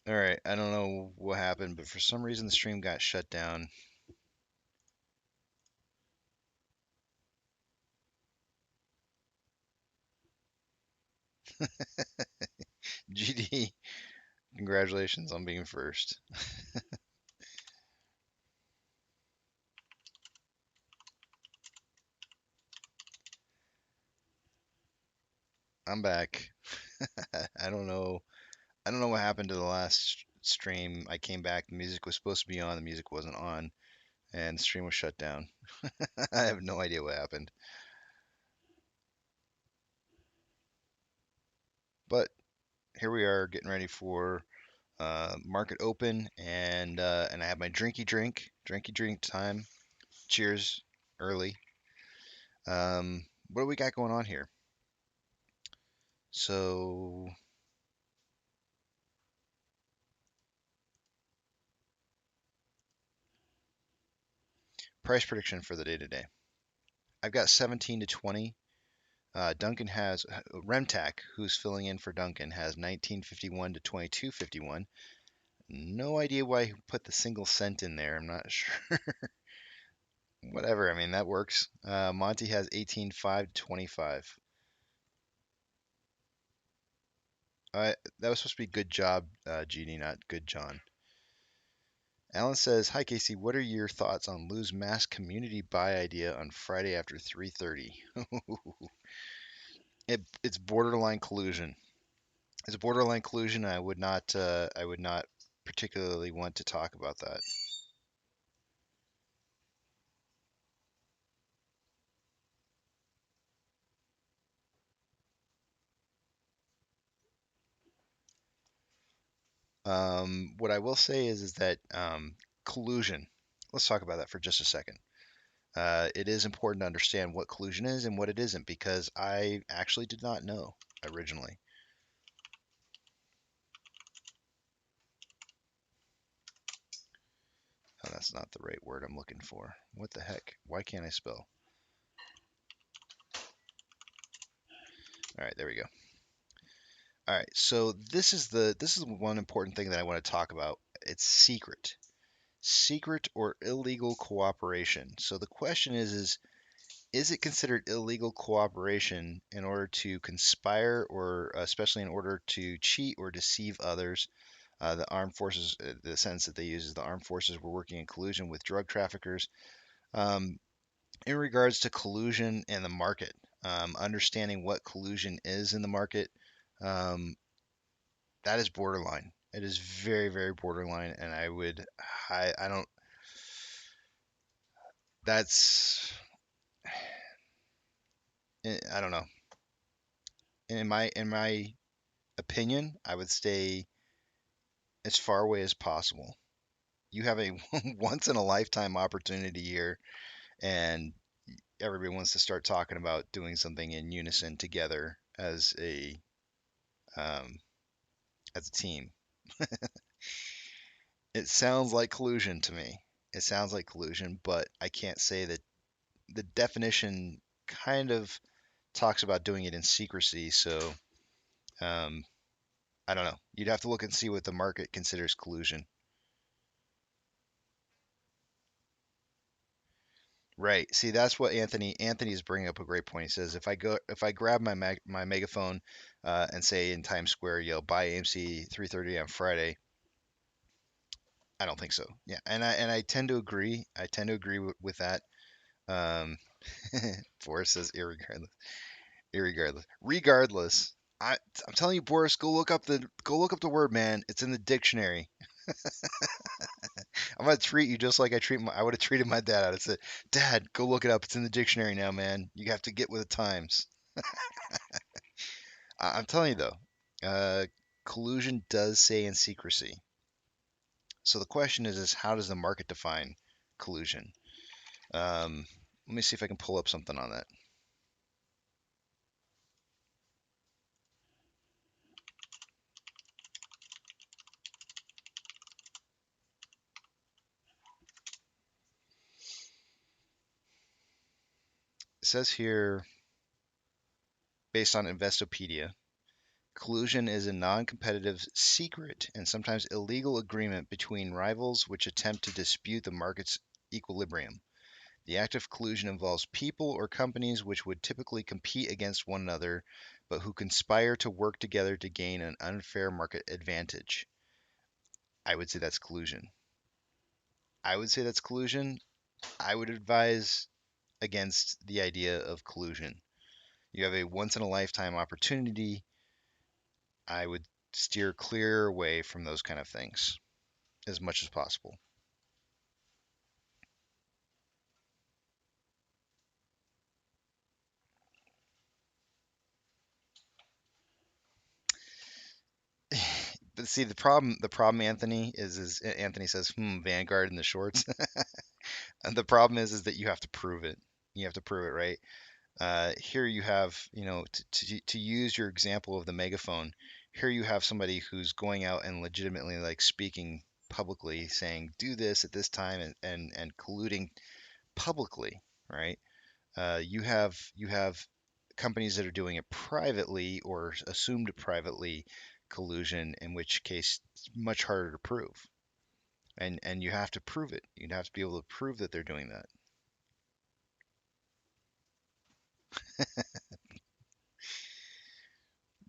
All right, I don't know what happened, but for some reason the stream got shut down. GD, congratulations on being first. I'm back. I don't know. I don't know what happened to the last stream. I came back. The music was supposed to be on. The music wasn't on, and the stream was shut down. I have no idea what happened. But here we are, getting ready for market open, and I have my drinky drink time. Cheers, early. What do we got going on here? So, price prediction for the day today. I've got 17 to 20. Duncan has Remtac, who's filling in for Duncan, has 1951 to 2251. No idea why he put the single cent in there. I'm not sure. Whatever. I mean, that works. Monty has 18.5 to 25. That was supposed to be good job, Genie, not good John. Alan says, "Hi Casey, what are your thoughts on Lou's mass community buy idea on Friday after 3:30?" It's borderline collusion. It's borderline collusion. I would not particularly want to talk about that. What I will say is that collusion. Let's talk about that for just a second. It is important to understand what collusion is and what it isn't because I actually did not know originally. Oh, that's not the right word I'm looking for. What the heck? Why can't I spell? All right, there we go. All right, so this is one important thing that I want to talk about. It's secret or illegal cooperation. So the question is it considered illegal cooperation in order to conspire or especially in order to cheat or deceive others? The armed forces, the sentence that they use is the armed forces were working in collusion with drug traffickers. Um, in regards to collusion and the market, understanding what collusion is in the market, um, that is borderline. It is very, very borderline, and I don't. That's, I don't know. In my opinion, I would stay as far away as possible. You have a once in a lifetime opportunity here, and everybody wants to start talking about doing something in unison together um, as a team. It sounds like collusion to me. It sounds like collusion, but I can't say that the definition kind of talks about doing it in secrecy. So um, I don't know. You'd have to look and see what the market considers collusion. Right. See, that's what Anthony's bringing up a great point. He says if I grab my megaphone and say in Times Square, buy AMC 3:30 on Friday, I don't think so. Yeah, and I tend to agree. I tend to agree with that. Um, Boris says irregardless. Regardless, I I'm telling you, Boris, go look up the word, man. It's in the dictionary. I'm gonna treat you just like I would have treated my dad. I'd have said, Dad, go look it up. It's in the dictionary now, man. You have to get with the times. I'm telling you though, uh, collusion does say in secrecy. So the question is how does the market define collusion? Let me see if I can pull up something on that. It says here, based on Investopedia, Collusion is a non-competitive, secret, and sometimes illegal agreement between rivals which attempt to dispute the market's equilibrium. The act of collusion involves people or companies which would typically compete against one another, but who conspire to work together to gain an unfair market advantage. I would say that's collusion. I would say that's collusion. I would advise against the idea of collusion. You have a once in a lifetime opportunity. I would steer clear away from those kind of things as much as possible. But see, the problem, Anthony, is Anthony says, Vanguard in the shorts. And the problem is that you have to prove it. You have to prove it, right? Here you have, to use your example of the megaphone, here you have somebody who's going out and legitimately like speaking publicly, saying, do this at this time, and colluding publicly, right? You have companies that are doing it privately or assumed privately collusion, in which case it's much harder to prove. And you have to prove it. You'd have to be able to prove that they're doing that.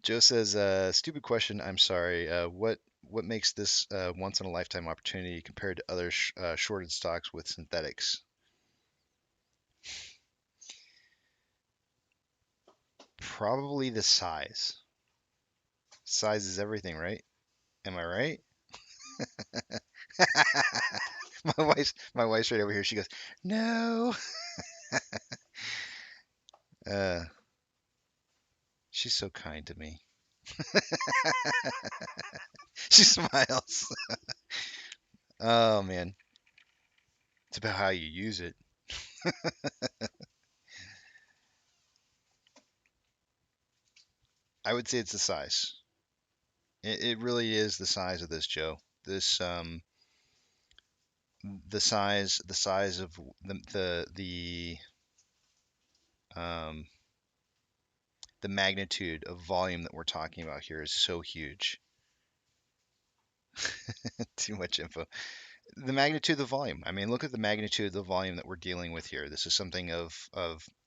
Joe says, stupid question. I'm sorry. What makes this once in a lifetime opportunity compared to other shorted stocks with synthetics? Probably the size. Size is everything, right? Am I right? My wife's right over here. She goes, no. Uh, she's so kind to me. She smiles. Oh man, it's about how you use it. I would say it's the size. It really is the size of this, Joe. This the size of um the magnitude of volume that we're talking about here is so huge. Too much info. The magnitude of the volume. I mean, look at the magnitude of the volume that we're dealing with here. This is something of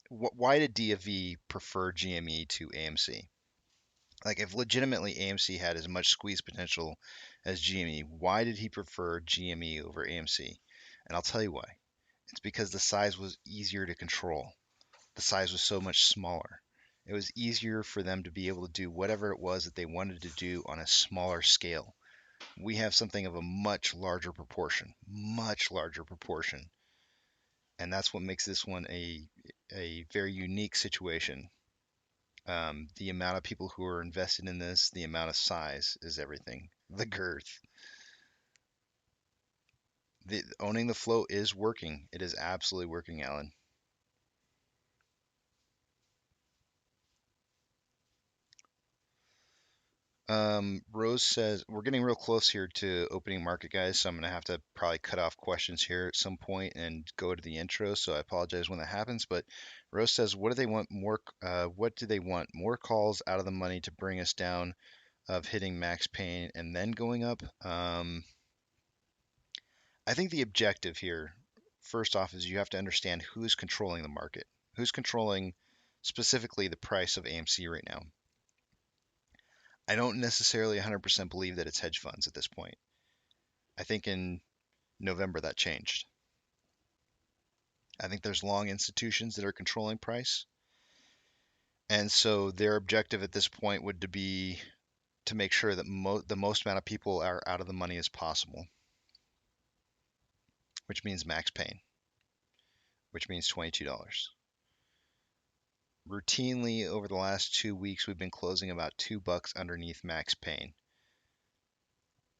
why did DFV prefer GME to AMC? Like, if legitimately AMC had as much squeeze potential as GME, why did he prefer GME over AMC? And I'll tell you why. It's because the size was easier to control. The size was so much smaller. It was easier for them to be able to do whatever it was that they wanted to do on a smaller scale. We have something of a much larger proportion, and that's what makes this one a very unique situation. The amount of people who are invested in this, the amount of size is everything. The girth. Owning the float is working. It is absolutely working, Alan. Rose says we're getting real close here to opening market, guys, so I'm gonna have to probably cut off questions here at some point and go to the intro. So I apologize when that happens. But Rose says, what do they want more? What do they want? More calls out of the money to bring us down of hitting max pain and then going up? I think the objective here, first off, is you have to understand who's controlling the market, who's controlling specifically the price of AMC right now. I don't necessarily 100% believe that it's hedge funds at this point. I think in November that changed. I think there's long institutions that are controlling price. And so their objective at this point would to be to make sure that the most amount of people are out of the money as possible, which means max pain, which means $22. Routinely over the last 2 weeks, we've been closing about $2 underneath max pain.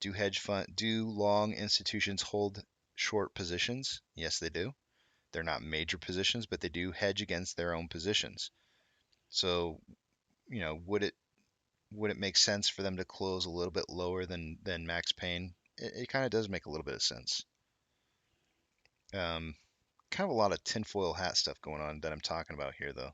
Do long institutions hold short positions? Yes, they do. They're not major positions, but they do hedge against their own positions. So, would it make sense for them to close a little bit lower than max pain? It kind of does make a little bit of sense. Um, Kind of a lot of tinfoil hat stuff going on that I'm talking about here, though.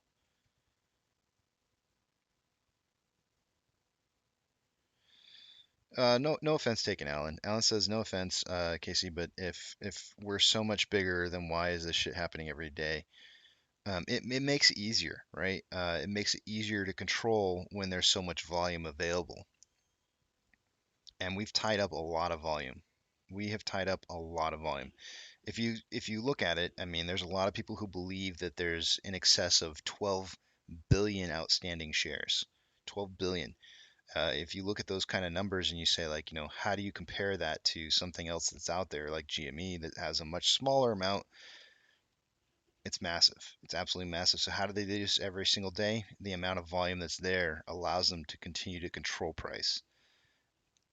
No offense taken, Alan. Alan says no offense, Casey, but if we're so much bigger, then why is this shit happening every day? It makes it easier, right? It makes it easier to control when there's so much volume available. And we've tied up a lot of volume. We have tied up a lot of volume. If you look at it, I mean, there's a lot of people who believe that there's in excess of 12 billion outstanding shares. 12 billion. If you look at those kind of numbers and you say, like, how do you compare that to something else that's out there like GME that has a much smaller amount? It's massive. It's absolutely massive. So how do they do this every single day? The amount of volume that's there allows them to continue to control price.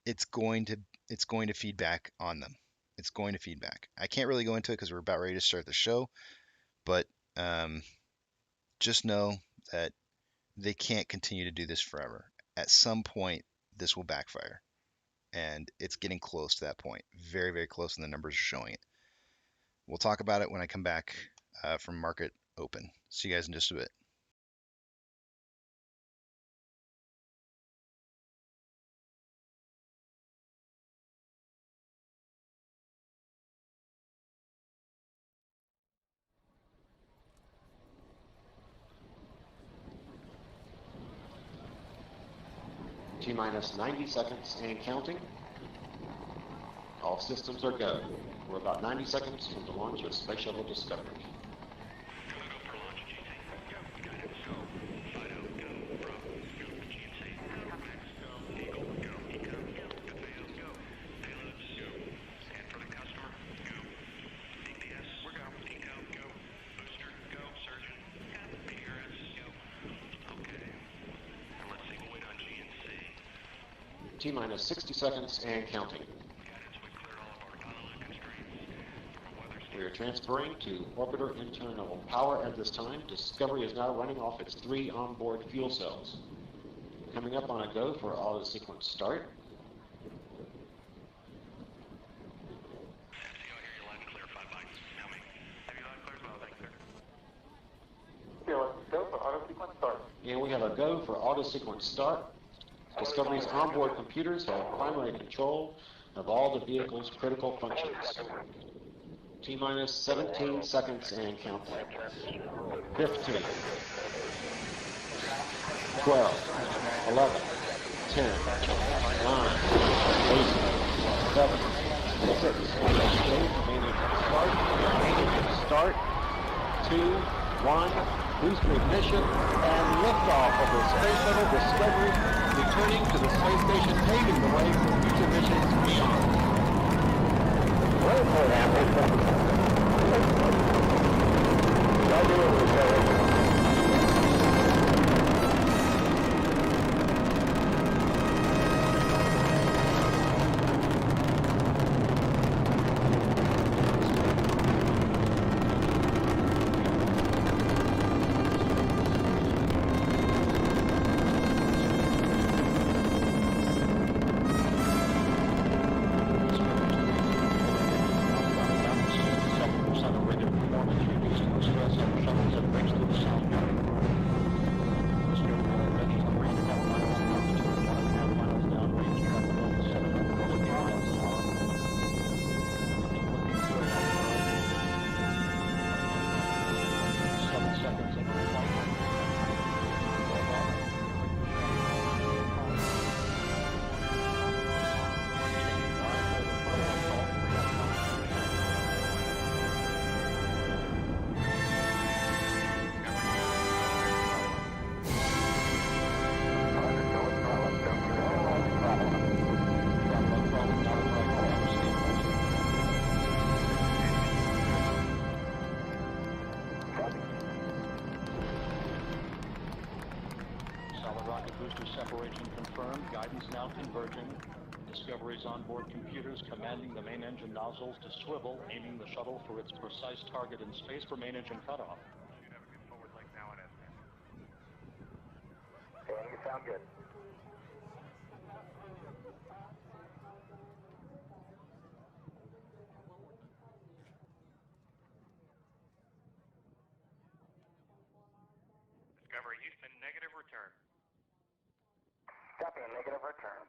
It's going to it's going to feedback on them. It's going to feedback. I can't really go into it because we're about ready to start the show, but um, just know that they can't continue to do this forever. At some point, this will backfire, and it's getting close to that point. Very, very close, and the numbers are showing it. We'll talk about it when I come back from market open. See you guys in just a bit. T-minus 90 seconds and counting. All systems are go. We're about 90 seconds from the launch of Space Shuttle Discovery. T-minus 60 seconds and counting. We are transferring to orbiter internal power at this time. Discovery is now running off its 3 onboard fuel cells. Coming up on a go for auto sequence start. And we have a go for auto sequence start. Discovery's onboard computers have primary control of all the vehicle's critical functions. T-minus 17 seconds and counting. 15, 12, 11, 10, 9, 8, 7, 6, start, 2, 1, booster ignition, and liftoff of the Space Shuttle Discovery, returning to the space station, paving the way for future missions beyond. Separation confirmed. Guidance now converging. Discovery's onboard computers commanding the main engine nozzles to swivel, aiming the shuttle for its precise target in space for main engine cutoff. Dan, you sound good. Discovery Houston, negative return. Copy, a negative return.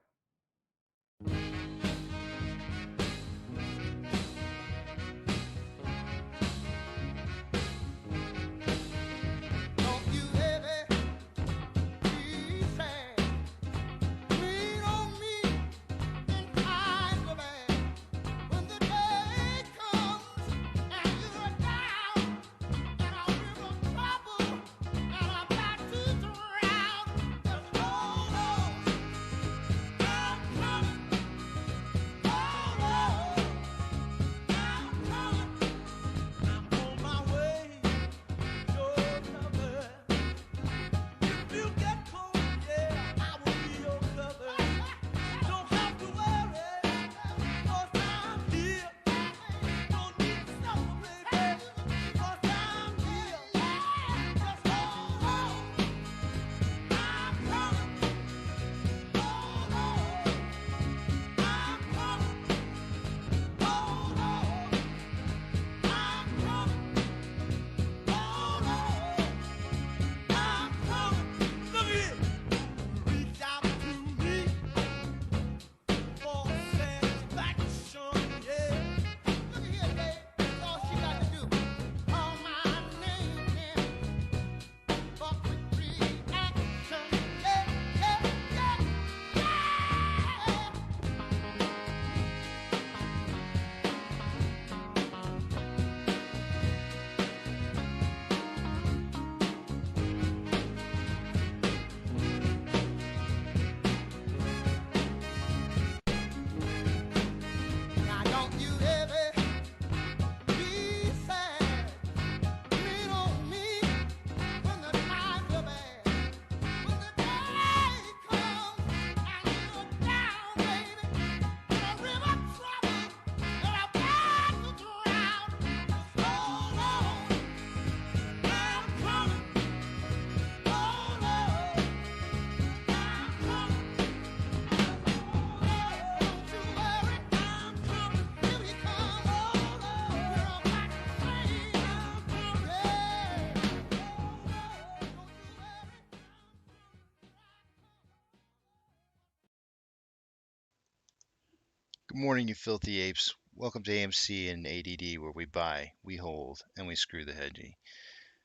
Good morning, you filthy apes. Welcome to AMC and ADD, where we buy, we hold, and we screw the hedgy.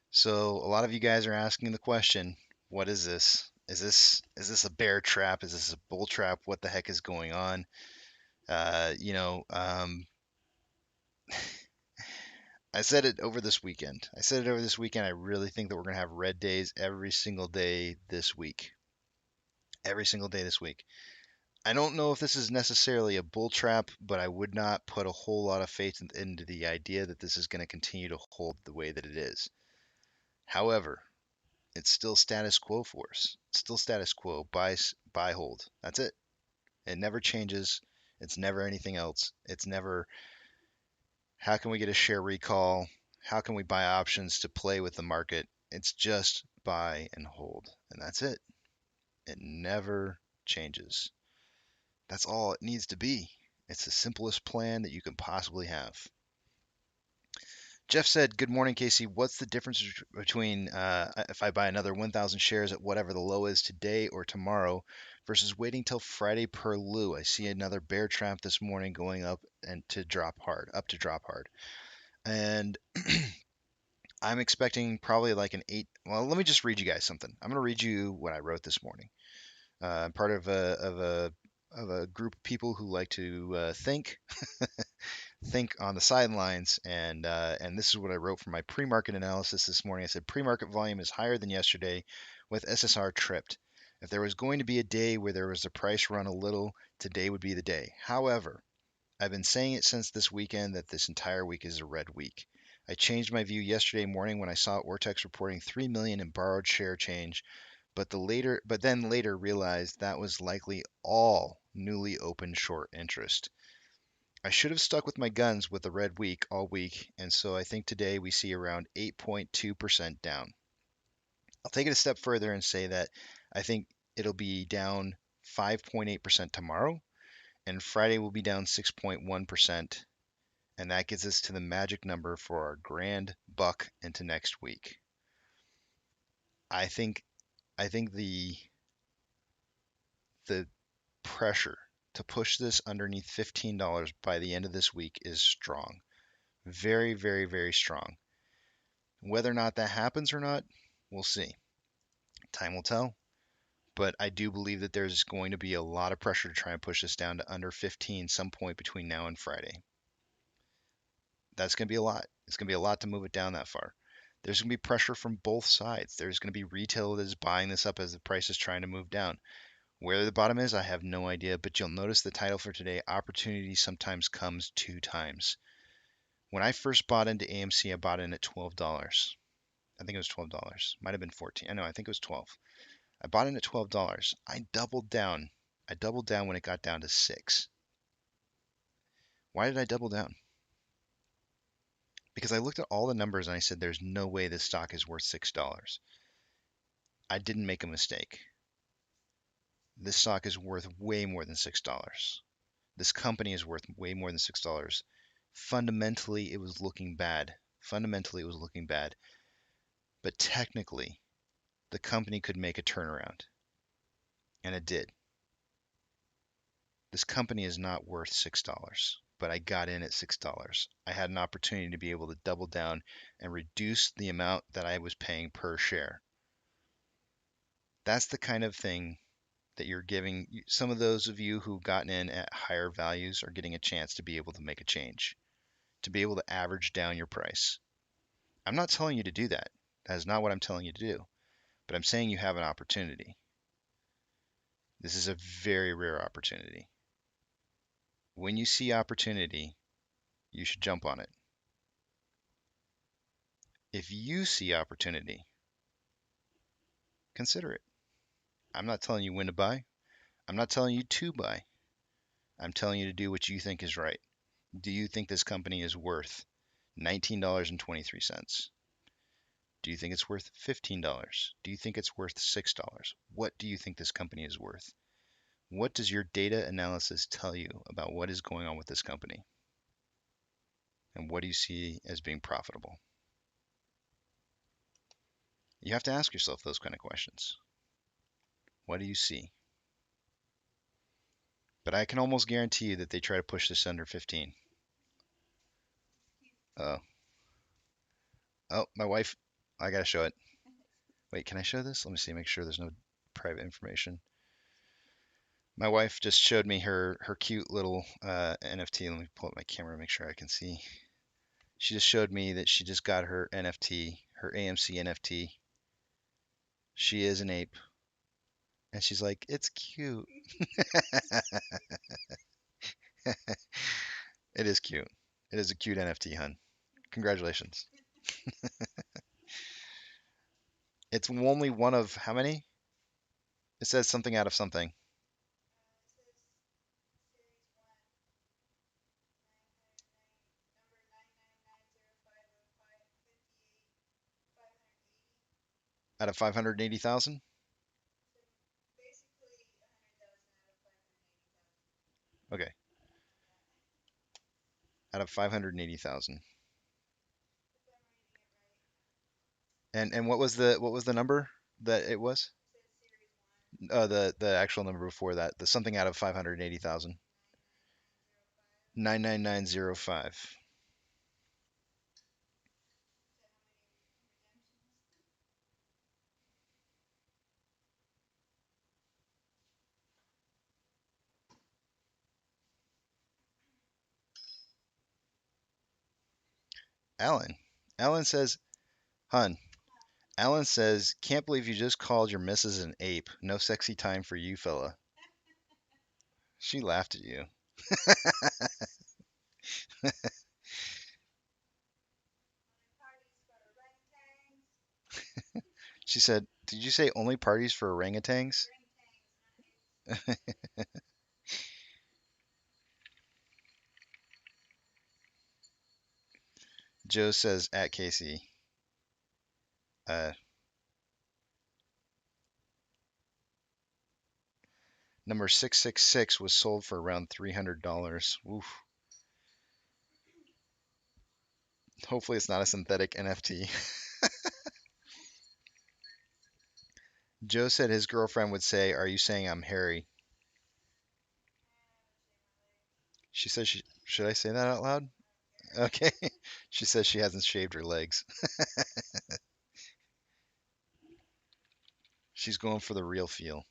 So a lot of you guys are asking the question, what is this? Is this a bear trap? Is this a bull trap? What the heck is going on? Uh, you know, um, I said it over this weekend. I really think that we're gonna have red days every single day this week. Every single day this week. I don't know if this is necessarily a bull trap, but I would not put a whole lot of faith into the idea that this is going to continue to hold the way that it is. However, it's still status quo for us. It's still status quo. Buy, hold. That's it. It never changes. It's never anything else. It's never how can we get a share recall? How can we buy options to play with the market? It's just buy and hold. And that's it. It never changes. That's all it needs to be. It's the simplest plan that you can possibly have. Jeff said, "Good morning, Casey. What's the difference between if I buy another 1,000 shares at whatever the low is today or tomorrow versus waiting till Friday per Lou? I see another bear trap this morning going up and to drop hard, up to drop hard, and I'm expecting probably like an eight. Well, let me just read you guys something. I'm going to read you what I wrote this morning. I'm part of a group of people who like to think on the sidelines, and this is what I wrote for my pre-market analysis this morning. I said pre-market volume is higher than yesterday, with SSR tripped. If there was going to be a day where there was a price run a little, today would be the day. However, I've been saying it since this weekend that this entire week is a red week. I changed my view yesterday morning when I saw Ortex reporting 3 million in borrowed share change, but then later realized that was likely all newly opened short interest. I should have stuck with my guns with the red week all week, and so I think today we see around 8.2% down. I'll take it a step further and say that I think it'll be down 5.8% tomorrow, and Friday will be down 6.1%, and that gets us to the magic number for our grand buck into next week. I think I think the pressure to push this underneath $15 by the end of this week is strong. Very, very, very strong. Whether or not that happens or not, we'll see. Time will tell. But I do believe that there's going to be a lot of pressure to try and push this down to under 15 some point between now and Friday. That's going to be a lot. It's going to be a lot to move it down that far. There's going to be pressure from both sides. There's going to be retail that is buying this up as the price is trying to move down. Where the bottom is, I have no idea, but you'll notice the title for today, Opportunity Sometimes Comes Two Times. When I first bought into AMC, I bought in at $12. I think it was $12. Might have been 14. I know, I think it was 12. I bought in at $12. I doubled down. I doubled down when it got down to 6. Why did I double down? Because I looked at all the numbers and I said there's no way this stock is worth $6. I didn't make a mistake. This stock is worth way more than $6. This company is worth way more than $6. Fundamentally, it was looking bad. Fundamentally, it was looking bad. But technically, the company could make a turnaround. And it did. This company is not worth $6, but I got in at $6. I had an opportunity to be able to double down and reduce the amount that I was paying per share. That's the kind of thing that you're giving. Some of those of you who've gotten in at higher values are getting a chance to be able to make a change, to be able to average down your price. I'm not telling you to do that. That is not what I'm telling you to do. But I'm saying you have an opportunity. This is a very rare opportunity. When you see opportunity, you should jump on it. If you see opportunity, consider it. I'm not telling you when to buy. I'm not telling you to buy. I'm telling you to do what you think is right. Do you think this company is worth $19.23? Do you think it's worth $15? Do you think it's worth $6? What do you think this company is worth? What does your data analysis tell you about what is going on with this company? And what do you see as being profitable? You have to ask yourself those kind of questions. What do you see? but I can almost guarantee you that they try to push this under 15. Oh, oh, my wife. I gotta show it. Wait, can I show this? Let me see. Make sure there's no private information. My wife just showed me her cute little NFT. Let me pull up my camera, make sure I can see. She just showed me that she just got her NFT, her AMC NFT. She is an ape, and she's like, "It's cute." It is cute. It is a cute NFT, hun. Congratulations. It's only one of how many? It says something out of something. Out of 580,000? Okay. Out of 580,000. And what was the number that it was? The actual number before that. The something out of 580,000. 99905. Alan. Alan says, "Hun, Alan says, can't believe you just called your missus an ape. No sexy time for you, fella." She laughed at you. She said, "Did you say only parties for orangutans?" Joe says, at Casey, uh, number 666 was sold for around $300. Oof. Hopefully it's not a synthetic NFT. Joe said his girlfriend would say, "Are you saying I'm hairy?" She says, should I say that out loud? Okay. She says she hasn't shaved her legs. She's going for the real feel.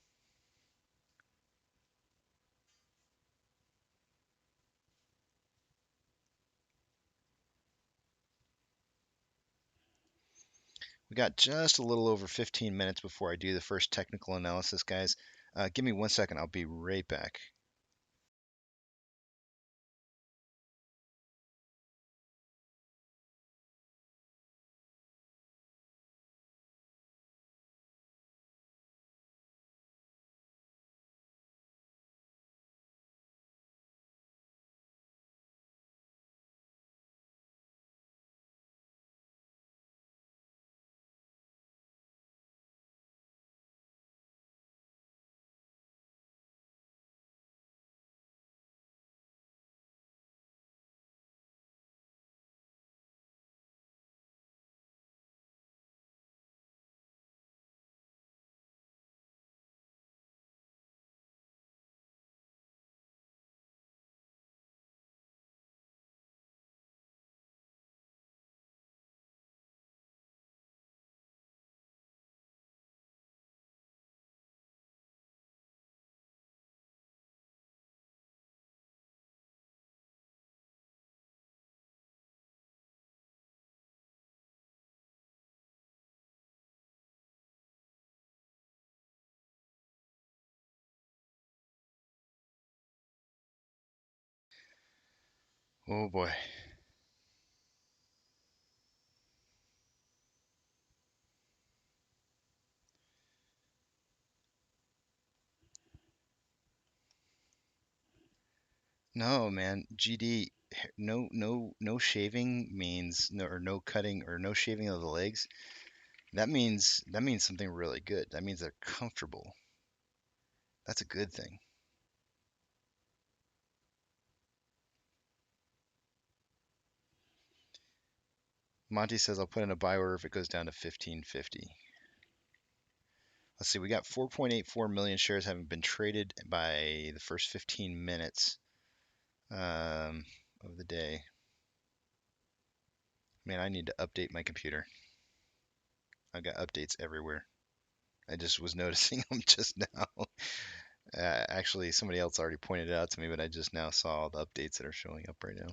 We got just a little over 15 minutes before I do the first technical analysis, guys. Give me 1 second. I'll be right back. Oh boy. No, man. GD, no shaving means no, or no cutting or no shaving of the legs. That means something really good. That means they're comfortable. That's a good thing. Monty says I'll put in a buy order if it goes down to 1550. Let's see, we got 4.84 million shares having been traded by the first 15 minutes of the day. Man, I need to update my computer. I've got updates everywhere. I just was noticing them just now. Actually, somebody else already pointed it out to me, but I just now saw the updates that are showing up right now.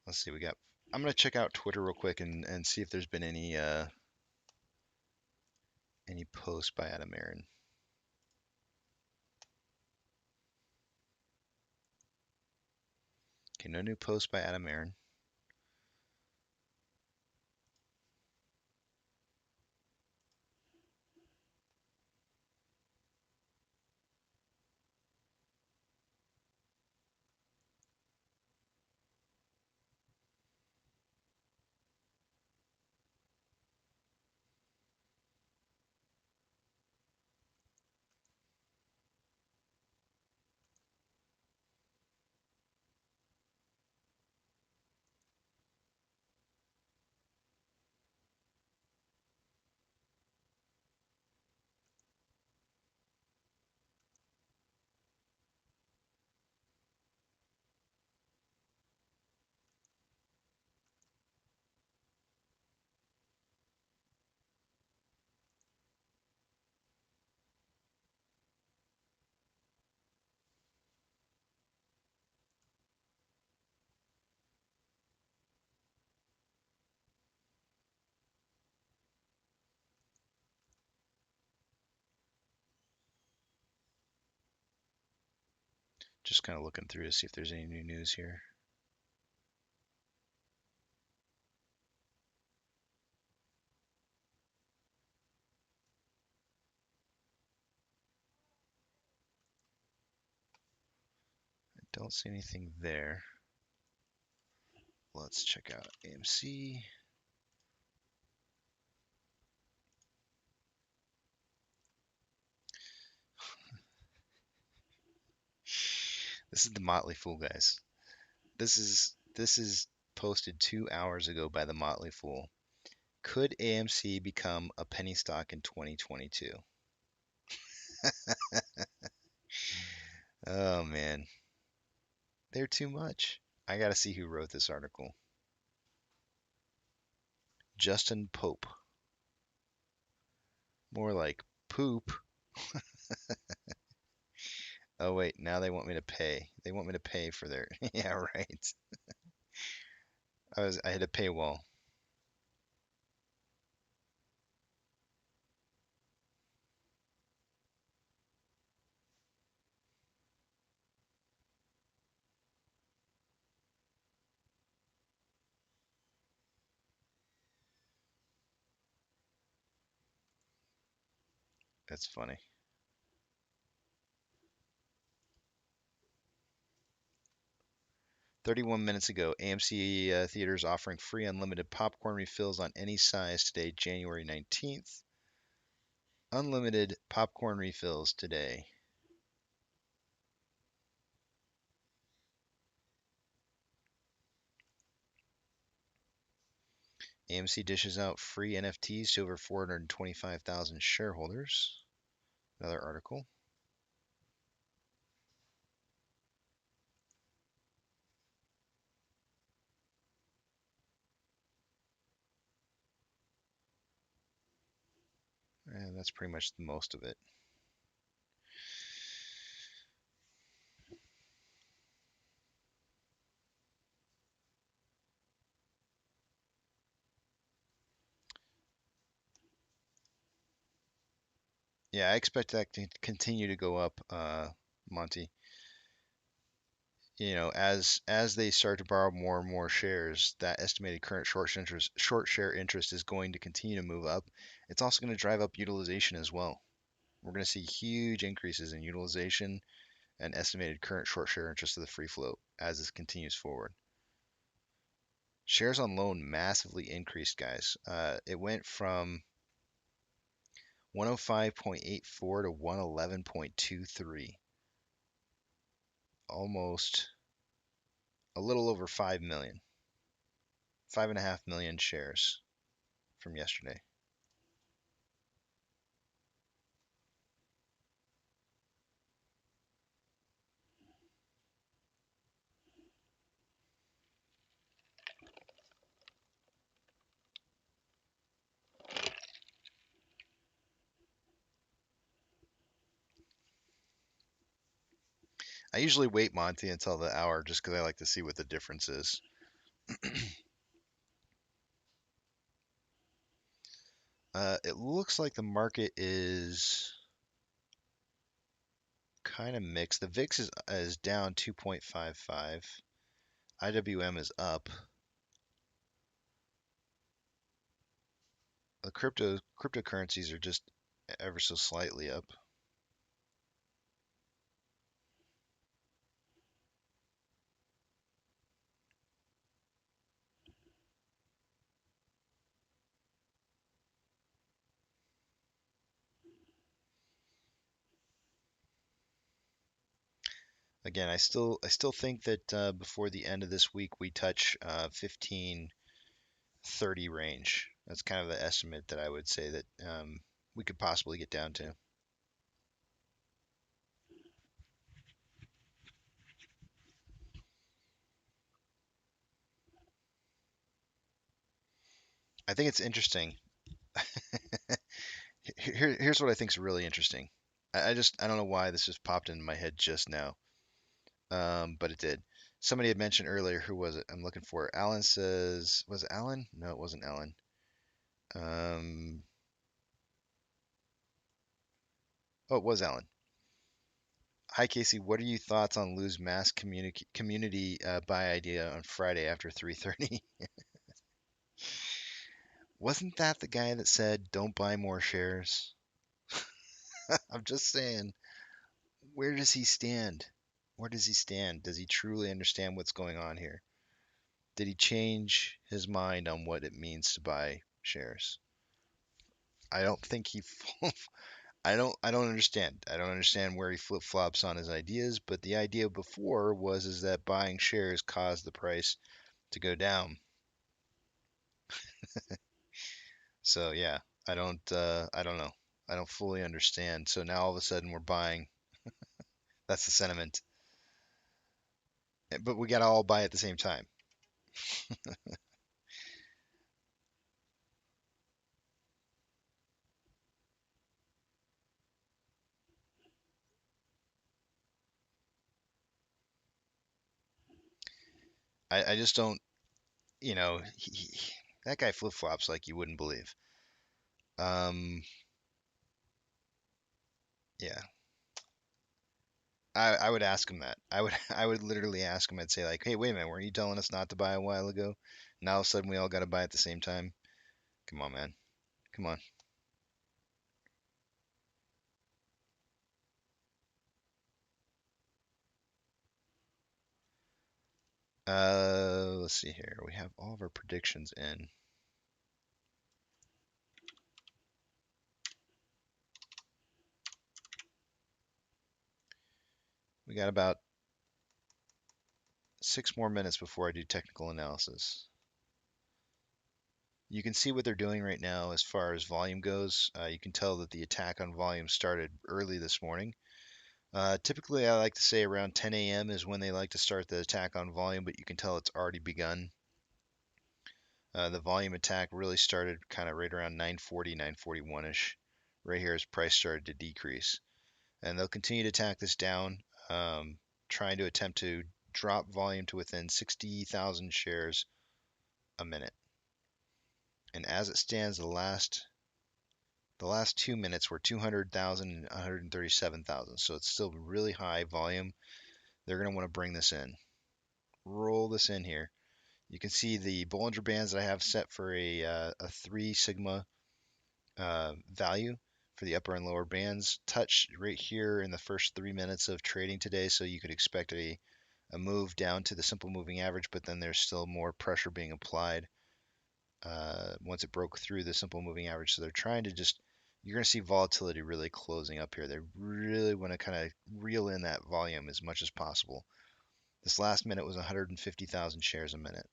Let's see, we got. I'm gonna check out Twitter real quick and see if there's been any posts by Adam Aaron. Okay, no new posts by Adam Aaron. Just kind of looking through to see if there's any new news here. I don't see anything there. Let's check out AMC. This is the Motley Fool, guys. This is posted 2 hours ago by the Motley Fool. Could AMC become a penny stock in 2022? Oh man, they're too much. I gotta see who wrote this article. Justin Pope. More like poop. Oh wait, now they want me to pay. They want me to pay for their. Yeah, right. I hit a paywall. That's funny. 31 minutes ago, AMC theaters offering free unlimited popcorn refills on any size today, January 19th. Unlimited popcorn refills today. AMC dishes out free NFTs to over 425,000 shareholders. Another article. And that's pretty much most of it. Yeah, I expect that to continue to go up, Monty. As they start to borrow more and more shares, that estimated current short share interest is going to continue to move up. It's also going to drive up utilization as well. We're going to see huge increases in utilization and estimated current short share interest of the free float as this continues forward. Shares on loan massively increased, guys. It went from 105.84 to 111.23, almost a little over 5 million, 5.5 million shares from yesterday. I usually wait, Monty, until the hour just because I like to see what the difference is. It looks like the market is kind of mixed. The VIX is down 2.55. IWM is up. The cryptocurrencies are just ever so slightly up. Again, I still think that before the end of this week we touch 1530 range. That's kind of the estimate that I would say that we could possibly get down to. I think it's interesting. Here's what I think is really interesting. I don't know why this just popped into my head just now, but it did. Somebody had mentioned earlier. Who was it? I'm looking for it. Alan says, was it Alan? No, it wasn't Alan. Um, oh, it was Alan. Hi Casey, what are your thoughts on Lou's mass community buy idea on Friday after 3:30? Wasn't that the guy that said don't buy more shares? I'm just saying, where does he stand? Where does he stand? Does he truly understand what's going on here? Did he change his mind on what it means to buy shares? I don't think he I don't understand. I don't understand where he flip-flops on his ideas, but the idea before was that buying shares caused the price to go down. So yeah, I don't know. I don't fully understand. So now all of a sudden we're buying. That's the sentiment. But we got to all buy at the same time. I just don't, that guy flip-flops like you wouldn't believe. Um, yeah, I would ask him that. I would literally ask him. I'd say like, hey, wait a minute, weren't you telling us not to buy a while ago? Now all of a sudden we all got to buy at the same time. Come on, man. Come on. Let's see here. We have all of our predictions in. We got about 6 more minutes before I do technical analysis. You can see what they're doing right now as far as volume goes. You can tell that the attack on volume started early this morning. Typically, I like to say around 10 a.m. is when they like to start the attack on volume, but you can tell it's already begun. The volume attack really started kind of right around 9:40, 9:41ish. Right here as price started to decrease. And they'll continue to attack this down, trying to attempt to drop volume to within 60,000 shares a minute. And as it stands, the last 2 minutes were 200,000 and 137,000. So it's still really high volume. They're going to want to bring this in. Roll this in here. You can see the Bollinger Bands that I have set for a 3 sigma value for the upper and lower bands touch right here in the first 3 minutes of trading today. So you could expect a a move down to the simple moving average, but then there's still more pressure being applied once it broke through the simple moving average. So they're trying to just, you're going to see volatility really closing up here. They really want to kind of reel in that volume as much as possible. This last minute was 150,000 shares a minute.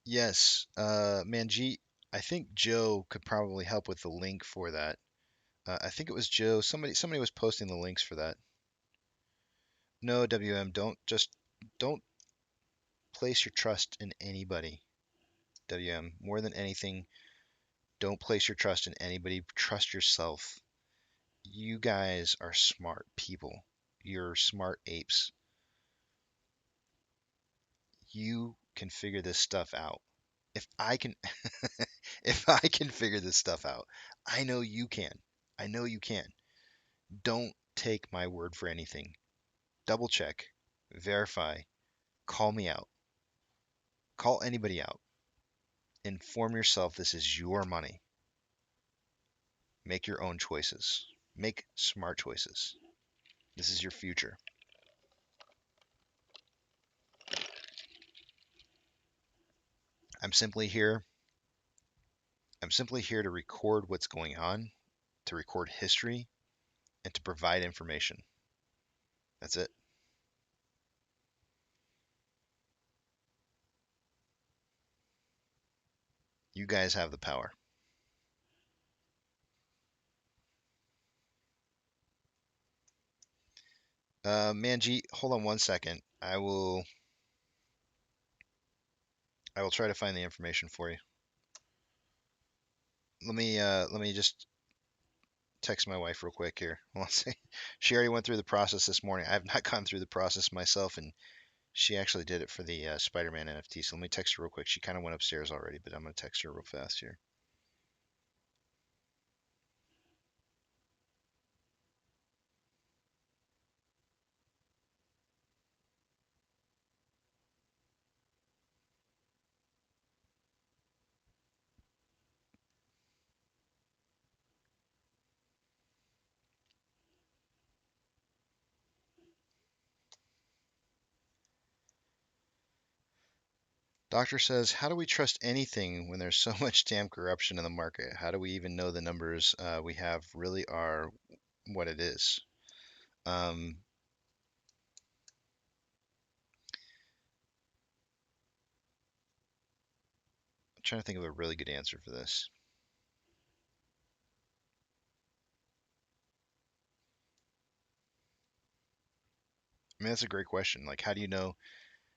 Yes, Manjeet, I think Joe could probably help with the link for that. I think it was Joe. Somebody was posting the links for that. No, WM, don't place your trust in anybody. WM, more than anything, don't place your trust in anybody. Trust yourself. You guys are smart people. You're smart apes. You can figure this stuff out. If I can if I can figure this stuff out, I know you can. I know you can. Don't take my word for anything. Double check, verify, call me out. Call anybody out. Inform yourself this is your money. Make your own choices. Make smart choices. This is your future. I'm simply here. I'm simply here to record what's going on, to record history, and to provide information. That's it. You guys have the power. Manjeet, hold on one second. I will try to find the information for you. Let me just text my wife real quick here. She already went through the process this morning. I have not gone through the process myself, and she actually did it for the Spider-Man NFT. So let me text her real quick. She kind of went upstairs already, but I'm gonna text her real fast here. Doctor says, how do we trust anything when there's so much damn corruption in the market? How do we even know the numbers we have really are what it is? Um, I'm trying to think of a really good answer for this. I mean, that's a great question. Like, how do you know?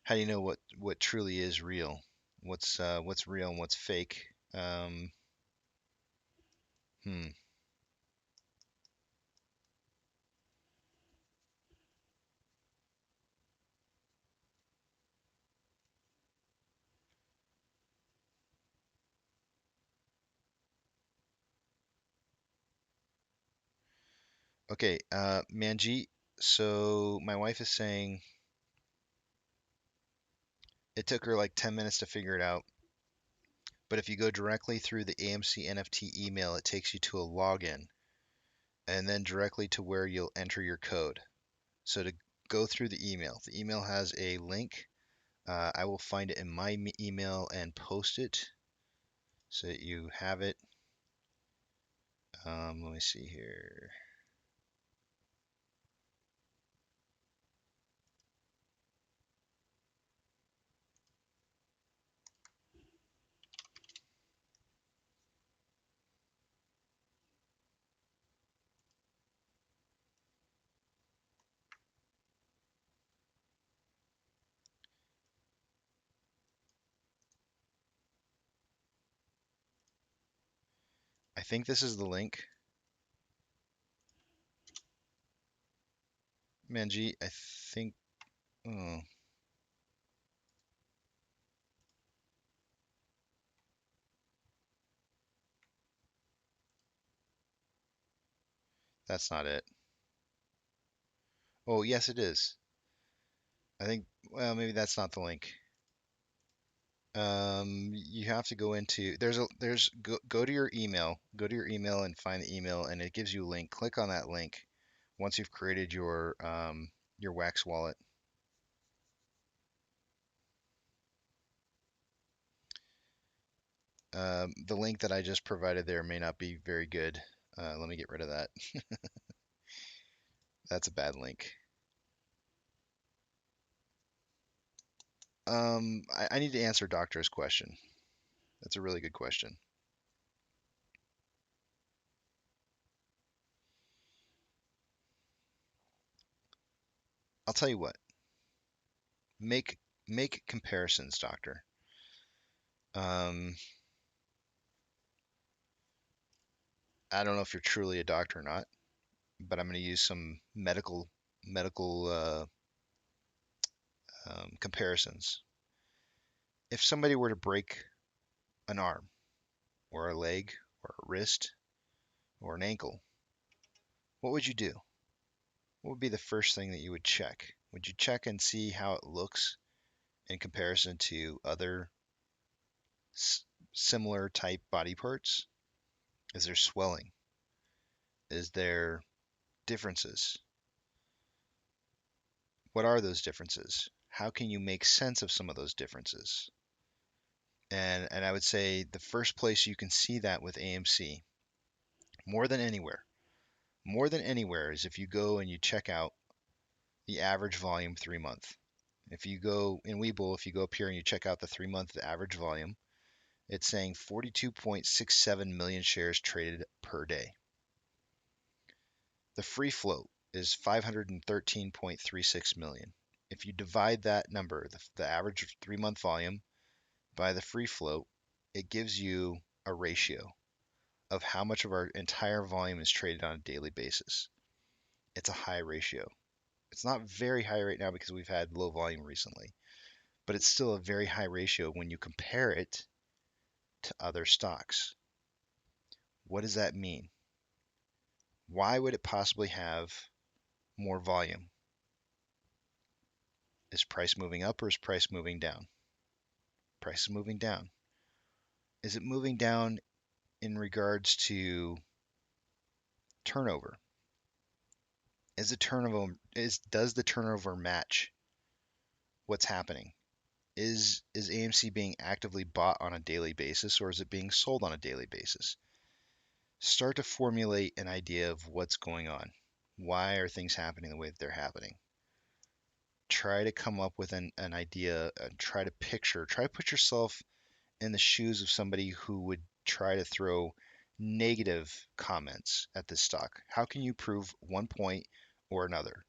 How do you know what truly is real? What's real and what's fake? Um, hmm. Okay, Manjeet. So my wife is saying it took her like 10 minutes to figure it out. But if you go directly through the AMC NFT email, it takes you to a login and then directly to where you'll enter your code. So to go through the email has a link. I will find it in my email and post it so that you have it. Let me see here. I think this is the link. Manjeet, I think. Oh, that's not it. Oh, yes, it is. I think. Well, maybe that's not the link. You have to go into go to your email, and find the email, and it gives you a link. Click on that link once you've created your Wax wallet. The link that I just provided there may not be very good. Let me get rid of that. That's a bad link. I need to answer Doctor's question. That's a really good question. I'll tell you what. Make comparisons, Doctor. Um, I don't know if you're truly a doctor or not, but I'm going to use some medical comparisons. If somebody were to break an arm or a leg or a wrist or an ankle, what would you do? What would be the first thing that you would check? Would you check and see how it looks in comparison to other similar type body parts? Is there swelling? Is there differences? What are those differences? How can you make sense of some of those differences? And I would say the first place you can see that with AMC, more than anywhere, is if you go and you check out the average volume 3 month. If you go in Webull, if you go up here and you check out the 3 month average volume, it's saying 42.67 million shares traded per day. The free float is 513.36 million. If you divide that number, the average 3 month volume, by the free float, it gives you a ratio of how much of our entire volume is traded on a daily basis. It's a high ratio. It's not very high right now because we've had low volume recently, but it's still a very high ratio when you compare it to other stocks. What does that mean? Why would it possibly have more volume? Is price moving up or is price moving down? Price is moving down. Is it moving down in regards to turnover? Does the turnover match what's happening? Is AMC being actively bought on a daily basis or is it being sold on a daily basis? Start to formulate an idea of what's going on. Why are things happening the way that they're happening? Try to come up with an idea, try to put yourself in the shoes of somebody who would try to throw negative comments at this stock. How can you prove one point or another?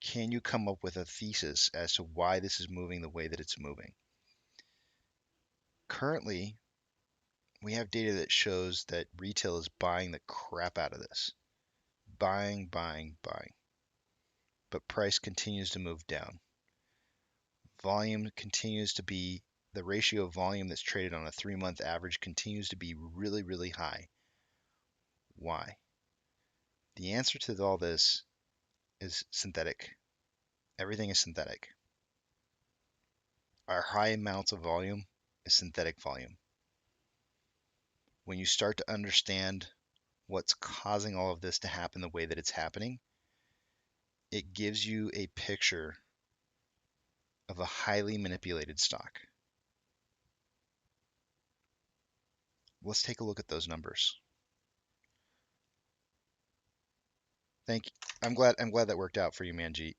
Can you come up with a thesis as to why this is moving the way that it's moving? Currently, we have data that shows that retail is buying the crap out of this. Buying, buying, buying. But price continues to move down. Volume continues to be, the ratio of volume that's traded on a 3 month average continues to be really, really high. Why? The answer to all this is synthetic. Everything is synthetic. Our high amounts of volume is synthetic volume. When you start to understand what's causing all of this to happen the way that it's happening, it gives you a picture of a highly manipulated stock. Let's take a look at those numbers. Thank you. I'm glad that worked out for you, Manjeet.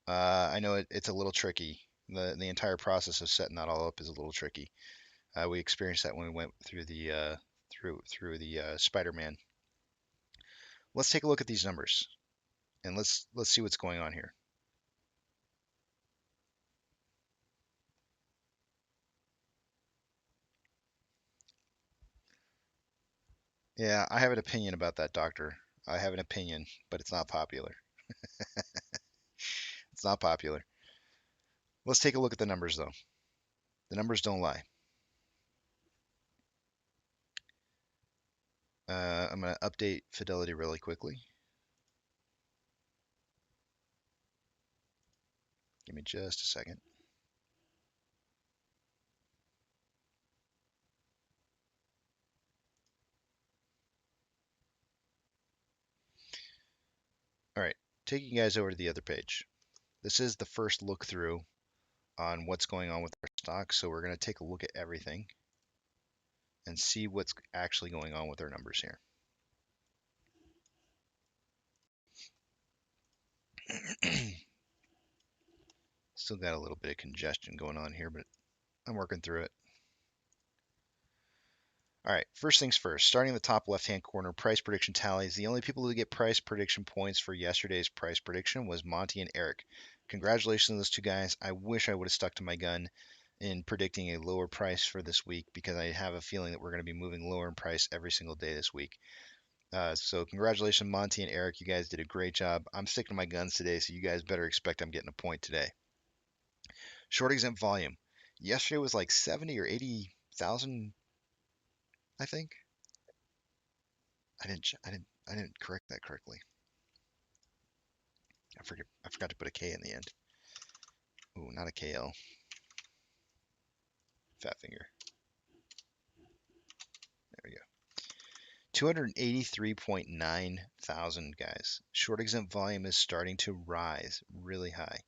I know it's a little tricky. The entire process of setting that all up is a little tricky. We experienced that when we went through the Spider-Man. Let's take a look at these numbers and let's see what's going on here. Yeah, I have an opinion about that, doctor. I have an opinion, but it's not popular. It's not popular. Let's take a look at the numbers, though. The numbers don't lie. I'm going to update Fidelity really quickly. Give me just a second. taking you guys over to the other page. This is the first look through on what's going on with our stocks. So we're going to take a look at everything and see what's actually going on with our numbers here. Still got a little bit of congestion going on here, but I'm working through it. All right, first things first, starting in the top left-hand corner, price prediction tallies. The only people who get price prediction points for yesterday's price prediction was Monty and Eric. Congratulations to those two guys. I wish I would have stuck to my gun in predicting a lower price for this week because I have a feeling that we're going to be moving lower in price every single day this week. So congratulations, Monty and Eric. You guys did a great job. I'm sticking to my guns today, so you guys better expect I'm getting a point today. Short exempt volume. Yesterday was like 70 or 80,000, I think. I didn't correct that correctly. I forgot to put a K in the end. Ooh, not a KL. Fat finger. There we go. 283.9 thousand, guys. Short exempt volume is starting to rise really high.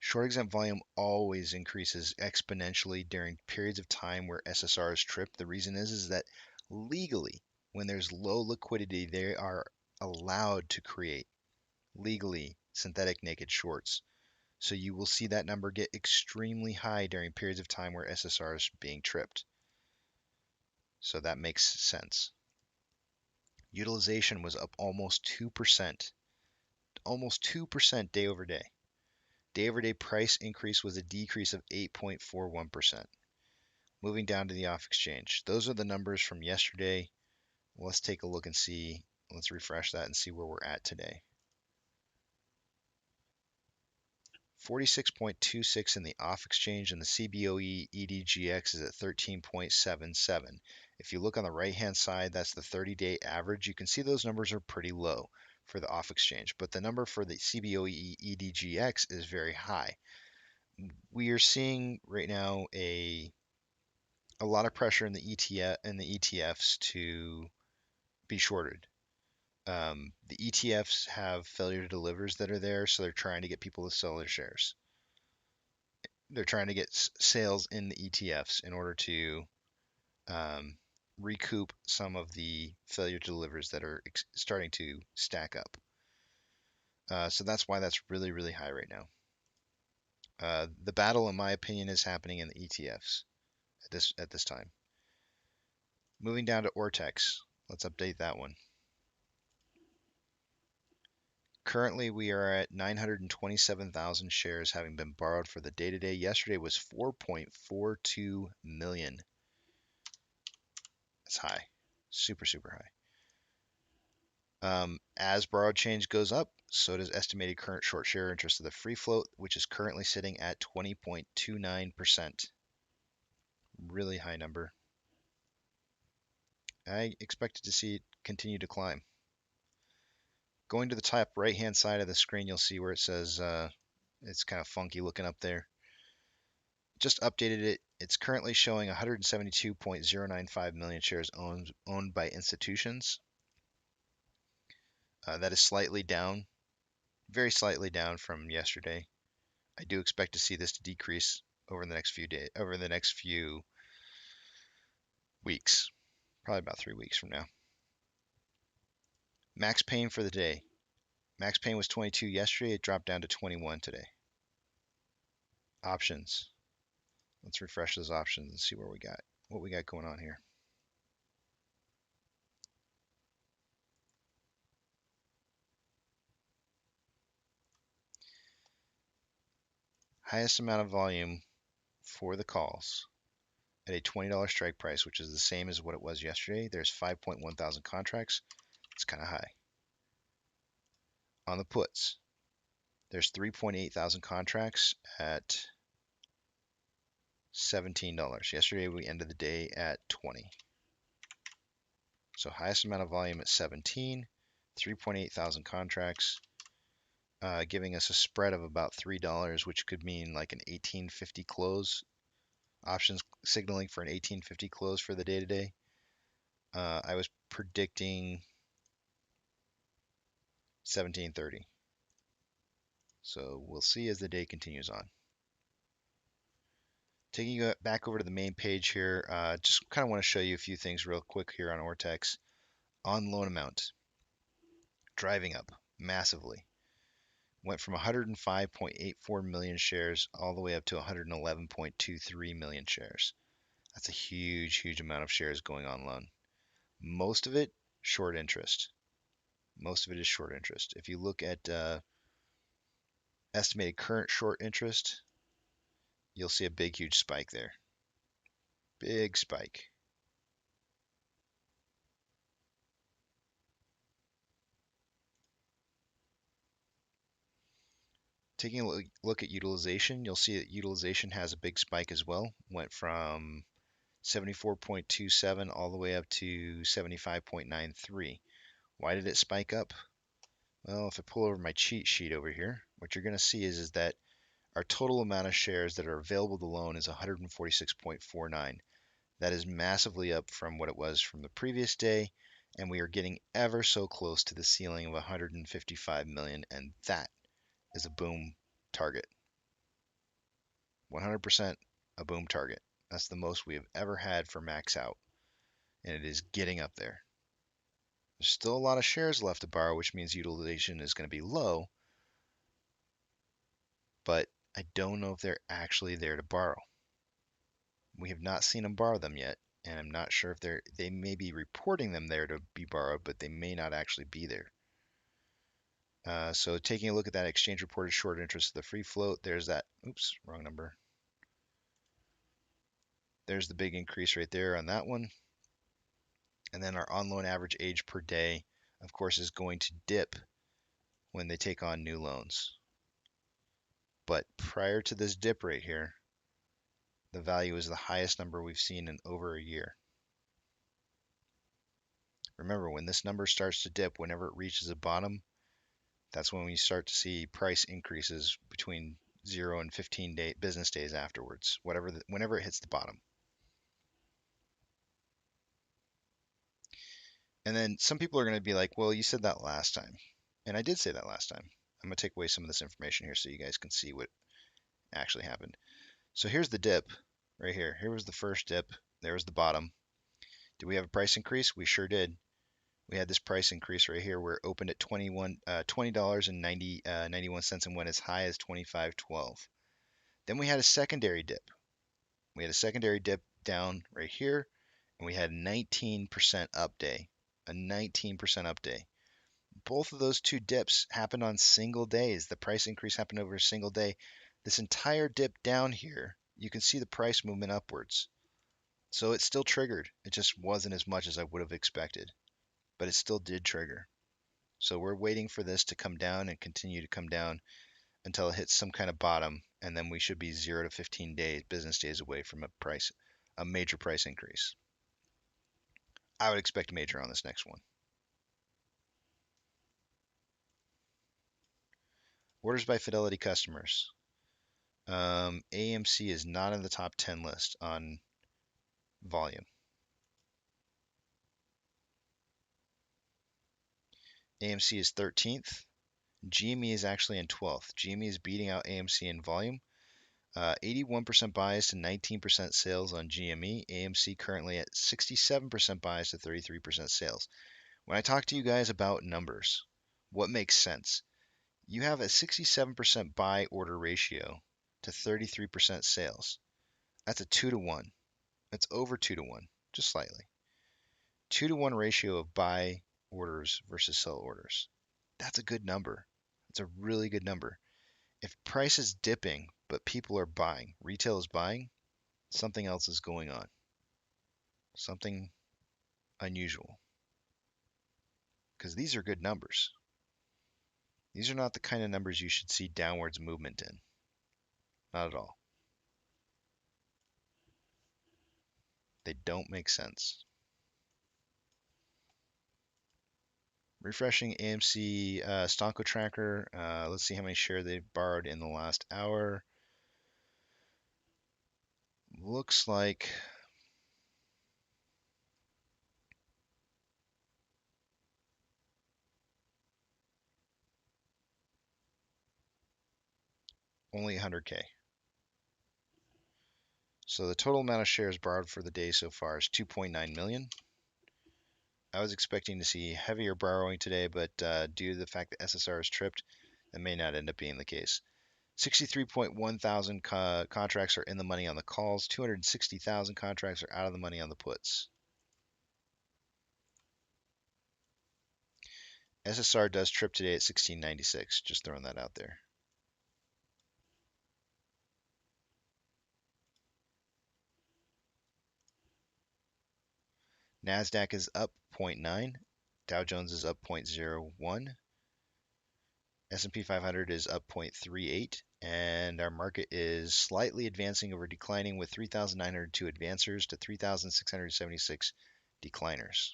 Short exempt volume always increases exponentially during periods of time where SSR is tripped. The reason is that legally, when there's low liquidity, they are allowed to create legally synthetic naked shorts. So you will see that number get extremely high during periods of time where SSR is being tripped. So that makes sense. Utilization was up almost 2%. Almost 2% day over day. Day over day price increase was a decrease of 8.41%. Moving down to the off exchange. Those are the numbers from yesterday. Let's take a look and see. Let's refresh that and see where we're at today. 46.26 in the off exchange, and the CBOE EDGX is at 13.77. If you look on the right hand side, that's the 30-day average. You can see those numbers are pretty low for the off exchange, but the number for the CBOE EDGX is very high. We are seeing right now a lot of pressure in the ETFs to be shorted. The ETFs have failure to delivers that are there, so they're trying to get people to sell their shares. They're trying to get sales in the ETFs in order to recoup some of the failure to delivers that are starting to stack up. So that's why that's really, really high right now. The battle, in my opinion, is happening in the ETFs at this time. Moving down to Ortex, let's update that one. Currently, we are at 927,000 shares having been borrowed for the day-to-day. Yesterday was 4.42 million. That's high. Super, super high. As borrowed change goes up, so does estimated current short share interest of the free float, which is currently sitting at 20.29%. Really high number. I expected to see it continue to climb. Going to the top right-hand side of the screen, you'll see where it says, it's kind of funky looking up there. Just updated it. It's currently showing 172.095 million shares owned by institutions. That is slightly down, very slightly down from yesterday. I do expect to see this to decrease over the next few weeks, probably about 3 weeks from now. Max pain for the day. Max pain was 22 yesterday. It dropped down to 21 today. Options. Let's refresh those options and see what we got going on here. Highest amount of volume for the calls at a $20 strike price, which is the same as what it was yesterday. There's 5.1 thousand contracts. It's kind of high. On the puts, there's 3.8 thousand contracts at $17. Yesterday we ended the day at 20. So highest amount of volume at 17, 3.8 thousand contracts, giving us a spread of about $3, which could mean like an 1850 close. Options signaling for an 1850 close for the day today. I was predicting 1730. So we'll see as the day continues on. Taking you back over to the main page here, just kind of want to show you a few things real quick here on Ortex. On loan amount, driving up massively. Went from 105.84 million shares all the way up to 111.23 million shares. That's a huge, huge amount of shares going on loan. Most of it short interest. Most of it is short interest. If you look at estimated current short interest, you'll see a big, huge spike there. Big spike. Taking a look at utilization, you'll see that utilization has a big spike as well. Went from 74.27 all the way up to 75.93. Why did it spike up? Well, if I pull over my cheat sheet over here, what you're going to see is that our total amount of shares that are available to loan is 146.49. That is massively up from what it was from the previous day, and we are getting ever so close to the ceiling of 155 million, and that is a boom target. 100% a boom target. That's the most we have ever had for max out, and it is getting up there. There's still a lot of shares left to borrow, which means utilization is going to be low, but I don't know if they're actually there to borrow. We have not seen them borrow them yet, and I'm not sure if they may be reporting them there to be borrowed, but they may not actually be there. So taking a look at that exchange reported short interest of the free float, there's that, oops, wrong number. There's the big increase right there on that one. And then our on loan average age per day, of course, is going to dip when they take on new loans. But prior to this dip right here, the value is the highest number we've seen in over a year. Remember, when this number starts to dip, whenever it reaches a bottom, that's when we start to see price increases between 0 and 15 business days afterwards, whenever it hits the bottom. And then some people are going to be like, well, you said that last time. And I did say that last time. I'm going to take away some of this information here so you guys can see what actually happened. So here's the dip right here. Here was the first dip. There was the bottom. Did we have a price increase? We sure did. We had this price increase right here where it opened at $20.91 and went as high as $25.12. Then we had a secondary dip. We had a secondary dip down right here, and we had a 19% up day. A 19% up day. Both of those two dips happened on single days. The price increase happened over a single day. This entire dip down here, you can see the price movement upwards. So it still triggered. It just wasn't as much as I would have expected, but it still did trigger. So we're waiting for this to come down and continue to come down until it hits some kind of bottom, and then we should be 0 to 15 business days away from a major price increase. I would expect major on this next one. Orders by Fidelity customers. AMC is not in the top 10 list on volume. AMC is 13th. GME is actually in 12th. GME is beating out AMC in volume. 81% bias to 19% sales on GME. AMC currently at 67% bias to 33% sales. When I talk to you guys about numbers, what makes sense? You have a 67% buy order ratio to 33% sales. That's a 2 to 1. That's over 2 to 1, just slightly. 2 to 1 ratio of buy orders versus sell orders. That's a good number. That's a really good number. If price is dipping, but people are buying, retail is buying, something else is going on. Something unusual. Because these are good numbers. These are not the kind of numbers you should see downwards movement in. Not at all. They don't make sense. Refreshing AMC Stonko tracker. Let's see how many shares they've borrowed in the last hour. Looks like Only 100K. So the total amount of shares borrowed for the day so far is 2.9 million. I was expecting to see heavier borrowing today, but due to the fact that SSR is tripped, that may not end up being the case. 63.1 thousand contracts are in the money on the calls. 260,000 contracts are out of the money on the puts. SSR does trip today at 1696. Just throwing that out there. NASDAQ is up 0.9. Dow Jones is up 0.01. S&P 500 is up 0.38. And our market is slightly advancing over declining with 3,902 advancers to 3,676 decliners.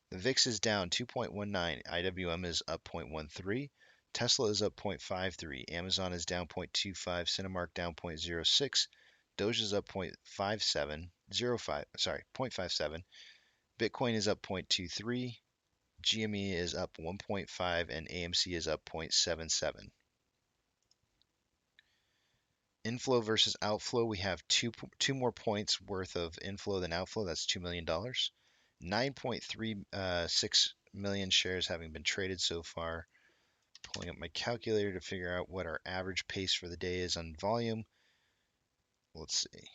The VIX is down 2.19. IWM is up 0.13. Tesla is up 0.53. Amazon is down 0.25. Cinemark down 0.06. Doge is up 0.57. 0.57. Bitcoin is up 0.23. GME is up 1.5 and AMC is up 0.77. Inflow versus outflow, we have two more points worth of inflow than outflow. That's $2 million. 9.36 million shares having been traded so far. Pulling up my calculator to figure out what our average pace for the day is on volume. Let's see.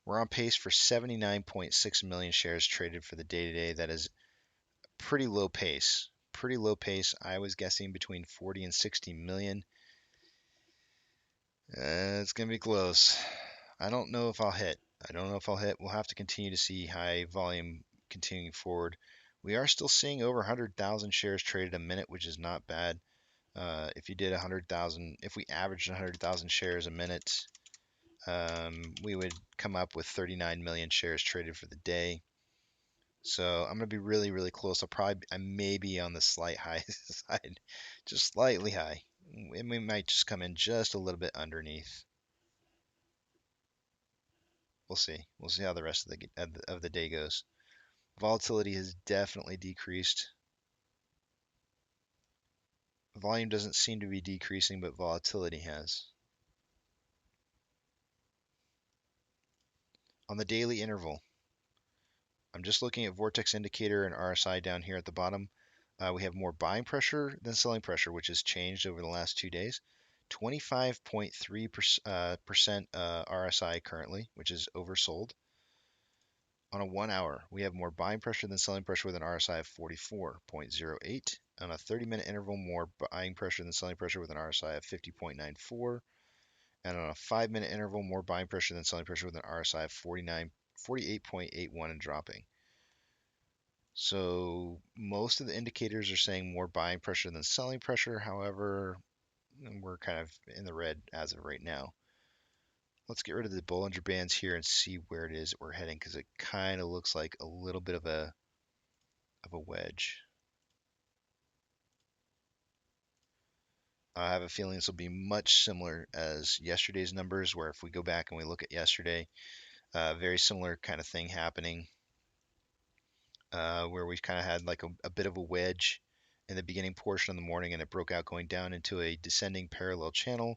We're on pace for 79.6 million shares traded for the day today. That is pretty low pace. Pretty low pace. I was guessing between 40 and 60 million. It's going to be close. I don't know if I'll hit. We'll have to continue to see high volume continuing forward. We are still seeing over 100,000 shares traded a minute, which is not bad. If you did 100,000, if we averaged 100,000 shares a minute, we would come up with 39 million shares traded for the day. So I'm gonna be really, really close. I may be on the slight high side, just slightly high. We might just come in just a little bit underneath. We'll see. We'll see how the rest of the day goes. Volatility has definitely decreased. Volume doesn't seem to be decreasing, but volatility has. On the daily interval, I'm just looking at Vortex Indicator and RSI down here at the bottom. We have more buying pressure than selling pressure, which has changed over the last 2 days. 25.3% RSI currently, which is oversold. On a 1 hour, we have more buying pressure than selling pressure with an RSI of 44.08. On a 30-minute interval, more buying pressure than selling pressure with an RSI of 50.94. And on a 5-minute interval, more buying pressure than selling pressure with an RSI of 48.81 and dropping. So most of the indicators are saying more buying pressure than selling pressure. However, we're kind of in the red as of right now. Let's get rid of the Bollinger Bands here and see where it is that we're heading, because it kind of looks like a little bit of a wedge. I have a feeling this will be much similar as yesterday's numbers, where if we go back and we look at yesterday, very similar kind of thing happening, where we kind of had like a bit of a wedge in the beginning portion of the morning, and it broke out going down into a descending parallel channel,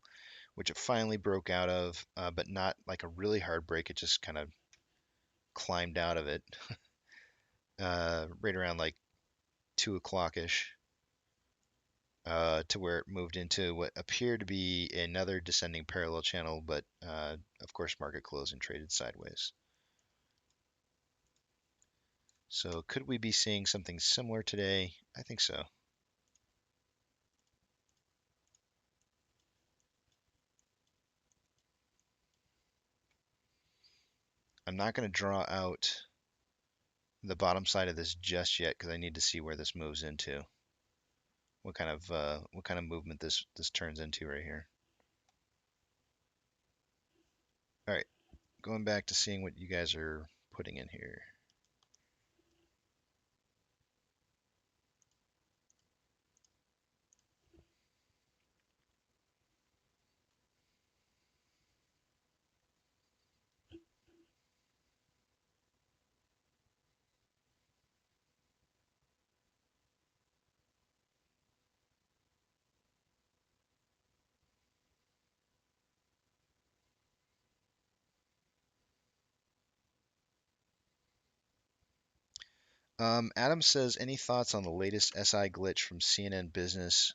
which it finally broke out of, but not like a really hard break. It just kind of climbed out of it right around like 2 o'clock-ish, to where it moved into what appeared to be another descending parallel channel, but of course market closed and traded sideways. So could we be seeing something similar today? I think so. I'm not going to draw out the bottom side of this just yet, because I need to see where this moves into. What kind of movement this turns into right here. All right, going back to seeing what you guys are putting in here. Adam says, any thoughts on the latest SI glitch from CNN Business?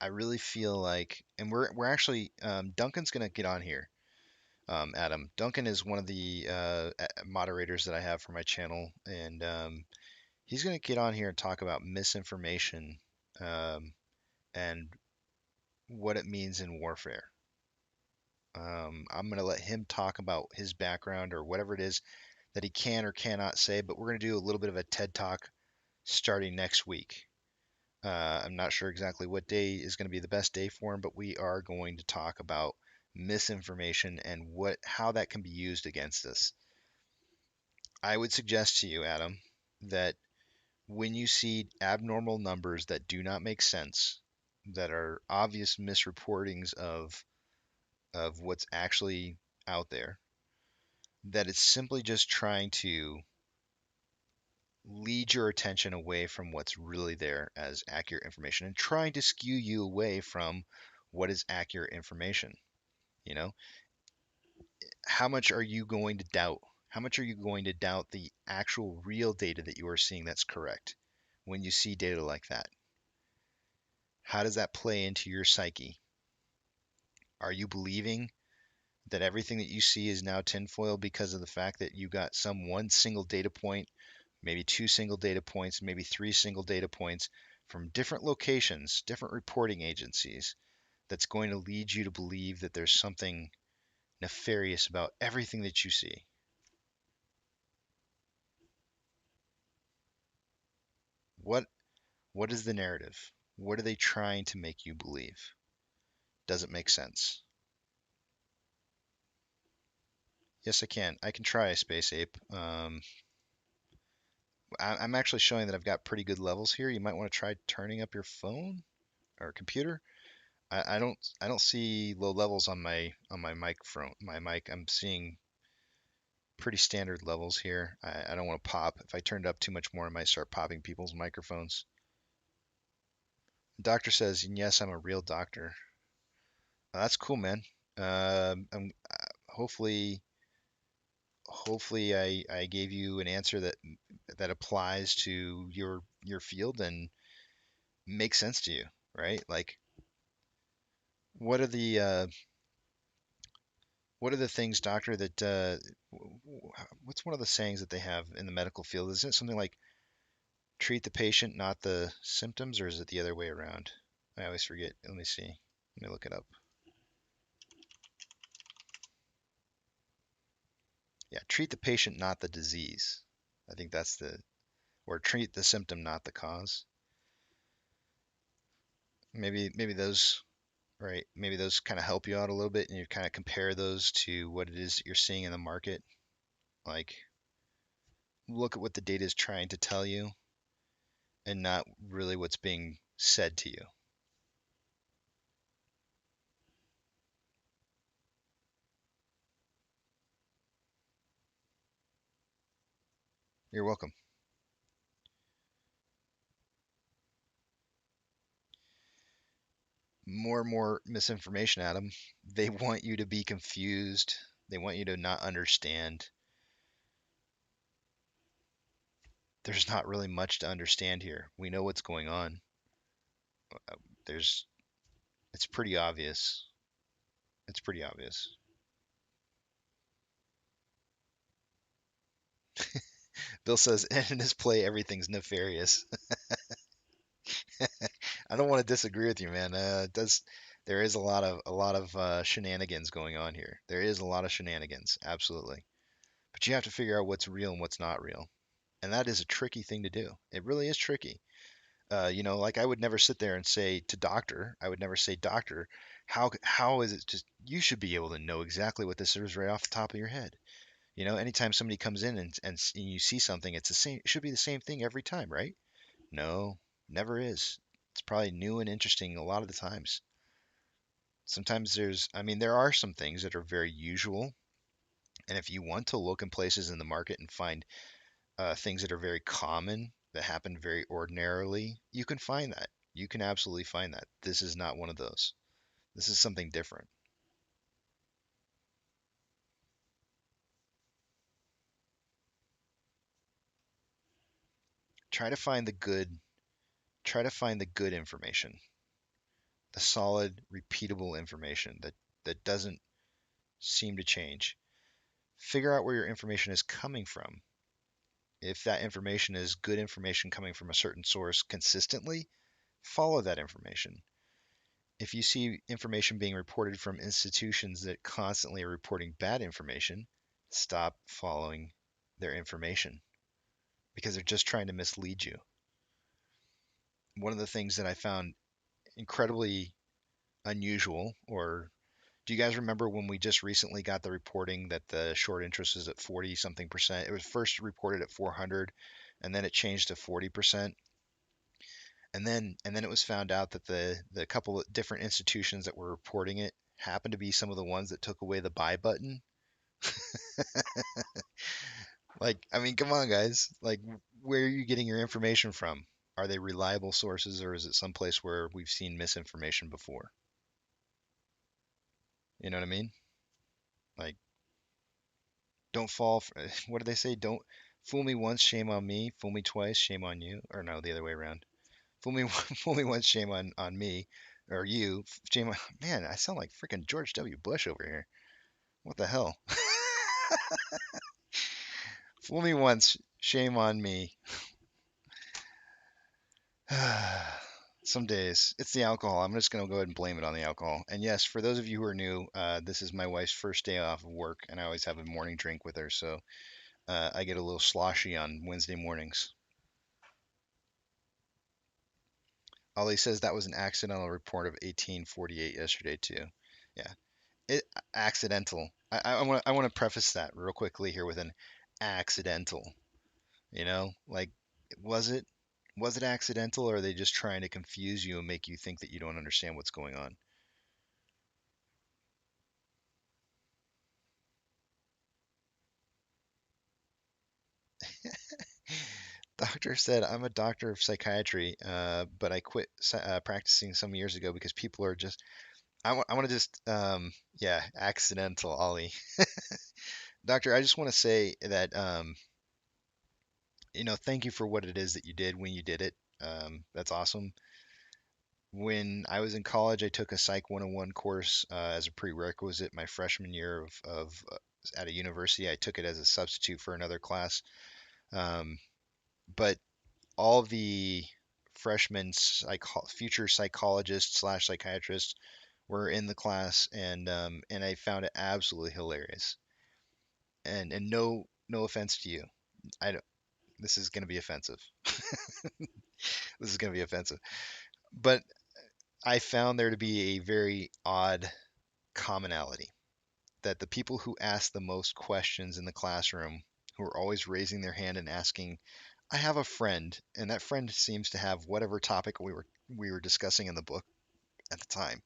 I really feel like, and we're actually Duncan's gonna get on here. Adam Duncan is one of the moderators that I have for my channel, and he's gonna get on here and talk about misinformation and what it means in warfare. I'm gonna let him talk about his background or whatever it is that he can or cannot say, but we're gonna do a little bit of a TED talk starting next week. I'm not sure exactly what day is going to be the best day for him, but we are going to talk about misinformation and how that can be used against us. I would suggest to you, Adam, that when you see abnormal numbers that do not make sense, that are obvious misreportings of what's actually out there, that it's simply just trying to lead your attention away from what's really there as accurate information and trying to skew you away from what is accurate information. You know, how much are you going to doubt? How much are you going to doubt the actual real data that you are seeing that's correct when you see data like that? How does that play into your psyche? Are you believing that everything that you see is now tinfoil because of the fact that you got some one single data point, maybe two single data points, maybe three single data points from different locations, different reporting agencies, that's going to lead you to believe that there's something nefarious about everything that you see? What what is the narrative? What are they trying to make you believe? Does it make sense? Yes, I can. I can try, Space Ape. I'm actually showing that I've got pretty good levels here. You might want to try turning up your phone or computer. I don't see low levels on my microphone. My mic. I'm seeing pretty standard levels here. I don't want to pop. If I turned up too much more, I might start popping people's microphones. The doctor says, yes, I'm a real doctor. That's cool, man. Hopefully, hopefully I gave you an answer that applies to your field and makes sense to you, right? Like, what are the uh, what are the things, doctor, that what's one of the sayings that they have in the medical field? Isn't it something like treat the patient, not the symptoms, or is it the other way around? I always forget. Let me see. Let me look it up. Yeah, treat the patient, not the disease. I think that's or treat the symptom, not the cause. Maybe those, right? Maybe those kind of help you out a little bit, and you kind of compare those to what it is that you're seeing in the market. Like, look at what the data is trying to tell you, and not really what's being said to you. You're welcome. More and more misinformation, Adam. They want you to be confused. They want you to not understand. There's not really much to understand here. We know what's going on. There's, it's pretty obvious. It's pretty obvious. Bill says, in this play, everything's nefarious. I don't want to disagree with you, man. There is a lot of shenanigans going on here. There is a lot of shenanigans, absolutely. But you have to figure out what's real and what's not real, and that is a tricky thing to do. It really is tricky. Like I would never sit there and say to doctor, I would never say, doctor, how is it just you should be able to know exactly what this is right off the top of your head. Anytime somebody comes in and you see something, it's the same. It should be the same thing every time, right? No, never is. It's probably new and interesting a lot of the times. Sometimes I mean, there are some things that are very usual. And if you want to look in places in the market and find things that are very common, that happen very ordinarily, you can find that. You can absolutely find that. This is not one of those. This is something different. try to find the good, try to find the good information, the solid, repeatable information that doesn't seem to change. Figure out where your information is coming from. If that information is good information coming from a certain source consistently, follow that information. If you see information being reported from institutions that constantly are reporting bad information, stop following their information because they're just trying to mislead you. One of the things that I found incredibly unusual, or do you guys remember when we just recently got the reporting that the short interest is at 40 something percent? It was first reported at 400 and then it changed to 40%. And then it was found out that the couple of different institutions that were reporting it happened to be some of the ones that took away the buy button. Like, I mean, come on, guys. Like, where are you getting your information from? Are they reliable sources, or is it someplace where we've seen misinformation before? You know what I mean? Like, don't fall for, what do they say? Don't fool me once, shame on me. Fool me twice, shame on you. Or no, the other way around. Fool me, fool me once, shame on me, or you. Shame on, man, I sound like freaking George W. Bush over here. What the hell? Fool me once, shame on me. Some days it's the alcohol. I'm just gonna go ahead and blame it on the alcohol. And yes, for those of you who are new, this is my wife's first day off of work, and I always have a morning drink with her, so I get a little sloshy on Wednesday mornings. Ollie says that was an accidental report of 1848 yesterday too. Yeah, it accidental. I want to preface that real quickly here with an accidental. You know, like was it was it accidental, or are they just trying to confuse you and make you think that you don't understand what's going on? Doctor said, I'm a doctor of psychiatry, but I quit practicing some years ago because people are just, I want to just, yeah, accidental, Ollie. Doctor, I just want to say that, thank you for what it is that you did when you did it. That's awesome. When I was in college, I took a Psych 101 course as a prerequisite my freshman year of at a university. I took it as a substitute for another class. Um, but all the freshmen future psychologists slash psychiatrists were in the class, and I found it absolutely hilarious. And no offense to you, I don't. This is going to be offensive. This is going to be offensive. But I found there to be a very odd commonality that the people who asked the most questions in the classroom, who are always raising their hand and asking, I have a friend, and that friend seems to have whatever topic we were discussing in the book at the time,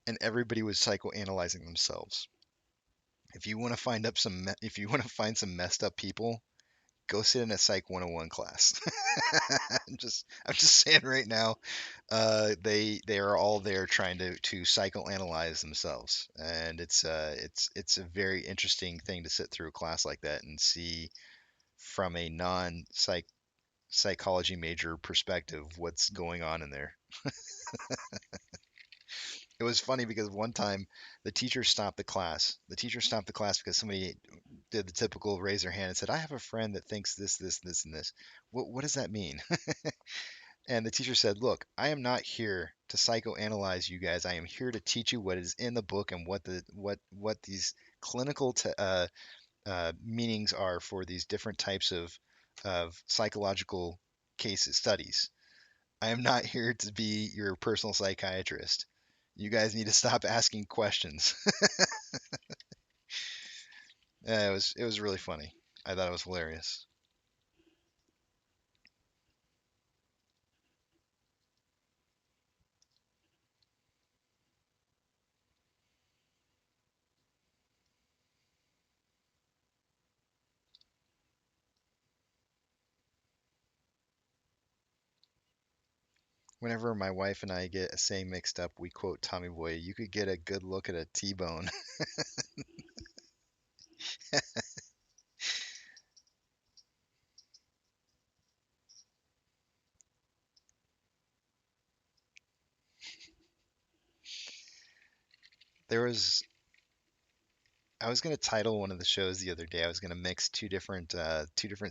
and everybody was psychoanalyzing themselves. If you want to find some messed up people, go sit in a Psych 101 class. I'm just saying right now, they are all there trying to psychoanalyze themselves, and it's a very interesting thing to sit through a class like that and see from a psychology major perspective what's going on in there. It was funny because one time the teacher stopped the class. The teacher stopped the class because somebody did the typical raise their hand and said, I have a friend that thinks this, this, and this. What does that mean? And the teacher said, look, I am not here to psychoanalyze you guys. I am here to teach you what is in the book and what these clinical meanings are for these different types of psychological cases studies. I am not here to be your personal psychiatrist. You guys need to stop asking questions. Yeah, it was really funny. I thought it was hilarious. Whenever my wife and I get a saying mixed up, we quote Tommy Boy, you could get a good look at a T-bone. There was I was gonna title one of the shows the other day. I was gonna mix two different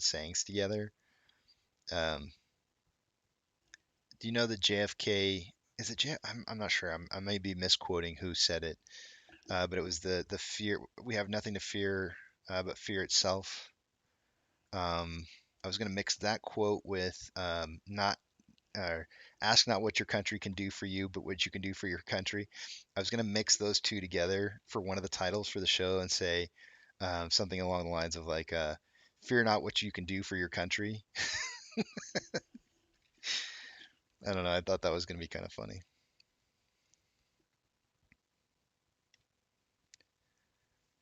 sayings together. Um, do you know that JFK is it J? I'm not sure. I may be misquoting who said it, but it was the fear. We have nothing to fear, but fear itself. Um, I was gonna mix that quote with not uh, ask not what your country can do for you, but what you can do for your country. I was going to mix those two together for one of the titles for the show and say something along the lines of like, fear not what you can do for your country. I don't know. I thought that was going to be kind of funny.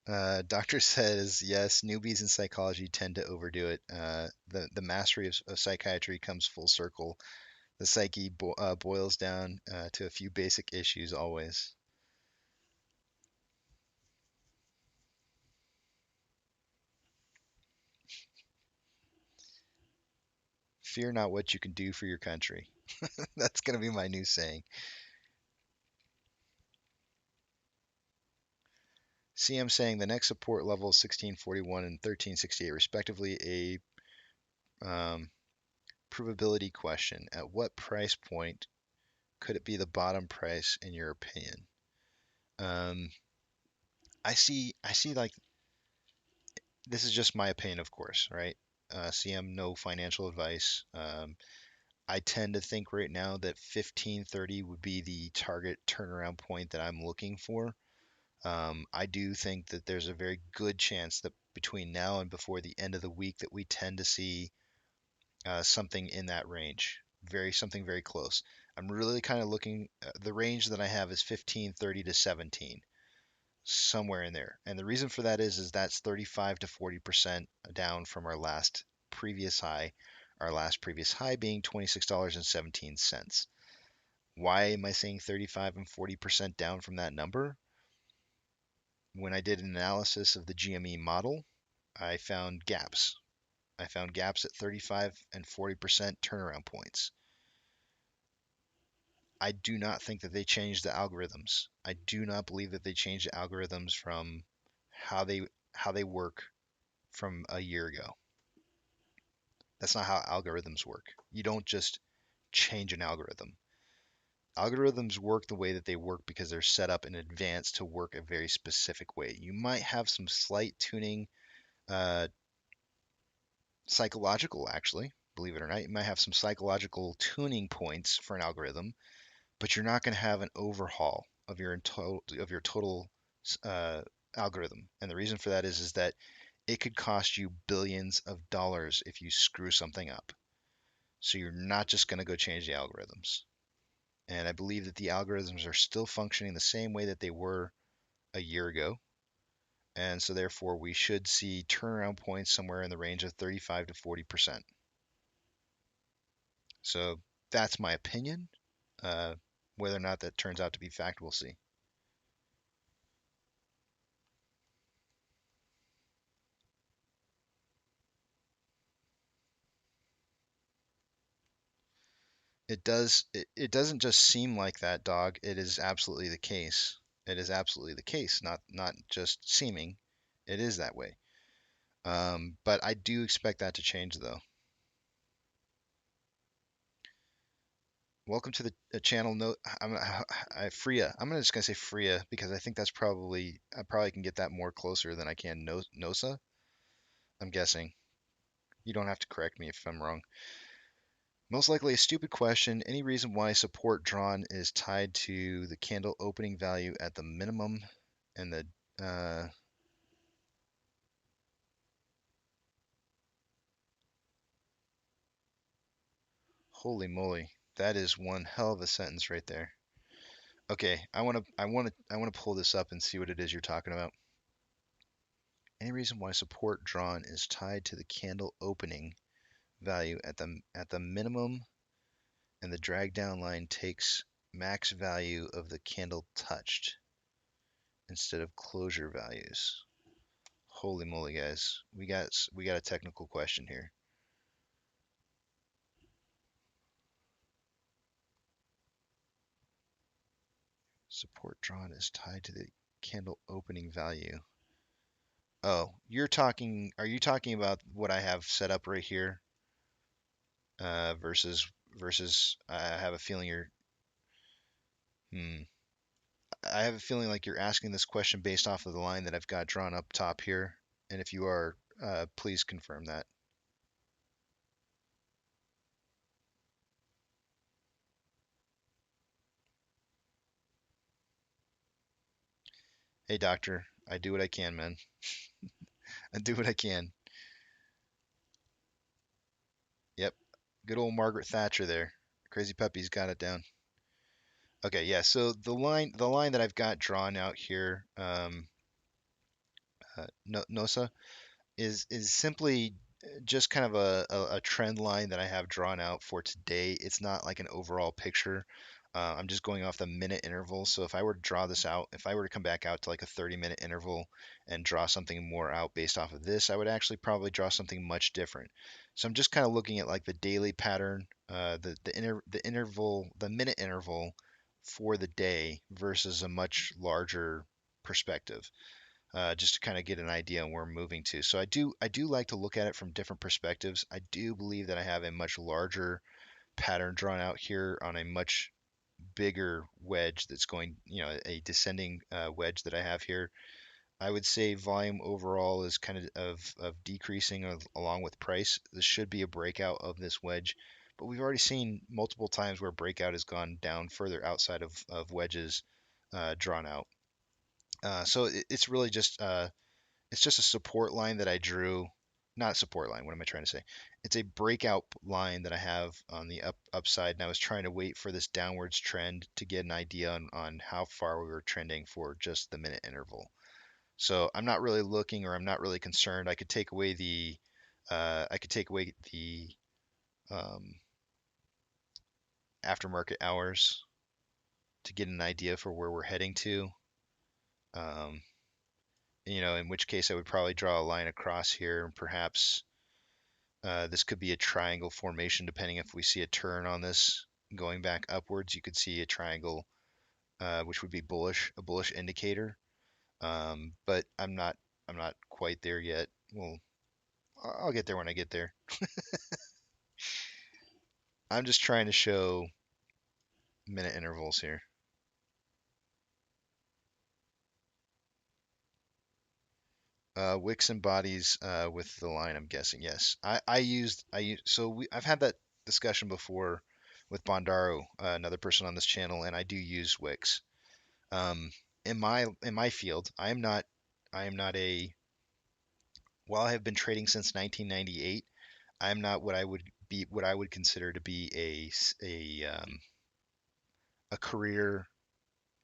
Doctor says, yes, newbies in psychology tend to overdo it. The mastery of psychiatry comes full circle. The psyche boils down to a few basic issues always. Fear not what you can do for your country. That's going to be my new saying. CM saying the next support level is 1641 and 1368 respectively. A provability question. At what price point could it be the bottom price in your opinion? Um, I see like this is just my opinion, of course, right? CM, no financial advice. I tend to think right now that 1530 would be the target turnaround point that I'm looking for. I do think that there's a very good chance that between now and before the end of the week that we tend to see something in that range, something very close. I'm really kind of looking. The range that I have is 1530 to 17, somewhere in there. And the reason for that is that's 35 to 40% down from our last previous high. Our last previous high being $26.17. Why am I saying 35 and 40% down from that number? When I did an analysis of the GME model, I found gaps. I found gaps at 35 and 40% turnaround points. I do not think that they changed the algorithms. I do not believe that they changed the algorithms from how they work from a year ago. That's not how algorithms work. You don't just change an algorithm. Algorithms work the way that they work because they're set up in advance to work a very specific way. You might have some slight tuning, uh, psychological actually, believe it or not. You might have some psychological tuning points for an algorithm, but you're not going to have an overhaul of your total uh, algorithm. And the reason for that is that it could cost you billions of dollars if you screw something up. So you're not just going to go change the algorithms. And I believe that the algorithms are still functioning the same way that they were a year ago. And so therefore we should see turnaround points somewhere in the range of 35 to 40%. So that's my opinion. Uh, Whether or not that turns out to be fact, we'll see. It doesn't just seem like that, dog. It is absolutely the case. It is absolutely the case, not just seeming. It is that way. But I do expect that to change though. Welcome to the channel. No, Freya. I'm just gonna say Freya because I think I probably can get that more closer than I can Nosa. I'm guessing. You don't have to correct me if I'm wrong. Most likely a stupid question. Any reason why support drawn is tied to the candle opening value at the minimum and the holy moly, that is one hell of a sentence right there. Okay, I want to pull this up and see what it is you're talking about. Any reason why support drawn is tied to the candle opening value at the minimum and the drag down line takes max value of the candle touched instead of closure values. Holy moly, guys. We got a technical question here. Support drawn is tied to the candle opening value. Oh, are you talking about what I have set up right here? Versus, I have a feeling hmm, I have a feeling like you're asking this question based off of the line that I've got drawn up top here. And if you are, please confirm that. Hey, doctor, I do what I can, man. I do what I can. Yep. Good old Margaret Thatcher there. Crazy Puppy's got it down. Okay, yeah. So the line that I've got drawn out here, no, NOSA, is simply just kind of a trend line that I have drawn out for today. It's not like an overall picture. I'm just going off the minute interval. So if I were to draw this out, if I were to come back out to like a 30-minute interval and draw something more out based off of this, I would actually probably draw something much different. So I'm just kind of looking at like the daily pattern, the interval, the minute interval for the day versus a much larger perspective, just to kind of get an idea on where we're moving to. So I do like to look at it from different perspectives. I do believe that I have a much larger pattern drawn out here on a much bigger wedge that's going, a descending wedge that I have here. I would say volume overall is kind of decreasing along with price. This should be a breakout of this wedge, but we've already seen multiple times where breakout has gone down further outside of wedges drawn out. So it's really just it's just a support line that I drew. Not a support line. What am I trying to say? It's a breakout line that I have on the upside, and I was trying to wait for this downwards trend to get an idea on how far we were trending for just the minute interval. So I'm not really looking, or I'm not really concerned. I could take away the um, aftermarket hours to get an idea for where we're heading to. Um, in which case I would probably draw a line across here, and perhaps this could be a triangle formation depending if we see a turn on this going back upwards. You could see a triangle, which would be bullish, a bullish indicator. But I'm not quite there yet. Well, I'll get there when I get there. I'm just trying to show minute intervals here. Wicks and bodies with the line, I'm guessing. Yes, I've had that discussion before with Bondaro, another person on this channel, and I do use Wicks. Um, in my field, I am not a while I have been trading since 1998, I am not what I would consider to be a career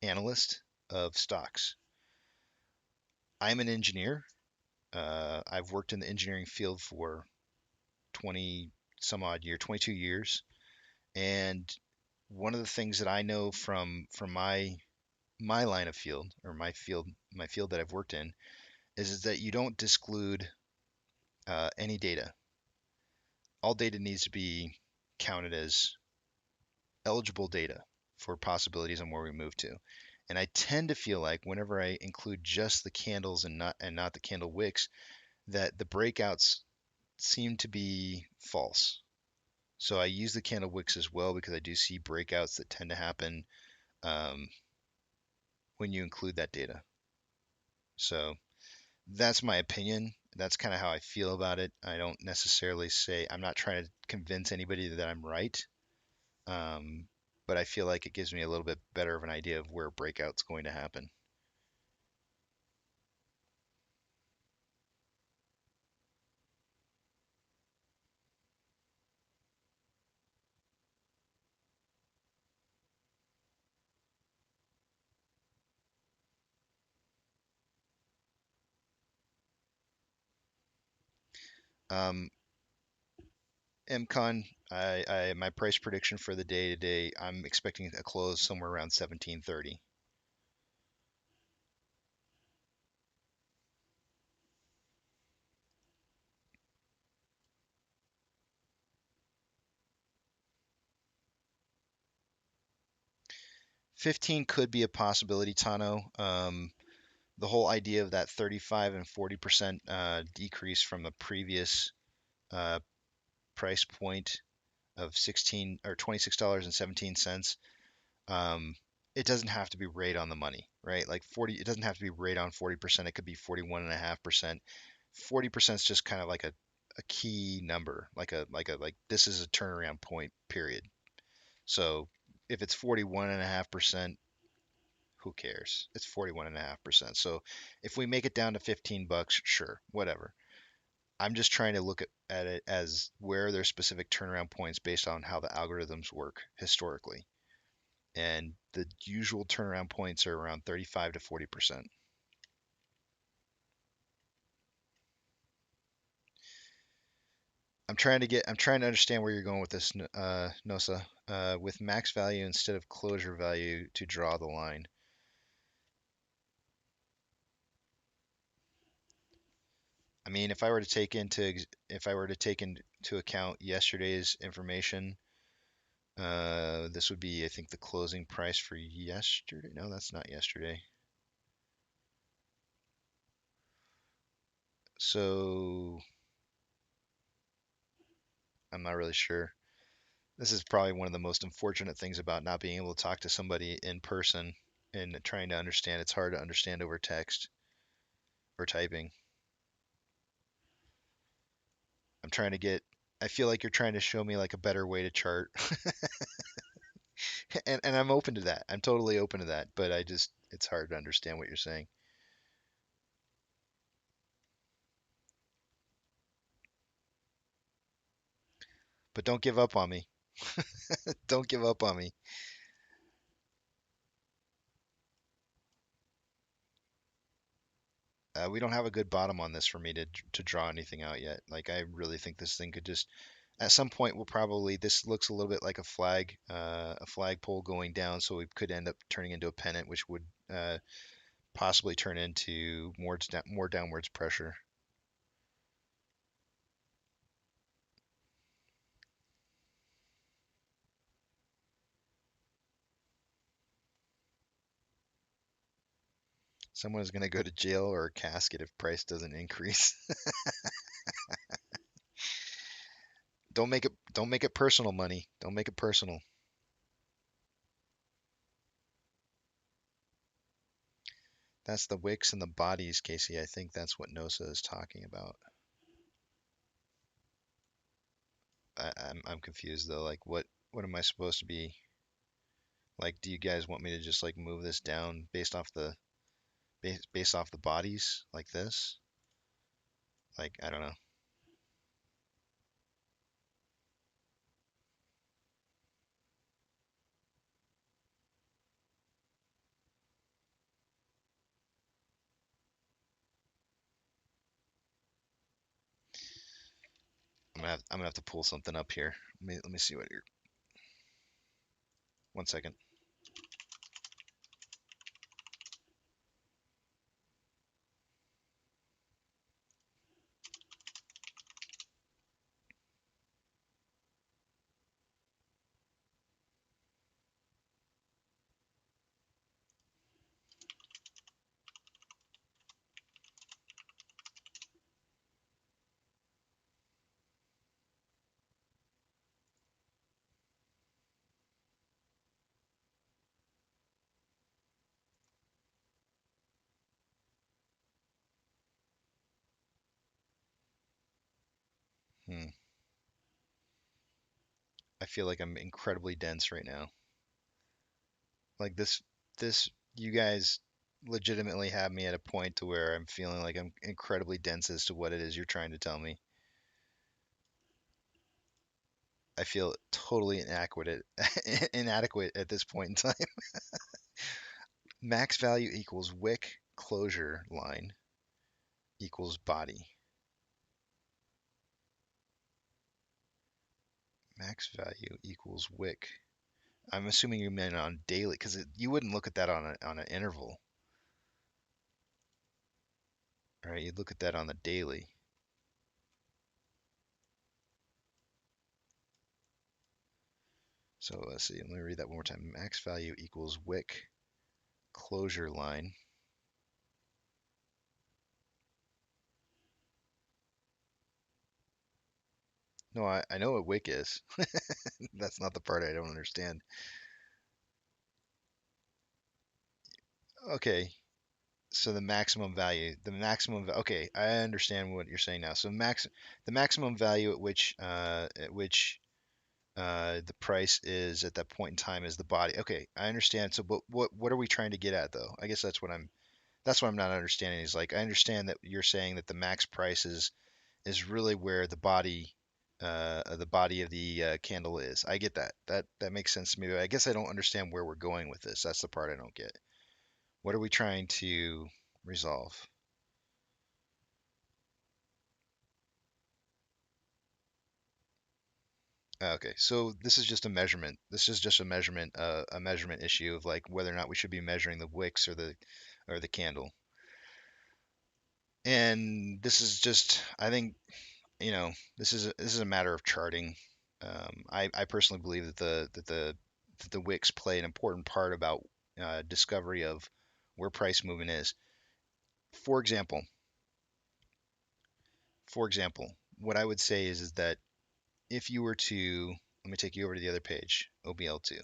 analyst of stocks. I'm an engineer. I've worked in the engineering field for 20 some odd year, 22 years, and one of the things that I know from my line of field, or my field that I've worked in, is that you don't disclude any data. All data needs to be counted as eligible data for possibilities on where we move to. And I tend to feel like whenever I include just the candles and not the candle wicks, that the breakouts seem to be false. So I use the candle wicks as well because I do see breakouts that tend to happen um, when you include that data. So that's my opinion. That's kind of how I feel about it. I don't necessarily say, I'm not trying to convince anybody that I'm right. Um, but I feel like it gives me a little bit better of an idea of where breakout's going to happen. Um, MCon, my price prediction for the day today, I'm expecting a close somewhere around 1730. 15 could be a possibility, Tano. the whole idea of that 35 and 40% decrease from the previous uh, price point of 16 or $26.17, um, it doesn't have to be right on the money, right? Like 40, it doesn't have to be right on 40%. It could be 41.5%. 40% is just kind of like a key number, like this is a turnaround point, period. So if it's 41.5%, who cares? It's 41.5%. So if we make it down to 15 bucks, sure, whatever. I'm just trying to look at it as where there's specific turnaround points based on how the algorithms work historically. And the usual turnaround points are around 35 to 40%. I'm trying to understand where you're going with this, Nosa. With max value instead of closure value to draw the line. I mean, if I were to take into account yesterday's information, this would be, I think, the closing price for yesterday. No, that's not yesterday. So I'm not really sure. This is probably one of the most unfortunate things about not being able to talk to somebody in person and trying to understand. It's hard to understand over text or typing. I'm trying to get, I feel like you're trying to show me like a better way to chart. And I'm open to that. I'm totally open to that, but it's hard to understand what you're saying. But don't give up on me. Don't give up on me. We don't have a good bottom on this for me to draw anything out yet. Like I really think this thing could just at some point we'll probably this looks a little bit like a flagpole going down, so we could end up turning into a pennant, which would possibly turn into more downwards pressure. Someone is going to go to jail or a casket if price doesn't increase. Don't make it personal, money. Don't make it personal. That's the wicks and the bodies, Casey. I think that's what Nosa is talking about. I'm confused though. Like what am I supposed to be like? Do you guys want me to just like move this down based off the bodies like this? Like I don't know. I'm gonna have to pull something up here. Let me see what you're. 1 second. Hmm. I feel like I'm incredibly dense right now. Like this you guys legitimately have me at a point to where I'm feeling like I'm incredibly dense as to what it is you're trying to tell me. I feel totally inadequate inadequate at this point in time. Max value equals wick closure line equals body. Max value equals wick. I'm assuming you meant on daily because you wouldn't look at that on an interval, right? You'd look at that on the daily. So let's see. Let me read that one more time. Max value equals wick closure line No, I know what wick is. That's not the part I don't understand. Okay, so okay, I understand what you're saying now. So the maximum value at which the price is at that point in time is the body. Okay, I understand. So, but what are we trying to get at though? I guess that's what I'm not understanding. Is like I understand that you're saying that the max price is really where the body of the candle is. I get that. That makes sense to me. But I guess I don't understand where we're going with this. That's the part I don't get. What are we trying to resolve? Okay, so this is just a measurement. This is just a measurement issue of like whether or not we should be measuring the wicks or the candle. And this is just, I think, this is a matter of charting. I personally believe that the wicks play an important part about discovery of where price movement is. For example, for example, what I would say is that if you were to, let me take you over to the other page, OBL2.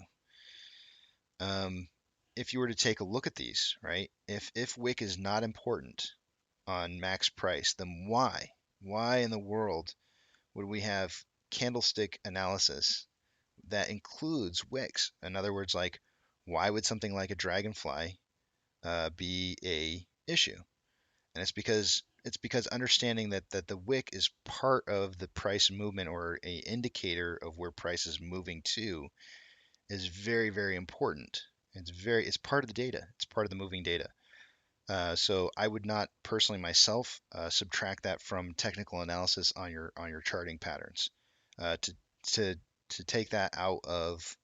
Um, if you were to take a look at these, right? If wick is not important on max price, then why in the world would we have candlestick analysis that includes wicks? In other words, like why would something like a dragonfly be a issue? And it's because understanding that the wick is part of the price movement or a indicator of where price is moving to is very, very important. It's part of the data. It's part of the moving data. So I would not personally myself subtract that from technical analysis on your charting patterns. To to to take that out of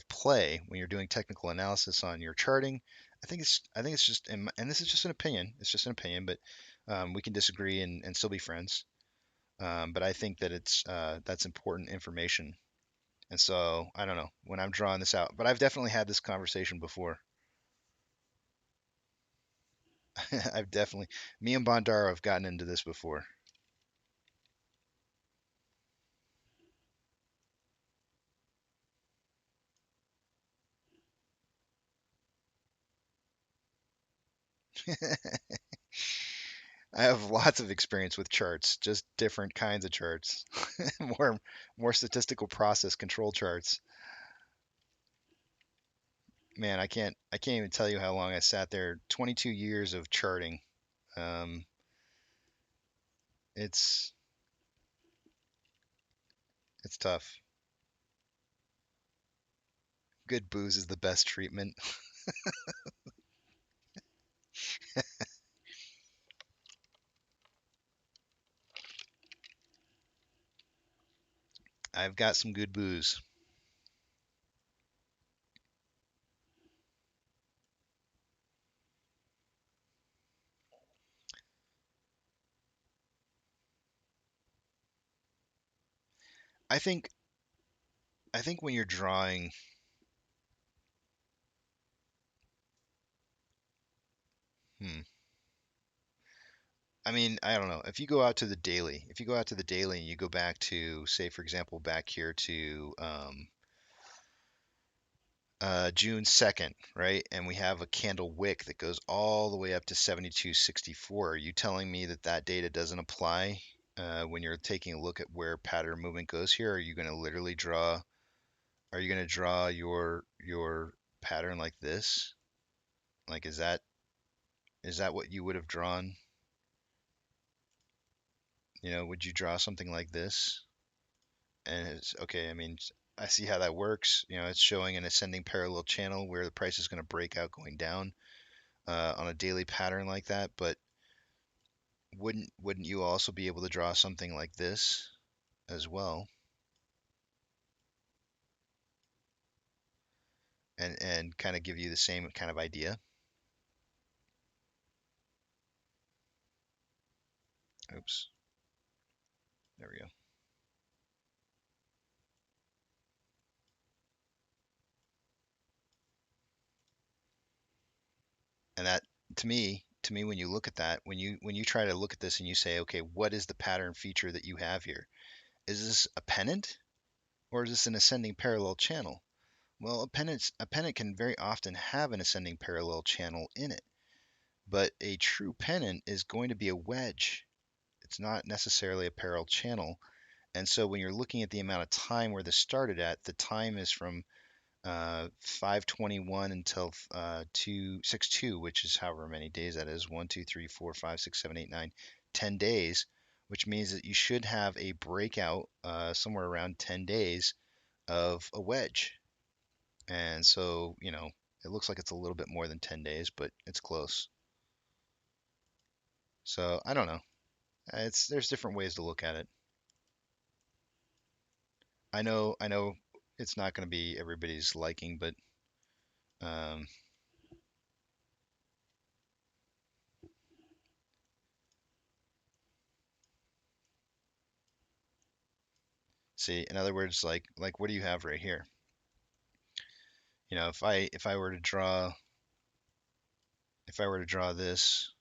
play when you're doing technical analysis on your charting, I think it's just, and this is just an opinion. It's just an opinion, but we can disagree and still be friends. But I think that that's important information. And so I don't know when I'm drawing this out, but I've definitely had this conversation before. I've definitely, me and Bondaro have gotten into this before. I have lots of experience with charts, just different kinds of charts, more more statistical process control charts. Man, I can't even tell you how long I sat there. 22 years of charting. Um, it's it's tough. Good booze is the best treatment. I've got some good booze. I think I think when you're drawing, hmm, I mean, I don't know. If you go out to the daily and you go back to, say, for example, back here to June 2nd, right? And we have a candle wick that goes all the way up to 72.64. Are you telling me that that data doesn't apply when you're taking a look at where pattern movement goes here? Are you going to literally draw? Are you going to draw your pattern like this? Like, is that what you would have drawn? Would you draw something like this? And it's okay. I mean, I see how that works. It's showing an ascending parallel channel where the price is going to break out going down on a daily pattern like that. But wouldn't you also be able to draw something like this as well and kind of give you the same kind of idea? Oops, there we go. And that to me, when you look at that, when you try to look at this and you say, okay, what is the pattern feature that you have here? Is this a pennant or is this an ascending parallel channel? Well, a pennant can very often have an ascending parallel channel in it, but a true pennant is going to be a wedge. It's not necessarily a parallel channel. And so when you're looking at the amount of time where this started at, the time is from 521 until 262, which is however many days that is. 1, 2, 3, 4, 5, 6, 7, 8, 9, 10 days, which means that you should have a breakout somewhere around 10 days of a wedge. And so, it looks like it's a little bit more than 10 days, but it's close. So I don't know. There's different ways to look at it. I know it's not going to be everybody's liking, but um, see, in other words, like what do you have right here? If I were to draw this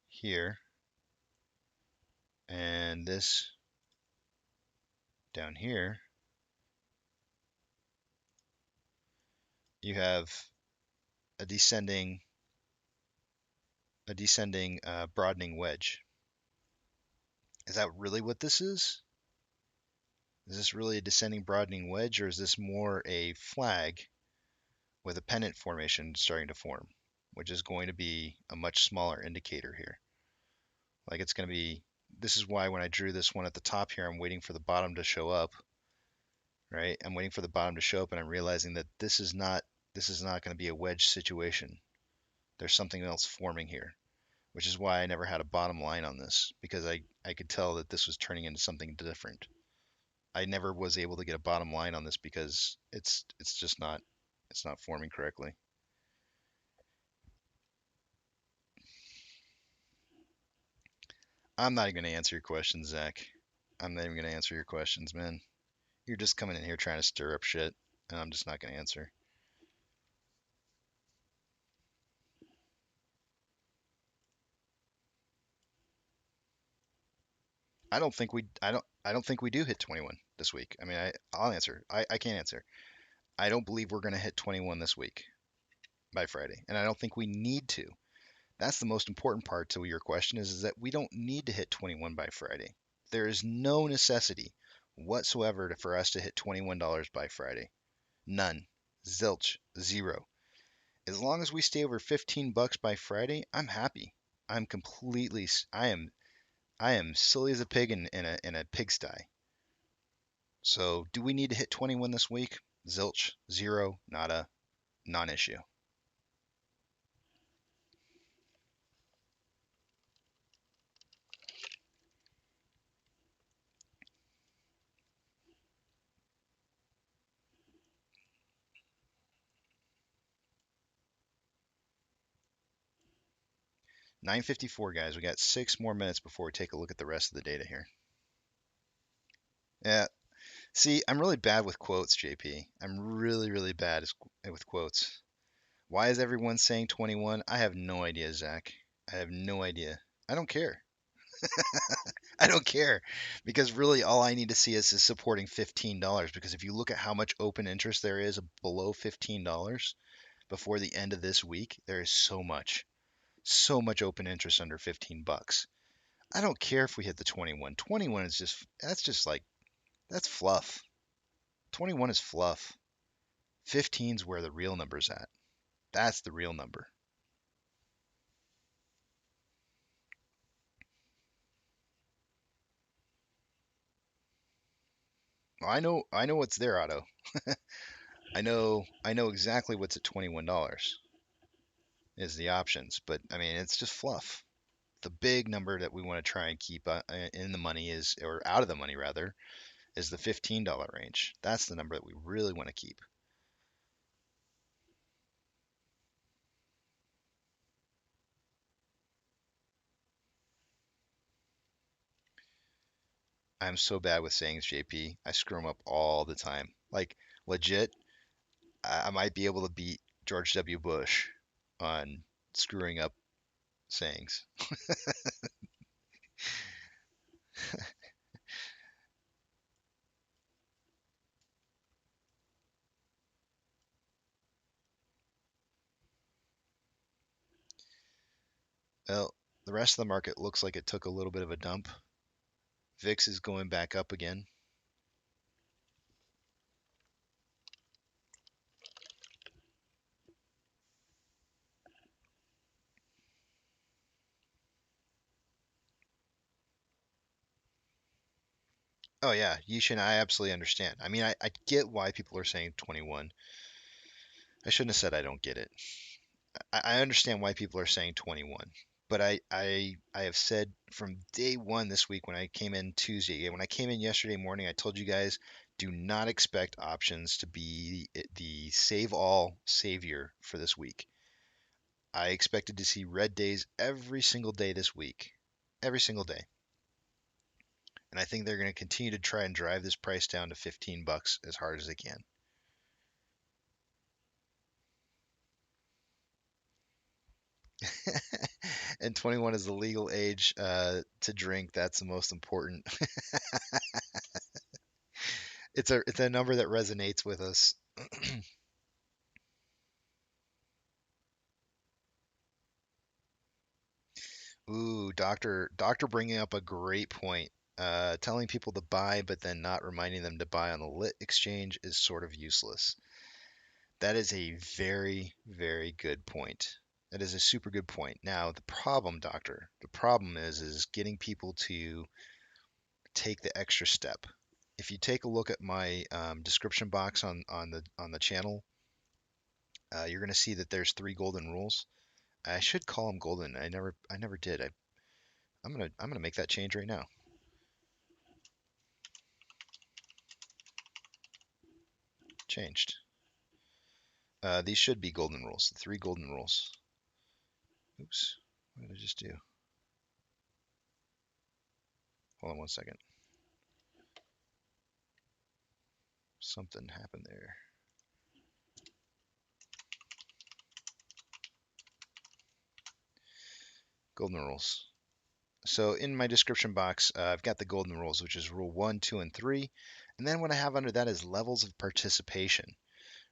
here and this down here, you have a descending broadening wedge. Is that really what this is? Is this really a descending broadening wedge, or is this more a flag with a pennant formation starting to form, which is going to be a much smaller indicator here? Like it's going to be, this is why when I drew this one at the top here, I'm waiting for the bottom to show up, right? I'm waiting for the bottom to show up and I'm realizing that this is not going to be a wedge situation. There's something else forming here, which is why I never had a bottom line on this because I could tell that this was turning into something different. I never was able to get a bottom line on this because it's just not it's not forming correctly. I'm not even going to answer your questions, Zach. I'm not even going to answer your questions, man. You're just coming in here trying to stir up shit, and I'm just not going to answer. I don't think we do hit 21 this week. I mean, I'll answer. I can't answer. I don't believe we're going to hit 21 this week by Friday, and I don't think we need to. That's the most important part to your question is that we don't need to hit 21 by Friday. There is no necessity whatsoever for us to hit $21 by Friday. None. Zilch. Zero. As long as we stay over 15 bucks by Friday, I'm happy. I'm completely I am silly as a pig in a pigsty. So, do we need to hit 21 this week? Zilch. Zero. Nada. Non-issue. 9:54, guys. We got 6 more minutes before we take a look at the rest of the data here. Yeah. See, I'm really bad with quotes, JP. I'm really, really bad with quotes. Why is everyone saying 21? I have no idea, Zach. I have no idea. I don't care. I don't care because really all I need to see is supporting $15 because if you look at how much open interest there is below $15 before the end of this week, there is so much open interest under 15 bucks. I don't care if we hit the 21. 21 is that's fluff. 21 is fluff. 15's where the real number's at. That's the real number. Well, I know what's there, Otto. I know exactly what's at $21 is the options, but I mean it's just fluff. The big number that we want to try and keep in the money or out of the money rather, is the $15 range. That's the number that we really want to keep. I'm so bad with sayings, JP. I screw them up all the time. Like legit, I might be able to beat George W. Bush on screwing up sayings. The rest of the market looks like it took a little bit of a dump. VIX is going back up again. Oh yeah, Yishin, I absolutely understand. I mean, I get why people are saying 21. I shouldn't have said I don't get it. I understand why people are saying 21. But I have said from day one this week when I came in Tuesday, when I came in yesterday morning, I told you guys do not expect options to be the save all savior for this week. I expected to see red days every single day this week. Every single day. And I think they're going to continue to try and drive this price down to 15 bucks as hard as they can. And 21 is the legal age to drink. That's the most important. It's a number that resonates with us. Ooh, doctor bringing up a great point. Telling people to buy, but then not reminding them to buy on the lit exchange is sort of useless. That is a very, very good point. That is a super good point. Now, the problem, doctor, the problem is getting people to take the extra step. If you take a look at my description box on the channel, you're going to see that there's 3 golden rules. I should call them golden. I never did. I'm gonna make that change right now. Changed. These should be golden rules. The 3 golden rules. Oops. What did I just do? Hold on one second. Something happened there. Golden rules. So in my description box, I've got the golden rules, which is rule 1, 2, and 3. And then what I have under that is levels of participation,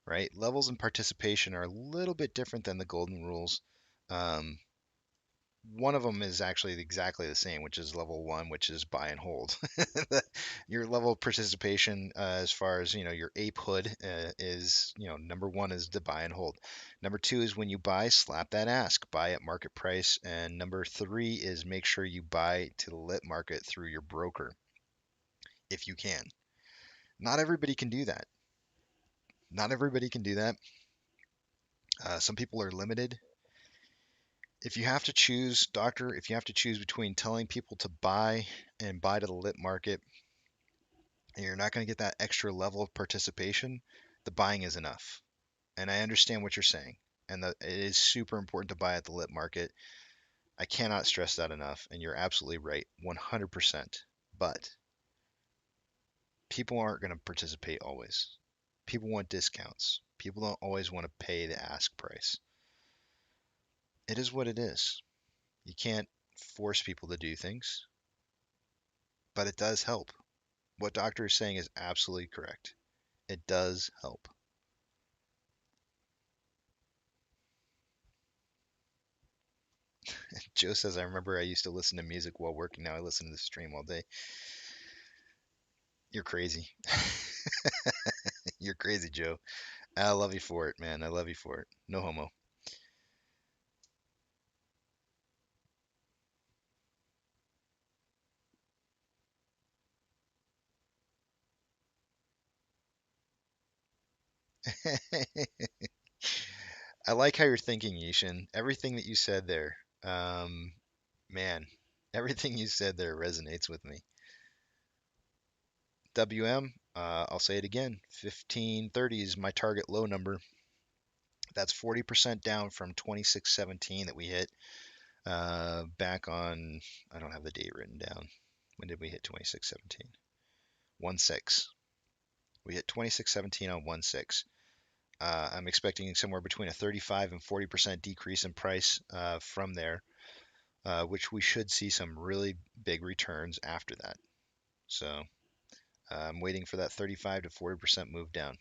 right? Levels of participation are a little bit different than the golden rules. Um, One of them is actually exactly the same, which is level 1, which is buy and hold. Your level of participation, as far as your ape hood, is number 1 is to buy and hold. Number 2 is when you buy, slap that ask, buy at market price, and number 3 is make sure you buy to the lit market through your broker if you can. Not everybody can do that. Not everybody can do that. Some people are limited. If you have to choose, doctor, if you have to choose between telling people to buy and buy to the lit market, and you're not going to get that extra level of participation, the buying is enough. And I understand what you're saying. And it is super important to buy at the lit market. I cannot stress that enough. And you're absolutely right, 100%. But people aren't going to participate always. People want discounts. People don't always want to pay the ask price. It is what it is. You can't force people to do things, but it does help. What doctor is saying is absolutely correct. It does help. Joe says, I remember I used to listen to music while working. Now I listen to the stream all day. You're crazy. You're crazy, Joe. I love you for it, man. I love you for it. No homo. I like how you're thinking, Yishin. Everything that you said there, man, everything you said there resonates with me. WM, I'll say it again. 1530 is my target low number. That's 40% down from 2617 that we hit back on. I don't have the date written down. When did we hit 2617? 1/6. We hit 2617 on 1/6. I'm expecting somewhere between a 35 and 40% decrease in price from there, which we should see some really big returns after that. So I'm waiting for that 35 to 40% move down.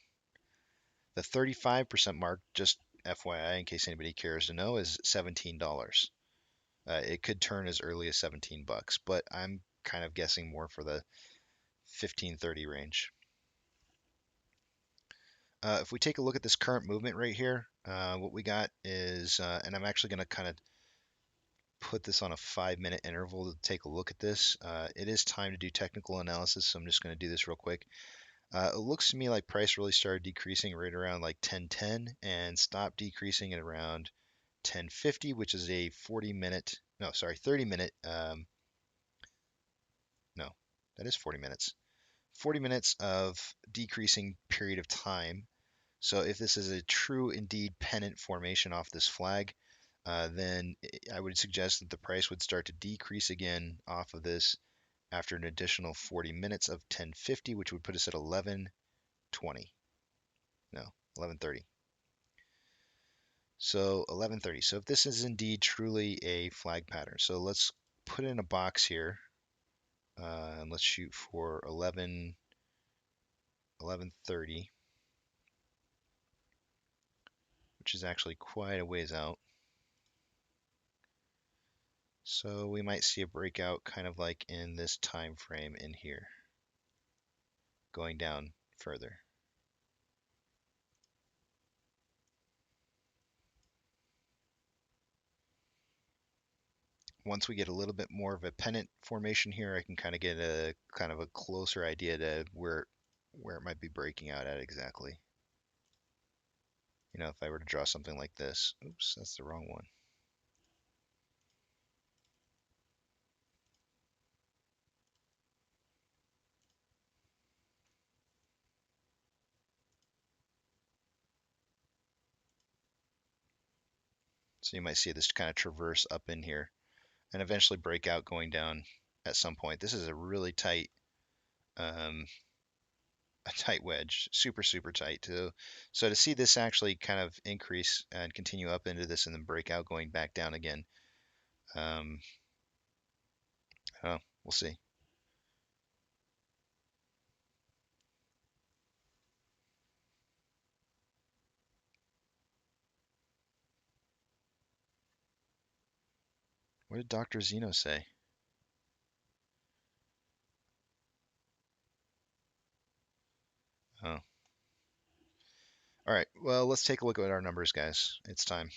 The 35% mark, just FYI, in case anybody cares to know, is $17. It could turn as early as 17 bucks, but I'm kind of guessing more for the 15-30 range. If we take a look at this current movement right here, what we got is, and I'm actually going to kind of put this on a 5-minute interval to take a look at this. It is time to do technical analysis, so I'm just going to do this real quick. It looks to me like price really started decreasing right around like 1010 and stopped decreasing at around 1050, which is a 40-minute, no, sorry, 30-minute, no, that is 40 minutes. 40 minutes of decreasing period of time. So if this is a true indeed pennant formation off this flag, then I would suggest that the price would start to decrease again off of this after an additional 40 minutes of 1050, which would put us at 1120. No, 1130. So 1130. So if this is indeed truly a flag pattern, so let's put in a box here, and let's shoot for 1130, which is actually quite a ways out. So we might see a breakout kind of like in this time frame in here, going down further. Once we get a little bit more of a pennant formation here, I can kind of get a closer idea to where it might be breaking out at exactly. You know, if I were to draw something like this. Oops, that's the wrong one. So you might see this kind of traverse up in here and eventually break out going down at some point. This is a really tight, a tight wedge, super, super tight too. So to see this actually kind of increase and continue up into this and then break out going back down again, oh, we'll see. What did Dr. Zeno say? Oh. All right, well, let's take a look at our numbers, guys. It's time.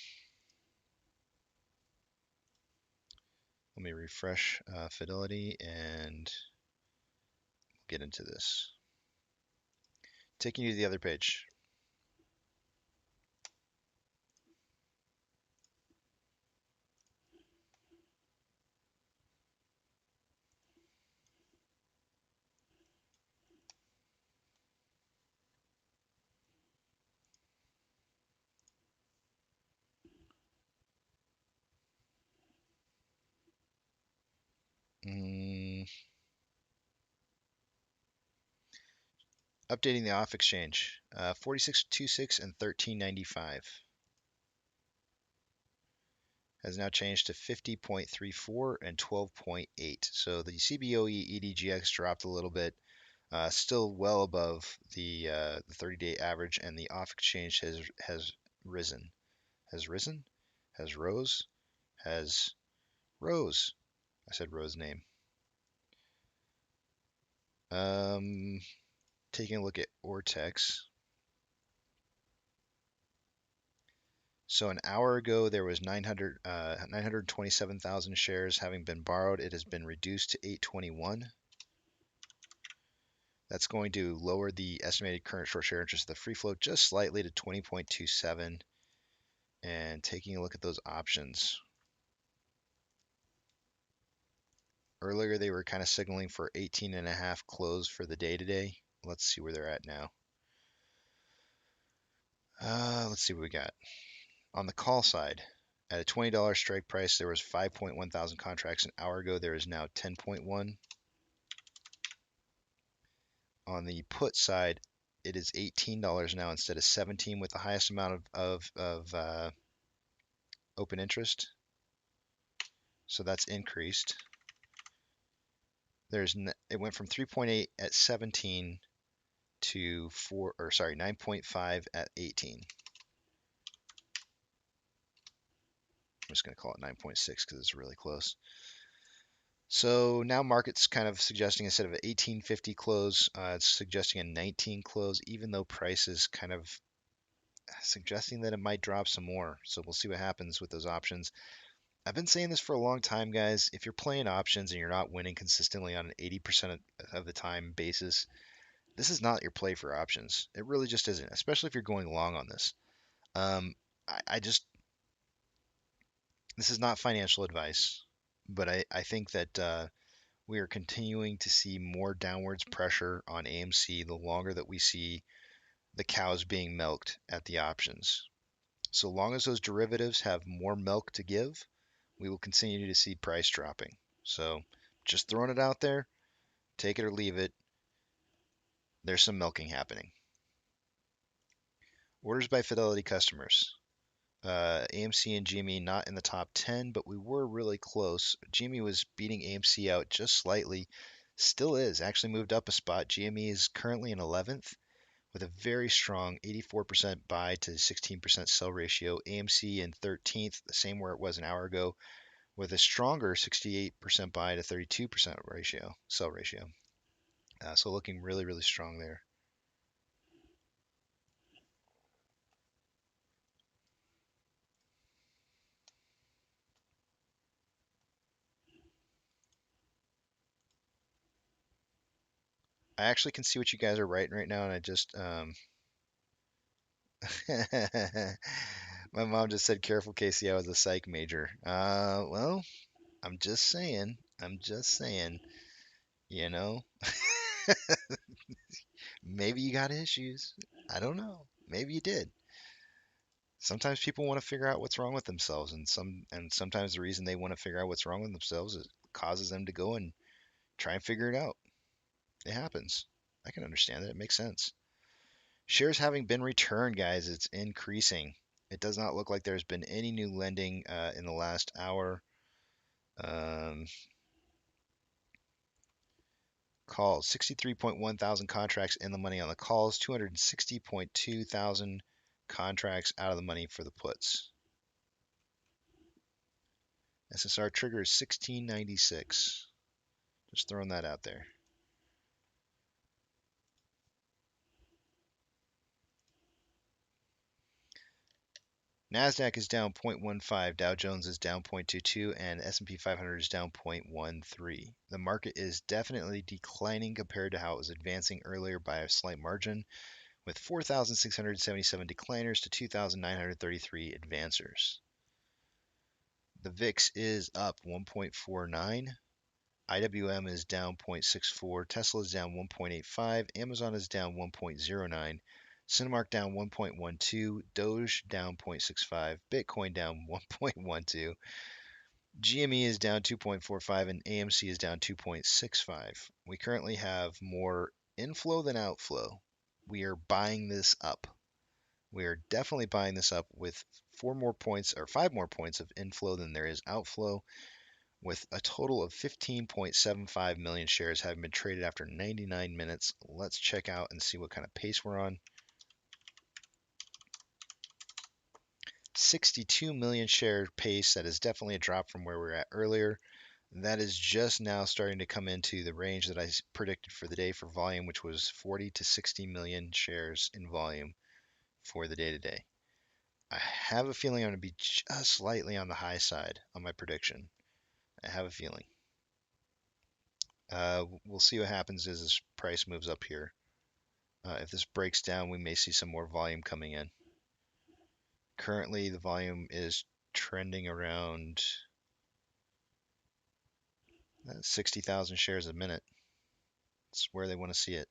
Let me refresh Fidelity and get into this. Taking you to the other page. Updating the off exchange, 4626 and 1395 has now changed to 50.34 and 12.8. So the CBOE EDGX dropped a little bit, still well above the 30-day average, and the off exchange has risen. Has risen? Has rose? Has rose? I said Rose name. Taking a look at Ortex. So an hour ago, there was 927,000 shares having been borrowed. It has been reduced to 821. That's going to lower the estimated current short share interest of the free float just slightly to 20.27. And taking a look at those options. Earlier, they were kind of signaling for 18.5 close for the day today. Let's see where they're at now. Let's see what we got. On the call side, at a $20 strike price, there was 5.1 thousand contracts. An hour ago, there is now 10.1. On the put side, it is $18 now instead of 17, with the highest amount of open interest. So that's increased. It went from 3.8 at 17 to 9.5 at 18. I'm just going to call it 9.6 because it's really close. So now market's kind of suggesting instead of an 1850 close, it's suggesting a 19 close, even though price is kind of suggesting that it might drop some more. So we'll see what happens with those options. I've been saying this for a long time, guys. If you're playing options and you're not winning consistently on an 80% of the time basis, this is not your play for options. It really just isn't, especially if you're going long on this. Um, I just, this is not financial advice, but I think that we are continuing to see more downwards pressure on AMC the longer that we see the cows being milked at the options. So long as those derivatives have more milk to give, we will continue to see price dropping. So just throwing it out there, take it or leave it. There's some milking happening. Orders by Fidelity customers. AMC and GME not in the top 10, but we were really close. GME was beating AMC out just slightly. Still is. Actually moved up a spot. GME is currently in 11th with a very strong 84% buy to 16% sell ratio. AMC in 13th, the same where it was an hour ago, with a stronger 68% buy to 32% sell ratio. So looking really, really strong there. I actually can see what you guys are writing right now, and I just my mom just said, "Careful, Casey. I was a psych major." Well, I'm just saying. I'm just saying. You know, maybe you got issues. I don't know. Maybe you did. Sometimes people want to figure out what's wrong with themselves, and sometimes the reason they want to figure out what's wrong with themselves is causes them to go and try and figure it out. It happens. I can understand that. It makes sense. Shares having been returned, guys, it's increasing. It does not look like there's been any new lending in the last hour. Um, Calls 63.1 thousand contracts in the money on the calls, 260.2 thousand contracts out of the money for the puts. SSR trigger is 1696. Just throwing that out there. Nasdaq is down 0.15, Dow Jones is down 0.22, and S&P 500 is down 0.13. The market is definitely declining compared to how it was advancing earlier by a slight margin, with 4,677 decliners to 2,933 advancers. The VIX is up 1.49. IWM is down 0.64. Tesla is down 1.85. Amazon is down 1.09. Cinemark down 1.12. Doge down 0.65. Bitcoin down 1.12. GME is down 2.45 and AMC is down 2.65. We currently have more inflow than outflow. We are buying this up. We are definitely buying this up with 5 more points of inflow than there is outflow, with a total of 15.75 million shares having been traded after 99 minutes. Let's check out and see what kind of pace we're on. 62 million share pace. That is definitely a drop from where we were at earlier. That is just now starting to come into the range that I predicted for the day for volume, which was 40 to 60 million shares in volume for the day today. I have a feeling I'm going to be just slightly on the high side on my prediction. I have a feeling. We'll see what happens as this price moves up here. If this breaks down, we may see some more volume coming in. Currently, the volume is trending around 60,000 shares a minute. It's where they want to see it.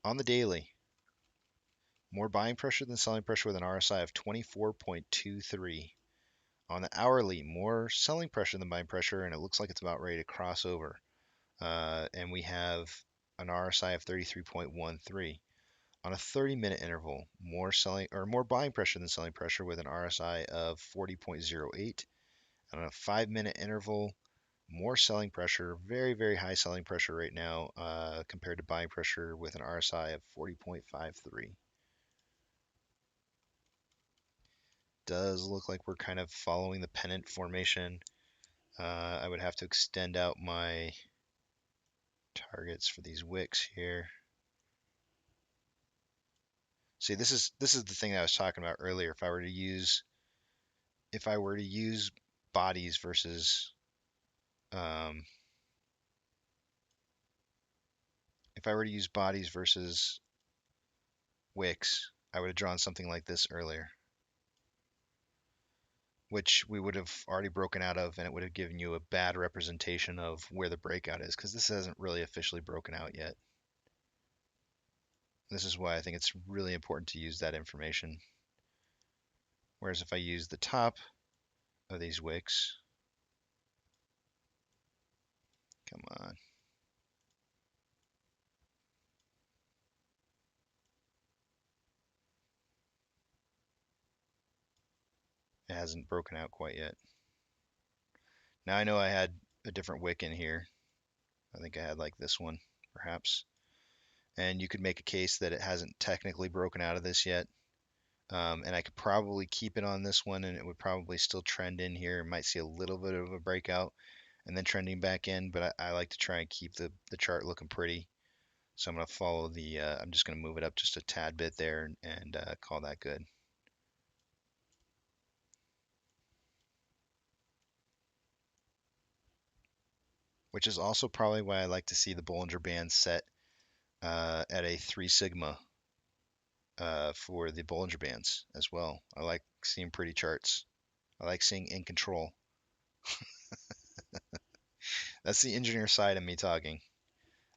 On the daily, more buying pressure than selling pressure with an RSI of 24.23. On the hourly, more selling pressure than buying pressure, and it looks like it's about ready to cross over. And we have an RSI of 33.13. On a 30-minute interval, more buying pressure than selling pressure with an RSI of 40.08. On a 5-minute interval, more selling pressure, very, very high selling pressure right now compared to buying pressure with an RSI of 40.53. does look like we're kind of following the pennant formation. I would have to extend out my targets for these wicks here. See, this is the thing that I was talking about earlier. If I were to use bodies versus if I were to use bodies versus wicks, I would have drawn something like this earlier, which we would have already broken out of, and it would have given you a bad representation of where the breakout is, because this hasn't really officially broken out yet. This is why I think it's really important to use that information. Whereas if I use the top of these wicks, come on, it hasn't broken out quite yet. Now I know I had a different wick in here. I think I had like this one, perhaps. And you could make a case that it hasn't technically broken out of this yet. And I could probably keep it on this one and it would probably still trend in here. It might see a little bit of a breakout and then trending back in, but I like to try and keep the chart looking pretty. So I'm going to follow the, I'm just going to move it up just a tad bit there and call that good. Which is also probably why I like to see the Bollinger Band set at a 3 sigma for the Bollinger Bands as well. I like seeing pretty charts. I like seeing in control. That's the engineer side of me talking.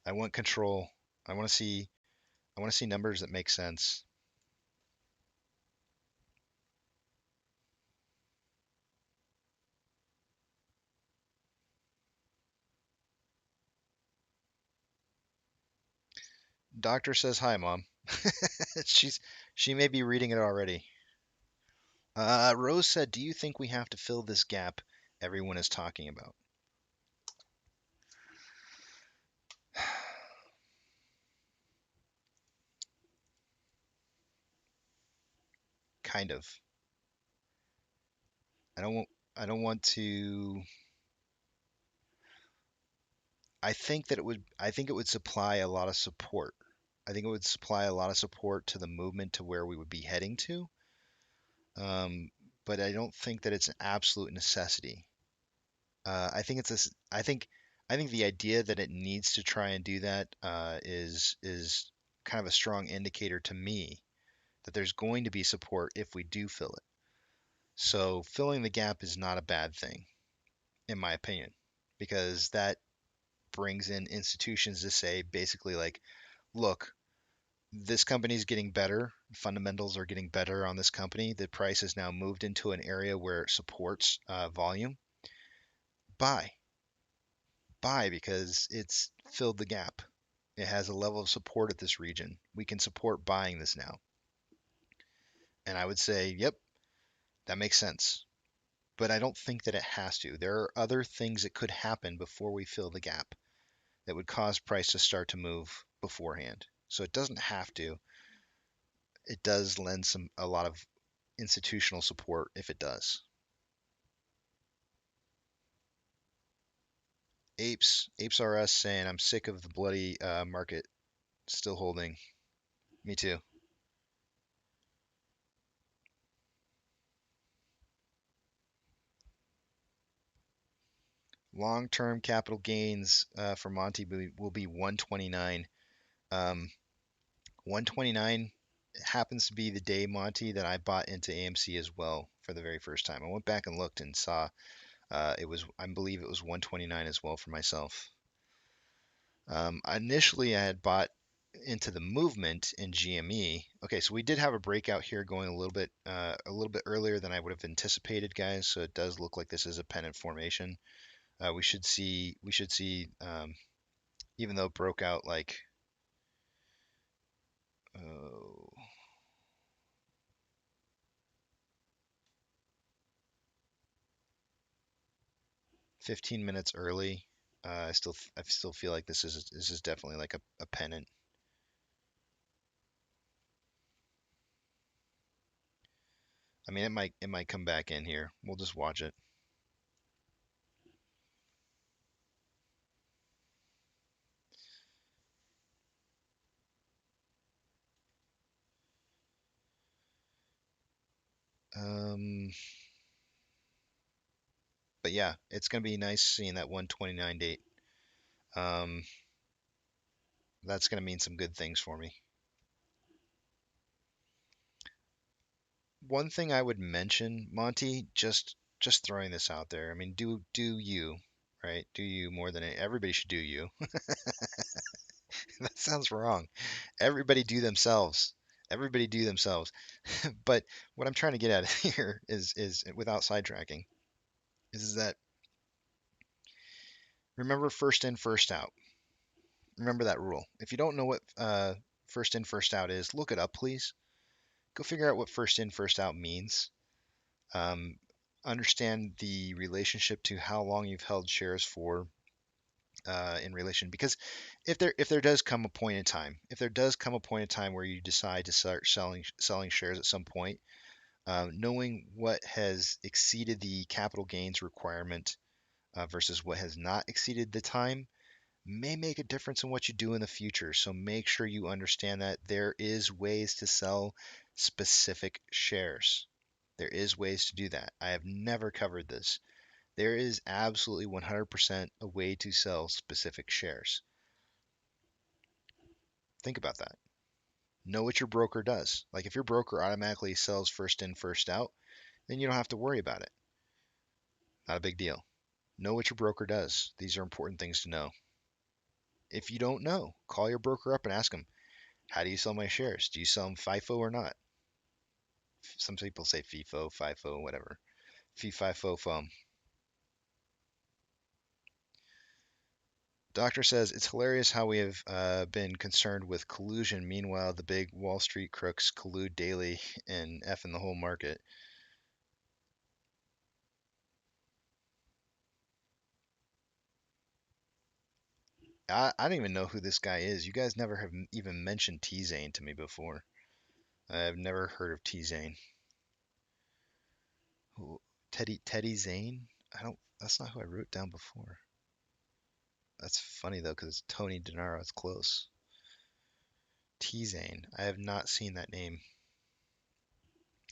I want control. I want to see numbers that make sense. Doctor says hi, Mom. She may be reading it already. Rose said, "Do you think we have to fill this gap everyone is talking about?" Kind of. I don't want to. I think it would supply a lot of support. I think it would supply a lot of support to the movement to where we would be heading to. But I don't think that it's an absolute necessity. I think it's a, I think the idea that it needs to try and do that is kind of a strong indicator to me that there's going to be support if we do fill it. So filling the gap is not a bad thing, in my opinion, because that brings in institutions to say basically like, look, this company is getting better. Fundamentals are getting better on this company. The price has now moved into an area where it supports volume. Buy. Buy because it's filled the gap. It has a level of support at this region. We can support buying this now. And I would say, yep, that makes sense. But I don't think that it has to. There are other things that could happen before we fill the gap that would cause price to start to move beforehand. So it doesn't have to. It does lend a lot of institutional support if it does. Apes R Us saying I'm sick of the bloody market still holding. Me too. Long-term capital gains for Monty will be 129. 129 happens to be the day, Monty, that I bought into AMC as well for the very first time. I went back and looked and saw it was, I believe it was 129 as well for myself. Initially, I had bought into the movement in GME. Okay, so we did have a breakout here going a little bit earlier than I would have anticipated, guys. So it does look like this is a pennant formation. We should see, even though it broke out like, oh, 15 minutes early. I still feel like this is definitely like a pennant. I mean, it might come back in here. We'll just watch it. Um, but yeah, it's gonna be nice seeing that 129 date. Um, that's gonna mean some good things for me. One thing I would mention, Monty, just throwing this out there. I mean, do you, right? Do you more than everybody should do you. That sounds wrong. Everybody do themselves. Everybody do themselves. But what I'm trying to get at here is without sidetracking, is that remember first in, first out. Remember that rule. If you don't know what first in, first out is, look it up, please. Go figure out what first in, first out means. Um, understand the relationship to how long you've held shares for in relation. Because if there does come a point in time, if there does come a point in time where you decide to start selling shares at some point, knowing what has exceeded the capital gains requirement versus what has not exceeded the time may make a difference in what you do in the future. So make sure you understand that there is ways to sell specific shares. There is ways to do that. I have never covered this. There is absolutely 100% a way to sell specific shares. Think about that. Know what your broker does. Like if your broker automatically sells first in, first out, then you don't have to worry about it. Not a big deal. Know what your broker does. These are important things to know. If you don't know, call your broker up and ask them, how do you sell my shares? Do you sell them FIFO or not? Some people say FIFO, FIFO, whatever. Fee, FIFO, FOM. Doctor says it's hilarious how we have been concerned with collusion. Meanwhile, the big Wall Street crooks collude daily and F in the whole market. I don't even know who this guy is. You guys never have even mentioned T-Zane to me before. I've never heard of T-Zane. Who, Teddy Zane? I don't. That's not who I wrote down before. That's funny though, because Tony DeNaro is close. T-Zane. I have not seen that name,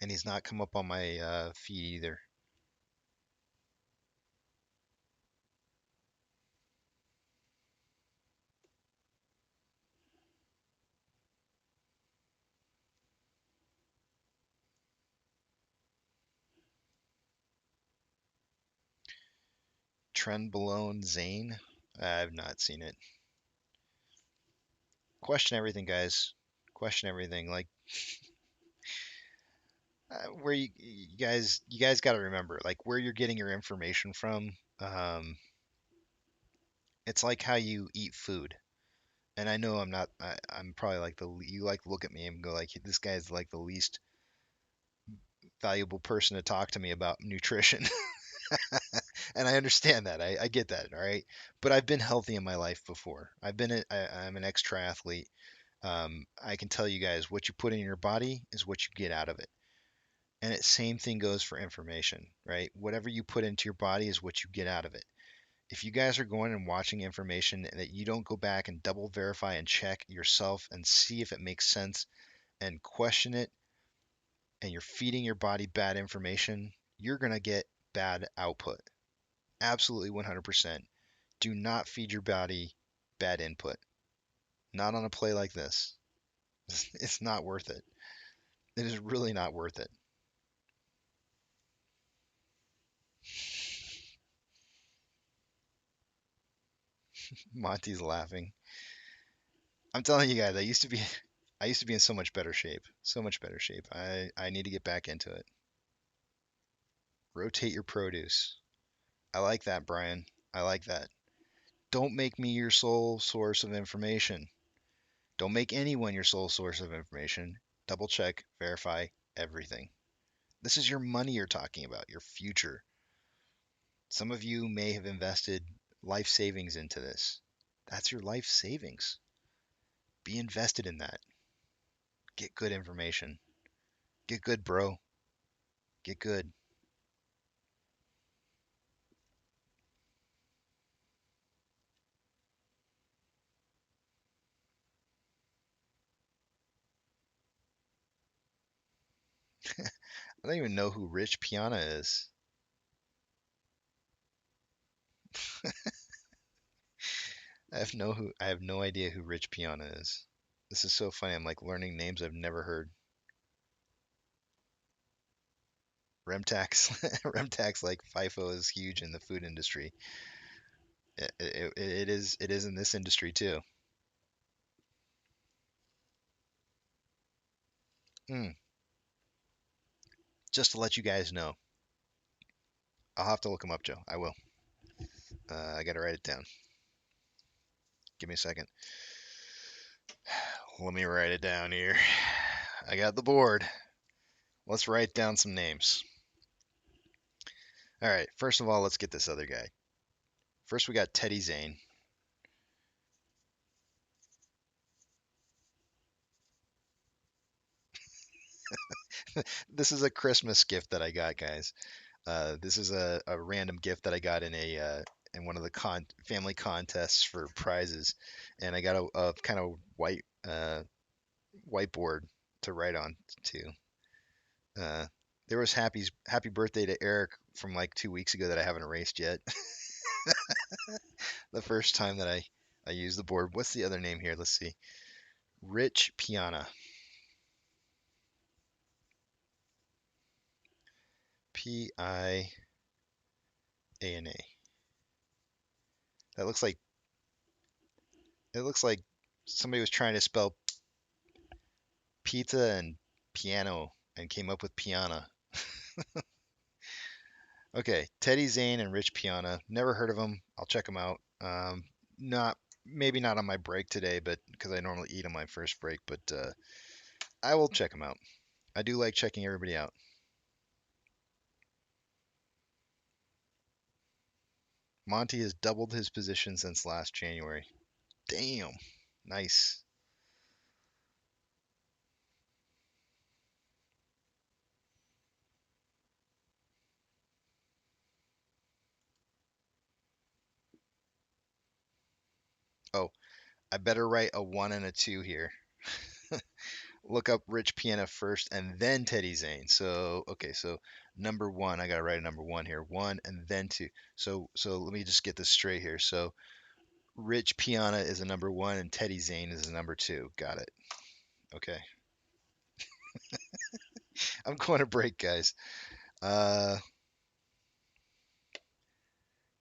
and he's not come up on my feed either. Trenbolone Zane. I've not seen it. Question everything, guys. Question everything. Like where you guys got to remember, like where you're getting your information from. It's like how you eat food. And I know I'm not. I'm probably like you like to look at me and go like, this guy's like the least valuable person to talk to me about nutrition. And I understand that. I get that. All right. But I've been healthy in my life before. I'm an ex triathlete. I can tell you guys what you put in your body is what you get out of it. And it same thing goes for information, right? Whatever you put into your body is what you get out of it. If you guys are going and watching information that you don't go back and double verify and check yourself and see if it makes sense and question it, and you're feeding your body bad information, you're going to get bad output. Absolutely 100%. Do not feed your body bad input. Not on a play like this. It's not worth it. It is really not worth it. Monty's laughing. I'm telling you guys, I used to be in so much better shape. So much better shape. I need to get back into it. Rotate your produce. I like that, Brian. I like that. Don't make me your sole source of information. Don't make anyone your sole source of information. Double check, verify everything. This is your money you're talking about, your future. Some of you may have invested life savings into this. That's your life savings. Be invested in that. Get good information. Get good, bro. Get good. I don't even know who Rich Piana is. I have no idea who Rich Piana is. This is so funny. I'm like learning names I've never heard. Remtax, Remtax, like FIFO is huge in the food industry. It is in this industry too. Mm, just to let you guys know, I'll have to look them up, Joe. I will. I gotta write it down. Give me a second. Let me write it down here. I got the board. Let's write down some names. All right. First of all, let's get this other guy. First, we got Teddy Zane. This is a Christmas gift that I got, guys. This is a random gift that I got in one of the family contests for prizes, and I got a kind of whiteboard to write on too. Uh, there was happy birthday to Eric from like 2 weeks ago that I haven't erased yet. The first time that I used the board. What's the other name here? Let's see. Rich Piana. Piana. That looks like it looks like somebody was trying to spell pizza and piano and came up with piana. Okay, Teddy Zane and Rich Piana. Never heard of them. I'll check them out. Not maybe not on my break today, but because I normally eat on my first break, but I will check them out. I do like checking everybody out. Monty has doubled his position since last January. Damn. Nice. Oh, I better write a one and a two here. Look up Rich Piana first and then Teddy Zane. So, okay, so number one, I gotta write a number one here. One and then two. So let me just get this straight here. So Rich Piana is a number one and Teddy Zane is a number two. Got it. Okay. I'm going to break, guys. Uh,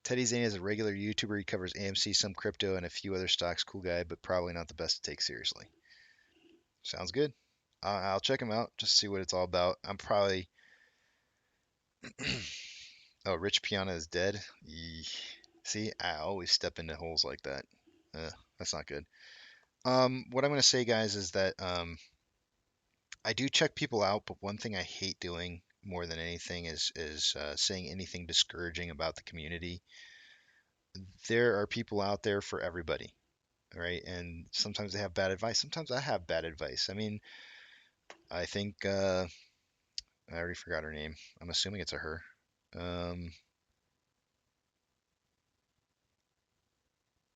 Teddy Zane is a regular YouTuber. He covers AMC, some crypto, and a few other stocks. Cool guy, but probably not the best to take seriously. Sounds good. I'll check him out just to see what it's all about. I'm probably. Oh, Rich Piana is dead. Yee. See, I always step into holes like that. That's not good. What I'm gonna say, guys, is that I do check people out, but one thing I hate doing more than anything is saying anything discouraging about the community. There are people out there for everybody, right? And sometimes they have bad advice. Sometimes I have bad advice. I mean, I think I already forgot her name. I'm assuming it's a her. Um,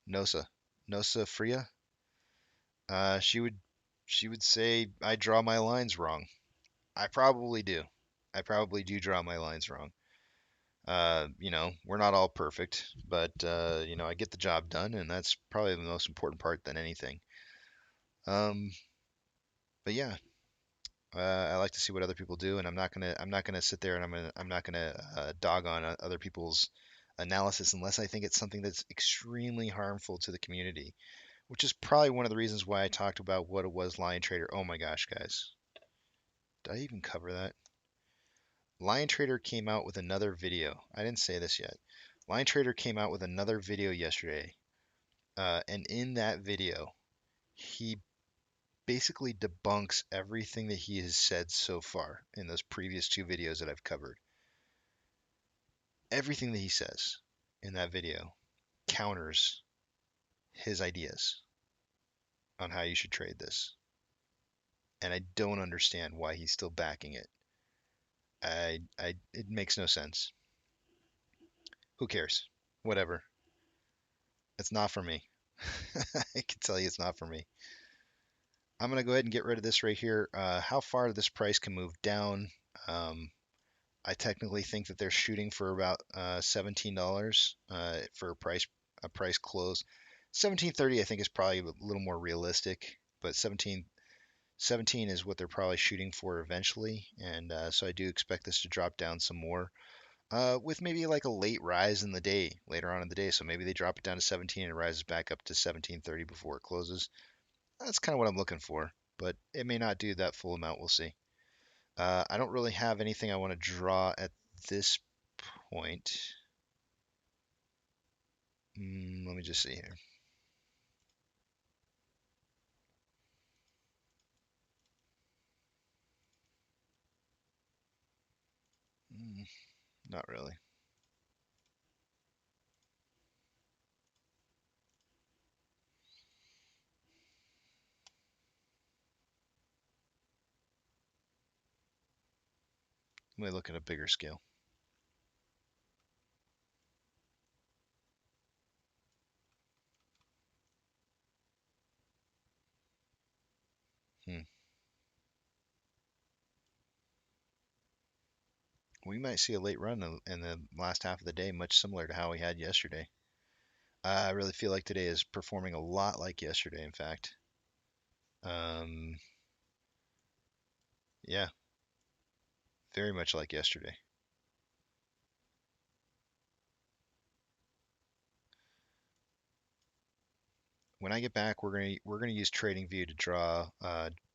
Nosa, Nosa Freya. Uh, she would she would say I draw my lines wrong. I probably do. I probably do draw my lines wrong. We're not all perfect, but I get the job done, and that's probably the most important part than anything. Um, but yeah, I like to see what other people do, and I'm not gonna sit there and I'm not gonna dog on other people's analysis unless I think it's something that's extremely harmful to the community, which is probably one of the reasons why I talked about what it was Lion Trader. Oh my gosh, guys, did I even cover that? Lion Trader came out with another video. I didn't say this yet. Lion Trader came out with another video yesterday, and in that video, he basically debunks everything that he has said so far in those previous two videos that I've covered. Everything that he says in that video counters his ideas on how you should trade this. And I don't understand why he's still backing it. It makes no sense. Who cares? Whatever. It's not for me. I can tell you it's not for me. I'm gonna go ahead and get rid of this right here. How far this price can move down? Um, I technically think that they're shooting for about $17 for a price close. 17.30 I think is probably a little more realistic, but 17 is what they're probably shooting for eventually, and so I do expect this to drop down some more. With maybe like a late rise in the day, later on in the day. So maybe they drop it down to 17 and it rises back up to 17.30 before it closes. That's kind of what I'm looking for, but it may not do that full amount. We'll see. I don't really have anything I want to draw at this point. Let me just see here. Mm, Not really. Let me look at a bigger scale. Hmm. We might see a late run in the last half of the day, much similar to how we had yesterday. I really feel like today is performing a lot like yesterday, in fact. Um, yeah, very much like yesterday. When I get back, we're gonna use Tradingview to draw,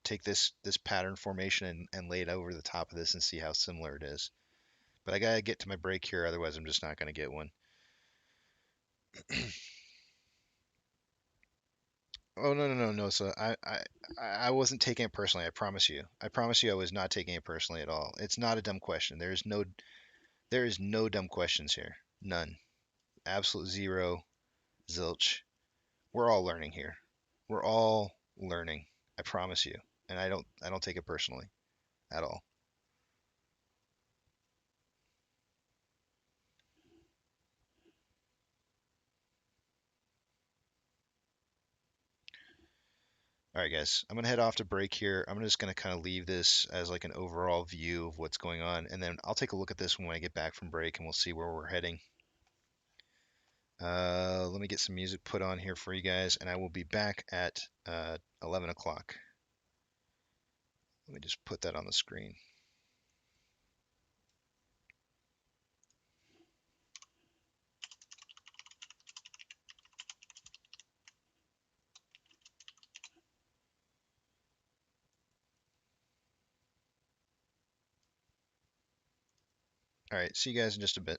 take this pattern formation and lay it over the top of this and see how similar it is. But I gotta get to my break here, otherwise I'm just not gonna get one. Oh no no no no! So I wasn't taking it personally. I promise you. I promise you I was not taking it personally at all. It's not a dumb question. There is no dumb questions here. None. Absolute zero. Zilch. We're all learning here. We're all learning. I promise you. And I don't take it personally at all. All right, guys. I'm gonna head off to break here. I'm just gonna kind of leave this as like an overall view of what's going on, and then I'll take a look at this when I get back from break, and we'll see where we're heading. Let me get some music put on here for you guys, and I will be back at 11 o'clock. Let me just put that on the screen. All right, see you guys in just a bit.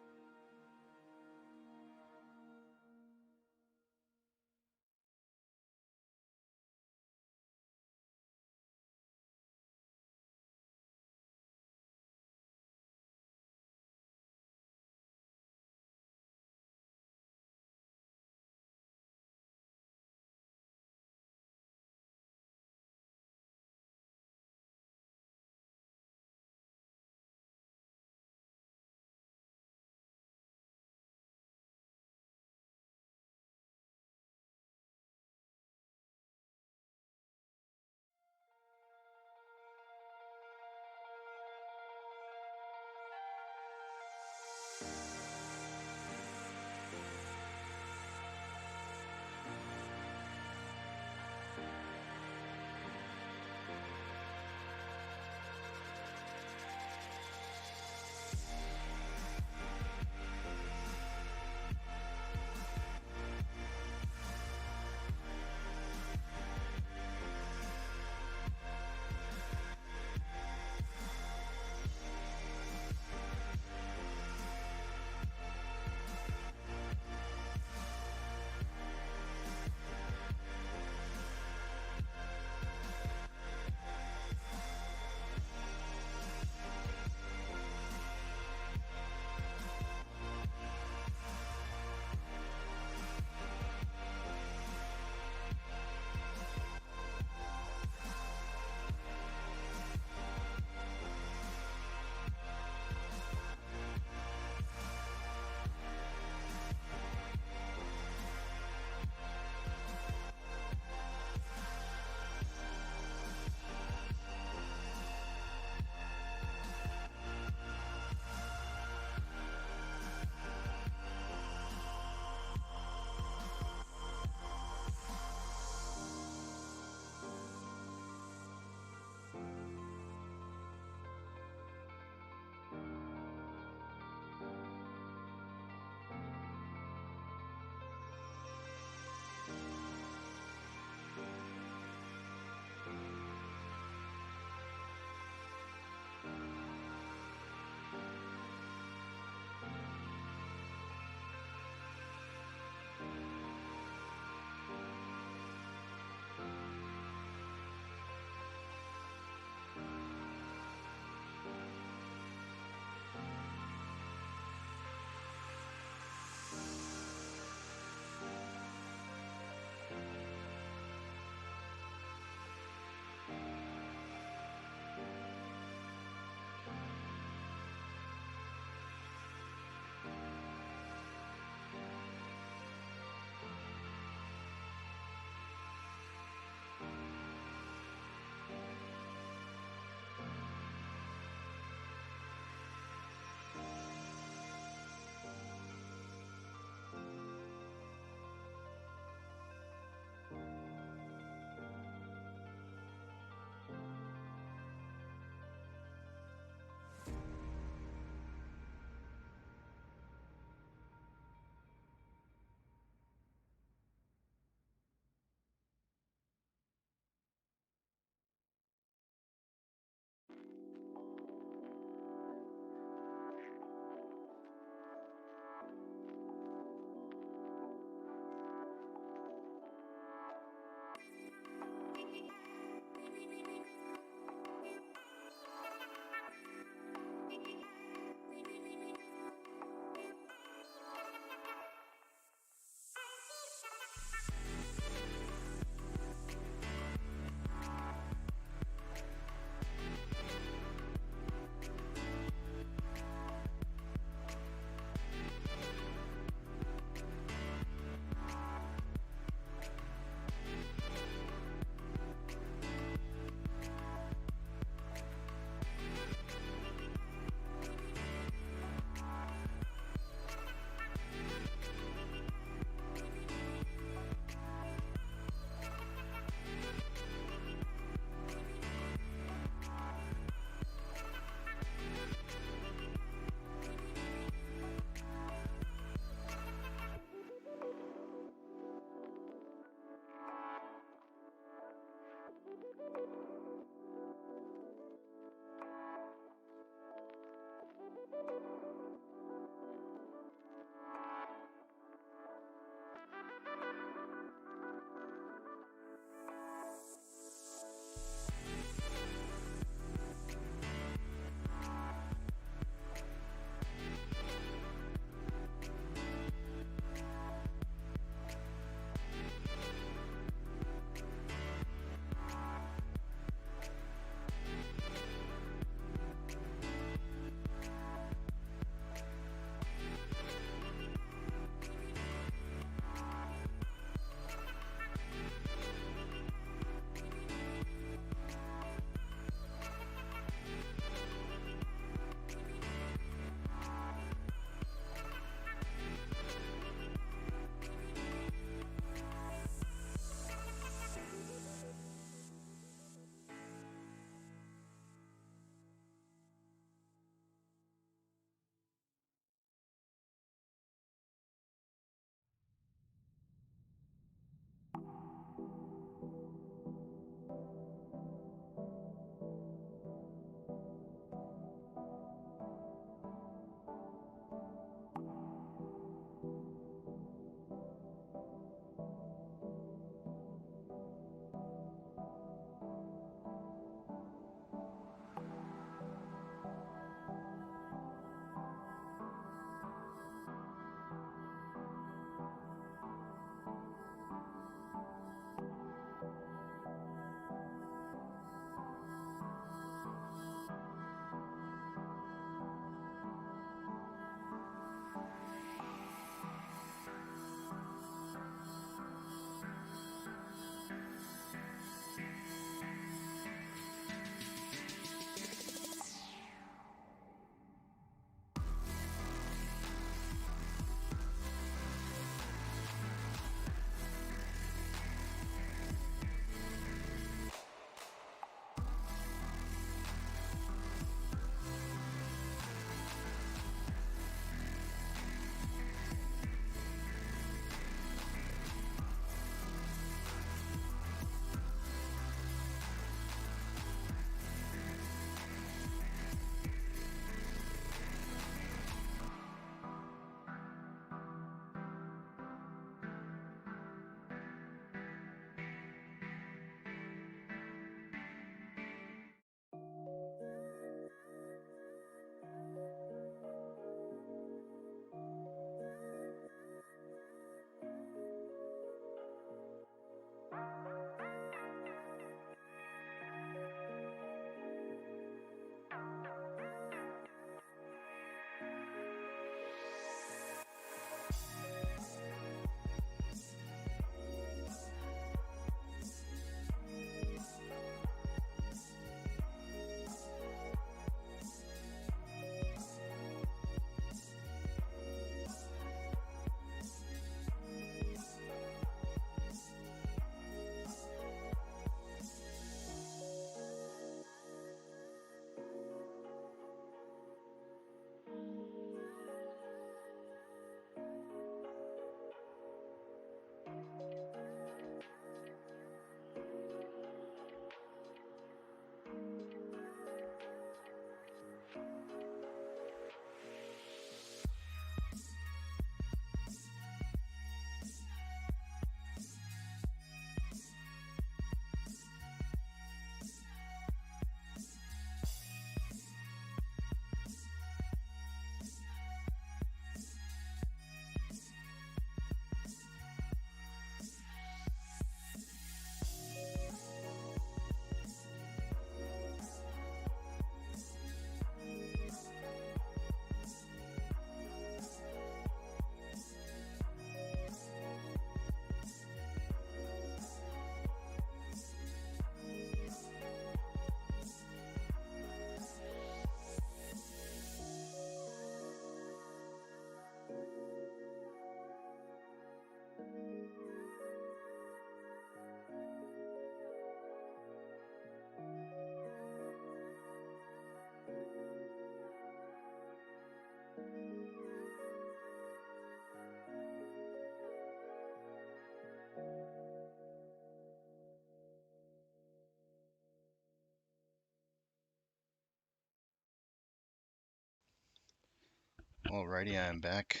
Alrighty, I'm back.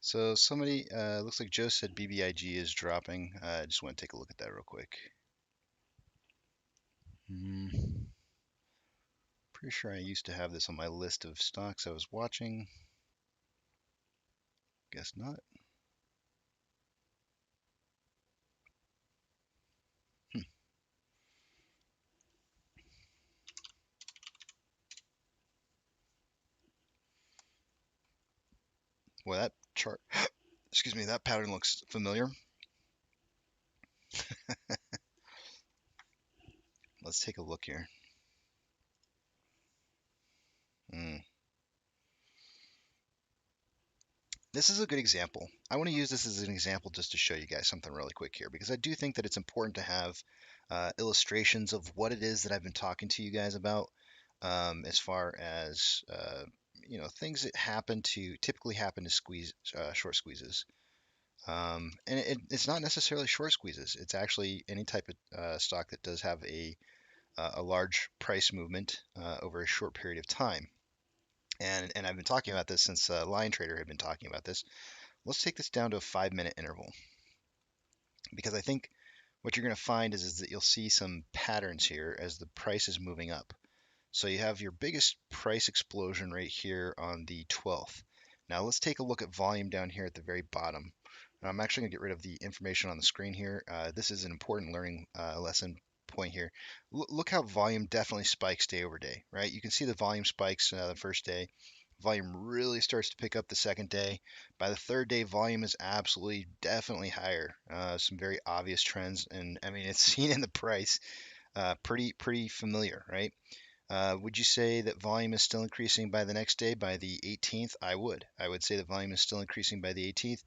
So somebody, looks like Joe said BBIG is dropping. I just want to take a look at that real quick. Pretty sure I used to have this on my list of stocks I was watching. Guess not. Well, that chart, excuse me, that pattern looks familiar. Let's take a look here. Mm. This is a good example. I want to use this as an example just to show you guys something really quick here, because I do think that it's important to have illustrations of what it is that I've been talking to you guys about, as far as things that typically happen to short squeezes. And it's not necessarily short squeezes. It's actually any type of stock that does have a large price movement over a short period of time. And I've been talking about this since Lion Trader had been talking about this. Let's take this down to a 5-minute interval, because I think what you're going to find is that you'll see some patterns here as the price is moving up. So you have your biggest price explosion right here on the 12th. Now let's take a look at volume down here at the very bottom. I'm actually going to get rid of the information on the screen here. This is an important learning lesson point here. Look how volume definitely spikes day over day, right? You can see the volume spikes the first day. Volume really starts to pick up the second day. By the third day, volume is absolutely definitely higher. Some very obvious trends, and I mean it's seen in the price. Pretty familiar, right? Would you say that volume is still increasing by the next day, by the 18th? I would. I would say that volume is still increasing by the 18th.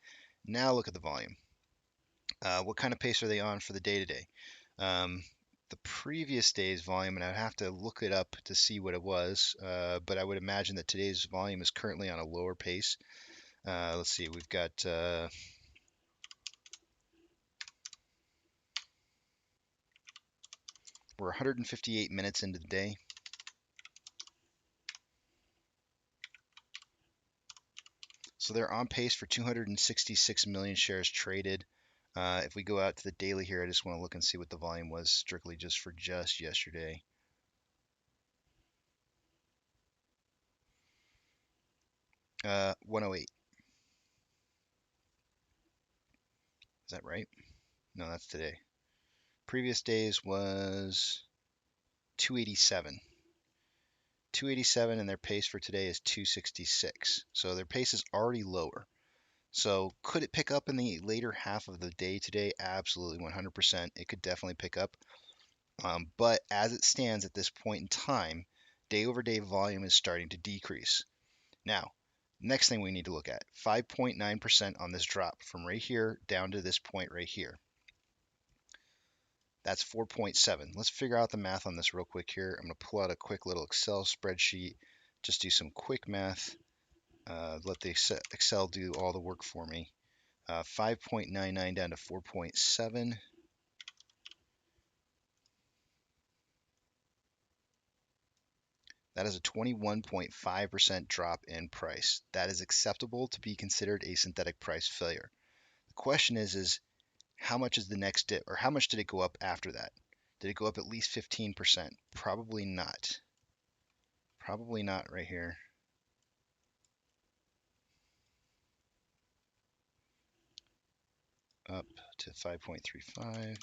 Now look at the volume. What kind of pace are they on for the day today? The previous day's volume, and I'd have to look it up to see what it was, but I would imagine that today's volume is currently on a lower pace. Let's see, we're 158 minutes into the day. So they're on pace for 266 million shares traded. If we go out to the daily here, I just want to look and see what the volume was strictly just for just yesterday. Uh, 108. Is that right? No, that's today. Previous days was 287. 287, and their pace for today is 266. So their pace is already lower. So could it pick up in the later half of the day today? Absolutely, 100%. It could definitely pick up. But as it stands at this point in time, day over day volume is starting to decrease. Now, next thing we need to look at, 5.9% on this drop from right here down to this point right here. That's 4.7. Let's figure out the math on this real quick here. I'm going to pull out a quick little Excel spreadsheet, just do some quick math, let the Excel do all the work for me. 5.99 down to 4.7. That is a 21.5% drop in price. That is acceptable to be considered a synthetic price failure. The question is how much is the next dip, or how much did it go up after that? Did it go up at least 15%? Probably not. Probably not right here. Up to 5.35.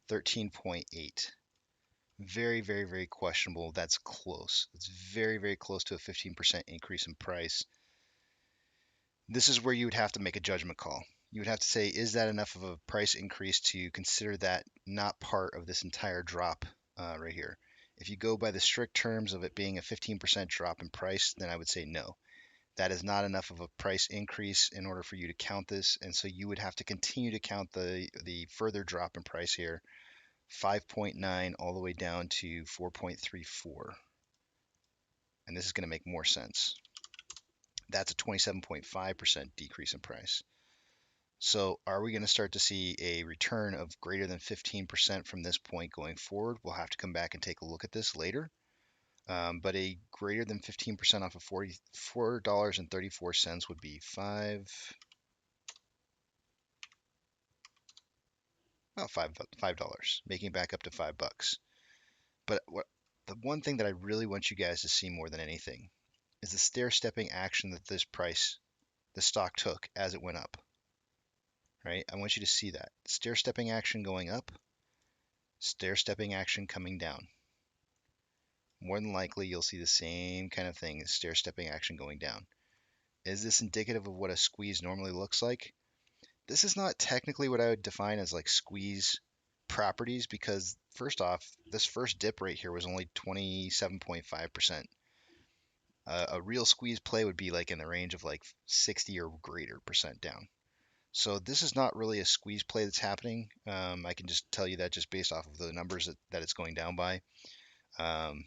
13.8. Very, very, very questionable. That's close. It's very, very close to a 15% increase in price. This is where you would have to make a judgment call. You would have to say, is that enough of a price increase to consider that not part of this entire drop right here? If you go by the strict terms of it being a 15% drop in price, then I would say no. That is not enough of a price increase in order for you to count this, and so you would have to continue to count the further drop in price here, 5.9 all the way down to 4.34. and this is going to make more sense. That's a 27.5% decrease in price. So are we going to start to see a return of greater than 15% from this point going forward? We'll have to come back and take a look at this later. But a greater than 15% off of $44.34 would be $5, making it back up to $5. But the one thing that I really want you guys to see more than anything is the stair-stepping action that the stock took as it went up. Right? I want you to see that stair-stepping action going up, stair-stepping action coming down. More than likely, you'll see the same kind of thing, stair-stepping action going down. Is this indicative of what a squeeze normally looks like? This is not technically what I would define as like squeeze properties because first off, this first dip right here was only 27.5%. A real squeeze play would be like in the range of like 60 or greater percent down. So this is not really a squeeze play that's happening. I can just tell you that just based off of the numbers that it's going down by. Um,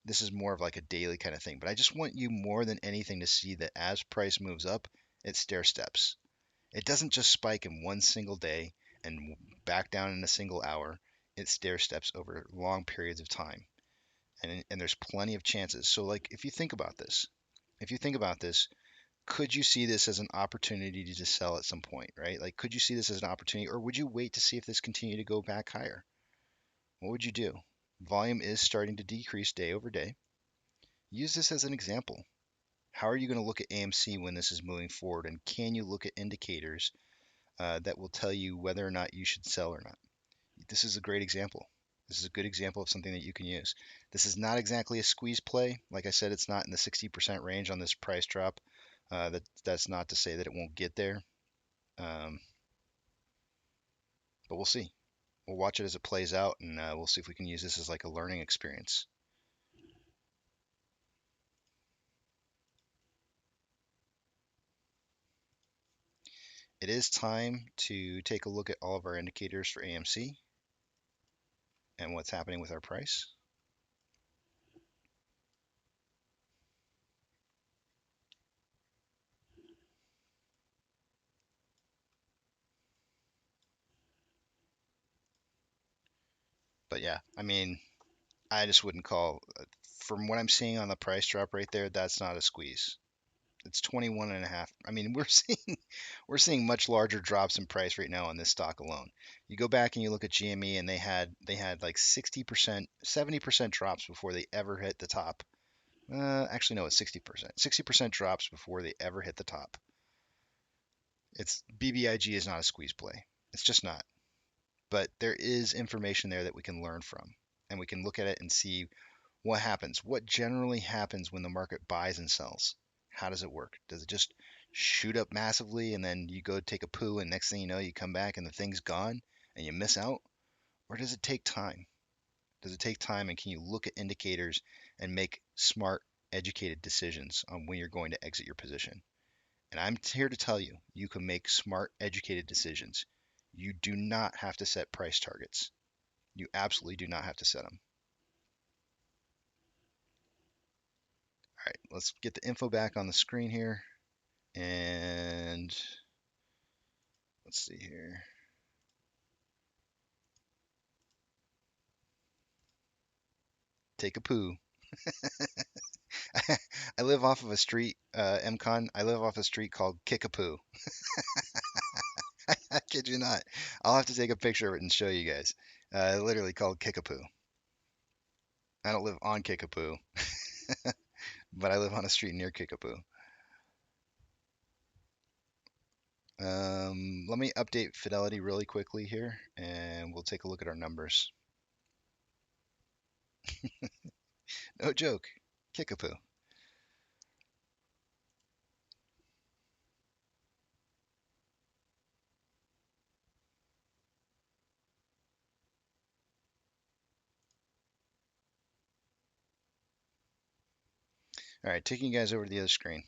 this is more of like a daily kind of thing. But I just want you more than anything to see that as price moves up, it stair steps. It doesn't just spike in one single day and back down in a single hour. It stair steps over long periods of time. And there's plenty of chances. So like if you think about this, could you see this as an opportunity to sell at some point, right? Like, could you see this as an opportunity, or would you wait to see if this continued to go back higher? What would you do? Volume is starting to decrease day over day. Use this as an example. How are you going to look at AMC when this is moving forward? And can you look at indicators that will tell you whether or not you should sell or not? This is a great example. This is a good example of something that you can use. This is not exactly a squeeze play. Like I said, it's not in the 60% range on this price drop. That's not to say that it won't get there. Um, but we'll see. We'll watch it as it plays out, and we'll see if we can use this as like a learning experience. It is time to take a look at all of our indicators for AMC and what's happening with our price. But yeah, I mean, I just wouldn't call, from what I'm seeing on the price drop right there, that's not a squeeze. It's 21 and a half. I mean, we're seeing much larger drops in price right now on this stock alone. You go back and you look at GME and they had like 60%, 70% drops before they ever hit the top. Actually no, it's 60%. 60% drops before they ever hit the top. It's BBIG is not a squeeze play. It's just not. But there is information there that we can learn from, and we can look at it and see what happens. What generally happens when the market buys and sells? How does it work? Does it just shoot up massively and then you go take a poo and next thing you know you come back and the thing's gone and you miss out? Or does it take time? Does it take time and can you look at indicators and make smart, educated decisions on when you're going to exit your position? And I'm here to tell you, you can make smart, educated decisions. You do not have to set price targets. You absolutely do not have to set them. All right, let's get the info back on the screen here. And let's see here. Take a poo. I live off of a street, MCon. I live off a street called Kickapoo. I kid you not. I'll have to take a picture of it and show you guys. Literally called Kickapoo. I don't live on Kickapoo, but I live on a street near Kickapoo. Let me update Fidelity really quickly here, and we'll take a look at our numbers. No joke, Kickapoo. All right, taking you guys over to the other screen.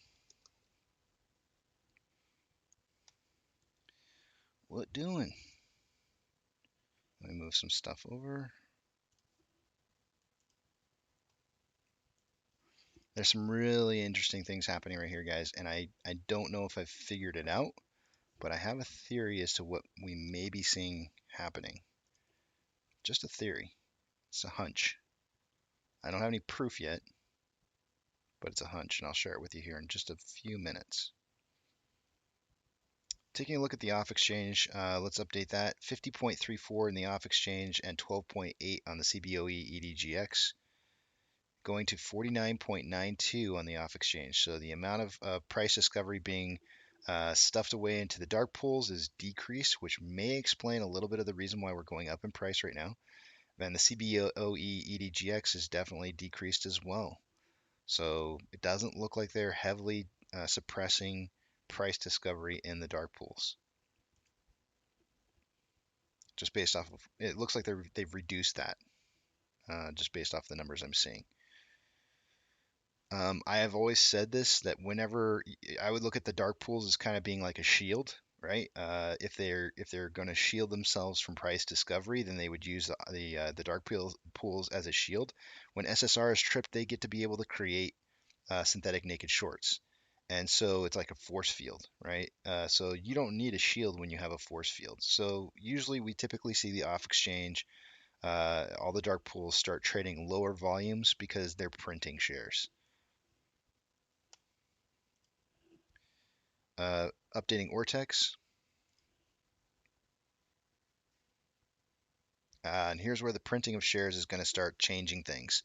What doing? Let me move some stuff over. There's some really interesting things happening right here, guys, and I don't know if I've figured it out, but I have a theory as to what we may be seeing happening. Just a theory. It's a hunch. I don't have any proof yet, but it's a hunch, and I'll share it with you here in just a few minutes. Taking a look at the off exchange, let's update that. 50.34 in the off exchange and 12.8 on the CBOE EDGX, going to 49.92 on the off exchange. So the amount of price discovery being stuffed away into the dark pools is decreased, which may explain a little bit of the reason why we're going up in price right now. And the CBOE EDGX is definitely decreased as well. So it doesn't look like they're heavily suppressing price discovery in the dark pools. Just based off of, it looks like they've reduced that just based off the numbers I'm seeing. I have always said this, that whenever I would look at the dark pools as kind of being like a shield, right? If they're going to shield themselves from price discovery, then they would use the dark pools as a shield. When SSR is tripped, they get to be able to create synthetic naked shorts, and so it's like a force field, right? So you don't need a shield when you have a force field. So usually we typically see the off exchange, all the dark pools start trading lower volumes because they're printing shares. Updating Ortex. And here's where the printing of shares is going to start changing things.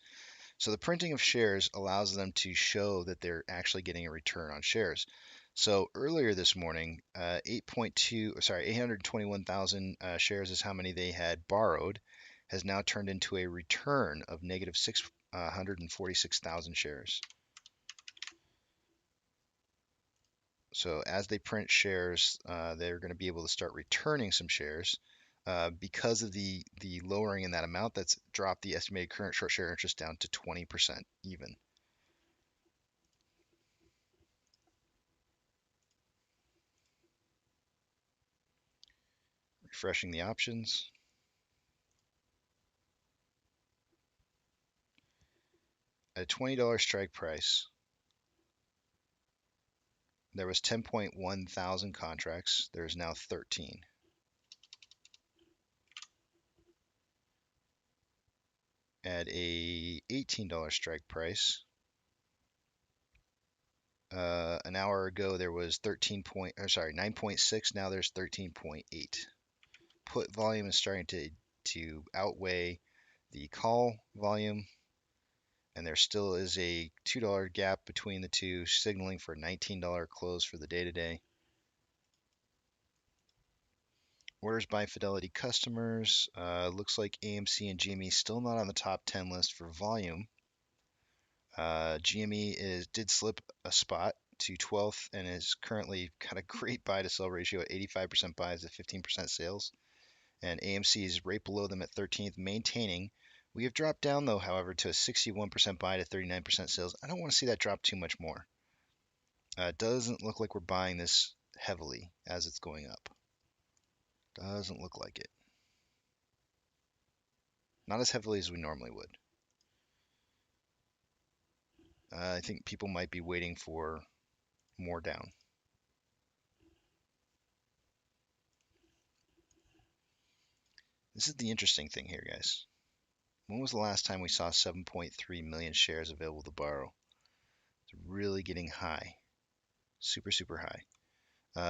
So the printing of shares allows them to show that they're actually getting a return on shares. So earlier this morning, 821,000 shares is how many they had borrowed, has now turned into a return of negative 646,000 shares. So as they print shares, they're going to be able to start returning some shares. Because of the lowering in that amount, that's dropped the estimated current short share interest down to 20% even. Refreshing the options. At a $20 strike price, there was 10.1 thousand contracts. There's now 13. At a $18 strike price, an hour ago there was 9.6. Now there's 13.8. Put volume is starting to outweigh the call volume, and there still is a $2 gap between the two, signaling for a $19 close for the day today. Orders by Fidelity customers. Looks like AMC and GME still not on the top 10 list for volume. GME did slip a spot to 12th and is currently got a great buy to sell ratio at 85% buys at 15% sales. And AMC is right below them at 13th, maintaining. We have dropped down though, however, to a 61% buy to 39% sales. I don't want to see that drop too much more. It doesn't look like we're buying this heavily as it's going up. Doesn't look like it. Not as heavily as we normally would. I think people might be waiting for more down. This is the interesting thing here, guys. When was the last time we saw 7.3 million shares available to borrow? It's really getting high. Super, super high.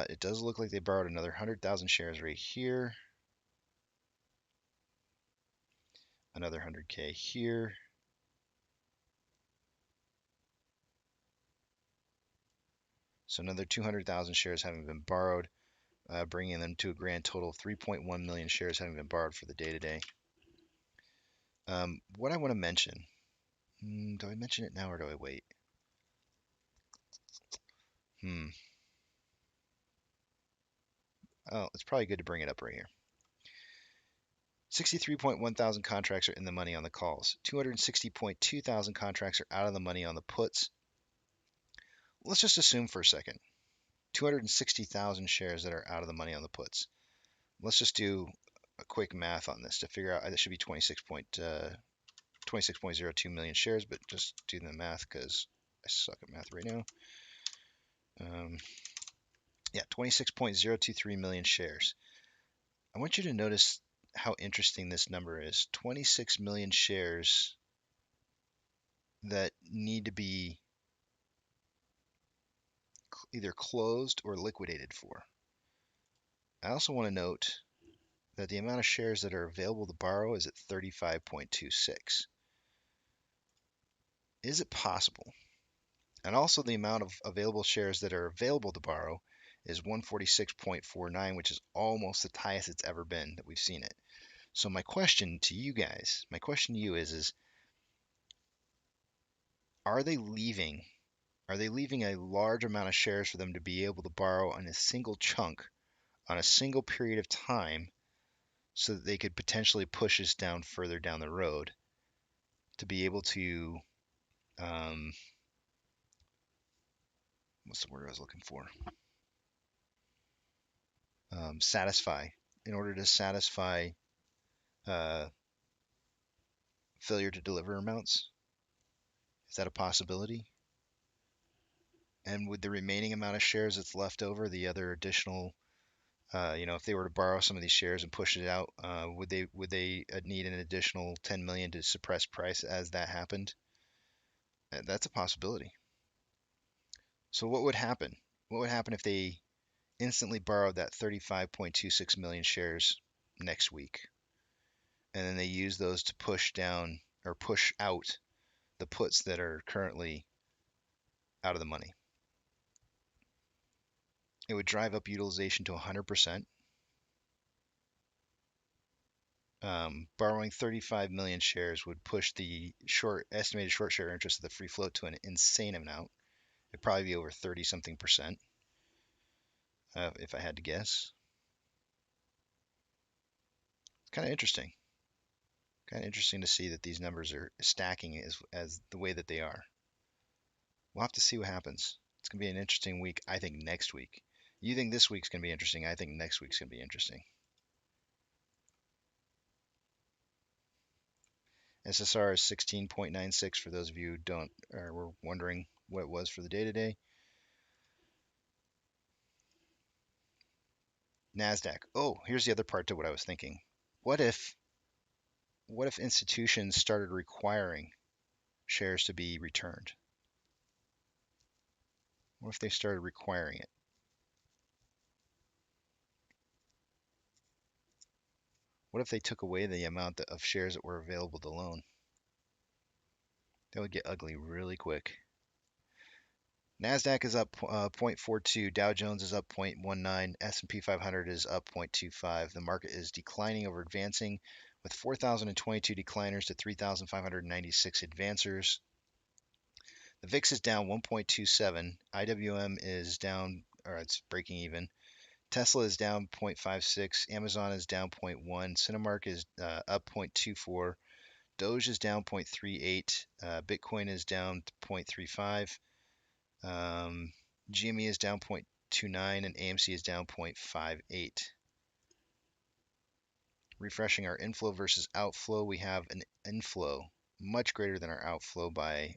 It does look like they borrowed another 100,000 shares right here. Another 100K here. So another 200,000 shares having been borrowed, bringing them to a grand total of 3.1 million shares having been borrowed for the day today. What I want to mention, do I mention it now or do I wait? Oh, it's probably good to bring it up right here. 63.1 thousand contracts are in the money on the calls. 260.2 thousand contracts are out of the money on the puts. Let's just assume for a second 260,000 shares that are out of the money on the puts. Let's just do a quick math on this to figure out. That should be 26.02 million shares, but just do the math because I suck at math right now. Yeah, 26.023 million shares. I want you to notice how interesting this number is. 26 million shares that need to be either closed or liquidated for. I also want to note that the amount of shares that are available to borrow is at 35.26. Is it possible? And also the amount of available shares that are available to borrow is 146.49, which is almost the highest it's ever been that we've seen it. So my question to you guys, my question to you is are they leaving a large amount of shares for them to be able to borrow on a single chunk on a single period of time so that they could potentially push us down further down the road to be able to um, what's the word I was looking for? Satisfy. In order to satisfy uh, failure to deliver amounts? Is that a possibility? And with the remaining amount of shares that's left over, the other additional, if they were to borrow some of these shares and push it out, would they need an additional 10 million to suppress price as that happened? That's a possibility. So what would happen? What would happen if they instantly borrowed that 35.26 million shares next week, and then they use those to push down or push out the puts that are currently out of the money? It would drive up utilization to 100%. Borrowing 35 million shares would push the estimated short share interest of the free float to an insane amount. It'd probably be over 30 something percent, if I had to guess. It's kind of interesting. Kind of interesting to see that these numbers are stacking as the way that they are. We'll have to see what happens. It's going to be an interesting week, I think, next week. You think this week's going to be interesting. I think next week's going to be interesting. SSR is 16.96 for those of you who were wondering what it was for the day today. NASDAQ. Oh, here's the other part to what I was thinking. What if institutions started requiring shares to be returned? What if they started requiring it? What if they took away the amount of shares that were available to loan? That would get ugly really quick. NASDAQ is up 0.42, Dow Jones is up 0.19, S&P 500 is up 0.25. The market is declining over advancing, with 4,022 decliners to 3,596 advancers. The VIX is down 1.27. IWM is down, or it's breaking even. Tesla is down 0.56. Amazon is down 0.1. Cinemark is up 0.24. Doge is down 0.38. Bitcoin is down 0.35. GME is down 0.29 and AMC is down 0.58. Refreshing our inflow versus outflow, we have an inflow much greater than our outflow by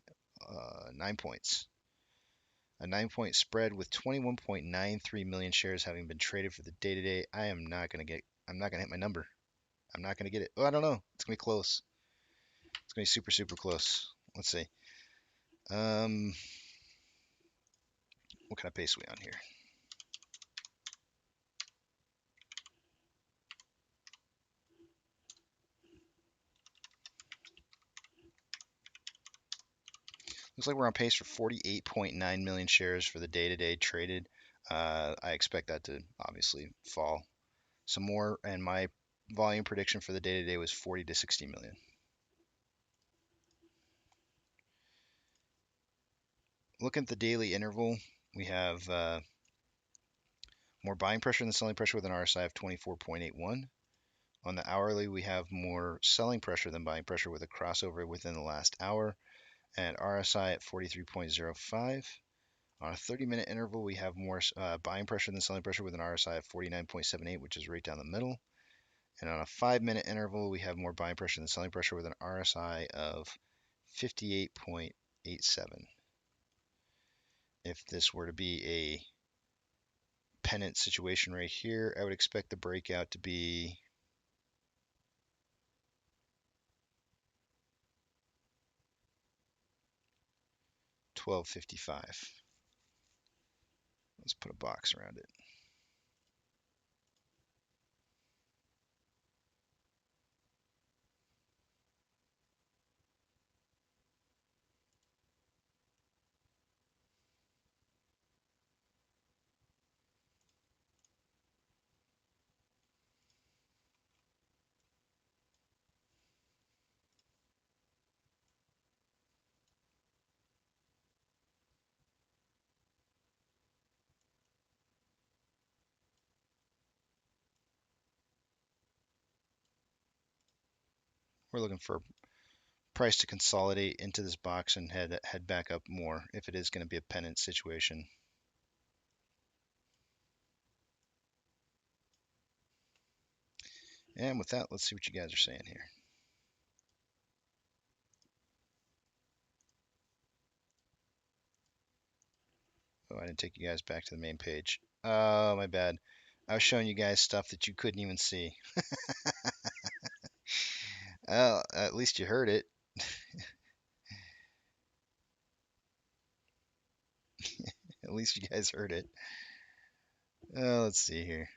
9 points. A 9-point spread with 21.93 million shares having been traded for the day today. I'm not gonna hit my number. I'm not gonna get it. Oh, I don't know. It's gonna be close. It's gonna be super, super close. Let's see. What kind of pace are we on here? Looks like we're on pace for 48.9 million shares for the day-to-day traded. I expect that to obviously fall some more, and my volume prediction for the day-to-day was 40 to 60 million. Looking at the daily interval, we have more buying pressure than selling pressure with an RSI of 24.81. On the hourly, we have more selling pressure than buying pressure with a crossover within the last hour, and RSI at 43.05. On a 30-minute interval, we have more buying pressure than selling pressure with an RSI of 49.78, which is right down the middle. And on a 5-minute interval, we have more buying pressure than selling pressure with an RSI of 58.87. if this were to be a pennant situation right here, I would expect the breakout to be 1255. Let's put a box around it. We're looking for price to consolidate into this box and head back up more if it is going to be a pennant situation. And with that, let's see what you guys are saying here. Oh, I didn't take you guys back to the main page. Oh, my bad. I was showing you guys stuff that you couldn't even see. Well, at least you heard it. At least you guys heard it. Let's see here.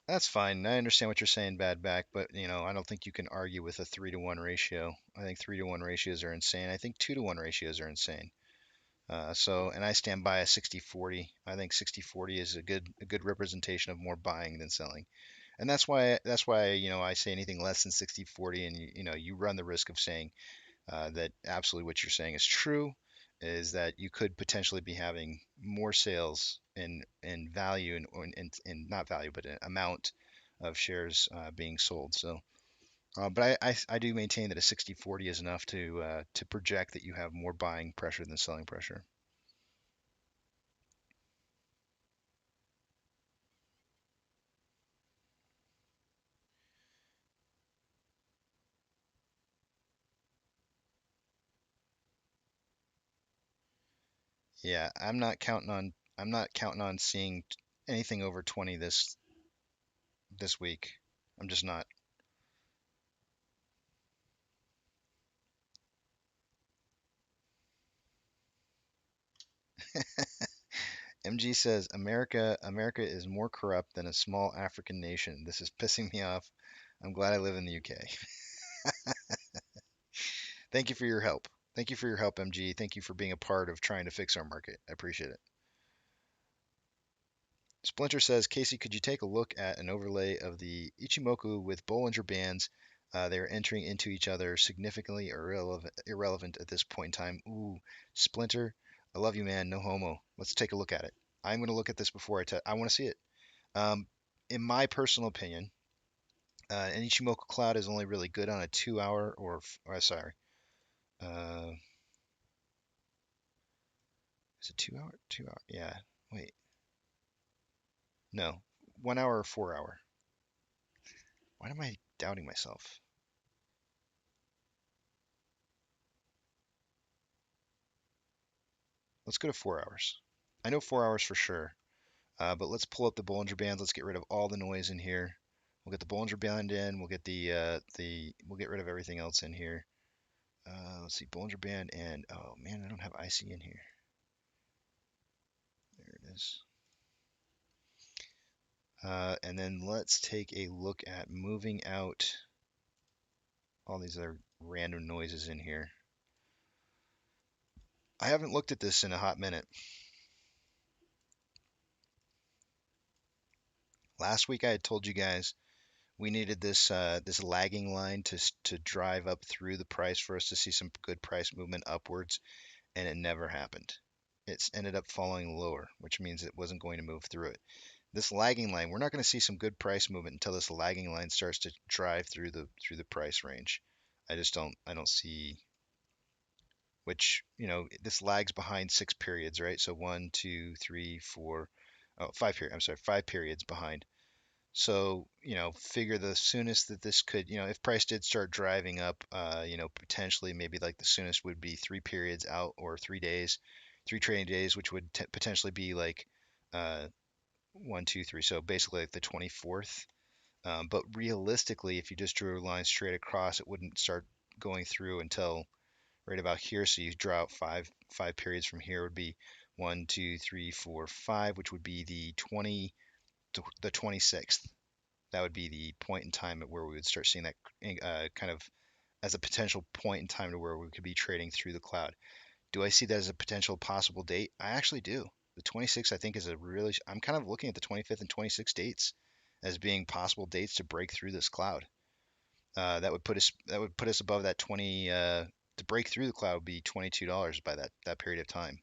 That's fine. I understand what you're saying, bad back, but I don't think you can argue with a 3-to-1 ratio. I think 3-to-1 ratios are insane. I think 2-to-1 ratios are insane. And I stand by a 60-40. I think 60-40 is a good representation of more buying than selling. And that's why I say anything less than 60-40, and you run the risk of saying that absolutely what you're saying is true, is that you could potentially be having more sales in value and not value, but an amount of shares being sold. So, but I do maintain that a 60-40 is enough to project that you have more buying pressure than selling pressure. Yeah, I'm not counting on seeing anything over 20 this week. I'm just not. MG says America is more corrupt than a small African nation. This is pissing me off. I'm glad I live in the UK. Thank you for your help. Thank you for your help, MG. Thank you for being a part of trying to fix our market. I appreciate it. Splinter says, Casey, could you take a look at an overlay of the Ichimoku with Bollinger Bands? They are entering into each other significantly irrelevant at this point in time. Ooh, Splinter, I love you, man. No homo. Let's take a look at it. I'm going to look at this before I want to see it. Um, in my personal opinion, an Ichimoku cloud is only really good on a 2 hour or sorry, uh, is it 2 hour? 2 hour? Yeah. Wait, no, 1 hour or 4 hour. Why am I doubting myself? Let's go to 4 hours. I know 4 hours for sure, but let's pull up the Bollinger Bands. Let's get rid of all the noise in here. We'll get the Bollinger Band in. We'll get we'll get rid of everything else in here. Let's see, Bollinger Band and oh man, I don't have IC in here. There it is. And then let's take a look at moving out all these other random noises in here. I haven't looked at this in a hot minute. Last week I had told you guys we needed this lagging line to drive up through the price for us to see some good price movement upwards, and it never happened. It's ended up falling lower, which means it wasn't going to move through it. This lagging line, we're not going to see some good price movement until this lagging line starts to drive through the price range. I don't see which, this lags behind 6 periods, right? So one, two, three, four, oh, 5 periods. I'm sorry, 5 periods behind. So, figure the soonest that this could, if price did start driving up, potentially maybe like the soonest would be 3 periods out or 3 days, 3 trading days, which would potentially be like uh, 1, 2, 3. So basically like the 24th. But realistically, if you just drew a line straight across, it wouldn't start going through until right about here. So you draw out five periods from here would be 1, 2, 3, 4, 5, which would be the 26th. That would be the point in time at where we would start seeing that kind of as a potential point in time to where we could be trading through the cloud. Do I see that as a potential possible date? I actually do. The 26th, I think, is a really. I'm kind of looking at the 25th and 26th dates as being possible dates to break through this cloud. That would put us above that 20. To break through the cloud would be $22 by that period of time.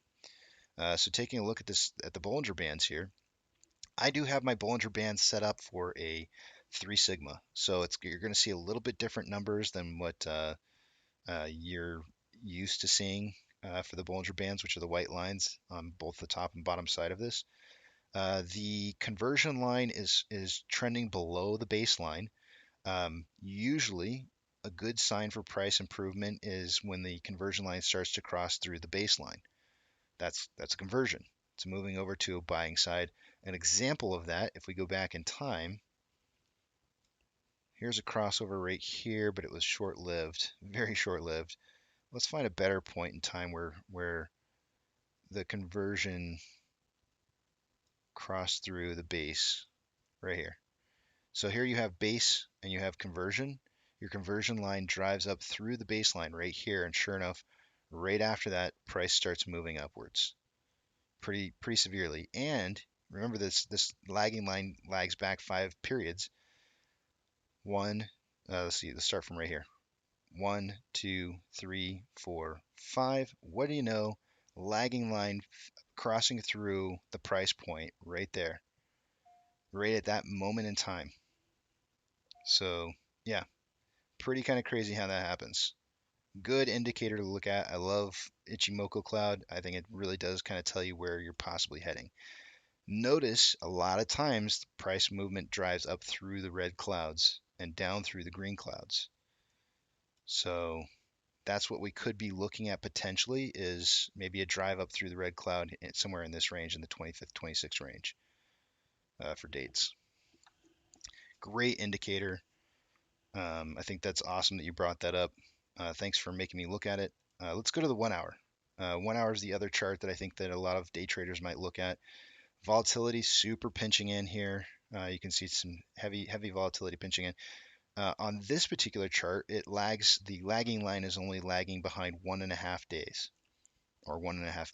So taking a look at this at the Bollinger Bands here, I do have my Bollinger Band set up for a 3 sigma. So you're going to see a little bit different numbers than what you're used to seeing for the Bollinger Bands, which are the white lines on both the top and bottom side of this. The conversion line is trending below the baseline. Usually, a good sign for price improvement is when the conversion line starts to cross through the baseline. That's a conversion. It's moving over to a buying side. An example of that, if we go back in time, here's a crossover right here, but it was short-lived, very short-lived. Let's find a better point in time where the conversion crossed through the base right here. So here you have base and you have conversion. Your conversion line drives up through the baseline right here, and sure enough, right after that, price starts moving upwards pretty severely. And remember this lagging line lags back 5 periods. One, let's see, let's start from right here. 1, 2, 3, 4, 5. What do you know? Lagging line crossing through the price point right there, right at that moment in time. So yeah, pretty kind of crazy how that happens. Good indicator to look at. I love Ichimoku Cloud. I think it really does kind of tell you where you're possibly heading. Notice a lot of times the price movement drives up through the red clouds and down through the green clouds. So that's what we could be looking at potentially is maybe a drive up through the red cloud somewhere in this range, in the 25th, 26th range for dates. Great indicator. I think that's awesome that you brought that up. Thanks for making me look at it. Let's go to the 1 hour. 1 hour is the other chart that I think that a lot of day traders might look at. Volatility super pinching in here. You can see some heavy volatility pinching in. On this particular chart, it lags. The lagging line is only lagging behind 1.5 days, or 1.5.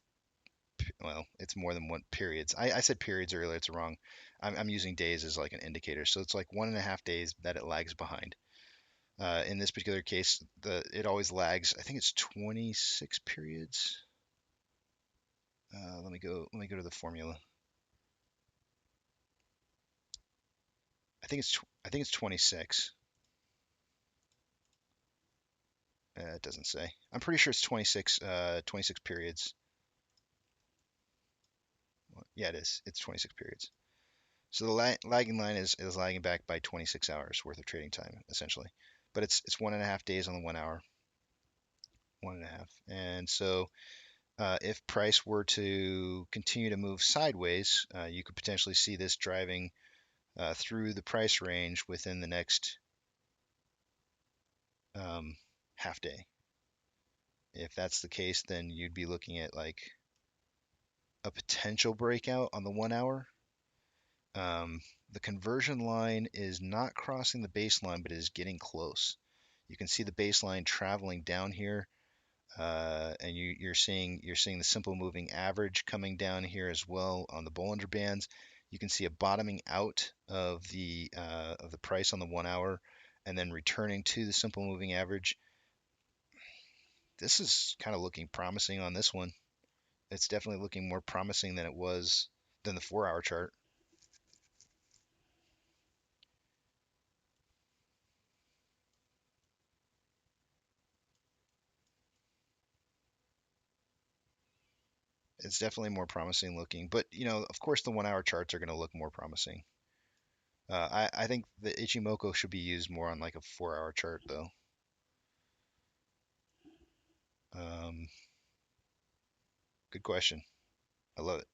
Well, it's more than one periods. I said periods earlier. It's wrong. I'm using days as like an indicator, so it's like 1.5 days that it lags behind. In this particular case, it always lags. I think it's 26 periods. Let me go to the formula. I think it's 26. It doesn't say. I'm pretty sure it's 26 periods. Well, yeah, it is. It's 26 periods. So the lagging line is lagging back by 26 hours worth of trading time, essentially. But it's 1.5 days on the 1 hour, 1.5. And so if price were to continue to move sideways, you could potentially see this driving through the price range within the next half day. If that's the case, then you'd be looking at like a potential breakout on the 1 hour. The conversion line is not crossing the baseline, but it is getting close. You can see the baseline traveling down here, and you're seeing the simple moving average coming down here as well on the Bollinger Bands. You can see a bottoming out of the price on the 1 hour, and then returning to the simple moving average. This is kind of looking promising on this one. It's definitely looking more promising than it was than the 4 hour chart. It's definitely more promising looking, but of course the 1 hour charts are going to look more promising. I think the Ichimoku should be used more on like a 4 hour chart though. Um, Good question. I love it.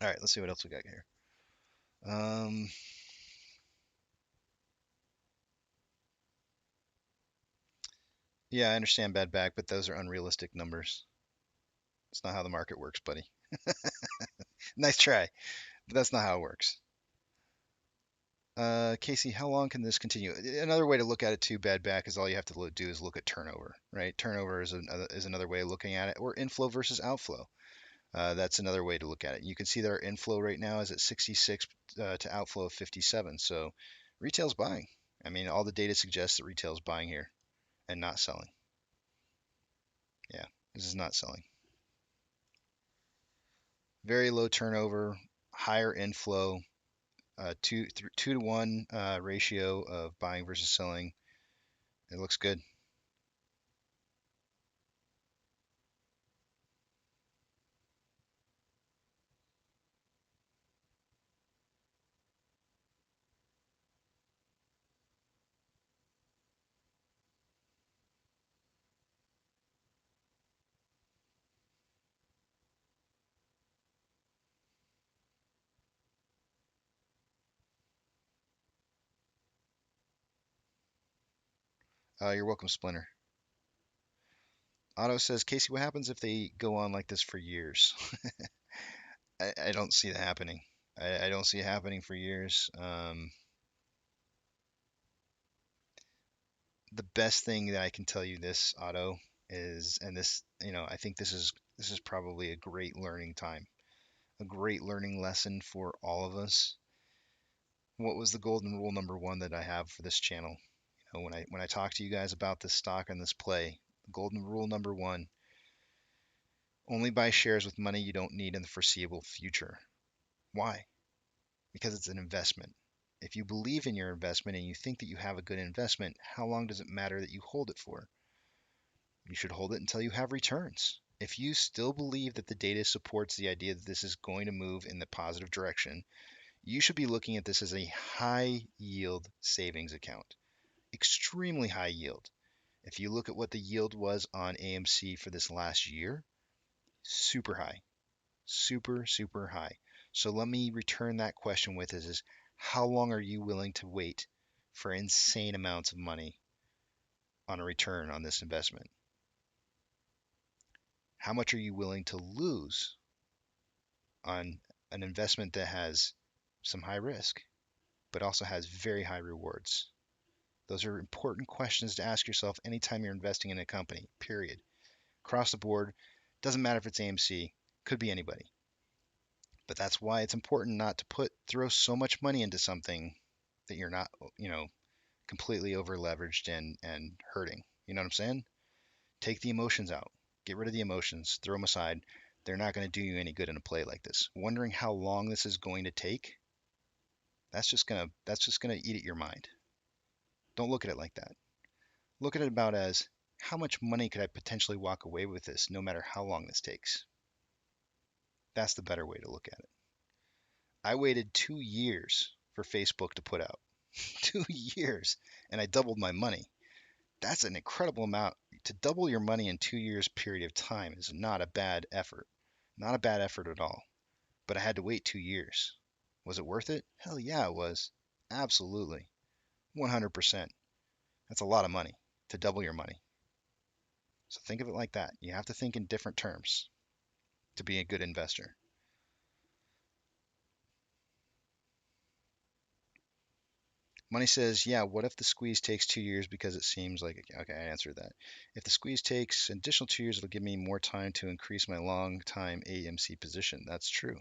All right, let's see what else we got here. Um, yeah, I understand bad back, but those are unrealistic numbers. It's not how the market works, buddy. Nice try, but that's not how it works. Casey, how long can this continue? Another way to look at it too, bad back, is all you have to do is look at turnover, right? Turnover is another way of looking at it, or inflow versus outflow. That's another way to look at it. You can see that our inflow right now is at 66 to outflow of 57. So retail's buying. I mean, all the data suggests that retail's buying here and not selling. Yeah, this is not selling. Very low turnover, higher inflow, 2 to 1 ratio of buying versus selling. It looks good. You're welcome, Splinter. Otto says, Casey, what happens if they go on like this for years? I don't see that happening. I don't see it happening for years. The best thing that I can tell you this, Otto, is, and this, I think this is probably a great learning time, a great learning lesson for all of us. What was the golden rule number one that I have for this channel? When I talk to you guys about this stock and this play, golden rule number one: only buy shares with money you don't need in the foreseeable future. Why? Because it's an investment. If you believe in your investment and you think that you have a good investment, how long does it matter that you hold it for? You should hold it until you have returns. If you still believe that the data supports the idea that this is going to move in the positive direction, you should be looking at this as a high yield savings account. Extremely high yield. If you look at what the yield was on AMC for this last year, super high. Super, super high. So let me return that question with is how long are you willing to wait for insane amounts of money on a return on this investment? How much are you willing to lose on an investment that has some high risk, but also has very high rewards? Those are important questions to ask yourself anytime you're investing in a company, period. Across the board, doesn't matter if it's AMC, could be anybody. But that's why it's important not to throw so much money into something that you're not, completely over leveraged and hurting. You know what I'm saying? Take the emotions out. Get rid of the emotions. Throw them aside. They're not going to do you any good in a play like this. Wondering how long this is going to take, that's just gonna eat at your mind. Don't look at it like that. Look at it about as how much money could I potentially walk away with this no matter how long this takes. That's the better way to look at it. I waited 2 years for Facebook to put out. 2 years, and I doubled my money. That's an incredible amount. To double your money in 2 years period of time is not a bad effort. Not a bad effort at all. But I had to wait 2 years. Was it worth it? Hell yeah, it was. Absolutely. 100%. That's a lot of money to double your money. So think of it like that. You have to think in different terms to be a good investor. Money says, yeah, what if the squeeze takes 2 years because it seems like, okay, I answered that. If the squeeze takes an additional 2 years, it'll give me more time to increase my long time AMC position. That's true.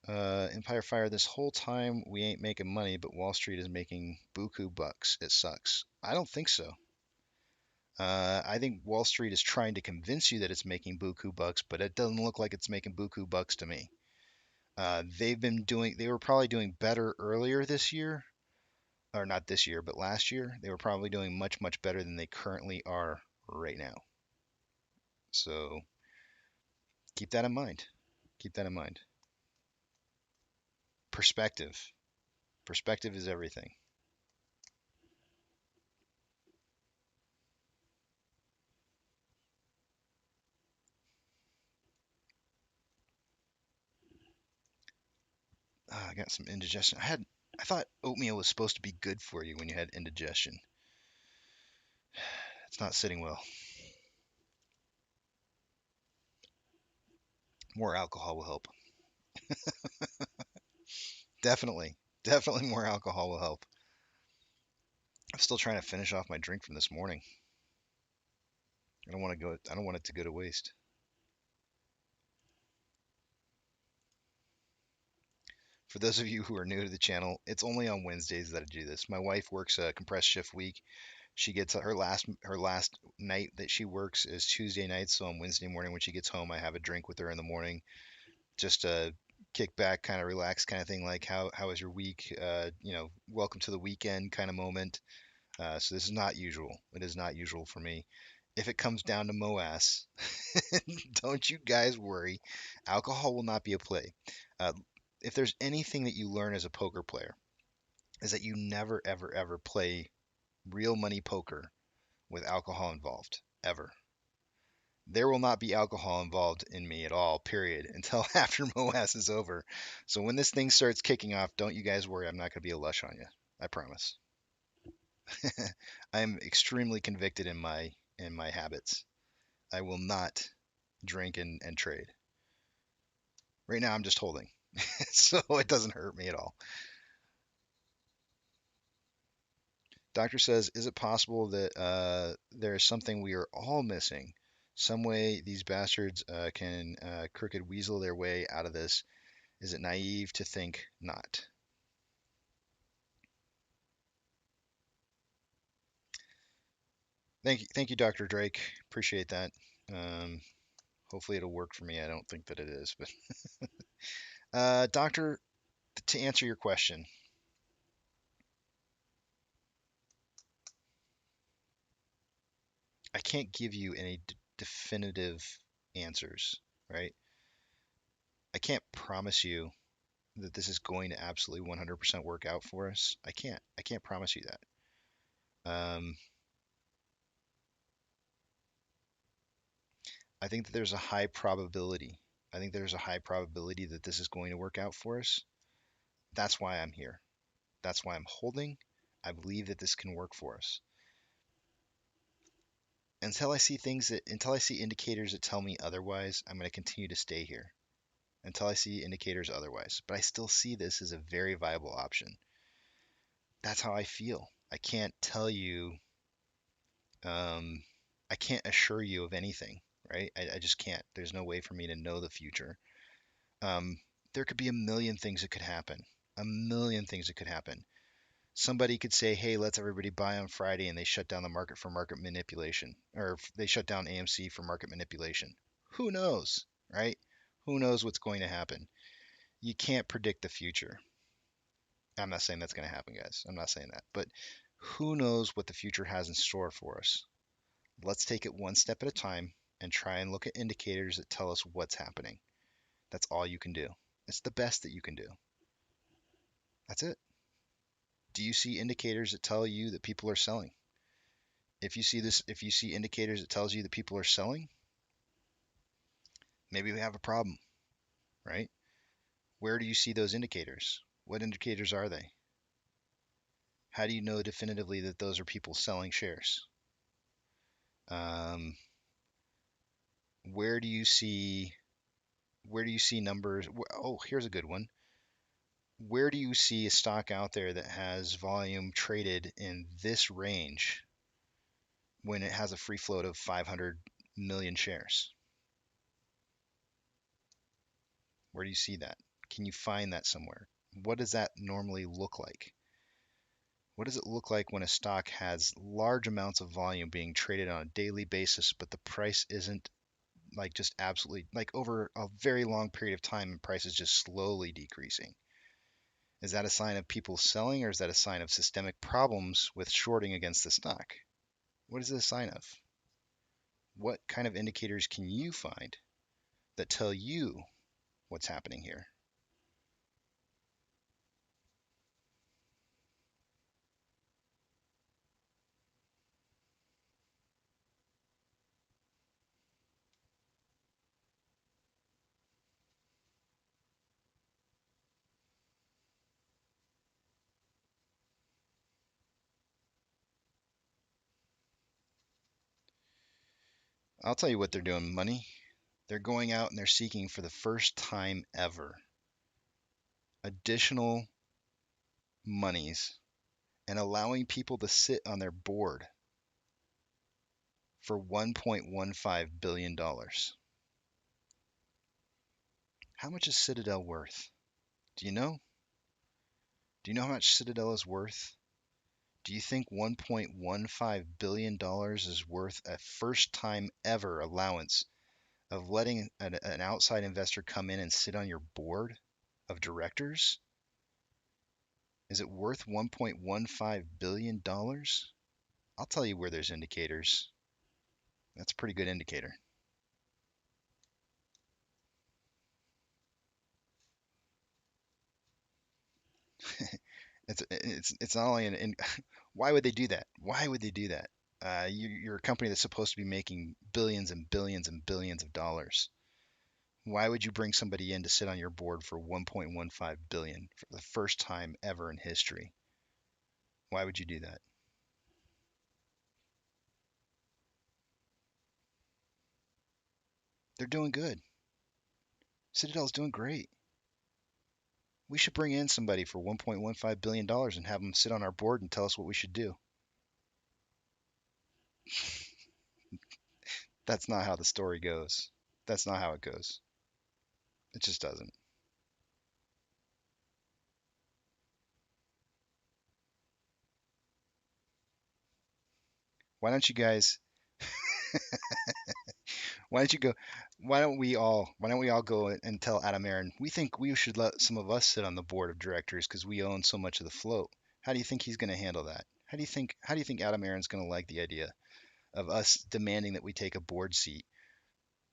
Empire Fire, this whole time we ain't making money, but Wall Street is making buku bucks. It sucks. I don't think so. I think Wall Street is trying to convince you that it's making buku bucks, but it doesn't look like it's making buku bucks to me. They were probably doing better earlier this year, or not this year, but last year. They were probably doing much, much better than they currently are right now. So keep that in mind. Keep that in mind. Perspective. Perspective is everything. I got some indigestion. I thought oatmeal was supposed to be good for you when you had indigestion. It's not sitting well. More alcohol will help. Definitely. Definitely more alcohol will help. I'm still trying to finish off my drink from this morning. I don't want it to go to waste. For those of you who are new to the channel, it's only on Wednesdays that I do this. My wife works a compressed shift week. She gets her last night that she works is Tuesday night, so on Wednesday morning when she gets home, I have a drink with her in the morning, just a kick back, kind of relax, kind of thing. Like how was your week? Welcome to the weekend kind of moment. So this is not usual. It is not usual for me. If it comes down to MOASS, don't you guys worry. Alcohol will not be a play. Uh, if there's anything that you learn as a poker player, is that you never, ever, ever play real money poker with alcohol involved. Ever. There will not be alcohol involved in me at all, period, until after MOASS is over. So when this thing starts kicking off, don't you guys worry. I'm not going to be a lush on you. I promise. I am extremely convicted in my habits. I will not drink and trade. Right now, I'm just holding, so it doesn't hurt me at all. Doctor says, is it possible that there is something we are all missing? Some way these bastards can crooked weasel their way out of this. Is it naive to think not? Thank you, Dr. Drake. Appreciate that. Um, Hopefully it'll work for me. I don't think that it is, but Doctor, to answer your question, I can't give you any definitive answers, right? I can't promise you that this is going to absolutely 100% work out for us. I can't. I can't promise you that. Um, I think that there's a high probability. I think there's a high probability that this is going to work out for us. That's why I'm here. That's why I'm holding. I believe that this can work for us. Until I see indicators that tell me otherwise, I'm going to continue to stay here until I see indicators otherwise. But I still see this as a very viable option. That's how I feel. I can't tell you, um, I can't assure you of anything, right? I just can't. There's no way for me to know the future. Um, there could be a million things that could happen. A million things that could happen. Somebody could say, hey, let's everybody buy on Friday, and they shut down the market for market manipulation, or they shut down AMC for market manipulation. Who knows, right? Who knows what's going to happen? You can't predict the future. I'm not saying that's going to happen, guys. I'm not saying that. But who knows what the future has in store for us? Let's take it one step at a time and try and look at indicators that tell us what's happening. That's all you can do. It's the best that you can do. That's it. Do you see indicators that tell you that people are selling? If you see indicators that tells you that people are selling, maybe we have a problem, right? Where do you see those indicators? What indicators are they? How do you know definitively that those are people selling shares? Um, where do you see numbers? Oh, here's a good one. Where do you see a stock out there that has volume traded in this range when it has a free float of 500 million shares? Where do you see that? Can you find that somewhere? What does that normally look like? What does it look like when a stock has large amounts of volume being traded on a daily basis, but the price isn't like just absolutely like over a very long period of time and price is just slowly decreasing? Is that a sign of people selling or is that a sign of systemic problems with shorting against the stock? What is it a sign of? What kind of indicators can you find that tell you what's happening here? I'll tell you what they're doing, money. They're going out and they're seeking for the first time ever additional monies and allowing people to sit on their board for $1.15 billion. How much is Citadel worth? Do you know? Do you know how much Citadel is worth? Do you think $1.15 billion is worth a first time ever allowance of letting an outside investor come in and sit on your board of directors? Is it worth $1.15 billion? I'll tell you where there's indicators. That's a pretty good indicator. It's not only why would they do that? Why would they do that? You're a company that's supposed to be making billions and billions and billions of dollars. Why would you bring somebody in to sit on your board for 1.15 billion for the first time ever in history? Why would you do that? They're doing good. Citadel's doing great. We should bring in somebody for $1.15 billion and have them sit on our board and tell us what we should do. That's not how the story goes. That's not how it goes. It just doesn't. Why don't you guys why don't you go why don't we all go and tell Adam Aaron we think we should let some of us sit on the board of directors because we own so much of the float. How do you think he's going to handle that? How do you think Adam Aaron's going to like the idea of us demanding that we take a board seat?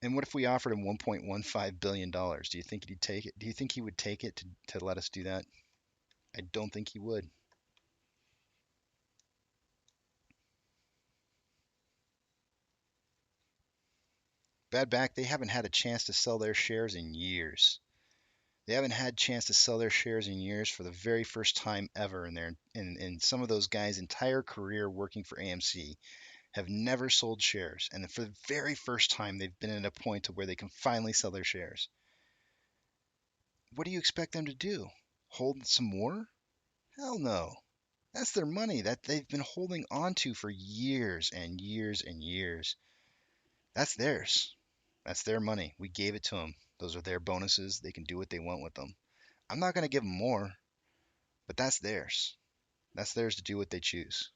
And what if we offered him $1.15 billion? Do you think he'd take it? Do you think he would take it to let us do that? I don't think he would. Bad back, they haven't had a chance to sell their shares in years. They haven't had a chance to sell their shares in years for the very first time ever in in some of those guys' entire career working for AMC have never sold shares. And for the very first time they've been at a point to where they can finally sell their shares. What do you expect them to do? Hold some more? Hell no. That's their money that they've been holding on to for years and years and years. That's theirs. That's their money. We gave it to them. Those are their bonuses. They can do what they want with them. I'm not going to give them more, but that's theirs. That's theirs to do what they choose.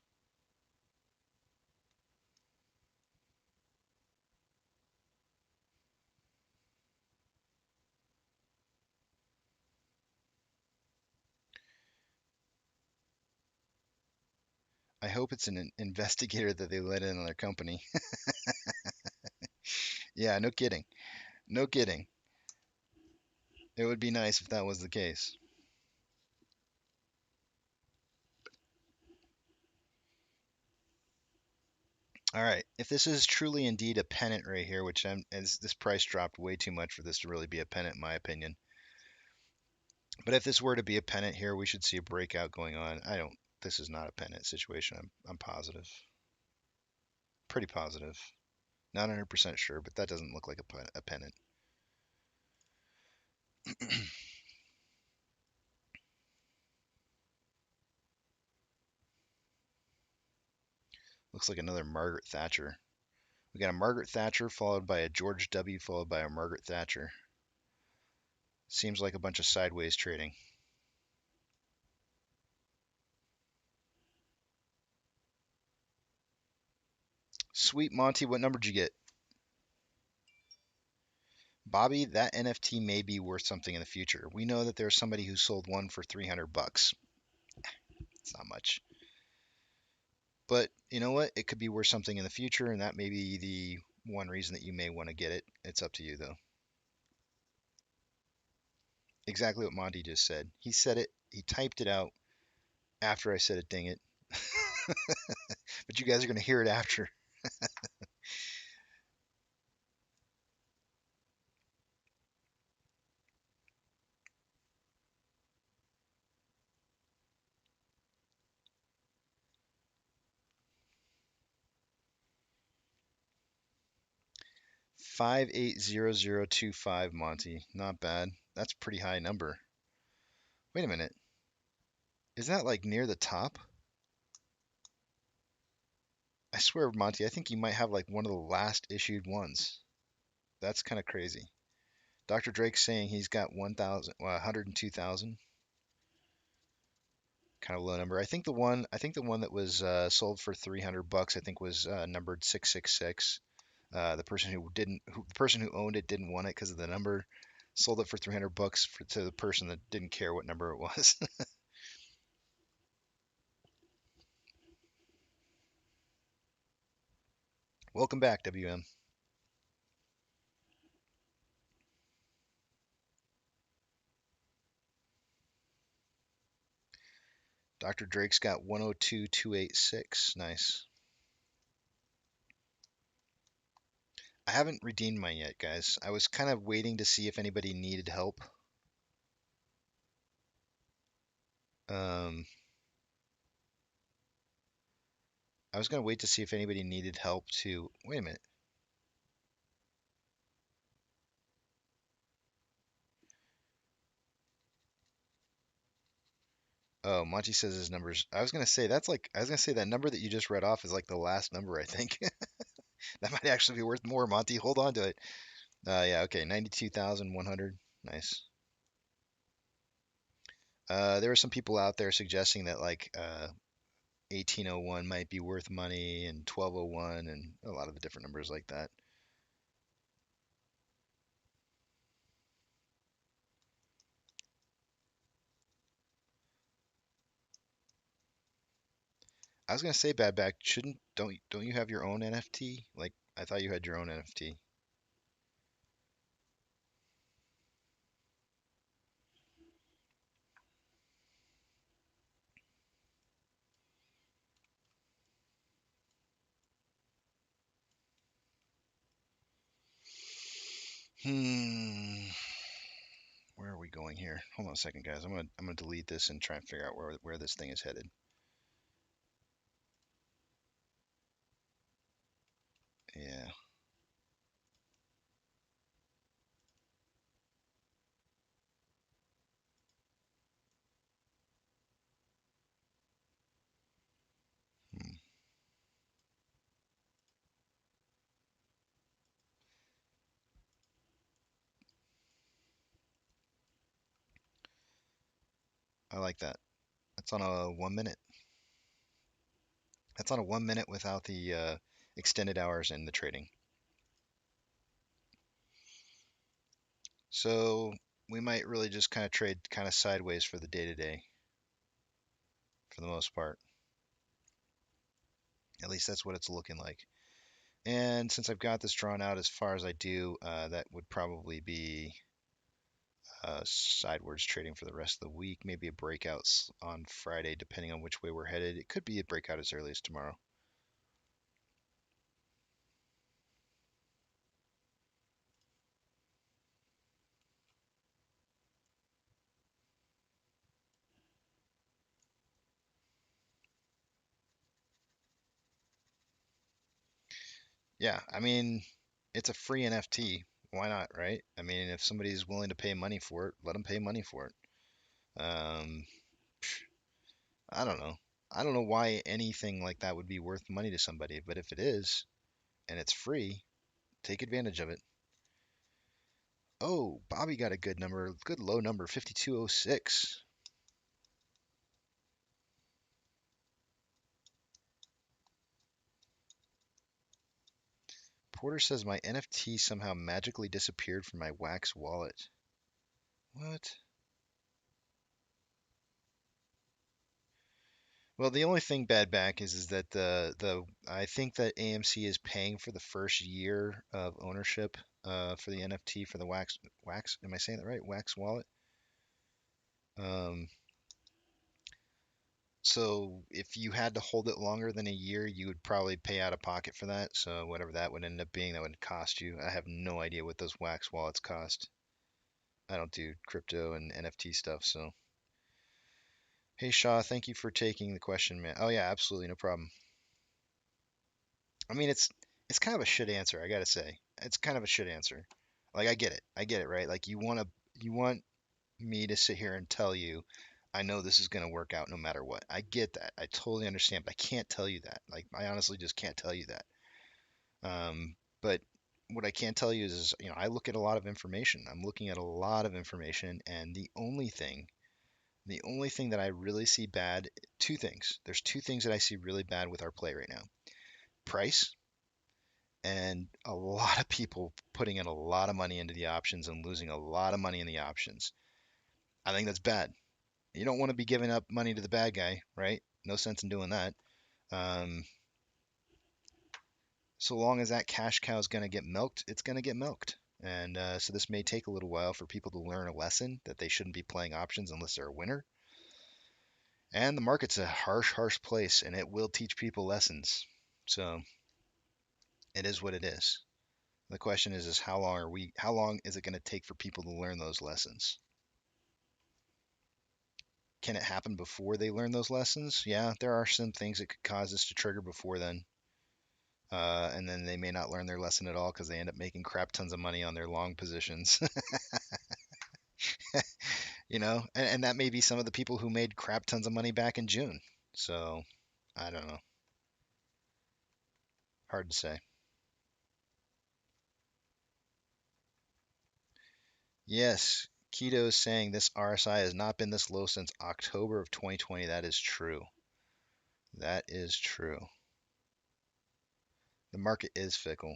I hope it's an investigator that they let in on their company. Yeah, no kidding. No kidding. It would be nice if that was the case. All right. If this is truly indeed a pennant right here, which as this price dropped way too much for this to really be a pennant, in my opinion. But if this were to be a pennant here, we should see a breakout going on. I don't. This is not a pennant situation. I'm positive. Pretty positive. Not 100% sure, but that doesn't look like a pennant. Looks like another Margaret Thatcher. We got a Margaret Thatcher followed by a George W. followed by a Margaret Thatcher. Seems like a bunch of sideways trading. Sweet Monty, what number did you get? Bobby, that NFT may be worth something in the future. We know that there's somebody who sold one for 300 bucks. It's not much. But you know what? It could be worth something in the future, and that may be the one reason that you may want to get it. It's up to you, though. Exactly what Monty just said. He said it, he typed it out after I said it, dang it. But you guys are going to hear it after. 580025, Monty. Not bad. That's a pretty high number. Wait a minute. Is that like near the top? I swear, Monty, I think you might have like one of the last issued ones. That's kind of crazy. Dr. Drake's saying he's got 102,000. Kind of low number. I think the one that was sold for 300 bucks, I think was numbered 666. The person who owned it didn't want it because of the number. Sold it for 300 bucks to the person that didn't care what number it was. Welcome back, WM. Dr. Drake's got 102,286. Nice. I haven't redeemed mine yet, guys. I was kind of waiting to see if anybody needed help. Um, I was gonna wait to see if anybody needed help to. Wait a minute. Oh, Monty says his numbers. I was gonna say that number that you just read off is like the last number, I think. That might actually be worth more, Monty. Hold on to it. Yeah, okay, 92,100. Nice. There are some people out there suggesting that like 1801 might be worth money and 1201 and a lot of the different numbers like that. I was gonna say, Bad Back, shouldn't don't you have your own NFT? Like I thought you had your own NFT. Hmm. Where are we going here? Hold on a second, guys. I'm gonna delete this and try and figure out where this thing is headed. Yeah. Hmm. I like that. That's on a 1 minute. That's on a 1 minute without the extended hours in the trading. So we might really just kind of trade kind of sideways for the day to day, for the most part. At least that's what it's looking like. And since I've got this drawn out as far as I do, that would probably be sideways trading for the rest of the week. Maybe a breakout on Friday, depending on which way we're headed. It could be a breakout as early as tomorrow. Yeah, I mean, it's a free NFT. Why not, right? I mean, if somebody's willing to pay money for it, let them pay money for it. I don't know. I don't know why anything like that would be worth money to somebody, but if it is and it's free, take advantage of it. Oh, Bobby got a good number, good low number, 5206. Reporter says my NFT somehow magically disappeared from my Wax wallet. What? Well, the only thing bad back is that the I think that AMC is paying for the first year of ownership for the NFT for the Wax. Am I saying that right? Wax wallet. Um, so if you had to hold it longer than a year, you would probably pay out of pocket for that. So whatever that would end up being, that would cost you. I have no idea what those Wax wallets cost. I don't do crypto and NFT stuff, so. Hey Shaw, thank you for taking the question, man. Oh yeah, absolutely, no problem. I mean, it's kind of a shit answer, I gotta say. It's kind of a shit answer. Like I get it, right? Like you want me to sit here and tell you, I know this is gonna work out no matter what. I get that. I totally understand, but I can't tell you that. Like I honestly just can't tell you that. But what I can tell you is, I look at a lot of information. I'm looking at a lot of information, and the only thing that I really see bad, two things. There's two things that I see really bad with our play right now. Price, and a lot of people putting in a lot of money into the options and losing a lot of money in the options. I think that's bad. You don't want to be giving up money to the bad guy, right? No sense in doing that. Um, so long as that cash cow is going to get milked, it's going to get milked. And so this may take a little while for people to learn a lesson that they shouldn't be playing options unless they're a winner. And the market's a harsh, harsh place, and it will teach people lessons. So it is what it is. The question is how long is it going to take for people to learn those lessons? Can it happen before they learn those lessons? Yeah, there are some things that could cause this to trigger before then. And then they may not learn their lesson at all because they end up making crap tons of money on their long positions. And that may be some of the people who made crap tons of money back in June. So I don't know. Hard to say. Yes, Keto is saying this RSI has not been this low since October of 2020. That is true. That is true. The market is fickle.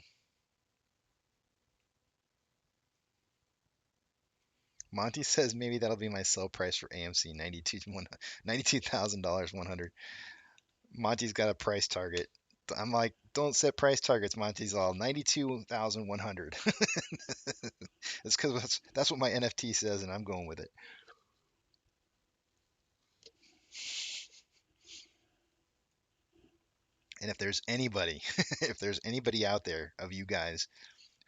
Monty says maybe that'll be my sell price for AMC, $92,000 100. Monty's got a price target. I'm like, don't set price targets, Monty's all 92,100. It's because that's what my NFT says, and I'm going with it. And if there's anybody, if there's anybody out there of you guys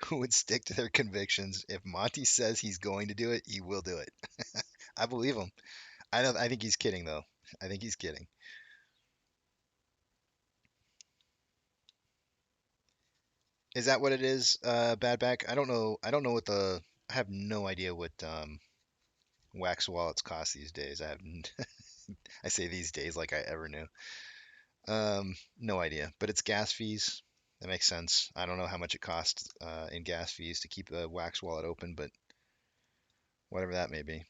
who would stick to their convictions, if Monty says he's going to do it, he will do it. I believe him. I don't. I think he's kidding though. I think he's kidding. Is that what it is, bad back? I don't know. I don't know what the. I have no idea what wax wallets cost these days. I say these days like I ever knew. No idea. But it's gas fees. That makes sense. I don't know how much it costs in gas fees to keep a wax wallet open, but whatever that may be.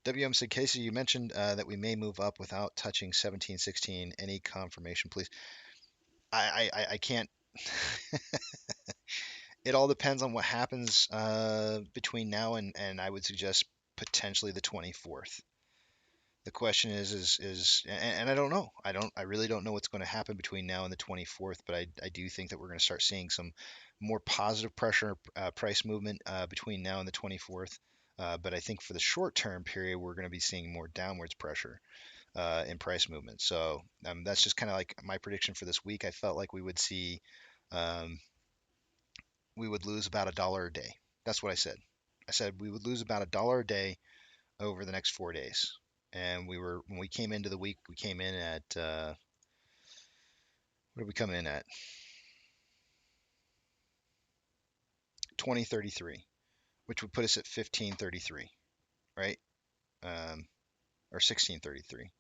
WM said, Casey, you mentioned that we may move up without touching 1716. Any confirmation, please? I can't. It all depends on what happens between now and I would suggest potentially the 24th. The question and I don't know. I really don't know what's going to happen between now and the 24th, but I do think that we're going to start seeing some more positive pressure price movement between now and the 24th. But I think for the short term period, we're going to be seeing more downwards pressure in price movement. So that's just kind of like my prediction for this week. I felt like um, we would lose about $1 a day. That's what I said. I said we would lose about $1 a day over the next 4 days. And when we came into the week, we came in at what did we come in at? 2033, which would put us at 1533, right? Or 1633.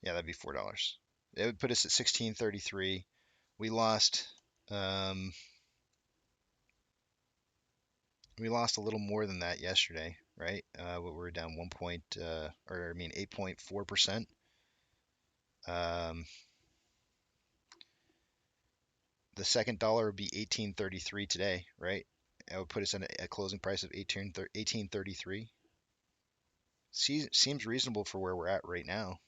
Yeah, that'd be $4. It would put us at 1633. We lost um, we lost a little more than that yesterday, right? We were down 8.4%. Um, The second dollar would be 18.33 today, right? That would put us at a closing price of 18.33. Seems reasonable for where we're at right now.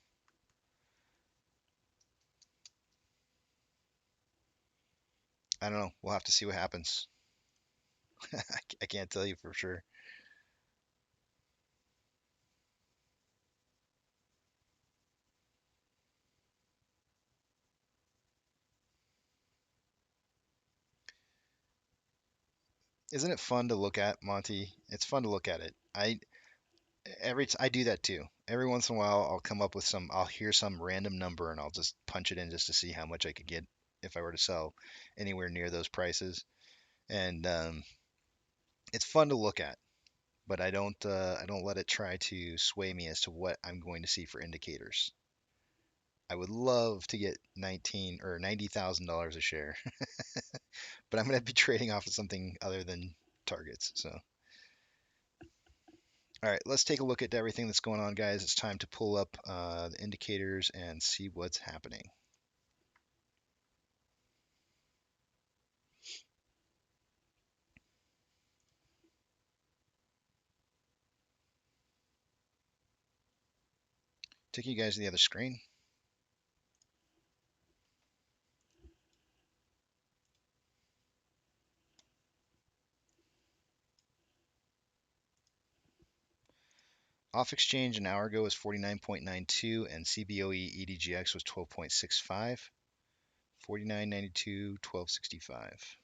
I don't know. We'll have to see what happens. I can't tell you for sure. Isn't it fun to look at, Monty? It's fun to look at it. I do that too. Every once in a while, I'll come up with some. I'll hear some random number and I'll just punch it in just to see how much I could get if I were to sell anywhere near those prices. And it's fun to look at, but I don't let it try to sway me as to what I'm going to see for indicators. I would love to get 19 or $90,000 a share, but I'm going to be trading off of something other than targets. So, all right, let's take a look at everything that's going on, guys. It's time to pull up the indicators and see what's happening. Taking you guys to the other screen. Off exchange an hour ago was 49.92 and CBOE EDGX was 12.65. 49.92, 12.65.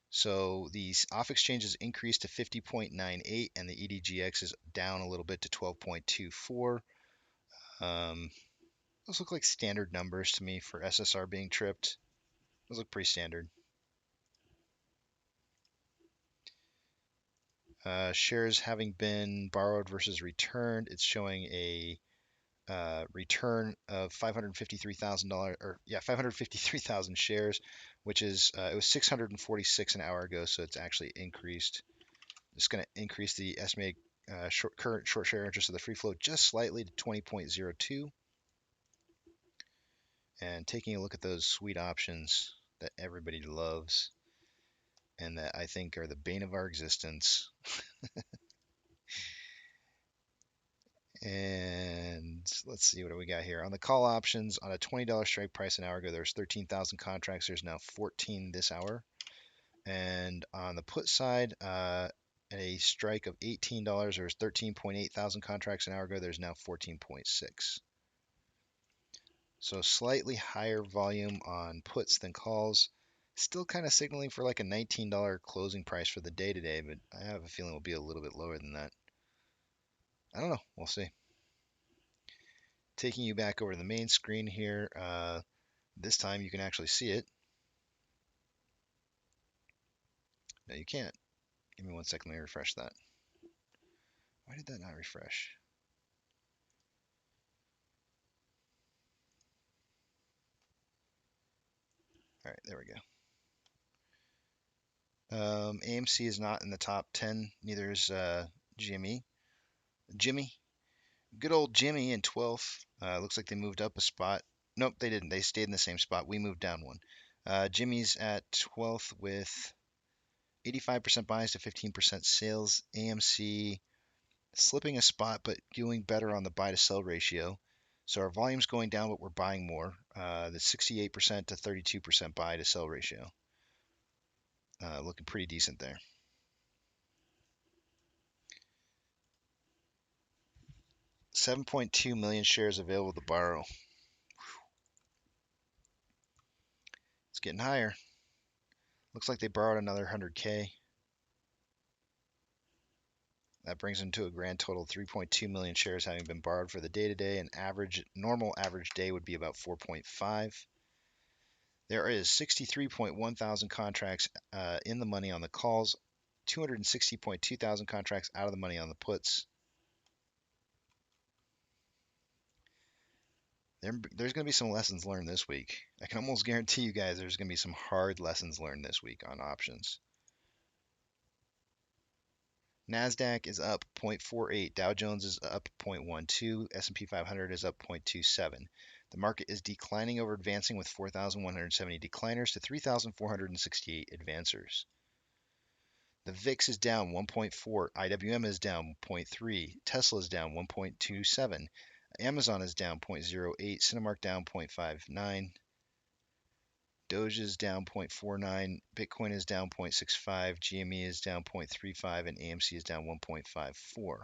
So the off exchange has increased to 50.98 and the EDGX is down a little bit to 12.24. Those look like standard numbers to me for SSR being tripped. Those look pretty standard. Shares having been borrowed versus returned, it's showing a return of $553,000 or yeah, 553,000 shares, which is it was 646 an hour ago, so it's actually increased. It's going to increase the estimated current short share interest of the free float just slightly to 20.02. And taking a look at those sweet options that everybody loves and that I think are the bane of our existence. And let's see, what do we got here? On the call options, on a $20 strike price an hour ago, there's 13,000 contracts. There's now 14 this hour. And on the put side, at a strike of $18, there's 13.8 thousand contracts an hour ago. There's now 14.6. So slightly higher volume on puts than calls. Still kind of signaling for like a $19 closing price for the day today, but I have a feeling it'll be a little bit lower than that. I don't know. We'll see. Taking you back over to the main screen here. This time you can actually see it. No, you can't. Give me 1 second. Let me refresh that. Why did that not refresh? All right, there we go. AMC is not in the top 10. Neither is Jimmy. Good old Jimmy in 12th. Looks like they moved up a spot. Nope, they didn't. They stayed in the same spot. We moved down one. Jimmy's at 12th with 85% buys to 15% sales. AMC slipping a spot, but doing better on the buy to sell ratio. So our volume's going down, but we're buying more. The 68% to 32% buy to sell ratio. Looking pretty decent there. 7.2 million shares available to borrow. It's getting higher. Looks like they borrowed another 100K. That brings them to a grand total of 3.2 million shares having been borrowed for the day today. An normal average day would be about 4.5. There is 63.1 thousand contracts in the money on the calls, 260.2 thousand contracts out of the money on the puts. There's going to be some lessons learned this week. I can almost guarantee you guys there's going to be some hard lessons learned this week on options. NASDAQ is up 0.48, Dow Jones is up 0.12, S&P 500 is up 0.27. The market is declining over advancing with 4,170 decliners to 3,468 advancers. The VIX is down 1.4, IWM is down 0.3, Tesla is down 1.27, Amazon is down 0.08, Cinemark down 0.59, Doge is down 0.49, Bitcoin is down 0.65, GME is down 0.35, and AMC is down 1.54.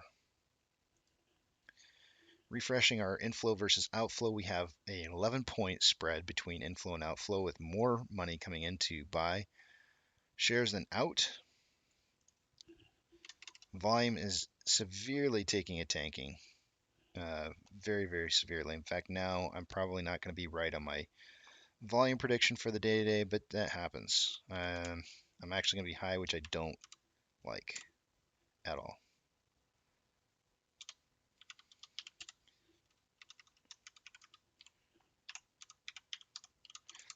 Refreshing our inflow versus outflow, we have an 11-point spread between inflow and outflow, with more money coming in to buy shares than out. Volume is severely taking a tanking, very, very severely. In fact, now I'm probably not going to be right on my volume prediction for the day today, but that happens. I'm actually going to be high, which I don't like at all.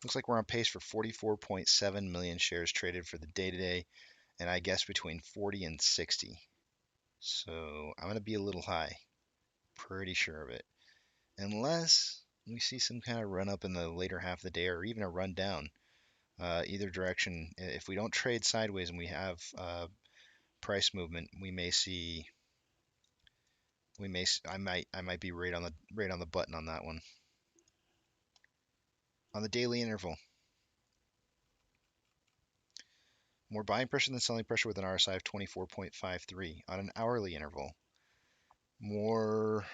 Looks like we're on pace for 44.7 million shares traded for the day today, and I guess between 40 and 60. So I'm going to be a little high, pretty sure of it. Unless we see some kind of run up in the later half of the day, or even a run down. Either direction. If we don't trade sideways and we have price movement, we may see. I might be right on the button on that one. On the daily interval, more buying pressure than selling pressure with an RSI of 24.53. On an hourly interval, more.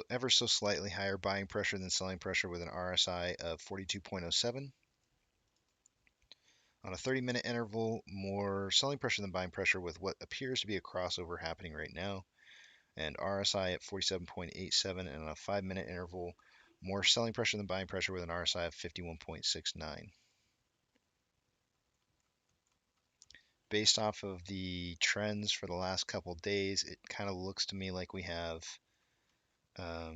Ever so slightly higher buying pressure than selling pressure with an RSI of 42.07. On a 30-minute interval, more selling pressure than buying pressure with what appears to be a crossover happening right now, and RSI at 47.87. And on a 5-minute interval, more selling pressure than buying pressure with an RSI of 51.69. Based off of the trends for the last couple days, it kind of looks to me like we have how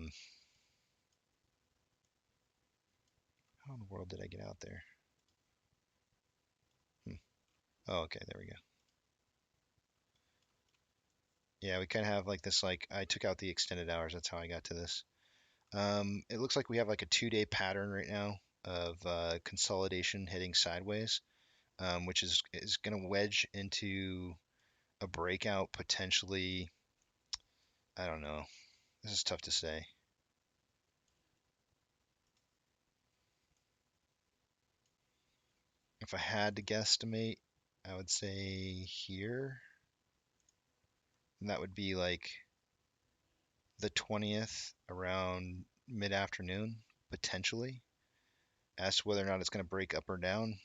in the world did I get out there? Oh, okay, there we go. Yeah, we kind of have like this, like I took out the extended hours. That's how I got to this. It looks like we have like a 2-day pattern right now of consolidation heading sideways, which is going to wedge into a breakout potentially. I don't know. This is tough to say. If I had to guesstimate, I would say here. And that would be like the 20th around mid-afternoon, potentially. As to whether or not it's going to break up or down.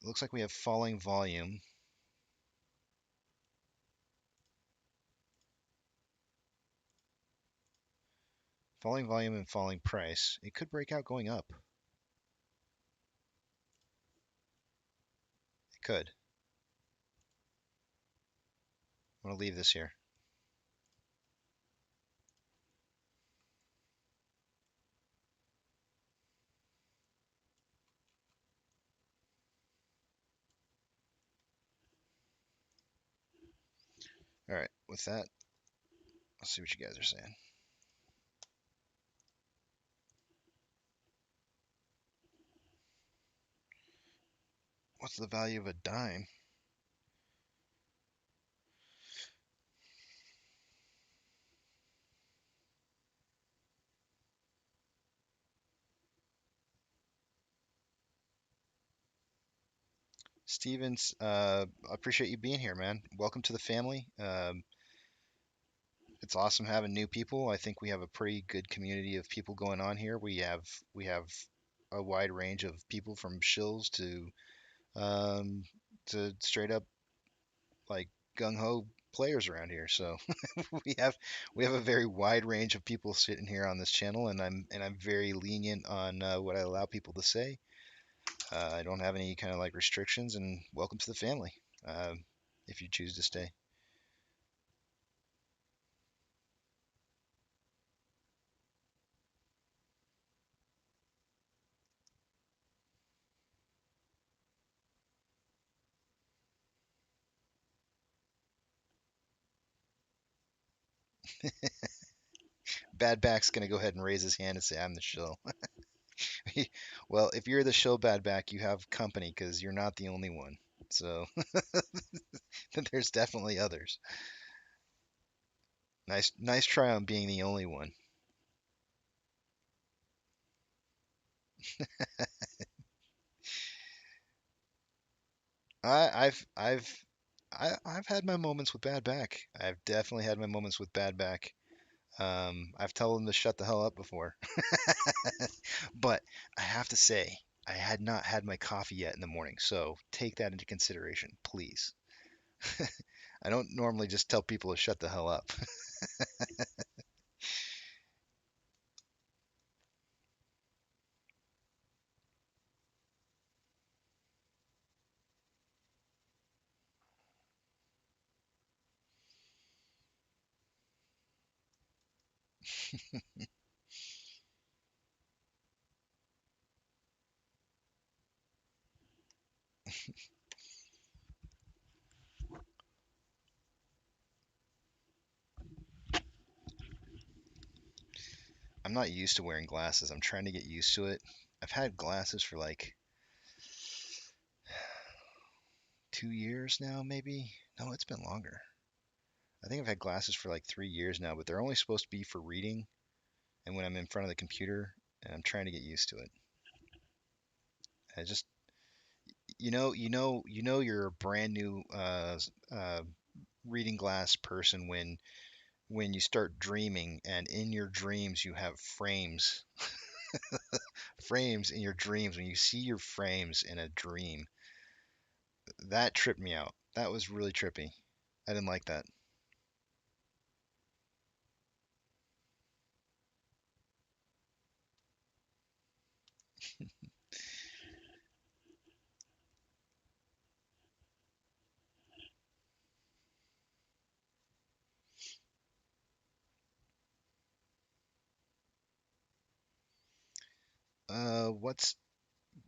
It looks like we have falling volume. Falling volume and falling price. It could break out going up. It could. I'm going to leave this here. All right, with that, let's see what you guys are saying. What's the value of a dime? Stevens, I appreciate you being here, man. Welcome to the family. It's awesome having new people. I think we have a pretty good community of people going on here. We have a wide range of people from shills um, to straight up like gung ho players around here. So we have a very wide range of people sitting here on this channel, and I'm very lenient on what I allow people to say. I don't have any kind of like restrictions, and welcome to the family. If you choose to stay. Bad back's gonna go ahead and raise his hand and say, "I'm the shill." Well, if you're the shill bad back, you have company because you're not the only one. So there's definitely others. Nice try on being the only one. I, I've I've I've had my moments with bad back. I've definitely had my moments with bad back. I've told them to shut the hell up before. But I have to say, I had not had my coffee yet in the morning, so take that into consideration, please. I don't normally just tell people to shut the hell up. I'm not used to wearing glasses. I'm trying to get used to it. I've had glasses for like 2 years now, maybe. No, it's been longer. I think I've had glasses for like 3 years now, but they're only supposed to be for reading and when I'm in front of the computer, and I'm trying to get used to it. I just, you're a brand new reading glass person when you start dreaming, and in your dreams you have frames in your dreams. When you see your frames in a dream, that tripped me out. That was really trippy. I didn't like that. What's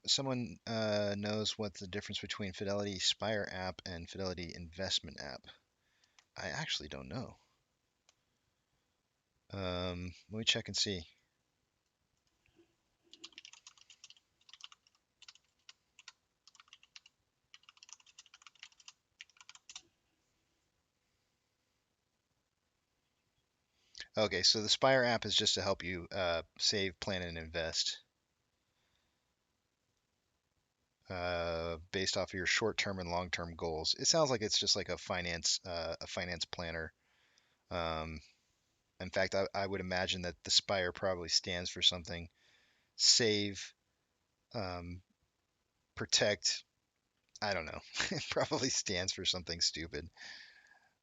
someone knows what the difference between Fidelity Spire app and Fidelity Investment app? I actually don't know. Let me check and see. Okay, so the Spire app is just to help you save, plan, and invest based off of your short-term and long-term goals. It sounds like it's just like a finance planner. Um, in fact, I would imagine that the Spire probably stands for something: save, um, protect. I don't know. It probably stands for something stupid.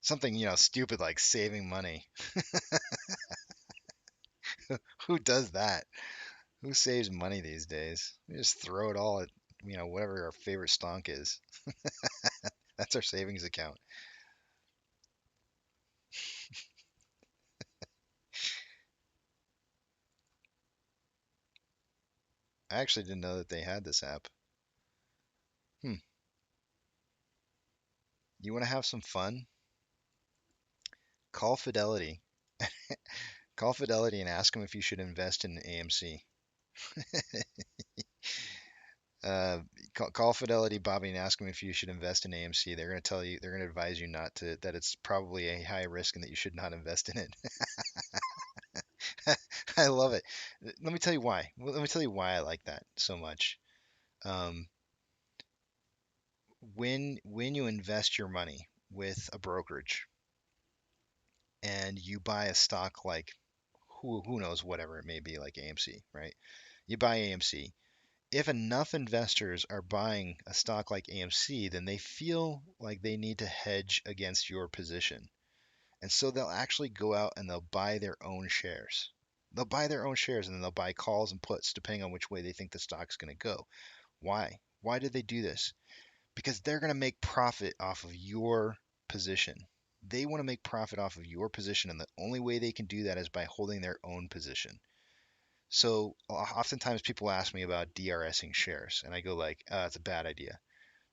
Something, stupid like saving money. Who does that? Who saves money these days? We just throw it all at, whatever our favorite stonk is. That's our savings account. I actually didn't know that they had this app. Hmm. You want to have some fun? Call Fidelity. Call Fidelity and ask them if you should invest in AMC. Uh, call Fidelity, Bobby, and ask them if you should invest in AMC. They're going to tell you, they're going to advise you not to, that it's probably a high risk and that you should not invest in it. I love it. Let me tell you why. Well, let me tell you why I like that so much. Um, when you invest your money with a brokerage and you buy a stock like who knows whatever it may be like AMC, right? You buy AMC. If enough investors are buying a stock like AMC, then they feel like they need to hedge against your position. And so they'll actually go out and they'll buy their own shares. They'll buy their own shares and then they'll buy calls and puts depending on which way they think the stock's going to go. Why? Why did they do this? Because they're going to make profit off of your position. They want to make profit off of your position, and the only way they can do that is by holding their own position. So oftentimes people ask me about DRSing shares, and I go like, it's a bad idea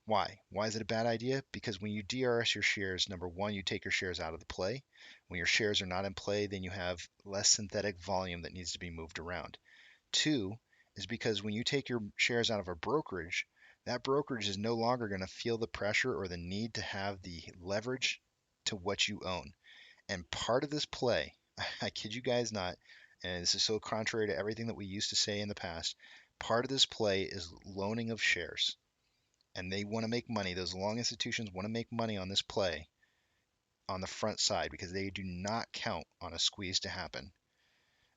Why? Why is it a bad idea? Because when you DRS your shares, number one, you take your shares out of the play. When your shares are not in play, then you have less synthetic volume that needs to be moved around. Two is because when you take your shares out of a brokerage, that brokerage is no longer going to feel the pressure or the need to have the leverage to what you own. And part of this play, I kid you guys not, and this is so contrary to everything that we used to say in the past, part of this play is loaning of shares. And they want to make money. Those long institutions want to make money on this play on the front side because they do not count on a squeeze to happen.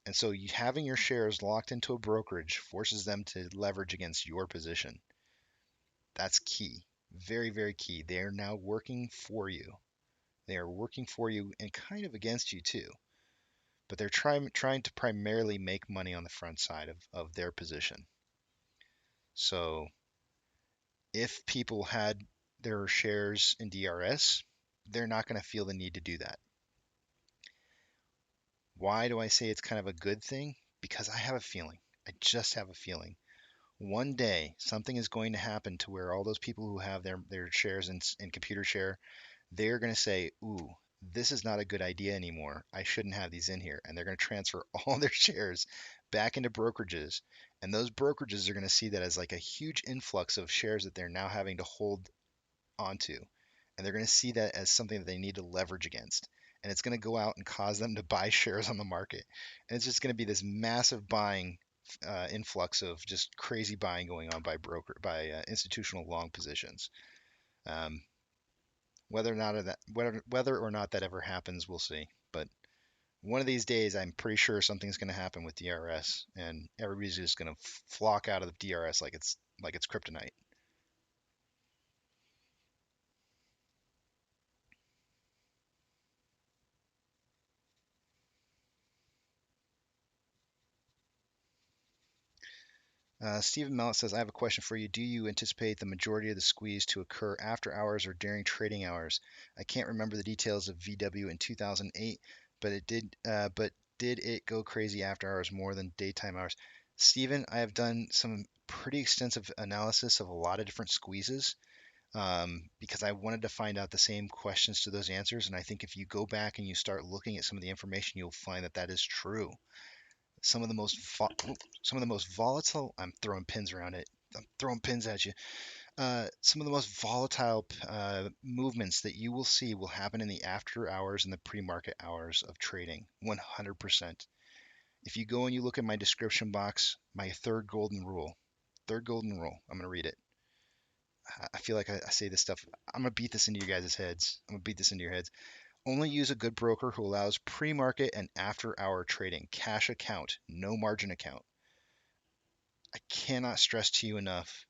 And so having your shares locked into a brokerage forces them to leverage against your position. That's key. Very, very key. They are now working for you. They are working for you and kind of against you too. But they're trying to primarily make money on the front side of their position. So if people had their shares in DRS, they're not going to feel the need to do that. Why do I say it's kind of a good thing? Because I have a feeling. I just have a feeling. One day, something is going to happen to where all those people who have their shares in computer share, they're going to say, ooh, this is not a good idea anymore. I shouldn't have these in here. And they're going to transfer all their shares back into brokerages. And those brokerages are going to see that as like a huge influx of shares that they're now having to hold onto. And they're going to see that as something that they need to leverage against. And it's going to go out and cause them to buy shares on the market. And it's just going to be this massive buying influx of just crazy buying going on by institutional long positions. Um, whether or not that ever happens, we'll see. But one of these days, I'm pretty sure something's going to happen with DRS, and everybody's just going to flock out of the DRS like it's kryptonite. Stephen Mallet says, I have a question for you. Do you anticipate the majority of the squeeze to occur after hours or during trading hours? I can't remember the details of VW in 2008, but did it go crazy after hours more than daytime hours? Stephen, I have done some pretty extensive analysis of a lot of different squeezes because I wanted to find out the same questions to those answers. And I think if you go back and you start looking at some of the information, you'll find that that is true. Some of the most some of the most volatile. I'm throwing pins around it. I'm throwing pins at you. Some of the most volatile movements that you will see will happen in the after hours and the pre-market hours of trading. 100%. If you go and you look at my description box, my third golden rule. I'm gonna read it. I feel like I say this stuff. I'm gonna beat this into you guys' heads. I'm gonna beat this into your heads. Only use a good broker who allows pre-market and after-hour trading. Cash account, no margin account. I cannot stress to you enough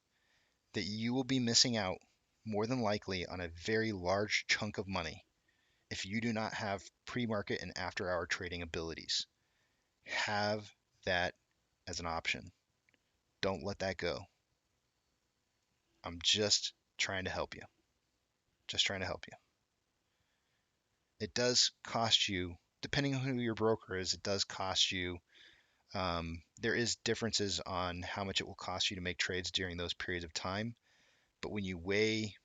that you will be missing out more than likely on a very large chunk of money if you do not have pre-market and after-hour trading abilities. Have that as an option. Don't let that go. I'm just trying to help you. Just trying to help you. It does cost you, depending on who your broker is, it does cost you. There is differences on how much it will cost you to make trades during those periods of time. But when you weigh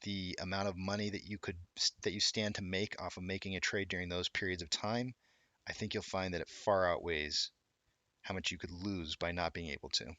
the amount of money that you stand to make off of making a trade during those periods of time, I think you'll find that it far outweighs how much you could lose by not being able to.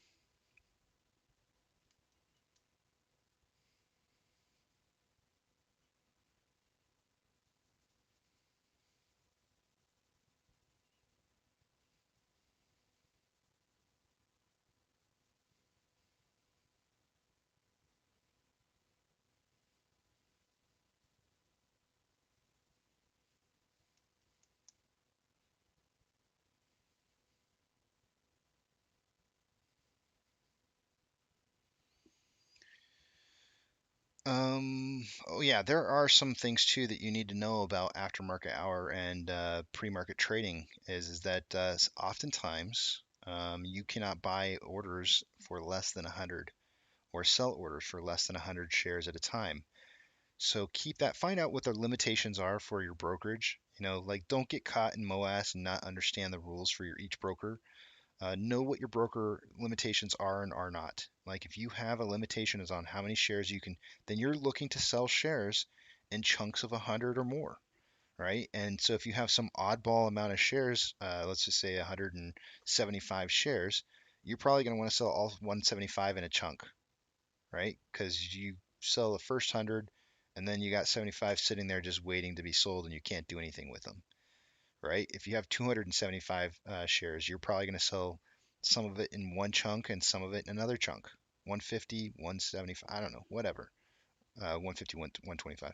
Oh yeah, there are some things too that you need to know about aftermarket hour and pre-market trading is that oftentimes you cannot buy orders for less than 100 or sell orders for less than 100 shares at a time. So keep that, find out what the limitations are for your brokerage. Like don't get caught in MOASS and not understand the rules for your each broker. Know what your broker limitations are and are not. Like if you have a limitation is on how many shares you can, then you're looking to sell shares in chunks of 100 or more, right? And so if you have some oddball amount of shares, let's just say 175 shares, you're probably going to want to sell all 175 in a chunk, right? Because you sell the first 100 and then you got 75 sitting there just waiting to be sold and you can't do anything with them, right? If you have 275 shares, you're probably going to sell some of it in one chunk and some of it in another chunk. 150, 175, I don't know, whatever. 150, 125,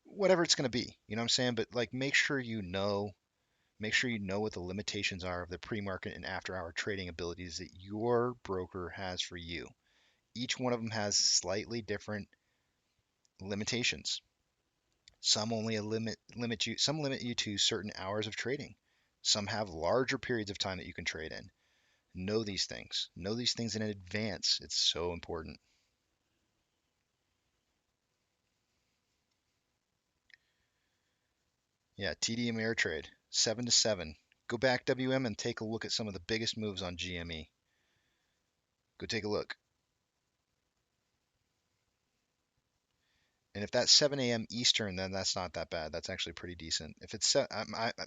whatever it's going to be. You know what I'm saying? But like, make sure you know what the limitations are of the pre-market and after-hour trading abilities that your broker has for you. Each one of them has slightly different limitations. Some only limit you to certain hours of trading. Some have larger periods of time that you can trade in. Know these things. Know these things in advance. It's so important. Yeah, TD Ameritrade, 7 to 7. Go back WM and take a look at some of the biggest moves on GME. Go take a look. And if that's 7 a.m. Eastern, then that's not that bad. That's actually pretty decent. If it's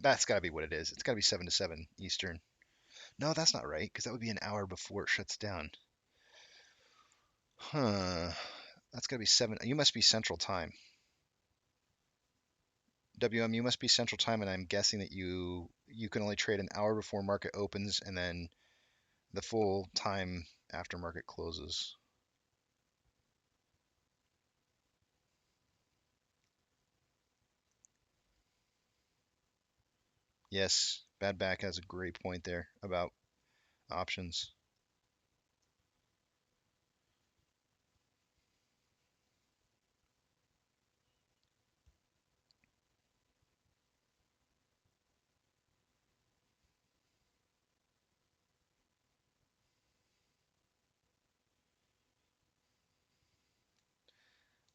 that's got to be what it is. It's got to be 7 to 7 Eastern. No, that's not right because that would be an hour before it shuts down. Huh. That's got to be 7. You must be Central Time. WM, you must be Central Time, and I'm guessing that you can only trade an hour before market opens and then the full time after market closes. Yes, Bad Back has a great point there about options.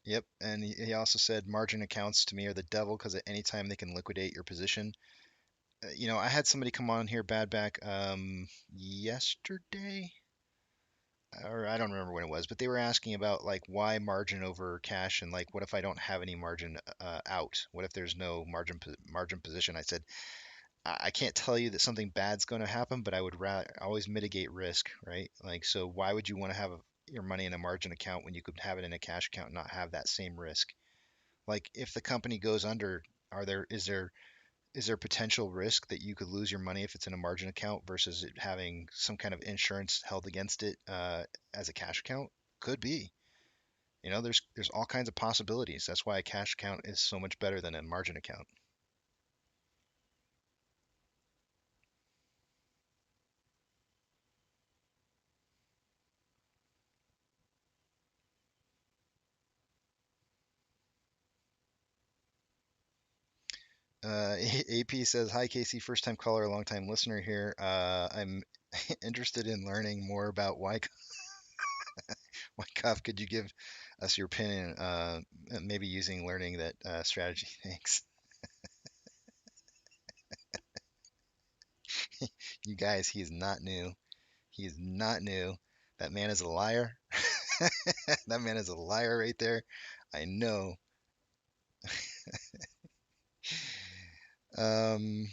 Yep, and he also said margin accounts to me are the devil because at any time they can liquidate your position. I had somebody come on here, Bad Back, yesterday, or I don't remember when it was, but they were asking about like why margin over cash and like what if I don't have any margin out? What if there's no margin position? I said I can't tell you that something bad's going to happen, but I would always mitigate risk, right? Like so, why would you want to have your money in a margin account when you could have it in a cash account and not have that same risk? Like if the company goes under, are there is there potential risk that you could lose your money if it's in a margin account versus it having some kind of insurance held against it as a cash account? Could be. There's all kinds of possibilities. That's why a cash account is so much better than a margin account. AP says, "Hi Casey, first time caller, long time listener here. I'm interested in learning more about Wyckoff. Could you give us your opinion? Maybe using learning that strategy. Thanks. You guys, he is not new. He is not new. That man is a liar. That man is a liar right there. I know. Um,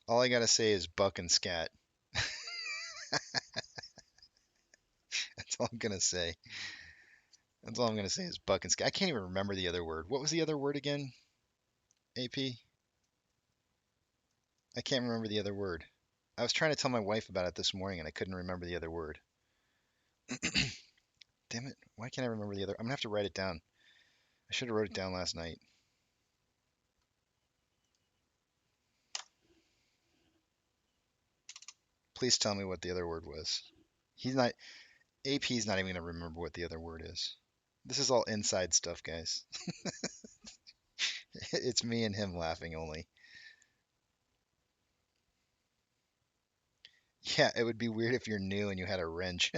all I gotta say is buck and scat. That's all I'm gonna say. That's all I'm gonna say is buck and scat. I can't even remember the other word. What was the other word again? AP? I can't remember the other word. I was trying to tell my wife about it this morning and I couldn't remember the other word. Damn it. Why can't I remember the other? I'm gonna have to write it down. I should have wrote it down last night. Please tell me what the other word was. He's not AP's not even gonna remember what the other word is. This is all inside stuff, guys. It's me and him laughing only. Yeah, it would be weird if you're new and you had a wrench.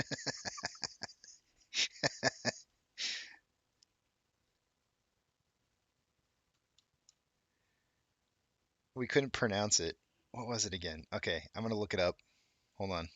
we couldn't pronounce it. What was it again? Okay, I'm gonna look it up. Hold on.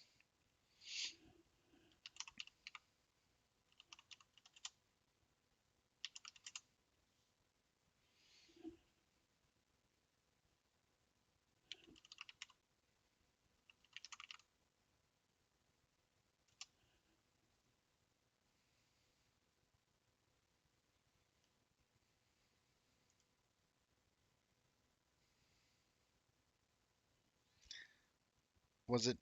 Was it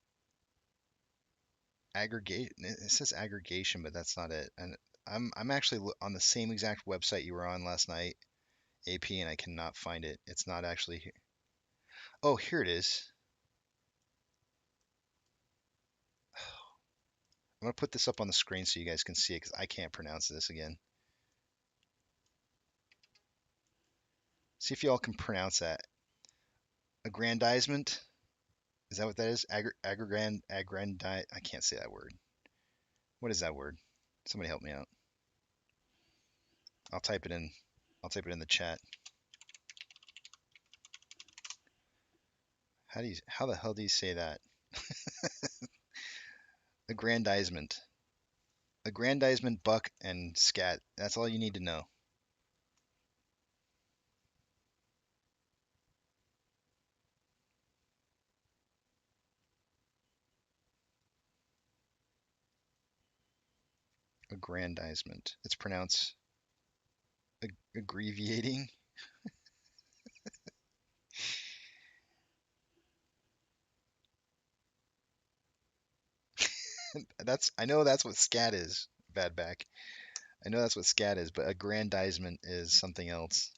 aggregate? It says aggregation, but that's not it. And I'm actually on the same exact website you were on last night, AP, and I cannot find it. It's not actually here. Oh, here it is. I'm gonna put this up on the screen so you guys can see it because I can't pronounce this again. See if y'all can pronounce that. Aggrandizement? Is that what that is? Aggrandi. I can't say that word. What is that word? Somebody help me out. I'll type it in. I'll type it in the chat. How the hell do you say that? Aggrandizement. Aggrandizement, buck, and scat. That's all you need to know. Aggrandizement. It's pronounced aggreviating. I know that's what scat is, bad back. I know that's what scat is, but aggrandizement is something else.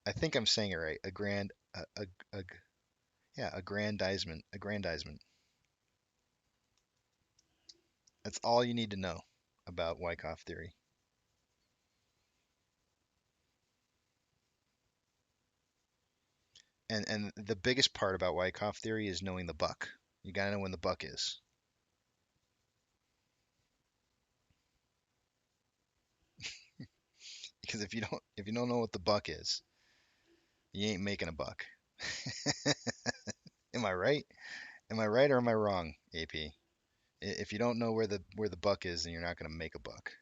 I think I'm saying it right. Yeah, aggrandizement. Aggrandizement. That's all you need to know about Wyckoff theory. And the biggest part about Wyckoff theory is knowing the buck. You gotta know when the buck is. Because if you don't know what the buck is, you ain't making a buck. Am I right? Am I right or am I wrong, AP? If you don't know where the buck is, then you're not gonna make a buck.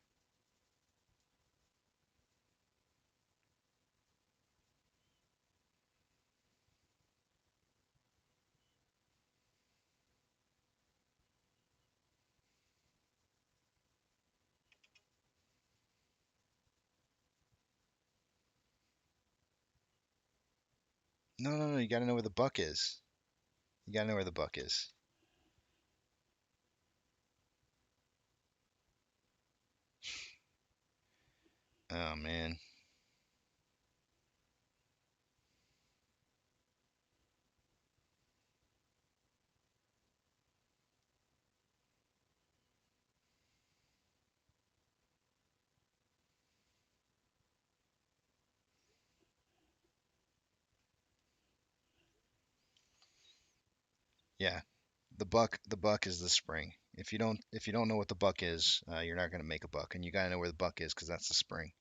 No, no, no. You gotta know where the buck is. You gotta know where the buck is. Oh man. Yeah. The buck is the spring. If you don't know what the buck is, you're not gonna make a buck, and you gotta know where the buck is because that's the spring.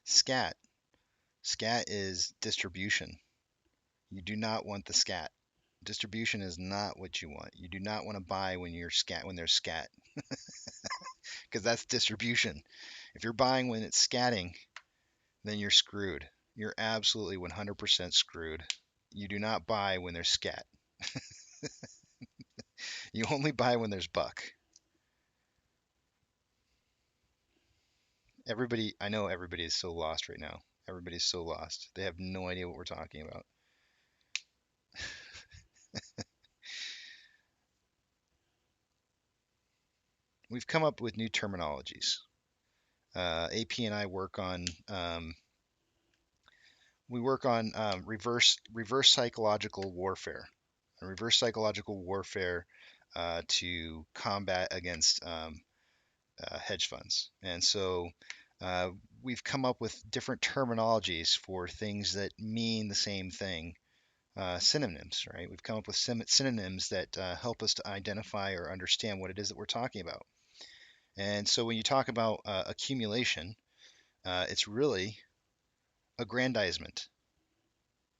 Scat. Scat is distribution. You do not want the scat. Distribution is not what you want. You do not want to buy when there's scat because that's distribution. If you're buying when it's scatting, then you're screwed. You're absolutely 100% screwed. You do not buy when there's scat. You only buy when there's buck. I know everybody is so lost right now. Everybody's so lost. They have no idea what we're talking about. We've come up with new terminologies. AP and I work on reverse psychological warfare, reverse psychological warfare to combat against hedge funds. And so uh, we've come up with different terminologies for things that mean the same thing, synonyms, right? We've come up with synonyms that help us to identify or understand what it is that we're talking about. And so when you talk about accumulation, it's really aggrandizement,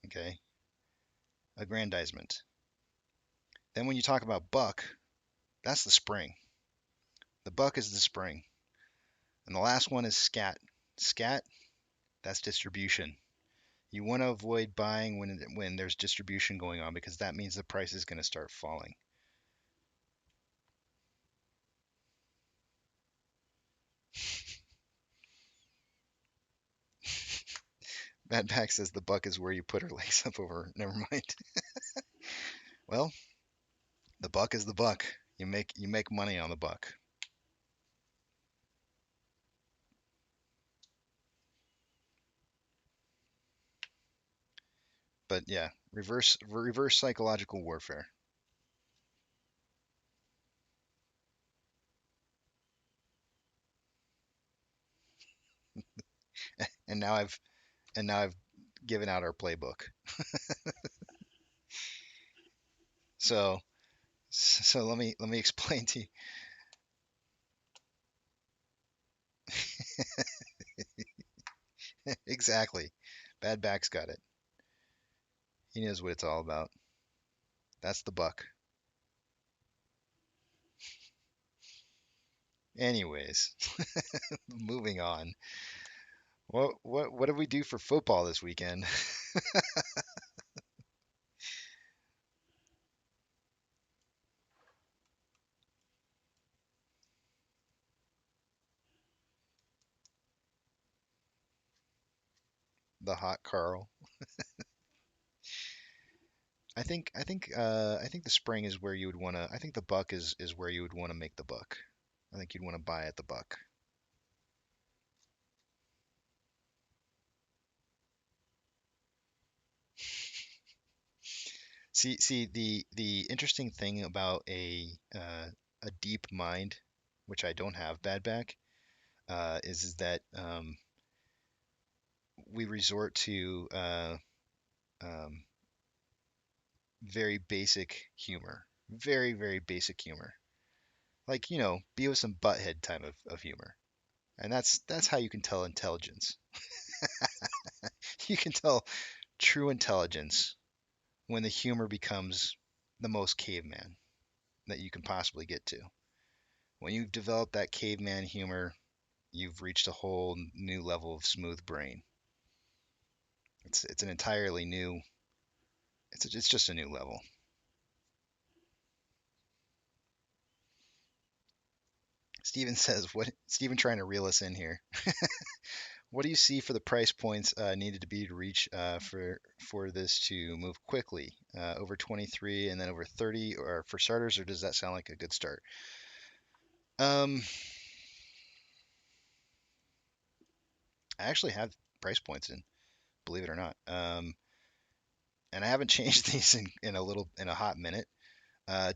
okay? Aggrandizement. Then when you talk about buck, that's the spring. The buck is the spring. And the last one is scat. Scat, that's distribution. You want to avoid buying when there's distribution going on because that means the price is going to start falling. Matt Back says the buck is where you put her legs up over. Never mind. Well, the buck is the buck. You make money on the buck. But yeah, reverse psychological warfare. And now I've given out our playbook. So so let me explain to you. Exactly. Bad Back's got it. He knows what it's all about. That's the buck. Anyways, moving on. What did we do for football this weekend? The hot Carl. I think the spring is where you would want to. I think the buck is where you would want to make the buck. I think you'd want to buy at the buck. See the interesting thing about a deep mind, which I don't have, bad back, is that we resort to um, very basic humor, very basic humor, like Beavis and Butthead type of humor, and that's how you can tell intelligence. You can tell true intelligence when the humor becomes the most caveman that you can possibly get to. When you've developed that caveman humor, you've reached a whole new level of smooth brain. It's an entirely new. It's just a new level. Steven says, "What? Steven trying to reel us in here. What do you see for the price points needed to be to reach for this to move quickly over 23 and then over 30, or for starters, or does that sound like a good start?" Um, I actually have price points in, believe it or not. And I haven't changed these in a hot minute.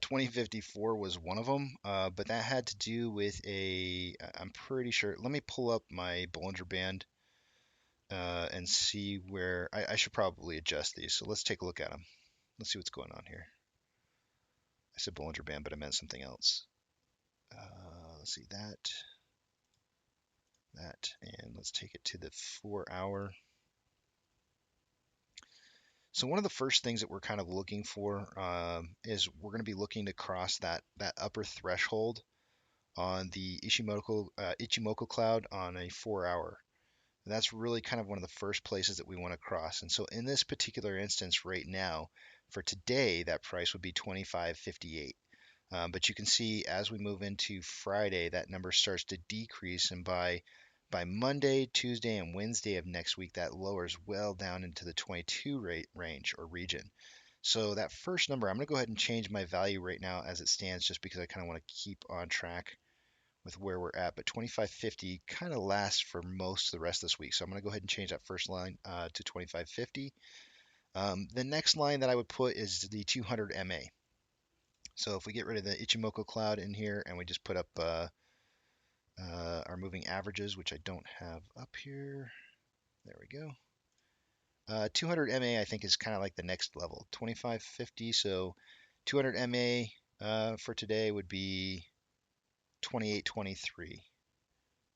2054 was one of them, but that had to do with I'm pretty sure. Let me pull up my Bollinger Band and see where I should probably adjust these. So let's take a look at them. Let's see what's going on here. I said Bollinger Band, but I meant something else. Let's see that, and let's take it to the 4 hour. So one of the first things that we're kind of looking for is we're going to be looking to cross that upper threshold on the Ichimoku cloud on a 4 hour. That's really kind of one of the first places that we want to cross. And so in this particular instance right now, for today, that price would be 25.58. But you can see as we move into Friday, that number starts to decrease, and by Monday, Tuesday, and Wednesday of next week, that lowers well down into the 22 rate range or region. So that first number, I'm going to go ahead and change my value right now as it stands, just because I kind of want to keep on track with where we're at. But 25.50 kind of lasts for most of the rest of this week. So I'm going to go ahead and change that first line to 25.50. The next line that I would put is the 200 MA. So if we get rid of the Ichimoku cloud in here and we just put up our moving averages, which I don't have up here. There we go. 200 MA I think is kind of like the next level, 2550. So 200 MA for today would be 2823.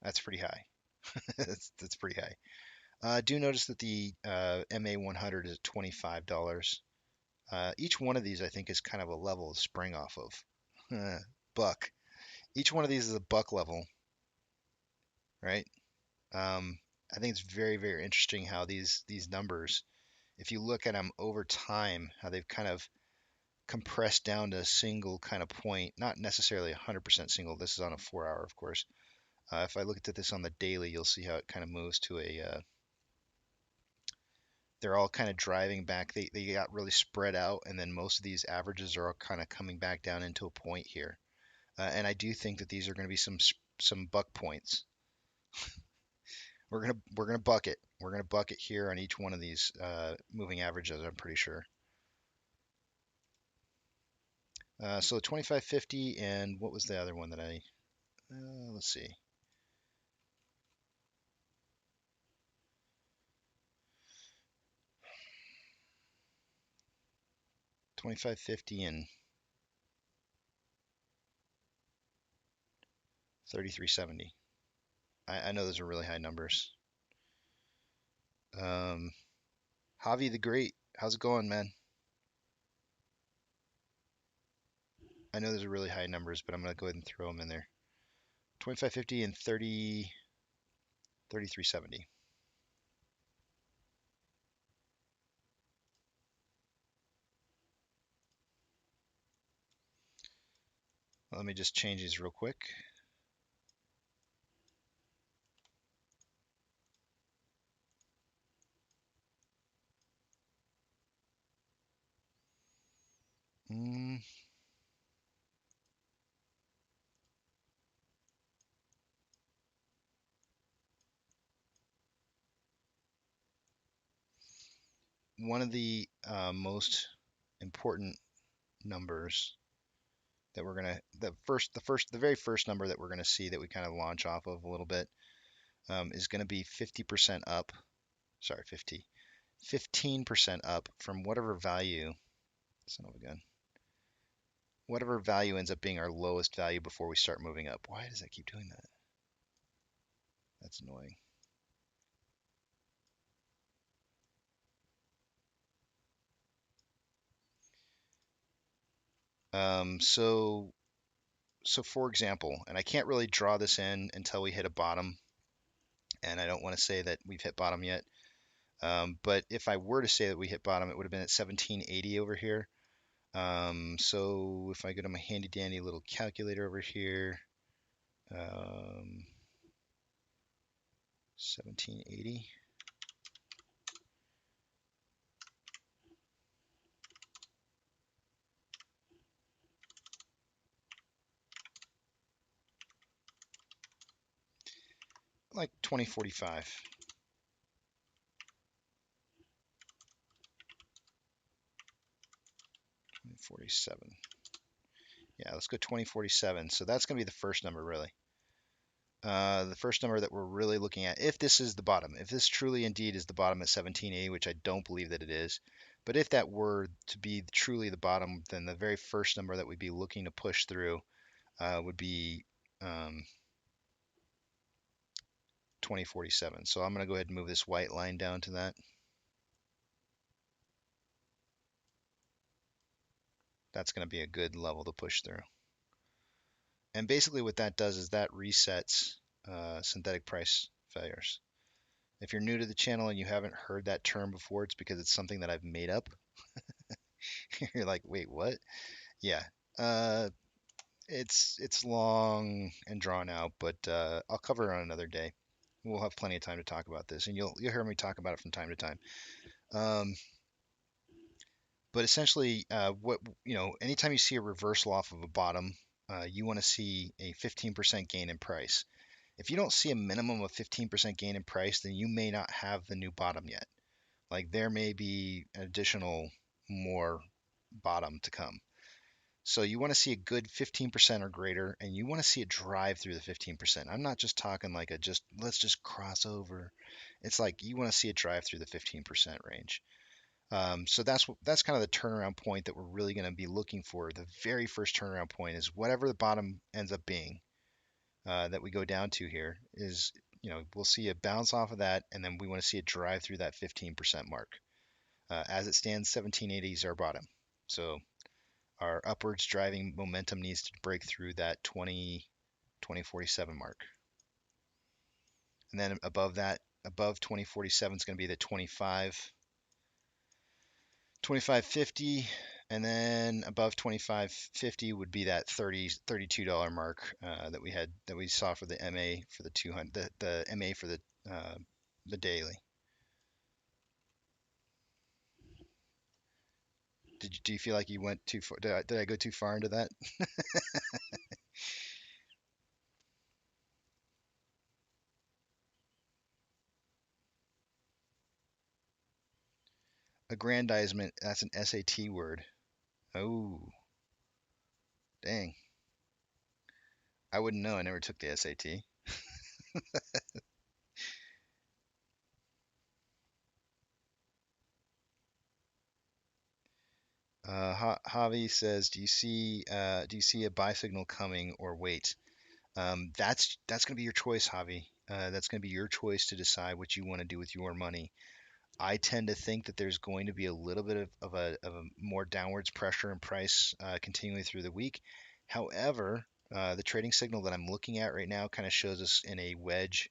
That's pretty high. that's pretty high. Do notice that the MA 100 is $25. Each one of these I think is kind of a level to spring off of. Buck. Each one of these is a buck level, right? I think it's very, very interesting how these numbers, if you look at them over time, how they've kind of compressed down to a single kind of point, not necessarily 100% single. This is on a 4 hour, of course. If I look at this on the daily, you'll see how it kind of moves to a. They're all kind of driving back. They got really spread out, and then most of these averages are all kind of coming back down into a point here. And I do think that these are going to be some buck points. We're gonna buck it. We're gonna buck it here on each one of these moving averages. I'm pretty sure. So 2550, and what was the other one that I? Let's see. 2550 and 3370. I know those are really high numbers. Um, Javi the Great, how's it going, man? I know those are really high numbers, but I'm gonna go ahead and throw them in there. 2550 and 3370. Let me just change these real quick. Mm, One of the most important numbers that we're gonna the very first number that we're gonna see that we kind of launch off of a little bit is gonna be 50% up. Sorry, 15% up from whatever value. Son of a gun. Whatever value ends up being our lowest value before we start moving up. Why does that keep doing that? That's annoying. Um, so so for example, and I can't really draw this in until we hit a bottom, and I don't want to say that we've hit bottom yet. But if I were to say that we hit bottom, it would have been at 1780 over here. So if I go to my handy dandy little calculator over here, 1780. Like 2045. 2047. Yeah, let's go 2047. So that's going to be the first number, really. The first number that we're really looking at, if this is the bottom, if this truly indeed is the bottom at 1780, which I don't believe that it is, but if that were to be truly the bottom, then the very first number that we'd be looking to push through would be 2047. So I'm going to go ahead and move this white line down to that. That's going to be a good level to push through. And basically what that does is that resets synthetic price failures. If you're new to the channel and you haven't heard that term before, it's because it's something that I've made up. You're like, wait, what? Yeah. Uh, it's long and drawn out, but I'll cover it on another day. We'll have plenty of time to talk about this, and you'll hear me talk about it from time to time. Um, but essentially, anytime you see a reversal off of a bottom, you want to see a 15% gain in price. If you don't see a minimum of 15% gain in price, then you may not have the new bottom yet. Like there may be an additional more bottom to come. So you want to see a good 15% or greater, and you want to see it drive through the 15%. I'm not just talking like a just let's just cross over. It's like you want to see it drive through the 15% range. So that's kind of the turnaround point that we're really going to be looking for. The very first turnaround point is whatever the bottom ends up being that we go down to here is, we'll see a bounce off of that, and then we want to see it drive through that 15% mark. As it stands, 1780 is our bottom. So our upwards driving momentum needs to break through that 2047 mark. And then above that, above 2047 is going to be the 2550, and then above 2550 would be that $32 mark that we saw for the MA for the 200 the MA for the daily. Do you feel like you went too far? Did I go too far into that? Aggrandizement, that's an SAT word. Oh, dang. I wouldn't know. I never took the SAT. Javi says, do you see a buy signal coming or wait? That's going to be your choice, Javi. That's going to be your choice to decide what you want to do with your money. I tend to think that there's going to be a little bit of a more downwards pressure in price continuing through the week. However, the trading signal that I'm looking at right now kind of shows us in a wedge,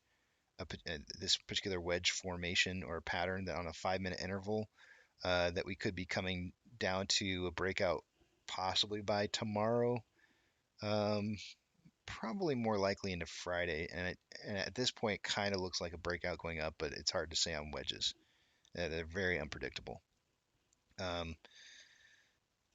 this particular wedge formation or pattern that on a 5-minute interval that we could be coming down to a breakout possibly by tomorrow. Um, Probably more likely into Friday, and at this point, kind of looks like a breakout going up, but it's hard to say on wedges. They're very unpredictable. Um,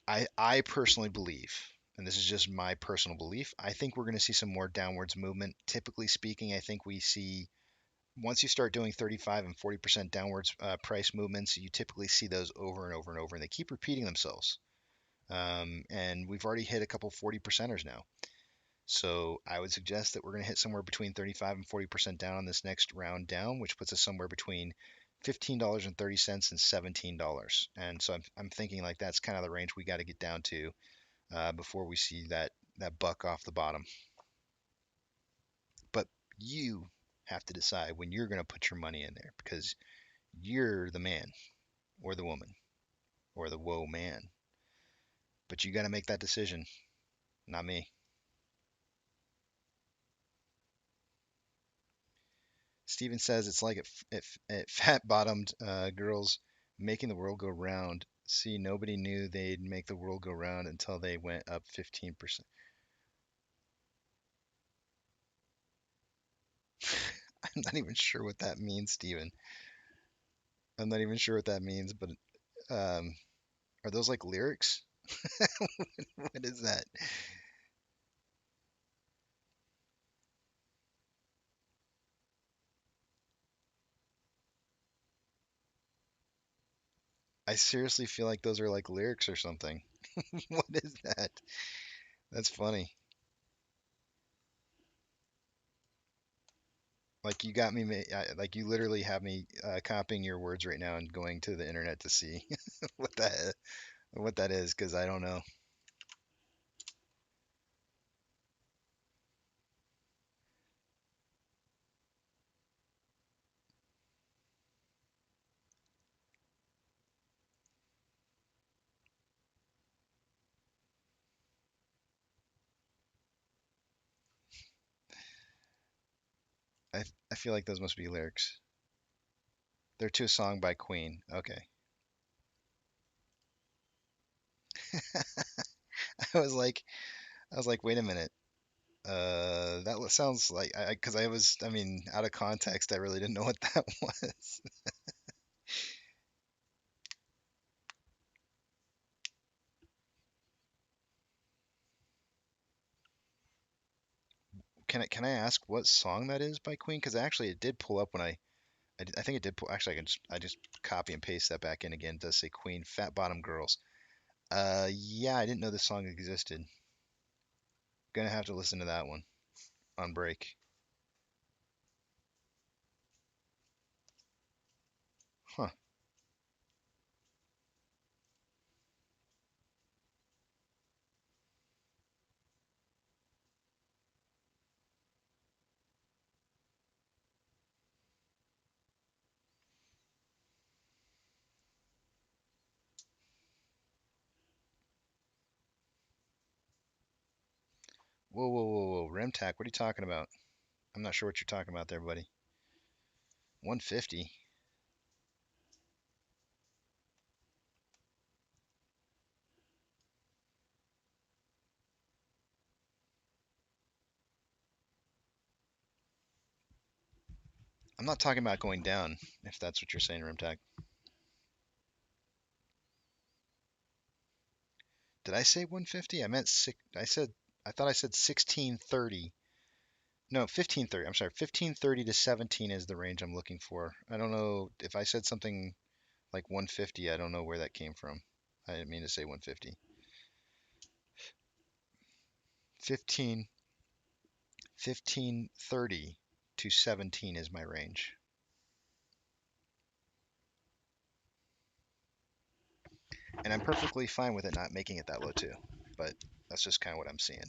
I personally believe, and this is just my personal belief, I think we're going to see some more downwards movement. Typically speaking, I think we see once you start doing 35 and 40% downwards price movements, you typically see those over and over and over, and they keep repeating themselves. And we've already hit a couple 40 percenters now. So I would suggest that we're going to hit somewhere between 35 and 40% down on this next round down, which puts us somewhere between $15.30 and $17. And so I'm thinking like that's kind of the range we got to get down to before we see that buck off the bottom. But you have to decide when you're going to put your money in there because you're the man or the woman or the whoa man. But you got to make that decision, not me. Steven says it's like it fat bottomed girls making the world go round. See, nobody knew they'd make the world go round until they went up 15%. I'm not even sure what that means, Steven. I'm not even sure what that means, but um, are those like lyrics? What is that? I seriously feel like those are like lyrics or something. What is that? That's funny. Like you got me, like you literally have me copying your words right now and going to the internet to see what that is because I don't know. I feel like those must be lyrics. They're to a song by Queen. Okay. I was like, wait a minute. That sounds like because I mean, out of context, I really didn't know what that was. Can I ask what song that is by Queen? Because actually, it did pull up when I think it did pull. Actually, I just copy and paste that back in again. It does say Queen, Fat Bottom Girls. Yeah, I didn't know this song existed. Gonna have to listen to that one on break. Huh. Whoa, whoa, whoa, whoa. Remtac, what are you talking about? I'm not sure what you're talking about there, buddy. 150. I'm not talking about going down, if that's what you're saying, Remtac. Did I say 150? I meant six. I thought I said 1630. No, 1530. I'm sorry. 1530 to 17 is the range I'm looking for. I don't know if I said something like 150. I don't know where that came from. I didn't mean to say 150. 15 1530 to 17 is my range. And I'm perfectly fine with it not making it that low too. But that's just kind of what I'm seeing.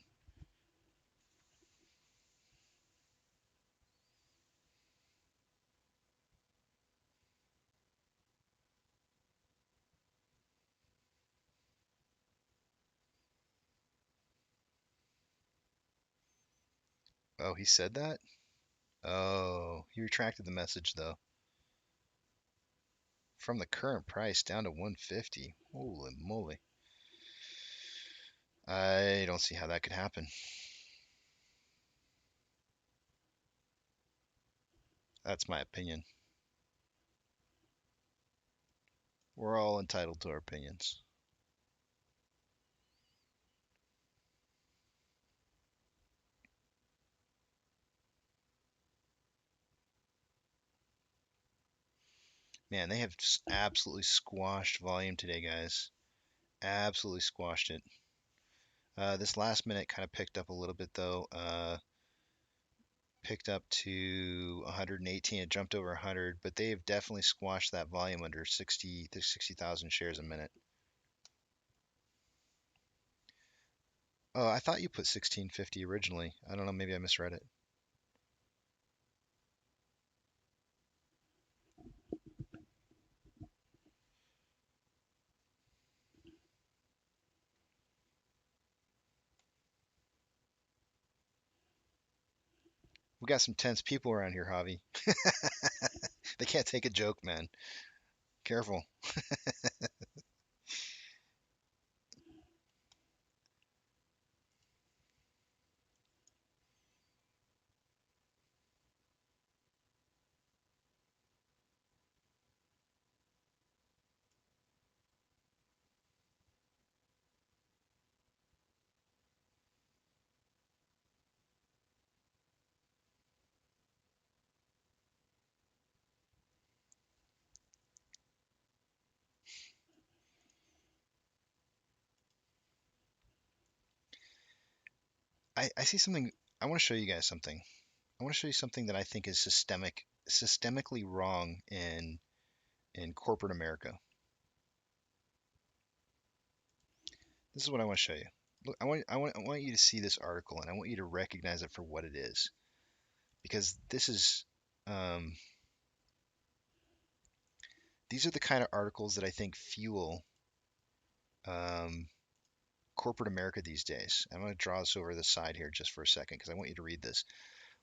Oh, he said that? Oh, he retracted the message though. From the current price down to 150. Holy moly. I don't see how that could happen. That's my opinion. We're all entitled to our opinions. Man, they have just absolutely squashed volume today, guys. Absolutely squashed it. This last minute kind of picked up a little bit though. Picked up to 118. It jumped over 100, but they have definitely squashed that volume under 60 to 60,000 shares a minute. Oh, I thought you put 1650 originally. I don't know, maybe I misread it. We got some tense people around here, Javi. They can't take a joke, man. Careful. I see something. I want to show you guys something. I want to show you something that I think is systemically wrong in corporate America. This is what I want to show you. Look, I want you to see this article, and I want you to recognize it for what it is, because um, these are the kind of articles that I think fuel um, corporate America these days. I'm going to draw this over to the side here just for a second because I want you to read this.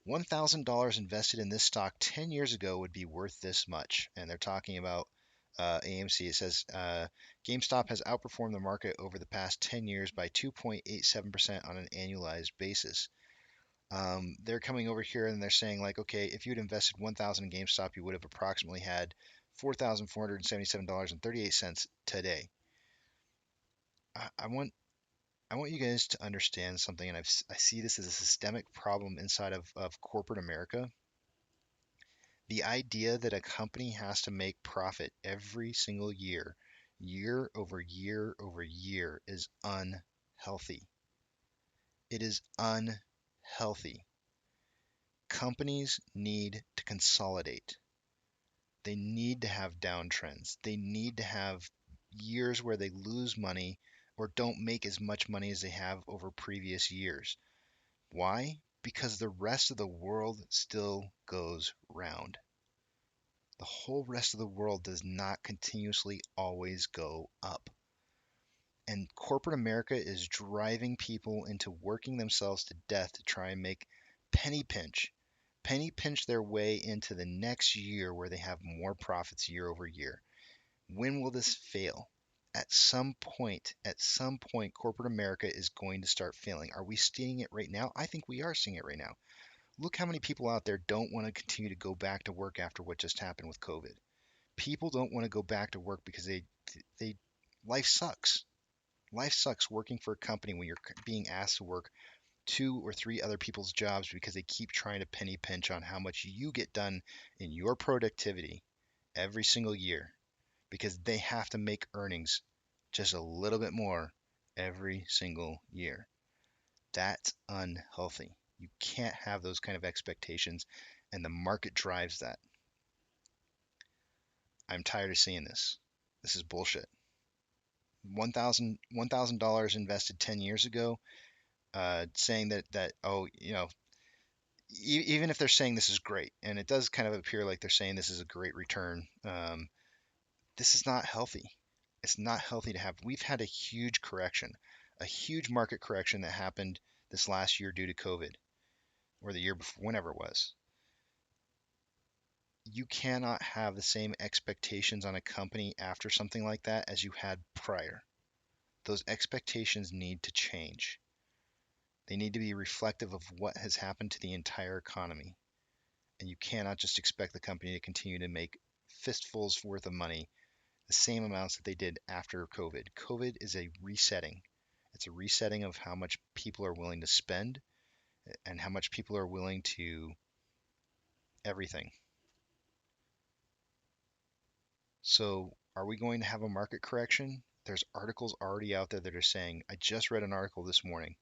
$1,000 invested in this stock 10 years ago would be worth this much. And they're talking about AMC. It says GameStop has outperformed the market over the past 10 years by 2.87% on an annualized basis. They're coming over here and they're saying like, okay, if you'd invested 1,000 in GameStop, you would have approximately had $4,477.38 today. I want you guys to understand something, and I see this as a systemic problem inside of corporate America. The idea that a company has to make profit every single year year over year over year is unhealthy. It is unhealthy. Companies need to consolidate. They need to have downtrends. They need to have years where they lose money or don't make as much money as they have over previous years. Why? Because the rest of the world still goes round. The whole rest of the world does not continuously always go up. And corporate America is driving people into working themselves to death to try and penny pinch their way into the next year where they have more profits year over year. When will this fail? At some point, corporate America is going to start failing. Are we seeing it right now? I think we are seeing it right now. Look how many people out there don't want to continue to go back to work after what just happened with COVID. People don't want to go back to work because they life sucks. Life sucks working for a company when you're being asked to work two or three other people's jobs because they keep trying to penny pinch on how much you get done in your productivity every single year because they have to make earnings just a little bit more every single year. That's unhealthy. You can't have those kind of expectations, and the market drives that. I'm tired of seeing this. This is bullshit. $1,000 invested 10 years ago, saying that oh, even if they're saying this is great, and it does kind of appear like they're saying this is a great return, this is not healthy. It's not healthy to have. We've had a huge correction, a huge market correction that happened this last year due to COVID or the year before, whenever it was. You cannot have the same expectations on a company after something like that as you had prior. Those expectations need to change. They need to be reflective of what has happened to the entire economy. And you cannot just expect the company to continue to make fistfuls worth of money, the same amounts that they did after COVID. COVID is a resetting. It's a resetting of how much people are willing to spend and how much people are willing to everything. So, are we going to have a market correction? There's articles already out there that are saying, I just read an article this morning,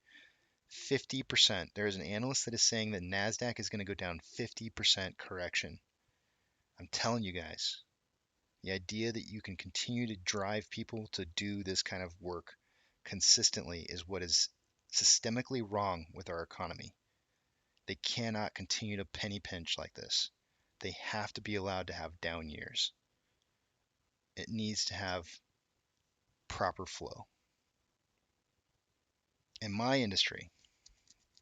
50%. There is an analyst that is saying that NASDAQ is going to go down 50% correction. I'm telling you guys, the idea that you can continue to drive people to do this kind of work consistently is what is systemically wrong with our economy. They cannot continue to penny pinch like this. They have to be allowed to have down years. It needs to have proper flow. In my industry,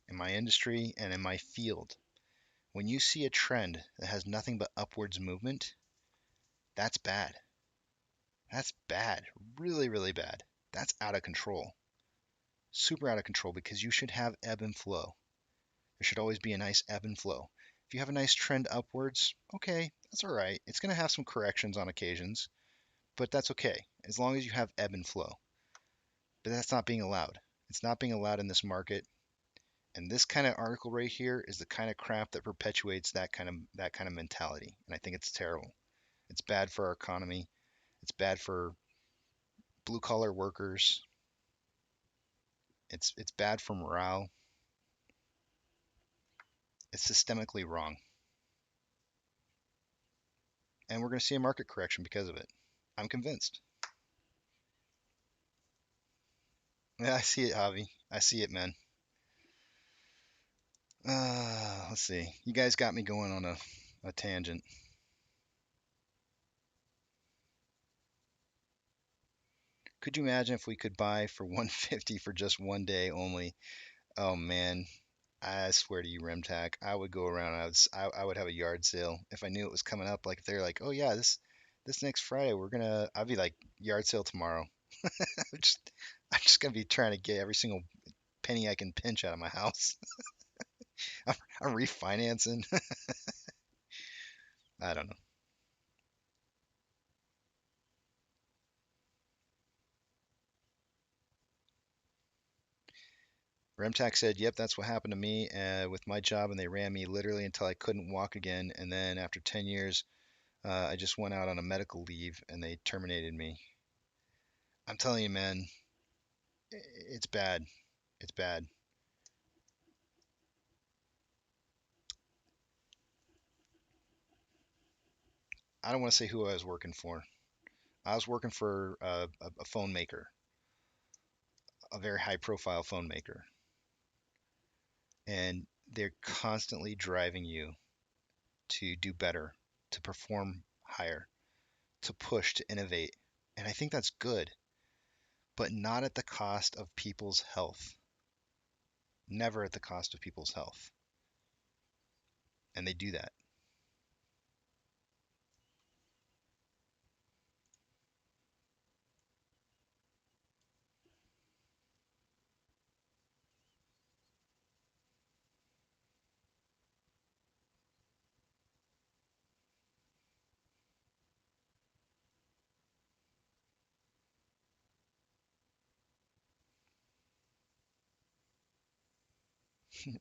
and in my field, when you see a trend that has nothing but upwards movement, that's bad. That's bad. Really, really bad. That's out of control. Super out of control because you should have ebb and flow. There should always be a nice ebb and flow. If you have a nice trend upwards, okay, that's all right. It's going to have some corrections on occasions, but that's okay as long as you have ebb and flow. But that's not being allowed. It's not being allowed in this market. And this kind of article right here is the kind of crap that perpetuates that kind of mentality. And I think it's terrible. It's bad for our economy. It's bad for blue collar workers. It's bad for morale. It's systemically wrong. And we're going to see a market correction because of it. I'm convinced. Yeah, I see it, Javi. I see it, man. Let's see. You guys got me going on a tangent. Could you imagine if we could buy for 150 for just one day only? Oh man, I swear to you, Remtac, I would go around. I would have a yard sale if I knew it was coming up. Like if they're like, oh yeah, this next Friday I'd be like yard sale tomorrow. I'm just I'm just gonna be trying to get every single penny I can pinch out of my house. I'm refinancing. I don't know. Remtac said, yep, that's what happened to me with my job, and they ran me literally until I couldn't walk again. And then after 10 years, I just went out on a medical leave and they terminated me. I'm telling you, man, it's bad. It's bad. I don't want to say who I was working for. I was working for a phone maker, a very high profile phone maker, and they're constantly driving you to do better, to perform higher, to push, to innovate. And I think that's good, but not at the cost of people's health. Never at the cost of people's health. And they do that.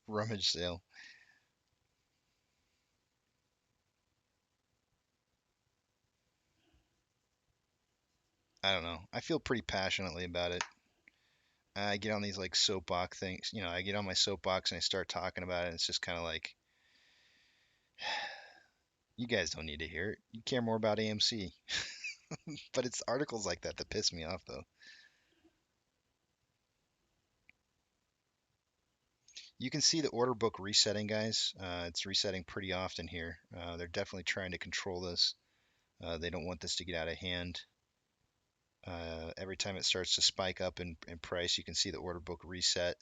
Rummage sale. I don't know. I feel pretty passionately about it. I get on these like soapbox things. I get on my soapbox and I start talking about it. And it's just kind of like, you guys don't need to hear it. You care more about AMC. But it's articles like that that piss me off, though. You can see the order book resetting, guys. It's resetting pretty often here. They're definitely trying to control this. They don't want this to get out of hand. Every time it starts to spike up in price, you can see the order book reset.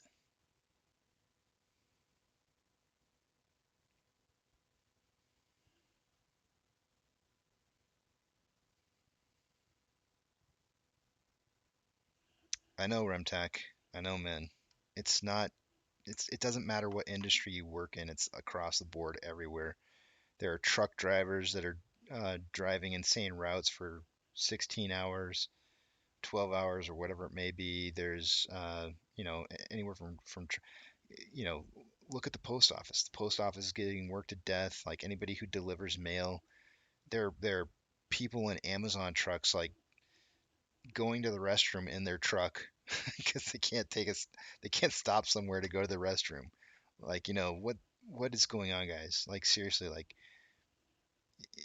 I know, Remtac. I know, man. It's not. It doesn't matter what industry you work in. It's across the board everywhere. There are truck drivers that are driving insane routes for 16 hours, 12 hours, or whatever it may be. There's anywhere from you know, look at the post office. The post office is getting worked to death. Like anybody who delivers mail, there are people in Amazon trucks like going to the restroom in their truck because they can't stop somewhere to go to the restroom. Like, what is going on, guys? Like seriously, like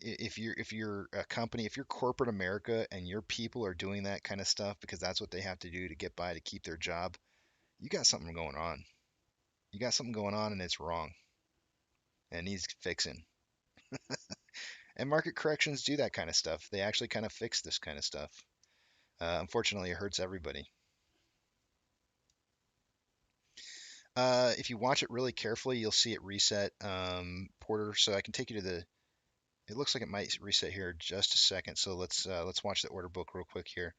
if you're a company, if you're corporate America and your people are doing that kind of stuff because that's what they have to do to get by to keep their job, you got something going on. You got something going on and it's wrong and needs fixing. And market corrections do that kind of stuff. They actually kind of fix this kind of stuff. Unfortunately, it hurts everybody. If you watch it really carefully, you'll see it reset, Porter. So I can take you to the. It looks like it might reset here in just a second. So let's watch the order book real quick here.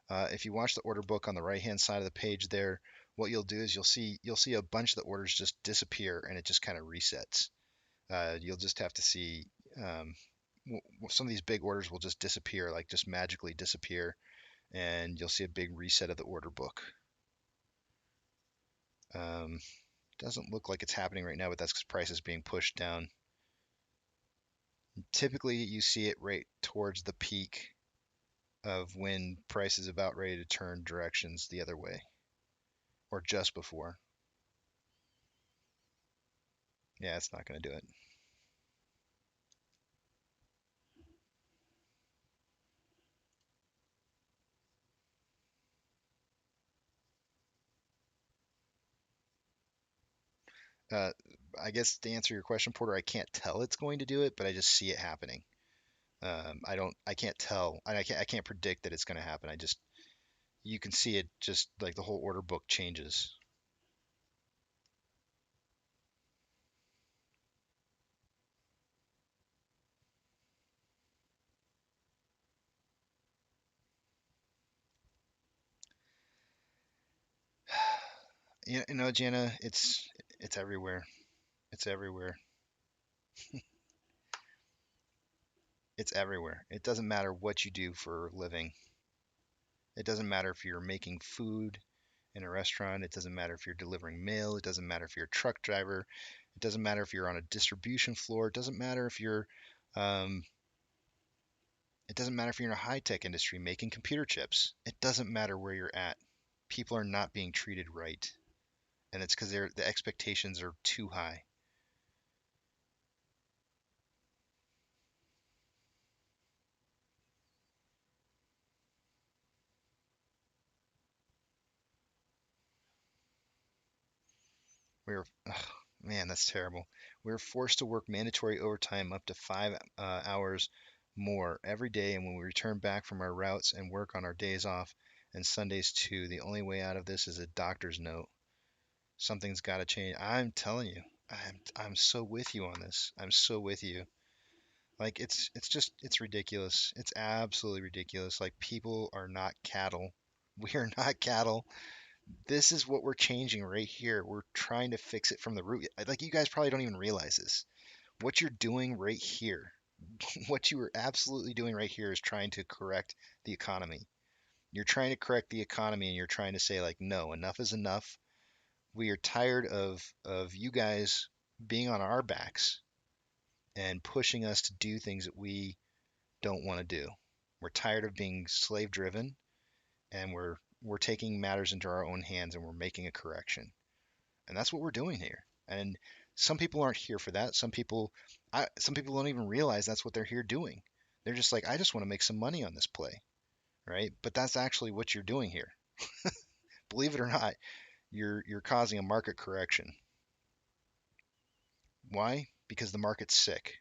If you watch the order book on the right-hand side of the page there, what you'll do is you'll see a bunch of the orders just disappear and it just kind of resets. You'll just have to see some of these big orders will just disappear, like just magically disappear, and you'll see a big reset of the order book. Um, doesn't look like it's happening right now, but that's because price is being pushed down. Typically, you see it right towards the peak of when price is about ready to turn directions the other way, or just before. Yeah, it's not going to do it. Uh, I guess to answer your question, Porter, I can't tell it's going to do it, but I just see it happening. I can't tell, and I can't predict that it's going to happen. You can see it just like the whole order book changes. Jana, it's everywhere. It's everywhere. It's everywhere. It doesn't matter what you do for a living. It doesn't matter if you're making food in a restaurant. It doesn't matter if you're delivering mail. It doesn't matter if you're a truck driver. It doesn't matter if you're on a distribution floor. It doesn't matter if you're um, It doesn't matter if you're in a high-tech industry making computer chips. It doesn't matter where you're at. People are not being treated right, and it's because the expectations are too high. We're, ugh, man, that's terrible. We're forced to work mandatory overtime up to 5 hours more every day, and when we return back from our routes and work on our days off and Sundays too, the only way out of this is a doctor's note. Something's got to change. I'm telling you, I'm so with you on this. I'm so with you. Like it's ridiculous. It's absolutely ridiculous. Like people are not cattle. We are not cattle. This is what we're changing right here. We're trying to fix it from the root. Like you guys probably don't even realize this. What you're doing right here, what you are absolutely doing right here is trying to correct the economy. You're trying to correct the economy and you're trying to say like, no, enough is enough. We are tired of you guys being on our backs and pushing us to do things that we don't want to do. We're tired of being slave driven and we're taking matters into our own hands and we're making a correction. And that's what we're doing here. And some people aren't here for that. Some people don't even realize that's what they're here doing. They're just like, I just want to make some money on this play, right? But that's actually what you're doing here. Believe it or not, you're causing a market correction. Why? Because the market's sick.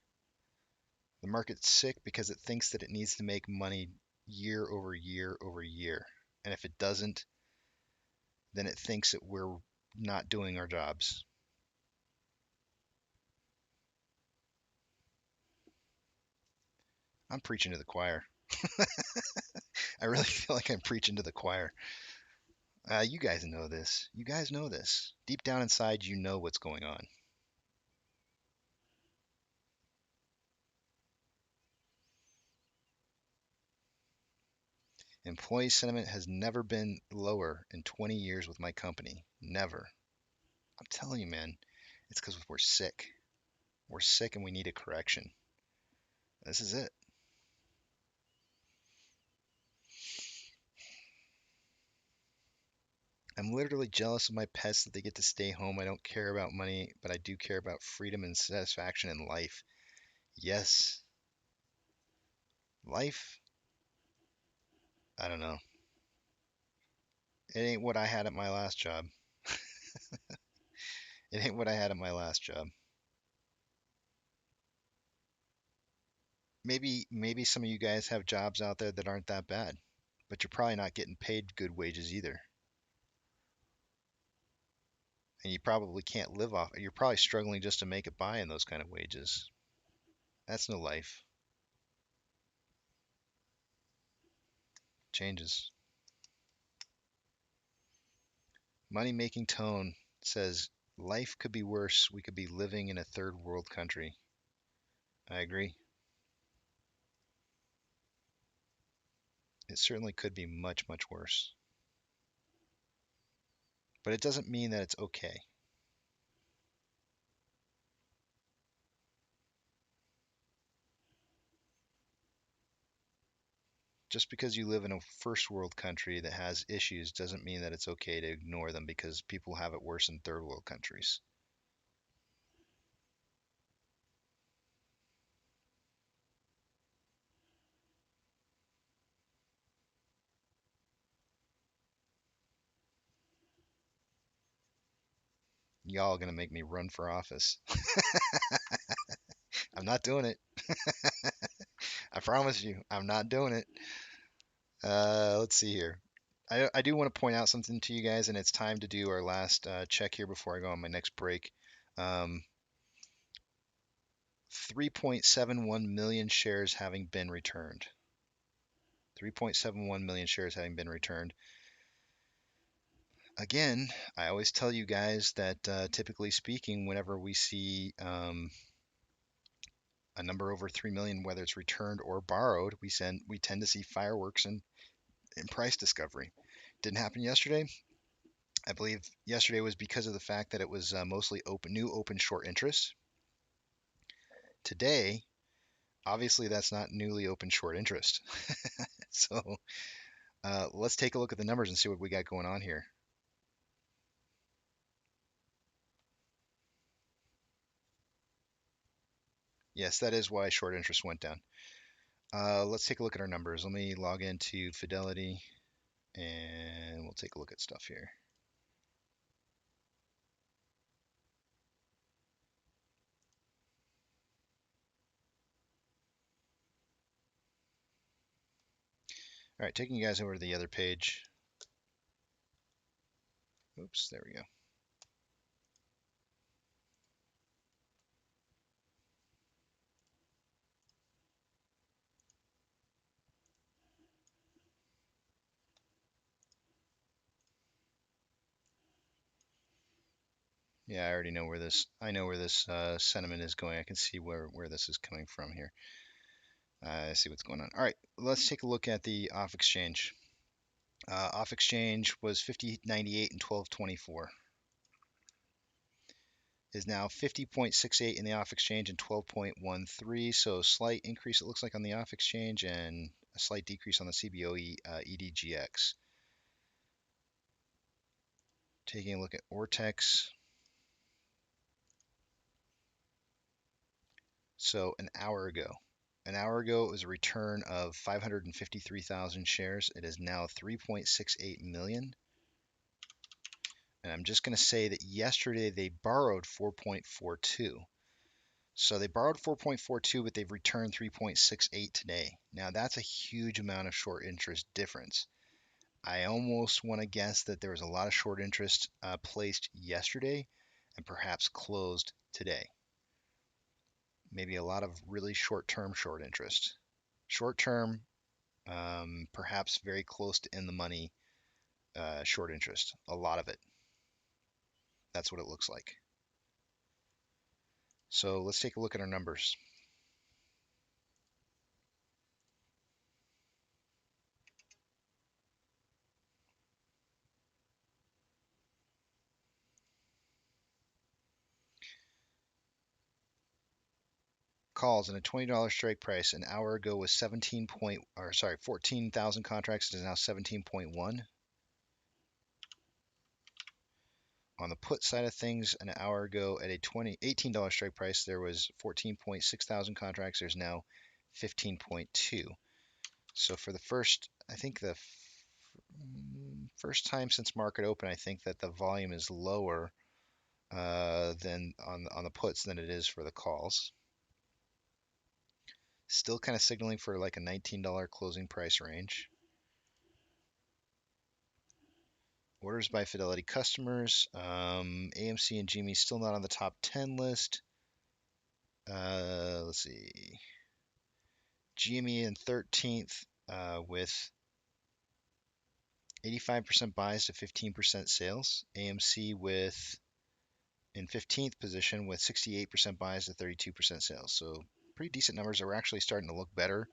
The market's sick because it thinks that it needs to make money year over year over year. And if it doesn't, then it thinks that we're not doing our jobs. I'm preaching to the choir. I really feel like I'm preaching to the choir. You guys know this. You guys know this. Deep down inside, you know what's going on. Employee sentiment has never been lower in 20 years with my company. Never. I'm telling you, man, it's because we're sick. We're sick and we need a correction. This is it. I'm literally jealous of my pets that they get to stay home. I don't care about money, but I do care about freedom and satisfaction in life. Yes, life, I don't know. It ain't what I had at my last job. It ain't what I had at my last job. Maybe some of you guys have jobs out there that aren't that bad, but you're probably not getting paid good wages either. And you probably can't live off. You're probably struggling just to make it by in those kind of wages. That's no life. Changes. Money making tone says life could be worse. We could be living in a third world country. I agree. It certainly could be much, much worse. But it doesn't mean that it's okay. Just because you live in a first world country that has issues doesn't mean that it's okay to ignore them because people have it worse in third world countries. Y'all are going to make me run for office. I'm not doing it. I promise you, I'm not doing it. Let's see here. I do want to point out something to you guys, and it's time to do our last check here before I go on my next break. 3.71 million shares having been returned. 3.71 million shares having been returned. Again, I always tell you guys that typically speaking, whenever we see a number over 3 million, whether it's returned or borrowed, we tend to see fireworks and price discovery. Didn't happen yesterday. I believe yesterday was because of the fact that it was mostly new open short interest. Today, Obviously, that's not newly opened short interest. So let's take a look at the numbers and see what we got going on here. Yes, that is why short interest went down. Let's take a look at our numbers. Let me log into Fidelity and we'll take a look at stuff here. All right, taking you guys over to the other page. Oops, there we go. Yeah, I already know where this. I know where this sentiment is going. I can see where this is coming from here. I see what's going on. All right, let's take a look at the off exchange. Off exchange was 50.98 and 12.24. Is now 50.68 in the off exchange and 12.13. So slight increase it looks like on the off exchange and a slight decrease on the CBOE EDGX. Taking a look at Ortex. So an hour ago it was a return of 553,000 shares. It is now 3.68 million. And I'm just going to say that yesterday they borrowed 4.42. So they borrowed 4.42, but they've returned 3.68 today. Now that's a huge amount of short interest difference. I almost want to guess that there was a lot of short interest placed yesterday and perhaps closed today. Maybe a lot of really short-term short interest. Short-term, perhaps very close to in the money short interest. A lot of it. That's what it looks like. So let's take a look at our numbers. Calls and a $20 strike price an hour ago was 14,000 contracts. It is now 17.1. On the put side of things, an hour ago at a $18 strike price, there was 14.6 thousand contracts. There's now 15.2. So for the first, I think the first time since market open, I think that the volume is lower than on the puts than it is for the calls. Still kind of signaling for like a $19 closing price range. Orders by Fidelity customers. AMC and GME still not on the top 10 list. Let's see. GME in 13th with 85% buys to 15% sales. AMC with in 15th position with 68% buys to 32% sales. So pretty decent numbers. We're actually starting to look better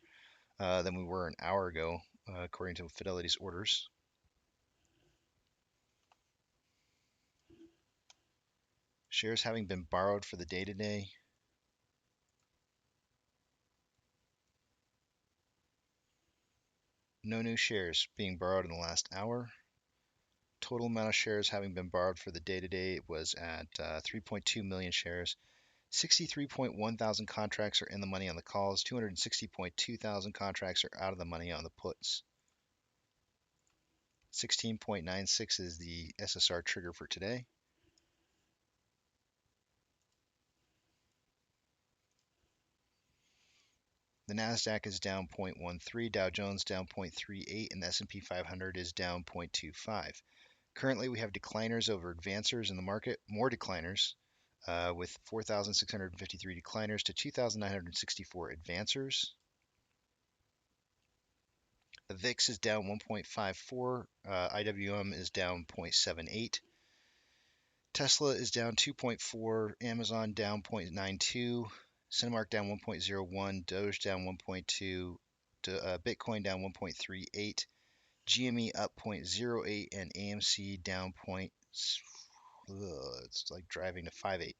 than we were an hour ago, according to Fidelity's orders. Shares having been borrowed for the day today. No new shares being borrowed in the last hour. Total amount of shares having been borrowed for the day today was at 3.2 million shares. 63.1 thousand contracts are in the money on the calls. 260.2 thousand contracts are out of the money on the puts. 16.96 is the SSR trigger for today. The Nasdaq is down 0.13, Dow Jones down 0.38, and the S&P 500 is down 0.25. Currently, we have decliners over advancers in the market, more decliners, with 4,653 decliners to 2,964 advancers. The VIX is down 1.54, IWM is down 0.78. Tesla is down 2.4, Amazon down 0.92, Cinemark down 1.01, Doge down 1.2, Bitcoin down 1.38, GME up 0.08, and AMC down it's like driving to 5.8,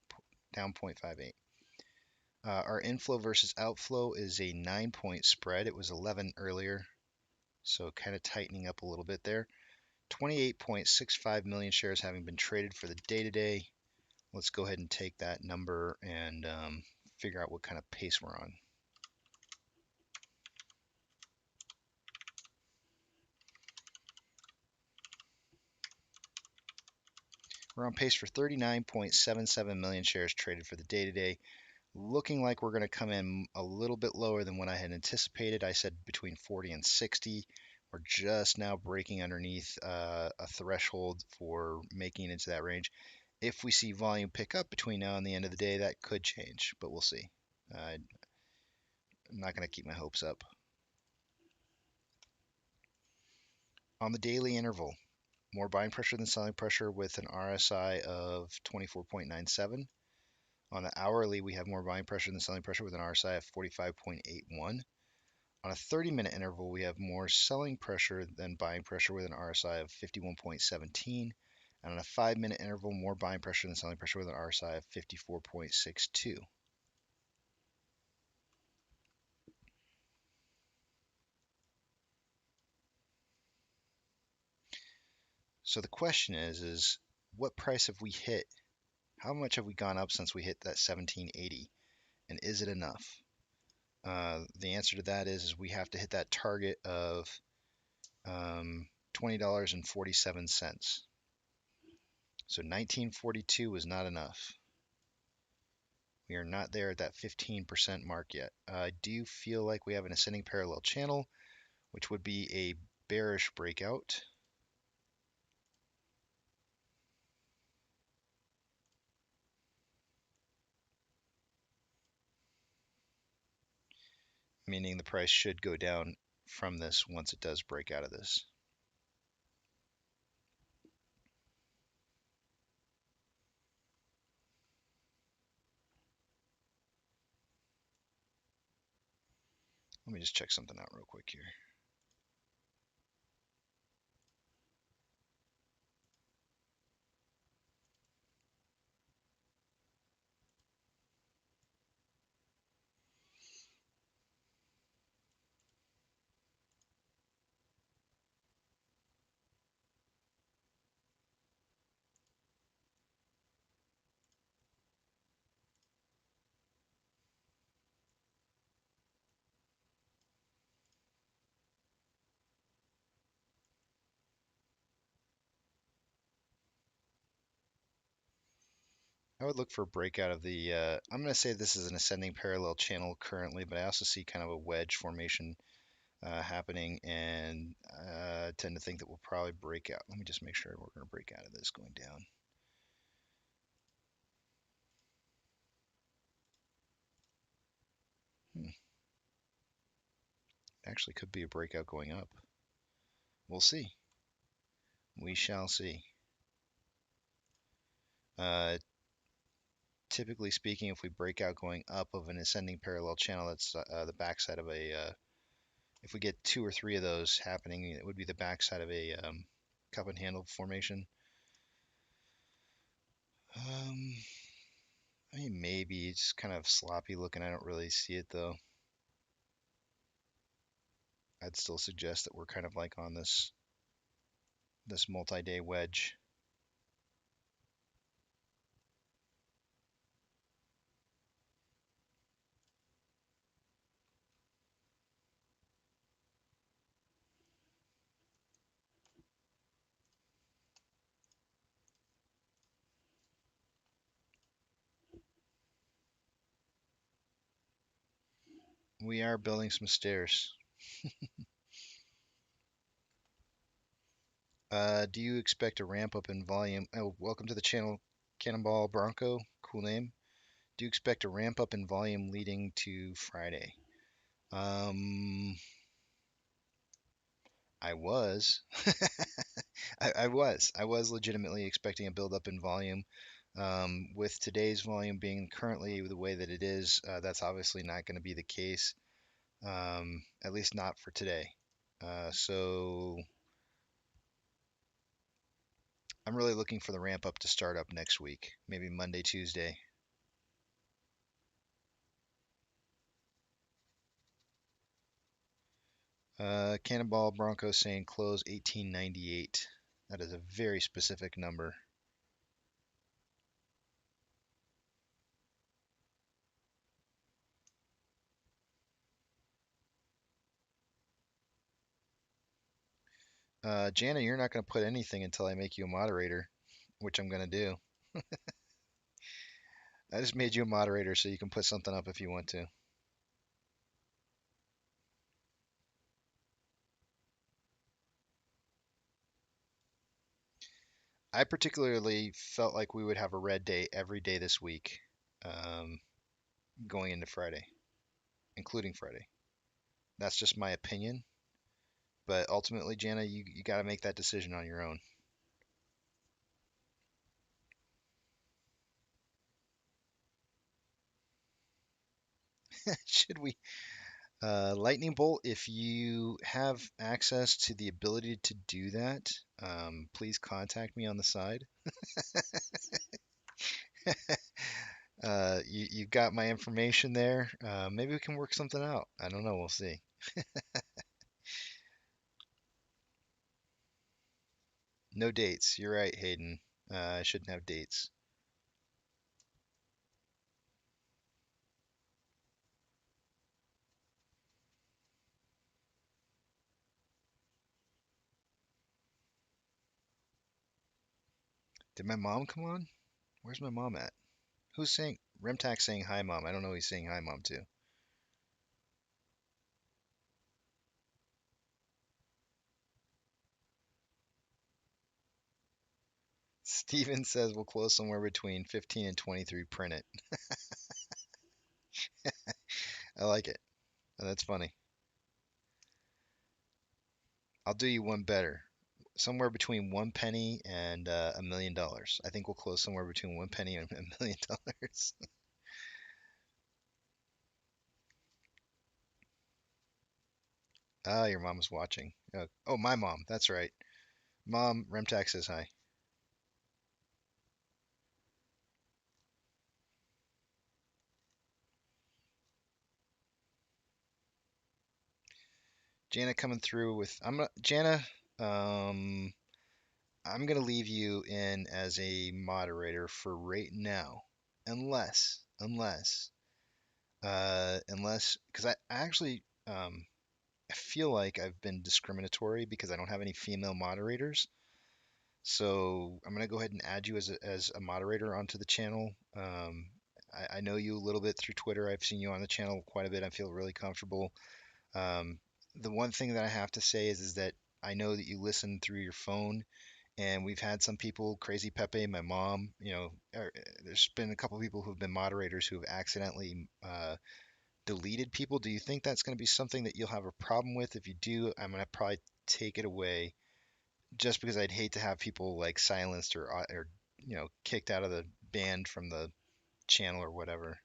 down 0.58. Our inflow versus outflow is a 9-point spread. It was 11 earlier, so kind of tightening up a little bit there. 28.65 million shares having been traded for the day today. Let's go ahead and take that number and figure out what kind of pace we're on. We're on pace for 39.77 million shares traded for the day today. Looking like we're going to come in a little bit lower than what I had anticipated. I said between 40 and 60. We're just now breaking underneath a threshold for making it into that range. If we see volume pick up between now and the end of the day, that could change, but we'll see. I'm not going to keep my hopes up. On the daily interval, more buying pressure than selling pressure with an RSI of 24.97. On the hourly, we have more buying pressure than selling pressure with an RSI of 45.81. On a 30-minute interval, we have more selling pressure than buying pressure with an RSI of 51.17. And on a 5-minute interval, more buying pressure than selling pressure with an RSI of 54.62. So the question is what price have we hit? How much have we gone up since we hit that 1780? And is it enough? The answer to that is we have to hit that target of $20.47. So 1942 was not enough. We are not there at that 15% mark yet. I do feel like we have an ascending parallel channel, which would be a bearish breakout. Meaning the price should go down from this once it does break out of this. Let me just check something out real quick here. I would look for a breakout of the, I'm going to say this is an ascending parallel channel currently, but I also see kind of a wedge formation happening, and tend to think that we'll probably break out. Let me just make sure we're going to break out of this going down. Actually could be a breakout going up. We'll see. We shall see. Typically speaking, if we break out going up of an ascending parallel channel, that's the backside of a, if we get 2 or 3 of those happening, it would be the backside of a cup and handle formation. I mean, maybe it's kind of sloppy looking. I don't really see it though. I'd still suggest that we're kind of like on this multi-day wedge. We are building some stairs. Do you expect a ramp up in volume? Oh, welcome to the channel, Cannonball Bronco. Cool name. Do you expect a ramp up in volume leading to Friday? I was. I was legitimately expecting a build up in volume. With today's volume being currently the way that it is, that's obviously not going to be the case, at least not for today. So I'm really looking for the ramp up to start up next week, maybe Monday, Tuesday. Cannonball Bronco saying close 1898. That is a very specific number. Jana, you're not going to put anything until I make you a moderator, which I'm going to do. I just made you a moderator so you can put something up if you want to. I particularly felt like we would have a red day every day this week, um, going into Friday, including Friday. That's just my opinion, but ultimately, Jana, you got to make that decision on your own. Should we? Lightning Bolt, if you have access to the ability to do that, please contact me on the side. You've got my information there. Maybe we can work something out. I don't know. We'll see. No dates. You're right, Hayden. I shouldn't have dates. Did my mom come on? Where's my mom at? Who's saying Remtac saying hi, mom? I don't know who he's saying hi, mom to. Steven says we'll close somewhere between 15 and 23. Print it. I like it. That's funny. I'll do you one better. Somewhere between 1 penny and $1 million. I think we'll close somewhere between 1 penny and $1 million. Ah, your mom is watching. Oh, my mom. That's right. Mom, Remtax says hi. Jana coming through with. Jana. Um, I'm gonna leave you in as a moderator for right now, unless, because I actually I feel like I've been discriminatory because I don't have any female moderators. So I'm gonna go ahead and add you as a moderator onto the channel. I know you a little bit through Twitter. I've seen you on the channel quite a bit. I feel really comfortable. Um, the one thing that I have to say is that I know that you listen through your phone, and we've had some people, Crazy Pepe, my mom, there's been a couple people who've been moderators who have accidentally deleted people. Do you think that's going to be something that you'll have a problem with? If you do, I'm going to probably take it away just because I'd hate to have people like silenced or kicked out of the band from the channel or whatever.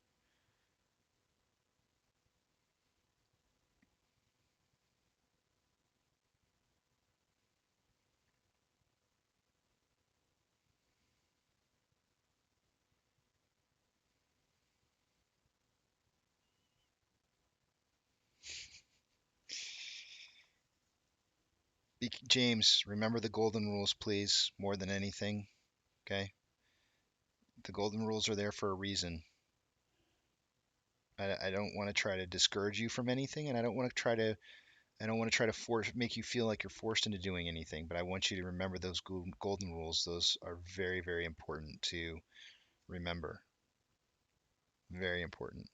James, remember the golden rules, please, more than anything. Okay, the golden rules are there for a reason. I don't want to try to discourage you from anything, and I don't want to try to force make you feel like you're forced into doing anything. But I want you to remember those golden rules. Those are very, very important to remember. Very important.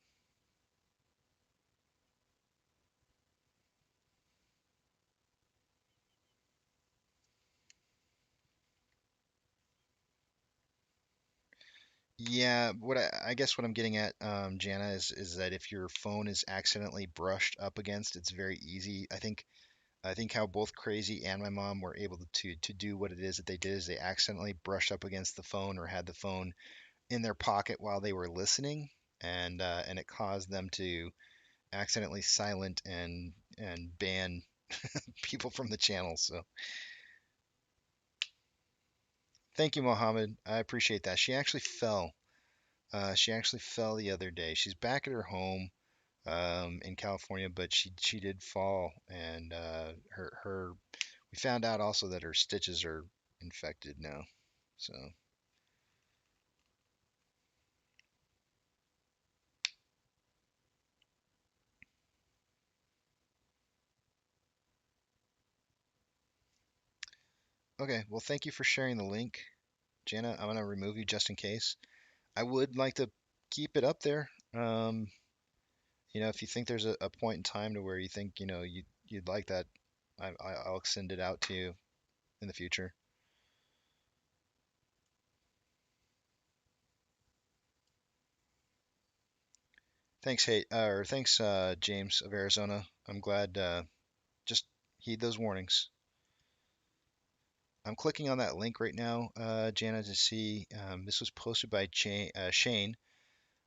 Yeah, I guess what I'm getting at, Jana, is that if your phone is accidentally brushed up against, it's very easy. I think how both Crazy and my mom were able to do what it is that they did is they accidentally brushed up against the phone or had the phone in their pocket while they were listening, and it caused them to accidentally silent and ban people from the channel. So thank you, Mohammed. I appreciate that. She actually fell. She actually fell the other day. She's back at her home. in California, but she did fall, and her we found out also that her stitches are infected now. So okay, well, thank you for sharing the link, Jana. I'm gonna remove you just in case. I would like to keep it up there. If you think there's a point in time to where you think you'd like that, I'll extend it out to you in the future. Thanks, James of Arizona. I'm glad. Just heed those warnings. I'm clicking on that link right now, Jana, to see. This was posted by Shane.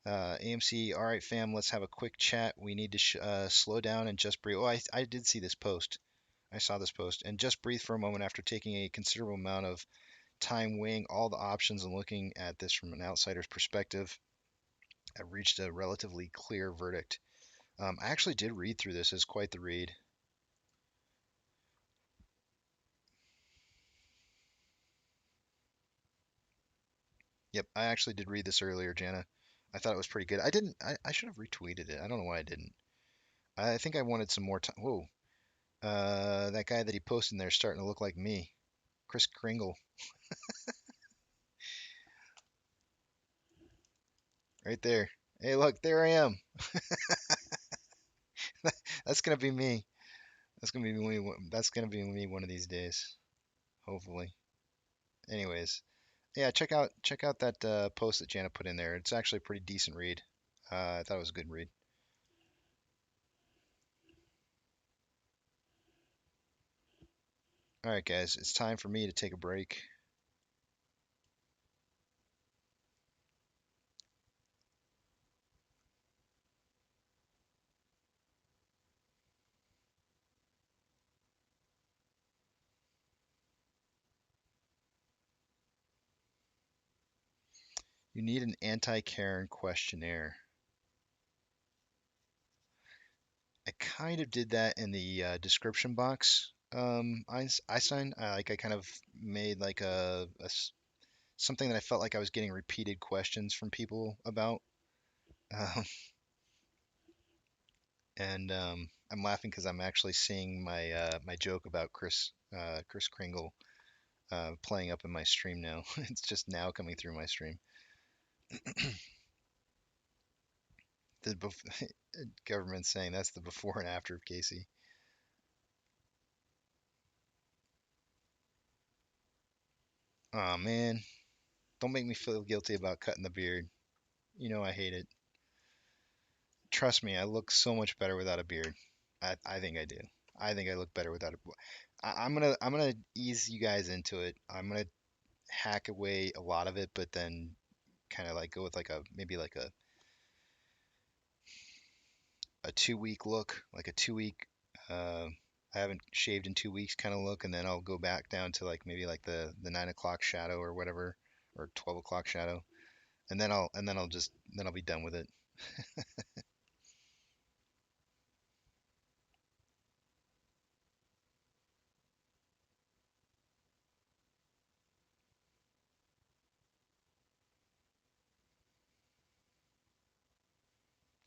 AMC. All right, fam. Let's have a quick chat. We need to slow down and just breathe. Oh, I did see this post. I saw this post and just breathe for a moment after taking a considerable amount of time weighing all the options and looking at this from an outsider's perspective. I've reached a relatively clear verdict. I actually did read through this. It's quite the read. Yep, I actually did read this earlier, Jana. I thought it was pretty good. I should have retweeted it. I don't know why I didn't. I think I wanted some more time. Whoa. That guy that he posted in there is starting to look like me. Chris Kringle, right there. Hey, look, there I am. That's gonna be me. That's gonna be me. That's gonna be me one of these days, hopefully. Anyways, yeah, check out that post that Jana put in there. It's actually a pretty decent read. I thought it was a good read. All right, guys, it's time for me to take a break. You need an anti-Karen questionnaire. I kind of did that in the description box. I signed like I kind of made like something that I felt like I was getting repeated questions from people about, um, and I'm laughing because I'm actually seeing my joke about Chris Kringle playing up in my stream now. It's just now coming through my stream. The government saying that's the before and after of Casey. Oh man, don't make me feel guilty about cutting the beard. You know I hate it. Trust me, I look so much better without a beard. I think I do. I think I look better without a. I'm gonna ease you guys into it. I'm gonna hack away a lot of it, but then kind of like go with like a maybe like a 2 week look, like a 2 week. Uh, I haven't shaved in 2 weeks kind of look, and then I'll go back down to like maybe like the 9 o'clock shadow or whatever, or 12 o'clock shadow, and then I'll be done with it.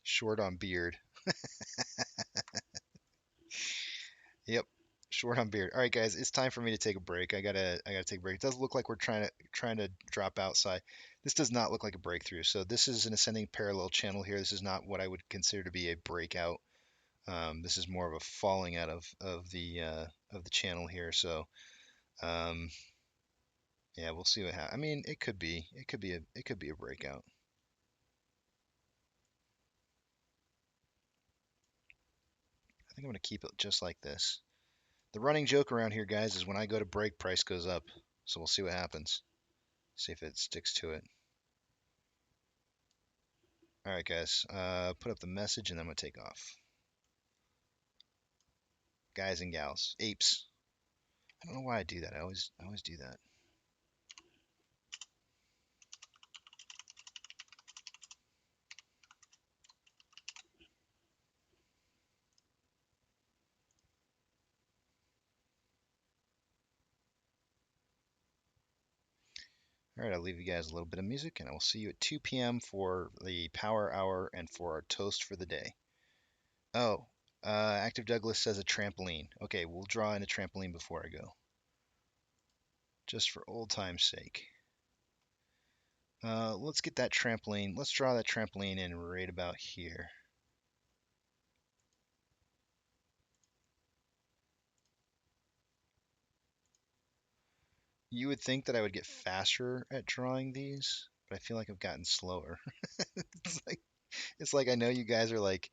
Short on beard. Yep. Short on beard. All right, guys, it's time for me to take a break. I gotta take a break. It does look like we're trying to drop outside. This does not look like a breakthrough. So this is an ascending parallel channel here. This is not what I would consider to be a breakout. This is more of a falling out of the channel here. So um, yeah, we'll see what happens. I mean, it could be a breakout. I think I'm gonna keep it just like this. The running joke around here, guys, is when I go to break, price goes up. So we'll see what happens. See if it sticks to it. All right, guys. Put up the message and then I'm gonna take off. Guys and gals, apes. I don't know why I do that. I always do that. All right, I'll leave you guys a little bit of music, and I will see you at 2 p.m. for the power hour and for our toast for the day. Oh, Active Douglas says a trampoline. Okay, we'll draw in a trampoline before I go, just for old time's sake. Let's get that trampoline. Let's draw that trampoline in right about here. You would think that I would get faster at drawing these, but I feel like I've gotten slower. It's like I know you guys are like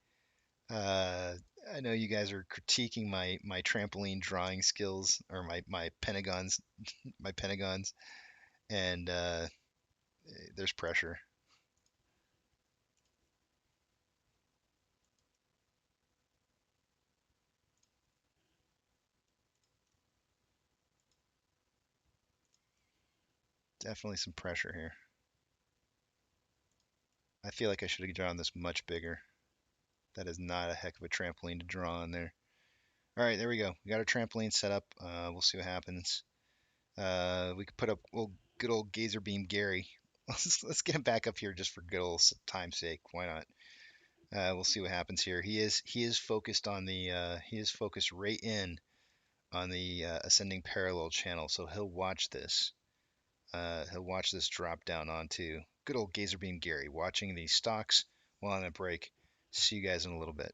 uh I know you guys are critiquing my trampoline drawing skills or my pentagons and there's pressure. Definitely some pressure here. I feel like I should have drawn this much bigger. That is not a heck of a trampoline to draw on there. All right, there we go. We got our trampoline set up. We'll see what happens. We could put up good old Gazer Beam Gary. Let's get him back up here just for good old time's sake. Why not? We'll see what happens here. He is focused on the he is focused right in on the ascending parallel channel, so he'll watch this. He'll watch this drop down onto good old Gazer Beam Gary, watching these stocks while on a break. See you guys in a little bit.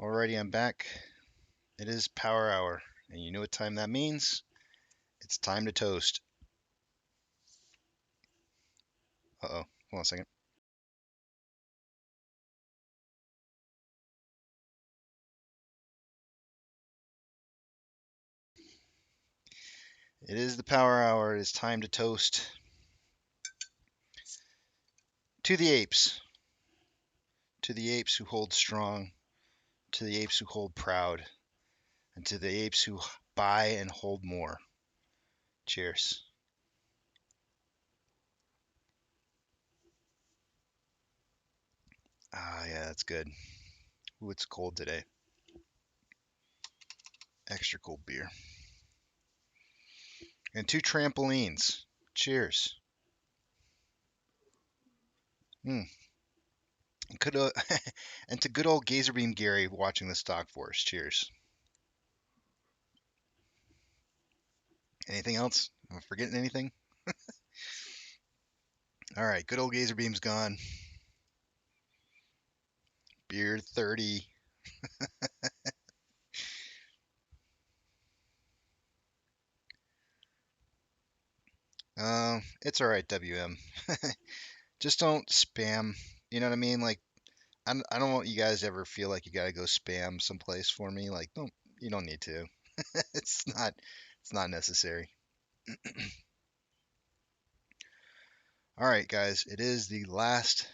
Alrighty, I'm back. It is power hour, and you know what time that means? It's time to toast. Uh-oh, hold on a second. It is the power hour. It is time to toast to the apes. To the apes who hold strong, to the apes who hold proud, and to the apes who buy and hold more. Cheers. Ah, yeah, that's good. Ooh, it's cold today. Extra cold beer. And 2 trampolines. Cheers. Mm. And, and to good old Gazerbeam Gary watching the stock for us. Cheers. Anything else? Am I forgetting anything? All right, good old Gazerbeam's gone. Beer 30. It's all right, WM. Just don't spam. You know what I mean? Like, I don't want you guys to ever feel like you gotta go spam someplace for me. Like, don't you don't need to. It's not necessary. All right, guys, it is the last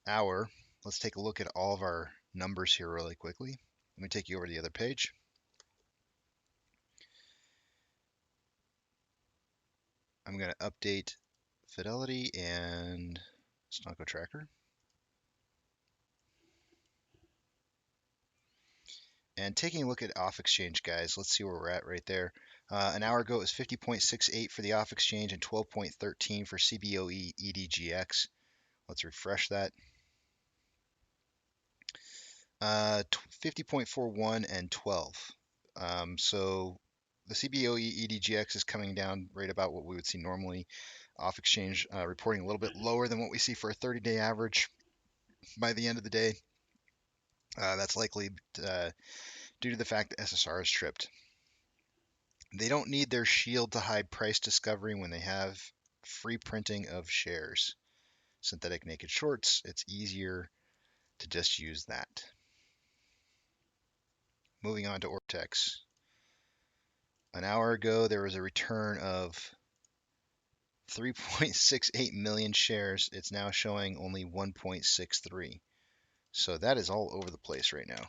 hour. Let's take a look at all of our numbers here really quickly. Let me take you over to the other page. I'm going to update Fidelity and Stonko Tracker. And taking a look at off exchange, guys, let's see where we're at right there. An hour ago, it was 50.68 for the off exchange and 12.13 for CBOE EDGX. Let's refresh that. 50.41 and 12. So the CBOE EDGX is coming down right about what we would see normally. Off exchange reporting a little bit lower than what we see for a 30-day average by the end of the day. That's likely due to the fact that SSR is tripped. They don't need their shield to hide price discovery when they have free printing of shares. Synthetic naked shorts, it's easier to just use that. Moving on to Ortex. An hour ago, there was a return of 3.68 million shares. It's now showing only 1.63. So that is all over the place right now.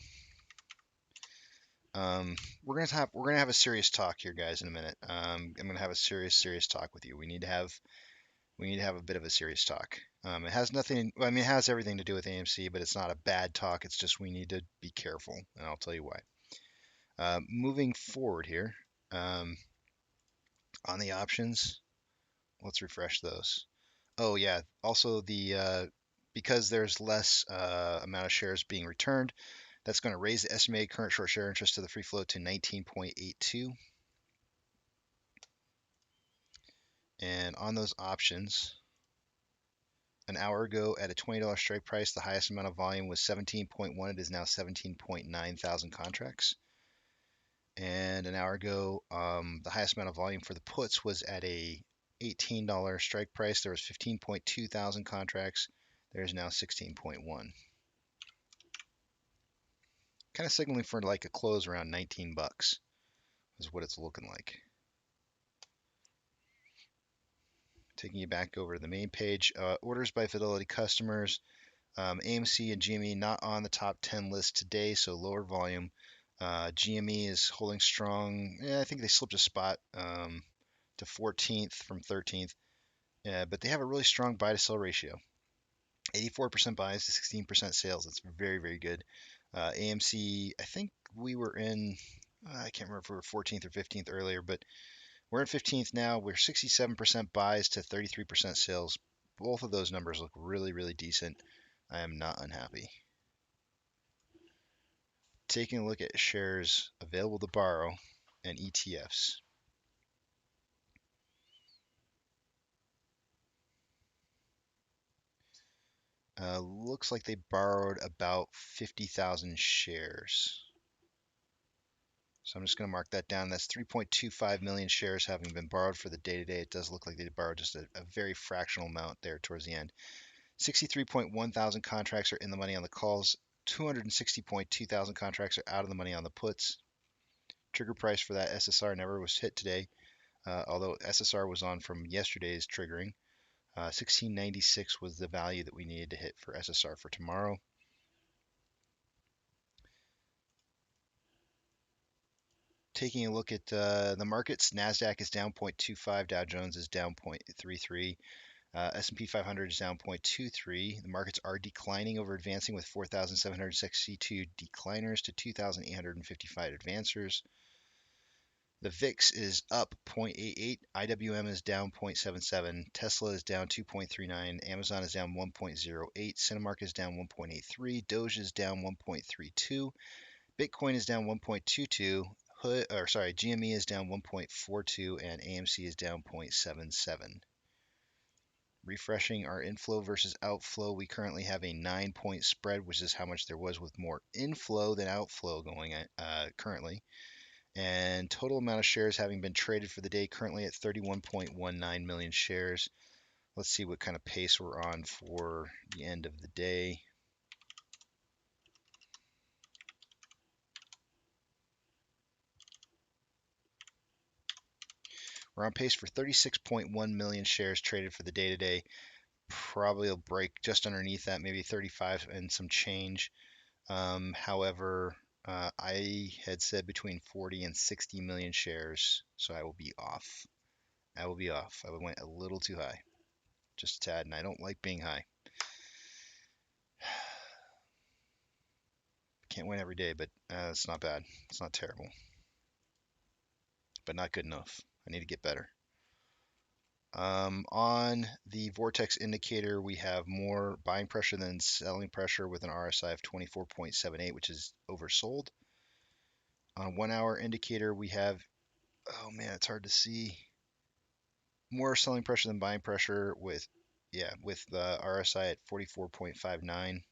We're gonna have a serious talk here, guys, in a minute. I'm gonna have a serious talk with you. We need to have a bit of a serious talk. It has nothing. I mean, it has everything to do with AMC, but it's not a bad talk. It's just we need to be careful, and I'll tell you why. Moving forward here, on the options, let's refresh those. Oh yeah, also the because there's less amount of shares being returned, that's going to raise the estimated current short share interest to the free float to 19.82. And on those options, an hour ago at a $20 strike price, the highest amount of volume was 17.1. It is now 17.9 thousand contracts. And an hour ago, the highest amount of volume for the puts was at a $18 strike price. There was 15.2 thousand contracts. There's now 16.1. Kind of signaling for like a close around 19 bucks is what it's looking like. Taking you back over to the main page, orders by Fidelity customers. AMC and GME not on the top 10 list today, so lower volume. GME is holding strong. Yeah, I think they slipped a spot to 14th from 13th, but they have a really strong buy to sell ratio. 84% buys to 16% sales. That's very, very good. AMC, I think we were in, I can't remember if we were 14th or 15th earlier, but we're in 15th now. We're 67% buys to 33% sales. Both of those numbers look really, really decent. I am not unhappy. Taking a look at shares available to borrow and ETFs. Looks like they borrowed about 50,000 shares. So I'm just going to mark that down. That's 3.25 million shares having been borrowed for the day today. It does look like they borrowed just a very fractional amount there towards the end. 63.1 thousand contracts are in the money on the calls. 260.2 thousand contracts are out of the money on the puts. Trigger price for that SSR never was hit today, although SSR was on from yesterday's triggering. 1696 was the value that we needed to hit for SSR for tomorrow. Taking a look at the markets, NASDAQ is down 0.25, Dow Jones is down 0.33, S&P 500 is down 0.23. The markets are declining over advancing with 4,762 decliners to 2,855 advancers. The VIX is up 0.88, IWM is down 0.77, Tesla is down 2.39, Amazon is down 1.08, Cinemark is down 1.83, Doge is down 1.32, Bitcoin is down 1.22, GME is down 1.42, and AMC is down 0.77. Refreshing our inflow versus outflow, we currently have a 9-point spread, which is how much there was with more inflow than outflow going currently. And total amount of shares having been traded for the day currently at 31.19 million shares. Let's see what kind of pace we're on for the end of the day. We're on pace for 36.1 million shares traded for the day today. Probably will break just underneath that, maybe 35 and some change. However, I had said between 40 and 60 million shares, so I will be off. I will be off. I went a little too high, just a tad, and I don't like being high. Can't win every day, but it's not bad. It's not terrible, but not good enough. I need to get better. On the Vortex indicator, we have more buying pressure than selling pressure with an RSI of 24.78, which is oversold. On a 1-hour indicator, we have, oh man, it's hard to see. More selling pressure than buying pressure with the RSI at 44.59.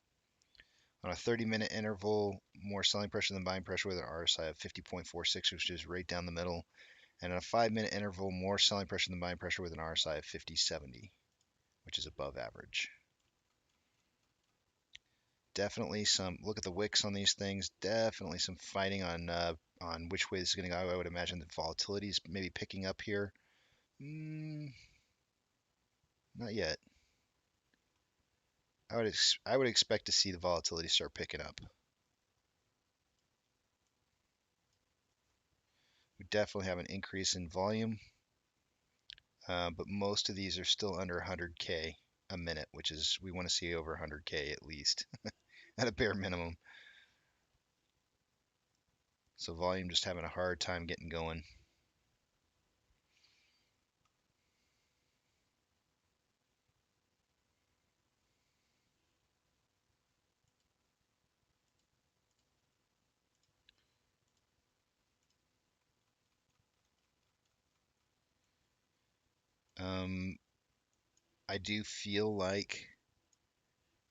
On a 30-minute interval, more selling pressure than buying pressure with an RSI of 50.46, which is right down the middle. And on a 5-minute interval, more selling pressure than buying pressure with an RSI of 50.70, which is above average. Definitely some, look at the wicks on these things, definitely some fighting on which way this is going to go. I would imagine the volatility is maybe picking up here. Not yet. I would expect to see the volatility start picking up. We definitely have an increase in volume, but most of these are still under 100K a minute, which is, we want to see over 100K at least, at a bare minimum. So volume just having a hard time getting going. I do feel like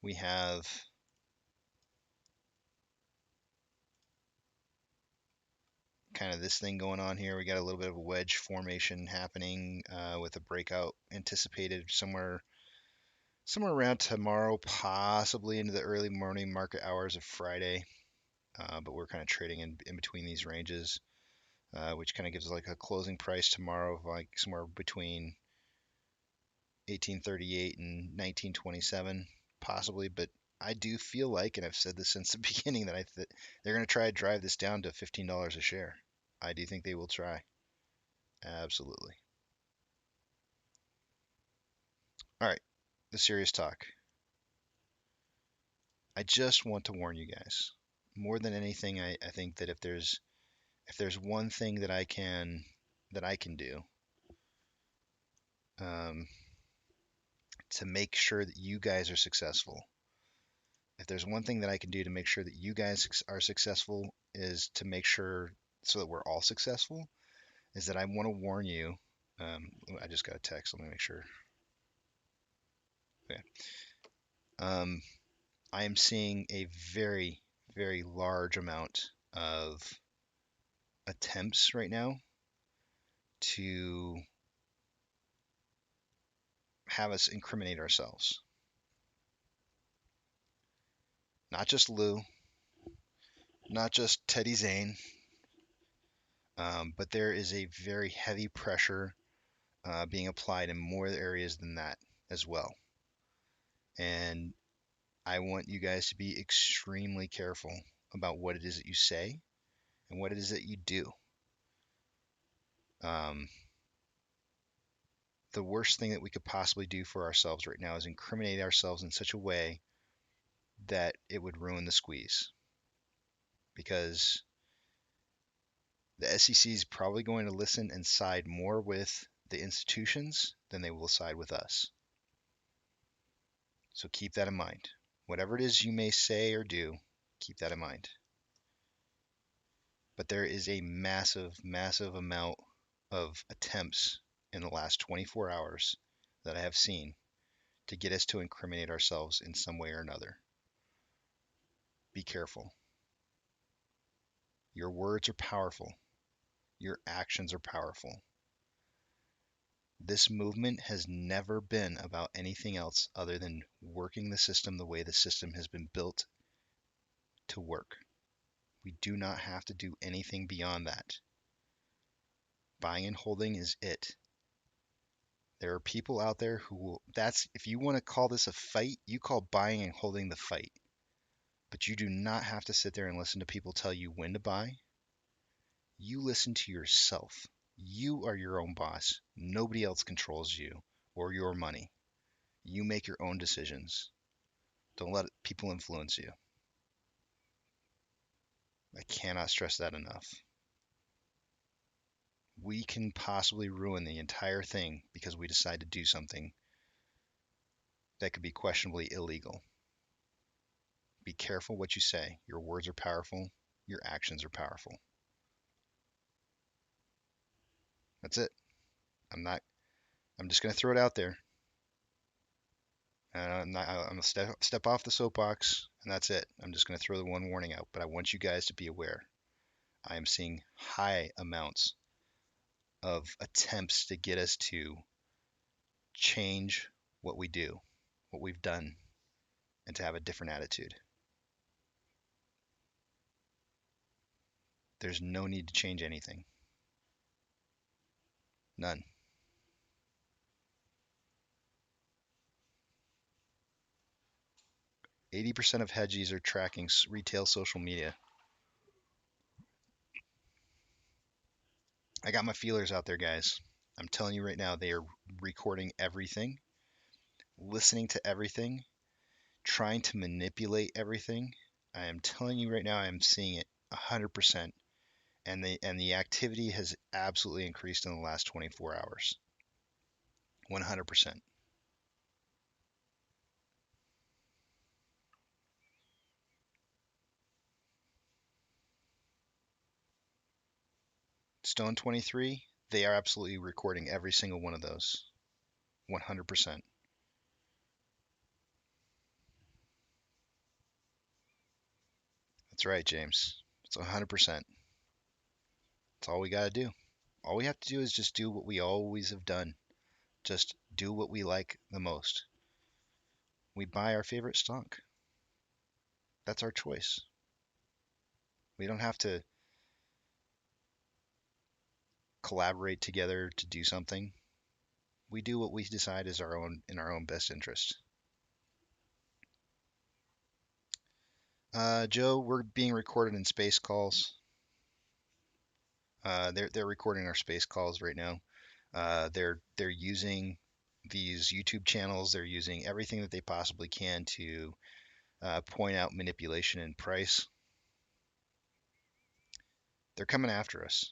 we have kind of this thing going on here. We got a little bit of a wedge formation happening with a breakout anticipated somewhere around tomorrow, possibly into the early morning market hours of Friday. But we're kind of trading in between these ranges, which kind of gives us like a closing price tomorrow of like somewhere between 1838 and 1927, possibly. But I do feel like, and I've said this since the beginning, that they're going to try to drive this down to $15 a share. I do think they will try. Absolutely. All right, the serious talk. I just want to warn you guys. More than anything, I think that if there's one thing that I can do to make sure that you guys are successful, if there's one thing that I can do to make sure that you guys are successful, is to make sure so that we're all successful, is that I want to warn you. I just got a text. Let me make sure. Okay. I am seeing a very, very large amount of attempts right now to have us incriminate ourselves. Not just Lou, not just Teddy Zane, but there is a very heavy pressure being applied in more areas than that as well. And I want you guys to be extremely careful about what it is that you say and what it is that you do. Um, the worst thing that we could possibly do for ourselves right now is incriminate ourselves in such a way that it would ruin the squeeze. Because the SEC is probably going to listen and side more with the institutions than they will side with us. So keep that in mind. Whatever it is you may say or do, keep that in mind. But there is a massive, massive amount of attempts in the last 24 hours that I have seen to get us to incriminate ourselves in some way or another. Be careful. Your words are powerful. Your actions are powerful. This movement has never been about anything else other than working the system the way the system has been built to work. We do not have to do anything beyond that. Buying and holding is it. There are people out there who will, if you want to call this a fight, you call buying and holding the fight. But you do not have to sit there and listen to people tell you when to buy. You listen to yourself. You are your own boss. Nobody else controls you or your money. You make your own decisions. Don't let people influence you. I cannot stress that enough. We can possibly ruin the entire thing because we decide to do something that could be questionably illegal. Be careful what you say. Your words are powerful. Your actions are powerful. That's it. I'm just going to throw it out there. I'm going to step off the soapbox, and that's it. I'm just going to throw the one warning out, but I want you guys to be aware. I am seeing high amounts of attempts to get us to change what we do, what we've done, and to have a different attitude. There's no need to change anything. None. %80 of hedgies are tracking retail social media. I got my feelers out there, guys. I'm telling you right now, they are recording everything, listening to everything, trying to manipulate everything. I am telling you right now, I am seeing it 100%, and the activity has absolutely increased in the last 24 hours. 100%. Stone 23, they are absolutely recording every single one of those. 100%. That's right, James. It's 100%. That's all we got to do. All we have to do is just do what we always have done. Just do what we like the most. We buy our favorite stock. That's our choice. We don't have to collaborate together to do something. We do what we decide is in our own best interest. Joe, we're being recorded in space calls. They're recording our space calls right now. They're using these YouTube channels. They're using everything that they possibly can to point out manipulation in price. They're coming after us.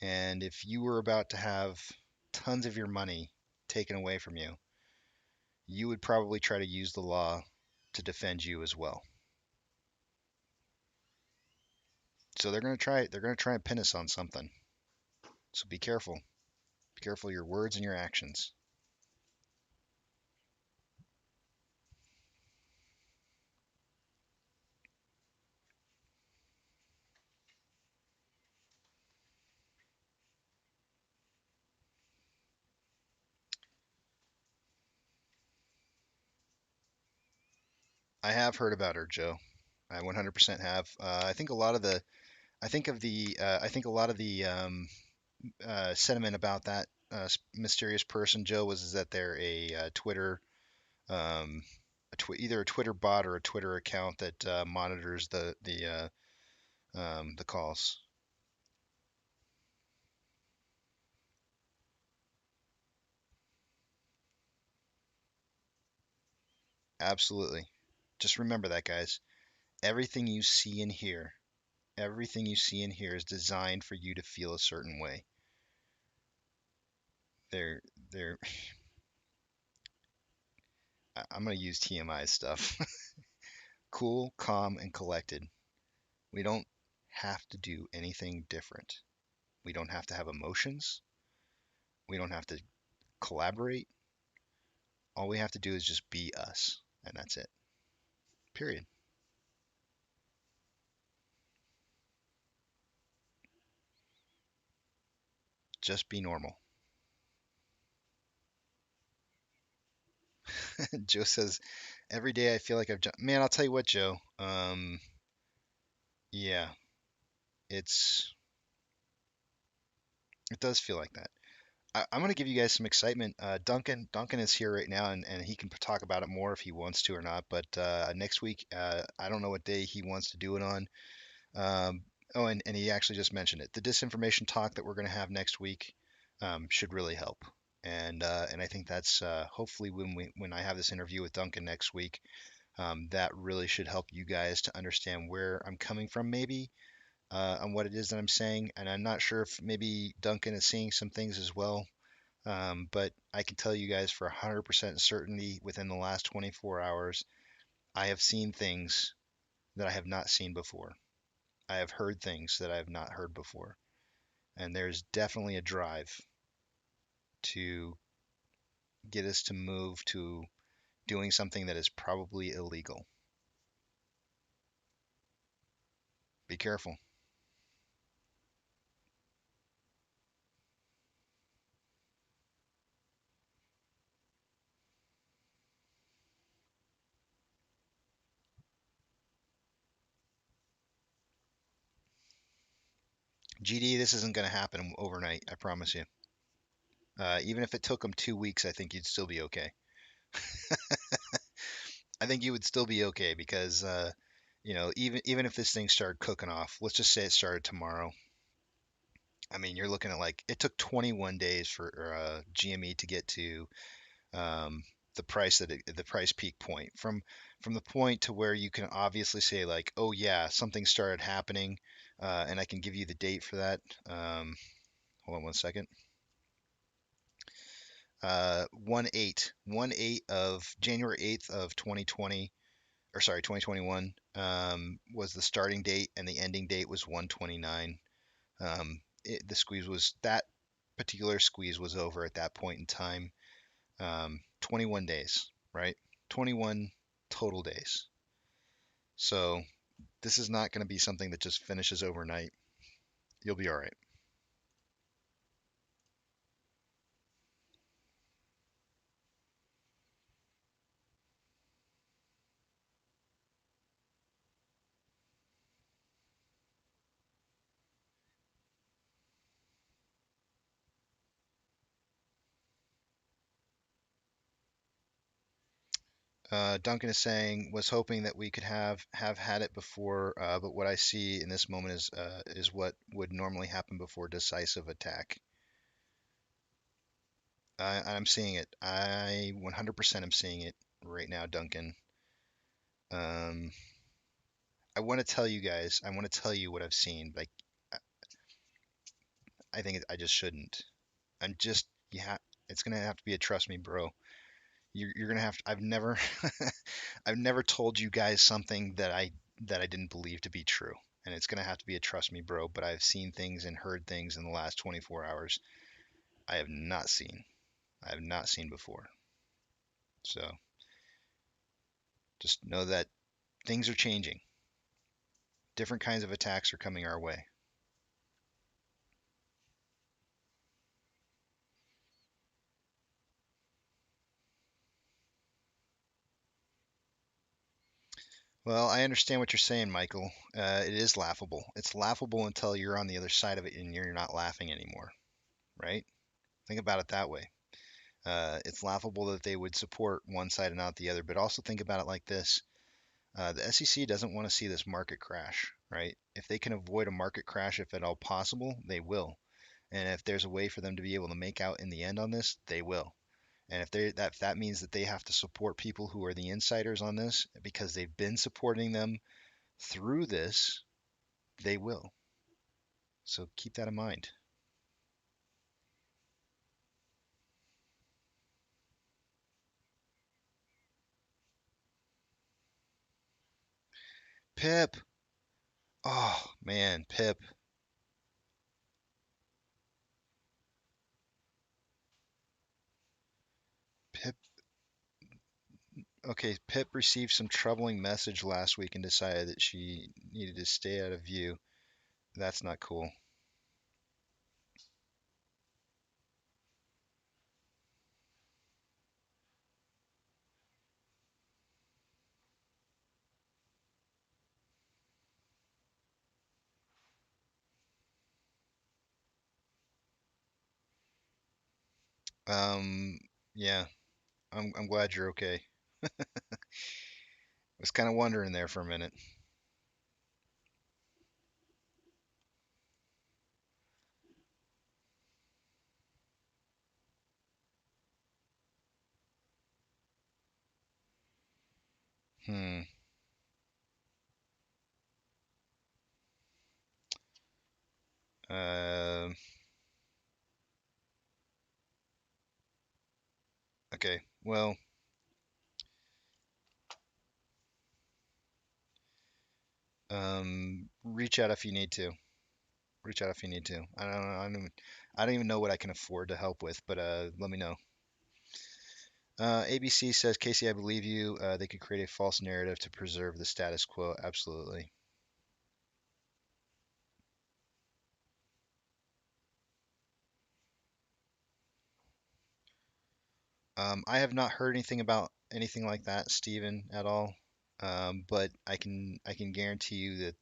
And if you were about to have tons of your money taken away from you, you would probably try to use the law to defend you as well. So they're going to try and pin us on something. So be careful. Be careful of your words and your actions. I have heard about her, Joe. I 100% have. I think a lot of the I think a lot of the sentiment about that mysterious person, Joe, was is that they're a Twitter either a Twitter bot or a Twitter account that monitors the calls. Absolutely. Just remember that, guys. Everything you see and hear, everything you see and hear is designed for you to feel a certain way. They're they're I'm gonna use TMI stuff. Cool, calm, and collected. We don't have to do anything different. We don't have to have emotions. We don't have to collaborate. All we have to do is just be us, and that's it. Period. Just be normal. Joe says, every day I feel like I've done. Man, I'll tell you what, Joe. Yeah, it's it does feel like that. I'm going to give you guys some excitement. Duncan is here right now, and he can talk about it more if he wants to or not. But next week, I don't know what day he wants to do it on. Oh, and he actually just mentioned it. The disinformation talk that we're going to have next week should really help. And I think that's hopefully when I have this interview with Duncan next week, that really should help you guys to understand where I'm coming from, maybe on what it is that I'm saying. And I'm not sure if maybe Duncan is seeing some things as well. But I can tell you guys for 100% certainty within the last 24 hours, I have seen things that I have not seen before. I have heard things that I have not heard before. And there's definitely a drive to get us to move to doing something that is probably illegal. Be careful. GD, this isn't going to happen overnight, I promise you. Even if it took them 2 weeks, I think you'd still be okay. I think you would still be okay because, even if this thing started cooking off, let's just say it started tomorrow. I mean, you're looking at like it took 21 days for GME to get to um, the price peak point from the point to where you can obviously say like, oh yeah, something started happening, and I can give you the date for that. Hold on one second. 1/8 of January 8th of 2020, or sorry, 2021, was the starting date, and the ending date was 1/29. The squeeze was that particular squeeze was over at that point in time. 21 days, right? 21 total days. So this is not going to be something that just finishes overnight. You'll be all right. Duncan is saying was hoping that we could have had it before, but what I see in this moment is what would normally happen before decisive attack. I'm seeing it. I 100% am seeing it right now, Duncan. Um, I want to tell you guys. I want to tell you what I've seen. Like I think I just shouldn't. I'm just yeah. It's gonna have to be a trust me, bro. You're gonna have to. I've never I've never told you guys something that I didn't believe to be true, and it's gonna have to be a trust me, bro. But I've seen things and heard things in the last 24 hours I have not seen. I have not seen before. So just know that things are changing. Different kinds of attacks are coming our way. Well, I understand what you're saying, Michael. It is laughable. It's laughable until you're on the other side of it and you're not laughing anymore, right? Think about it that way. It's laughable that they would support one side and not the other, but also think about it like this. The SEC doesn't want to see this market crash, right? If they can avoid a market crash, if at all possible, they will. And if there's a way for them to be able to make out in the end on this, they will. And if that means that they have to support people who are the insiders on this because they've been supporting them through this, they will. So keep that in mind. Pip. Oh man, Pip. Pip. Okay, Pip received some troubling message last week and decided that she needed to stay out of view. That's not cool. Um, yeah, I'm glad you're okay. Was kind of wondering there for a minute. Hmm. Uh, okay. Well, reach out if you need to. Reach out if you need to. I don't even know what I can afford to help with, but let me know. ABC says, Casey, I believe you. They could create a false narrative to preserve the status quo. Absolutely. I have not heard anything about anything like that, Stephen, at all. But I can guarantee you that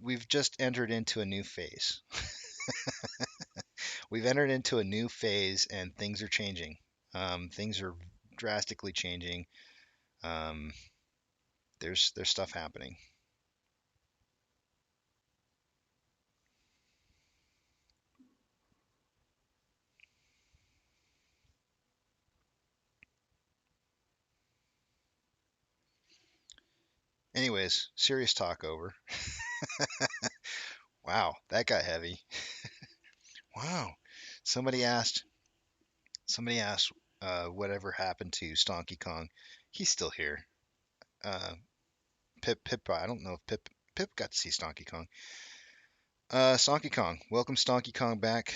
we've just entered into a new phase. We've entered into a new phase, and things are changing. Things are drastically changing. Um, there's stuff happening. Anyways, serious talk over. Wow, that got heavy. Wow. Somebody asked. Somebody asked. Whatever happened to Stonky Kong? He's still here. Uh, Pip. I don't know if Pip got to see Stonky Kong. Stonky Kong. Welcome Stonky Kong back.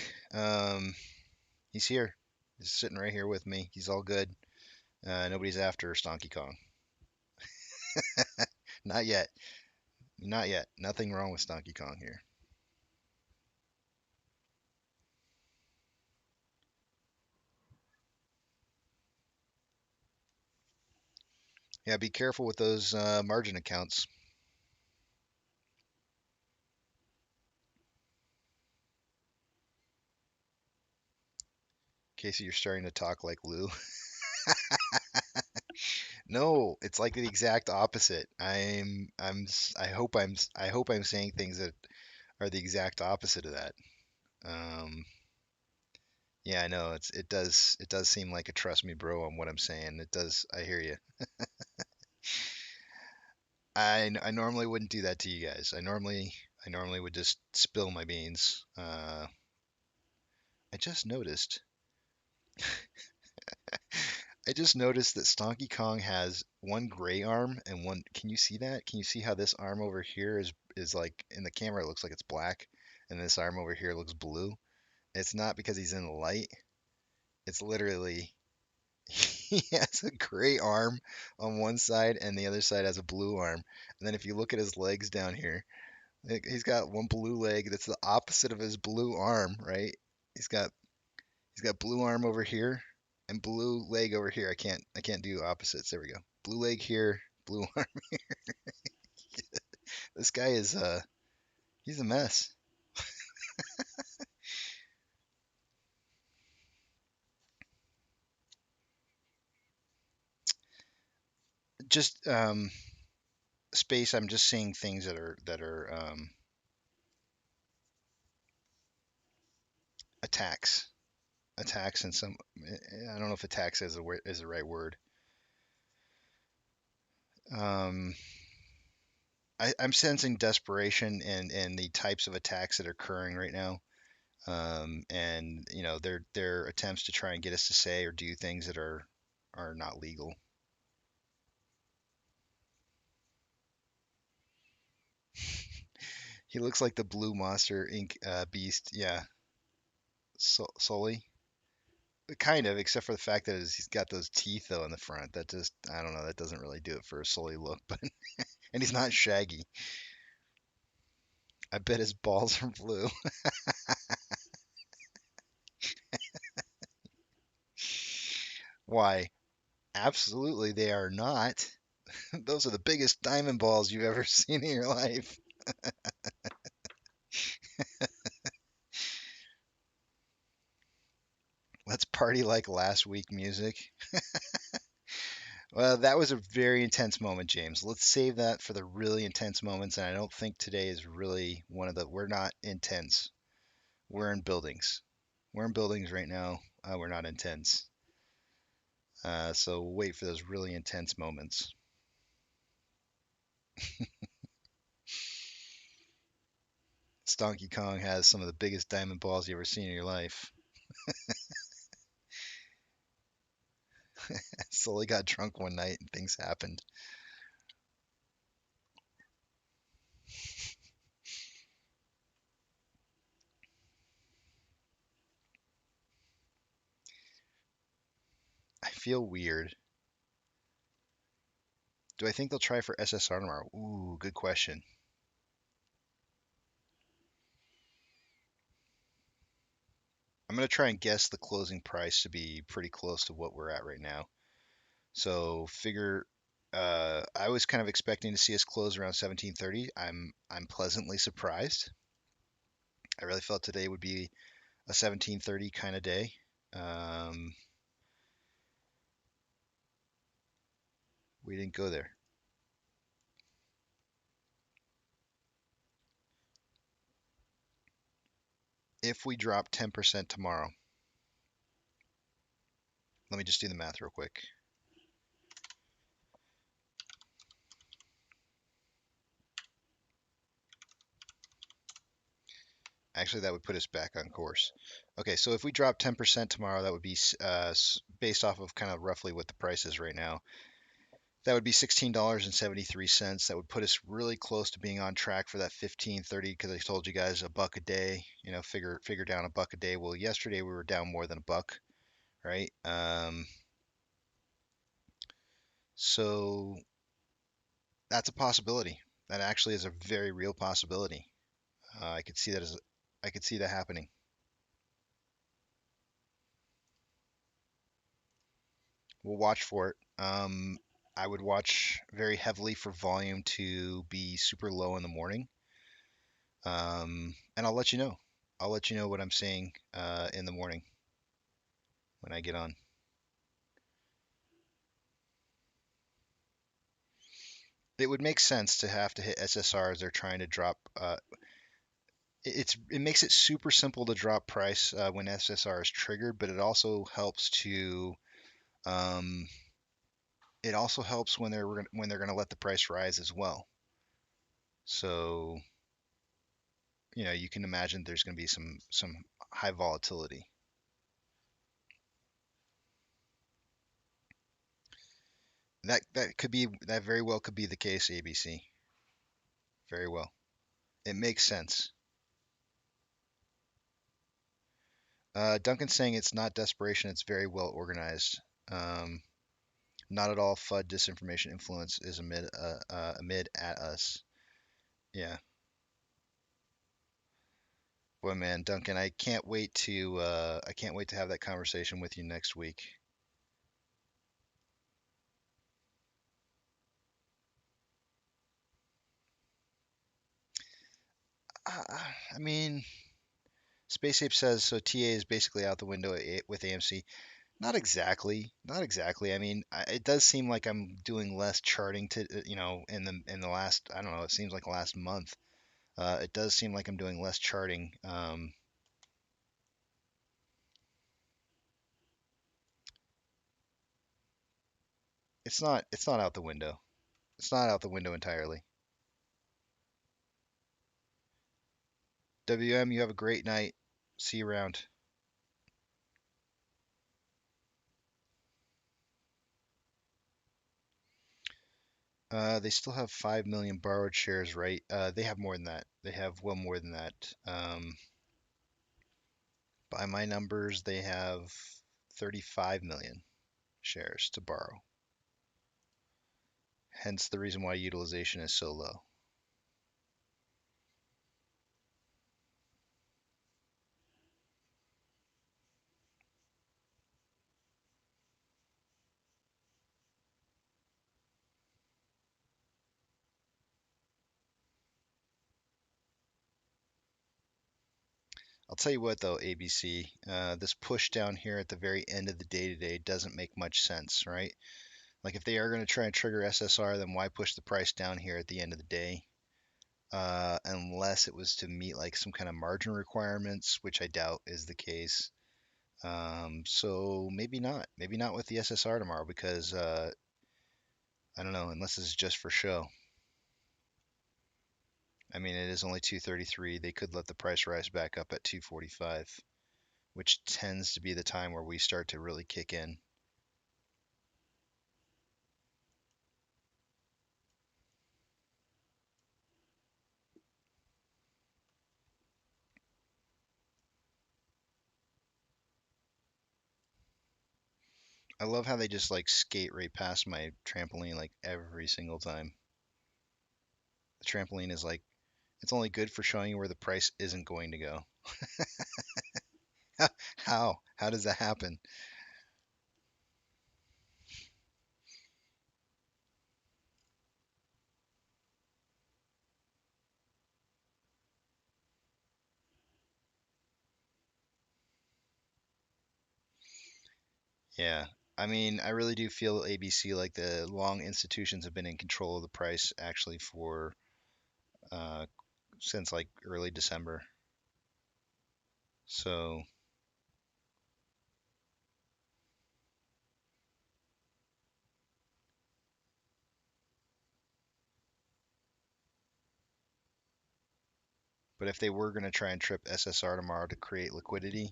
He's here. He's sitting right here with me. He's all good. Nobody's after Stonky Kong. Not yet. Not yet. Nothing wrong with Stonky Kong here. Yeah, be careful with those margin accounts. Casey, you're starting to talk like Lou. No, it's like the exact opposite. I hope I'm saying things that are the exact opposite of that. Um, yeah, I know it does seem like a trust me bro on what I'm saying. It does. I hear you. I normally wouldn't do that to you guys. I normally would just spill my beans. I just noticed. I just noticed that Stonky Kong has one gray arm and one. Can you see that? Can you see how this arm over here is like in the camera? It looks like it's black, and this arm over here looks blue. It's not because he's in the light. It's literally he has a gray arm on one side, and the other side has a blue arm. And then if you look at his legs down here, he's got one blue leg that's the opposite of his blue arm, right? He's got he's got blue arm over here and blue leg over here. I can't do opposites. There we go. Blue leg here, Blue arm. This guy is he's a mess. Just space. I'm just seeing things that are attacks. Attacks and some. I don't know if attacks is the right word. Um, I'm sensing desperation and the types of attacks that are occurring right now. And their attempts to try and get us to say or do things that are not legal. He looks like the blue monster ink beast. Yeah, Sully. Kind of, except for the fact that he's got those teeth though in the front. That just, I don't know, that doesn't really do it for a Sully look. But and he's not shaggy. I bet his balls are blue. Why? Absolutely, they are not. Those are the biggest diamond balls you've ever seen in your life. Let's party like last week music. Well, that was a very intense moment, James. Let's save that for the really intense moments. And I don't think today is really one of the. We're not intense. We're in buildings. We're in buildings right now. We're not intense. So we'll wait for those really intense moments. Donkey Kong has some of the biggest diamond balls you ever seen in your life. Sully got drunk one night and things happened. I feel weird. Do I think they'll try for SSR tomorrow? Ooh, good question. I'm going to try and guess the closing price to be pretty close to what we're at right now. So figure I was kind of expecting to see us close around 17:30. I'm pleasantly surprised. I really felt today would be a 17:30 kind of day. Um, we didn't go there. If we drop 10% tomorrow, let me just do the math real quick. Actually, that would put us back on course. Okay, so if we drop 10% tomorrow, that would be based off of kind of roughly what the price is right now. That would be $16.73. That would put us really close to being on track for that 15.30 because I told you guys a buck a day, figure down a buck a day. Well, yesterday we were down more than a buck, right? So that's a possibility. That actually is a very real possibility. I could see that I could see that happening. We'll watch for it. I would watch very heavily for volume to be super low in the morning. And I'll let you know. I'll let you know what I'm seeing in the morning when I get on. It would make sense to have to hit SSR as they're trying to drop. It makes it super simple to drop price when SSR is triggered, but um, it also helps when they're gonna let the price rise as well. So you can imagine there's gonna be some high volatility. That very well could be the case, ABC. Very well. It makes sense. Duncan's saying it's not desperation, it's very well organized. Um, Not at all FUD disinformation influence is amid at us. Yeah. Boy, man, Duncan, I can't wait to have that conversation with you next week. I mean, Space Ape says so. TA is basically out the window with AMC. Not exactly, not exactly. I mean, it does seem like I'm doing less charting in the last, I don't know, it seems like last month. It does seem like I'm doing less charting. It's not out the window. It's not out the window entirely. WM, you have a great night. See you around. They still have 5 million borrowed shares, right? They have more than that. They have well more than that. By my numbers, they have 35 million shares to borrow. Hence the reason why utilization is so low. I'll tell you what though, ABC, this push down here at the very end of the day today doesn't make much sense, right? Like if they are going to try and trigger SSR, then why push the price down here at the end of the day? Unless it was to meet like some kind of margin requirements, which I doubt is the case. So maybe not. Maybe not with the SSR tomorrow because I don't know, unless it's just for show. I mean, it is only 233. They could let the price rise back up at 245, which tends to be the time where we start to really kick in. I love how they just like skate right past my trampoline like every single time. The trampoline is like, it's only good for showing you where the price isn't going to go. How? How does that happen? Yeah. I mean, I really do feel ABC like the long institutions have been in control of the price actually for uh, since like early December. So, but if they were going to try and trip SSR tomorrow to create liquidity,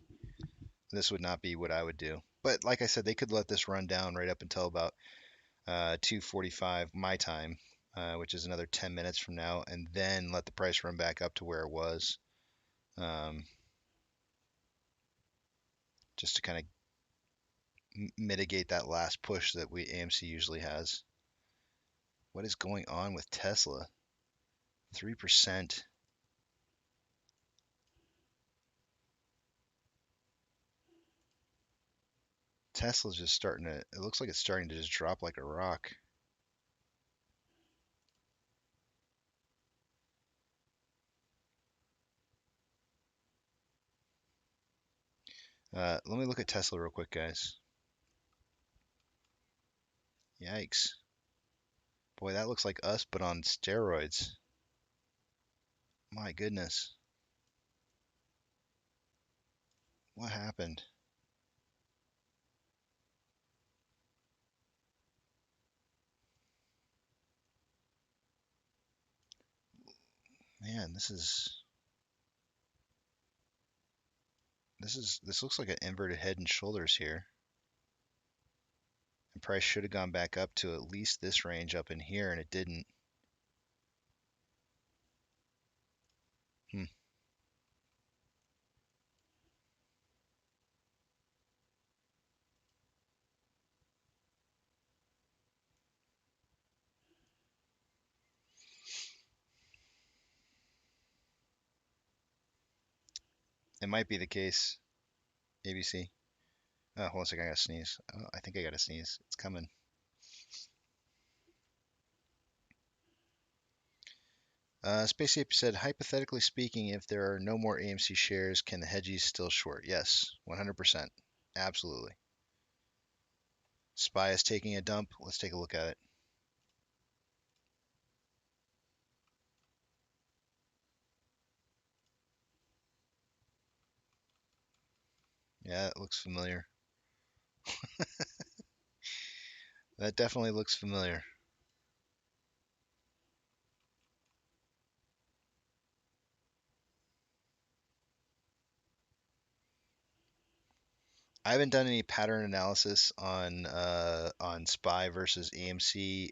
this would not be what I would do. But like I said, they could let this run down right up until about 2:45 my time, which is another 10 minutes from now, and then let the price run back up to where it was, um, just to kind of mitigate that last push that we AMC usually has. What is going on with Tesla? 3%. Tesla's just starting to, it looks like it's starting to just drop like a rock. Let me look at Tesla real quick, guys. Yikes. Boy, that looks like us, but on steroids. My goodness. What happened? Man, this looks like an inverted head and shoulders here. And price should have gone back up to at least this range up in here, and it didn't. Hmm. It might be the case. ABC. Oh, hold on a second. I gotta sneeze. Oh, I think I gotta sneeze. It's coming. Space Ape said, hypothetically speaking, if there are no more AMC shares, can the hedgies still short? Yes, 100%. Absolutely. SPY is taking a dump. Let's take a look at it. Yeah, it looks familiar. That definitely looks familiar. I haven't done any pattern analysis on SPY versus AMC.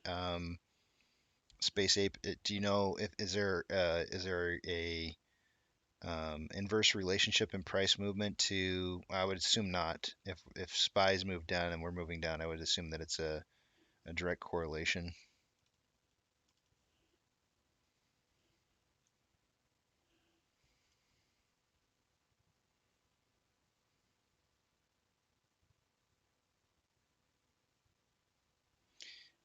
Space Ape, do you know if is there a inverse relationship in price movement to? I would assume not. If SPY's move down and we're moving down, I would assume that it's a direct correlation.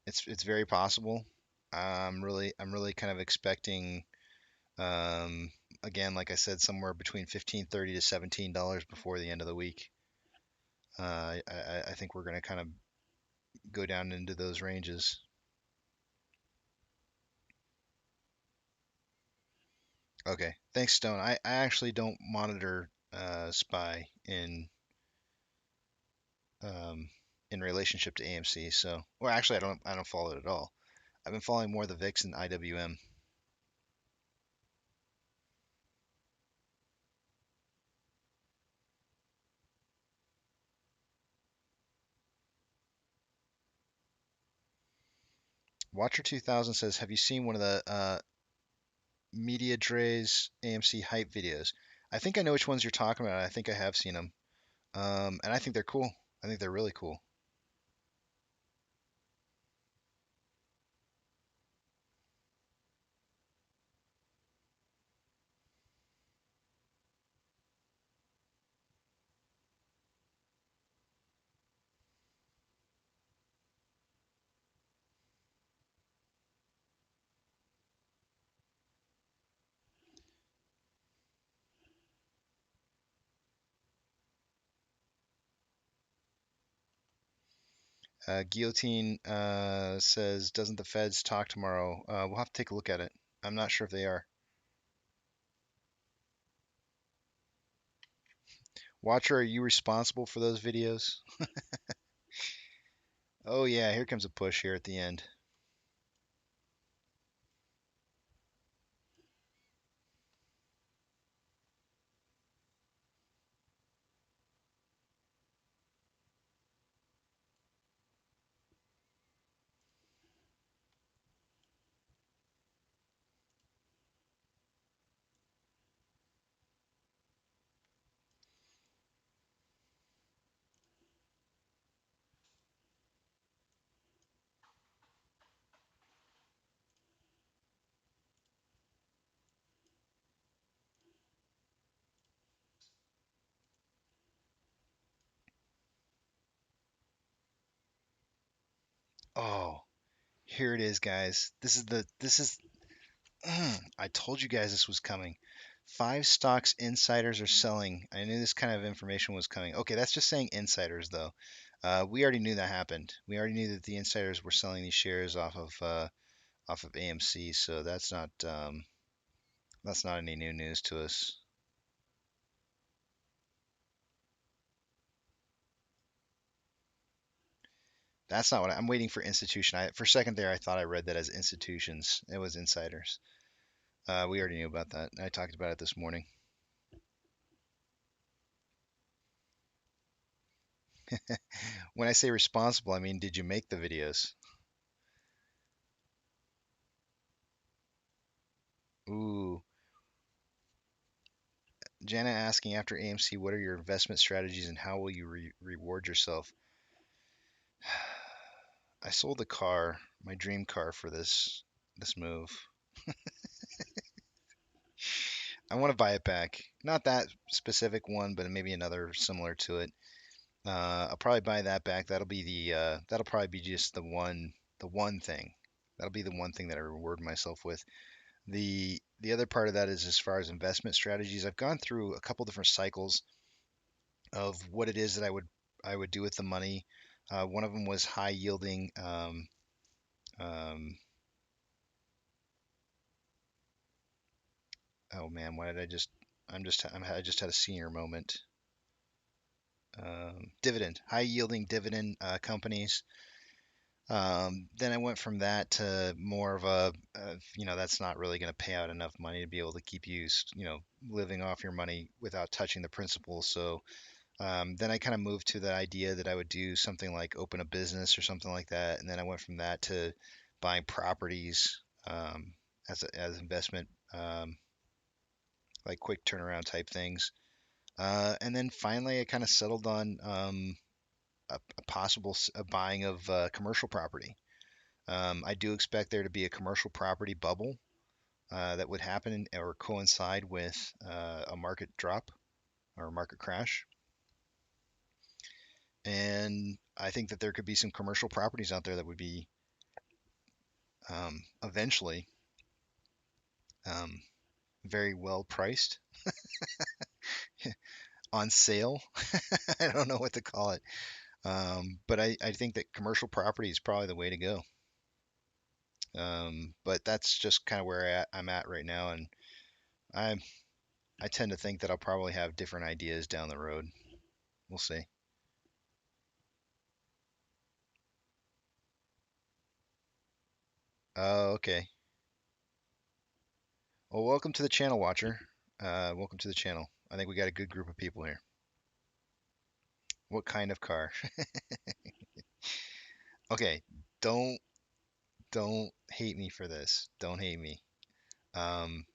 It's very possible. I'm really kind of expecting um, again, like I said, somewhere between 15.30 to $17 before the end of the week. I think we're going to kind of go down into those ranges. Okay, thanks, Stone. I actually don't monitor SPY um, in relationship to AMC, so or actually I don't follow it at all. I've been following more the VIX and IWM. Watcher 2000 says, have you seen one of the Media Dre's AMC hype videos? I think I know which ones you're talking about. I think I have seen them. And I think they're cool. I think they're really cool. Guillotine says, doesn't the Feds talk tomorrow? We'll have to take a look at it. I'm not sure if they are. Watcher, are you responsible for those videos? Oh yeah, here comes a push here at the end. Oh, here it is, guys. This is I told you guys this was coming. Five stocks insiders are selling. I knew this kind of information was coming. Okay, that's just saying insiders though. We already knew that happened. We already knew that the insiders were selling these shares off of AMC, so that's not any new news to us. That's not what I'm waiting for institution. For a second there, I thought I read that as institutions. It was insiders. We already knew about that. I talked about it this morning. When I say responsible, I mean, did you make the videos? Ooh, Jana asking after AMC, what are your investment strategies and how will you reward yourself? I sold the car, my dream car, for this move. I want to buy it back. Not that specific one, but maybe another similar to it. I'll probably buy that back. That'll probably be just the one thing. That'll be the one thing that I reward myself with. The other part of that is as far as investment strategies. I've gone through a couple different cycles of what it is that I would do with the money. One of them was high yielding. Um, oh man, why did I just? I just had a senior moment. Dividend, high yielding dividend companies. Then I went from that to more of that's not really going to pay out enough money to be able to keep you, living off your money without touching the principal. So then I kind of moved to the idea that I would do something like open a business or something like that. And then I went from that to buying properties as investment, like quick turnaround type things. And then finally, I kind of settled on a possible buying of commercial property. I do expect there to be a commercial property bubble that would happen or coincide with a market drop or a market crash. And I think that there could be some commercial properties out there that would be eventually um, very well priced on sale. I don't know what to call it. But I think that commercial property is probably the way to go. But that's just kind of where I'm at right now. And I I tend to think that I'll probably have different ideas down the road. We'll see. Oh, okay. Well, welcome to the channel, watcher. Welcome to the channel. I think we got a good group of people here. What kind of car? Okay, don't don't hate me for this. Don't hate me. Um,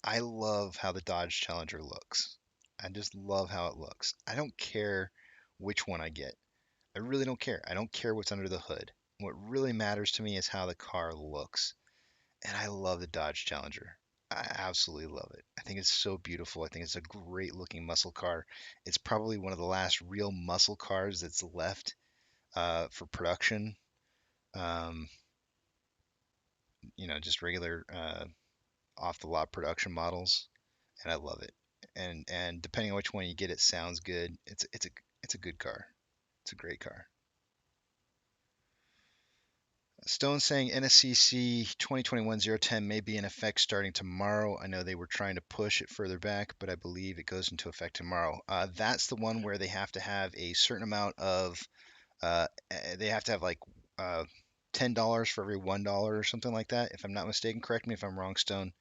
I love how the Dodge Challenger looks. I just love how it looks. I don't care which one I get. I really don't care. I don't care what's under the hood. What really matters to me is how the car looks. And I love the Dodge Challenger. I absolutely love it. I think it's so beautiful. I think it's a great looking muscle car. It's probably one of the last real muscle cars that's left for production. Um, just regular off the lot production models, and I love it. And depending on which one you get, it sounds good. It's a good car. It's a great car. Stone saying NSCC 2021-010 may be in effect starting tomorrow. I know they were trying to push it further back, but I believe it goes into effect tomorrow. That's the one where they have to have a certain amount of, they have to have like uh, $10 for every $1 or something like that, if I'm not mistaken. Correct me if I'm wrong, Stone.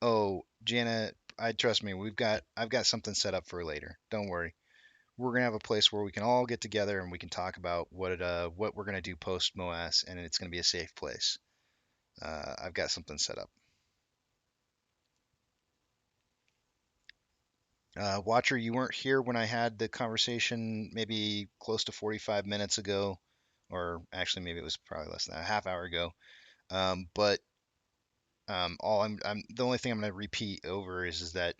Oh, Jana, I trust me. I've got something set up for later. Don't worry. We're gonna have a place where we can all get together and we can talk about what we're gonna do post MOASS, and it's gonna be a safe place. I've got something set up. Watcher, you weren't here when I had the conversation maybe close to 45 minutes ago, or actually maybe it was probably less than a half hour ago. But all I'm the only thing I'm gonna repeat over is that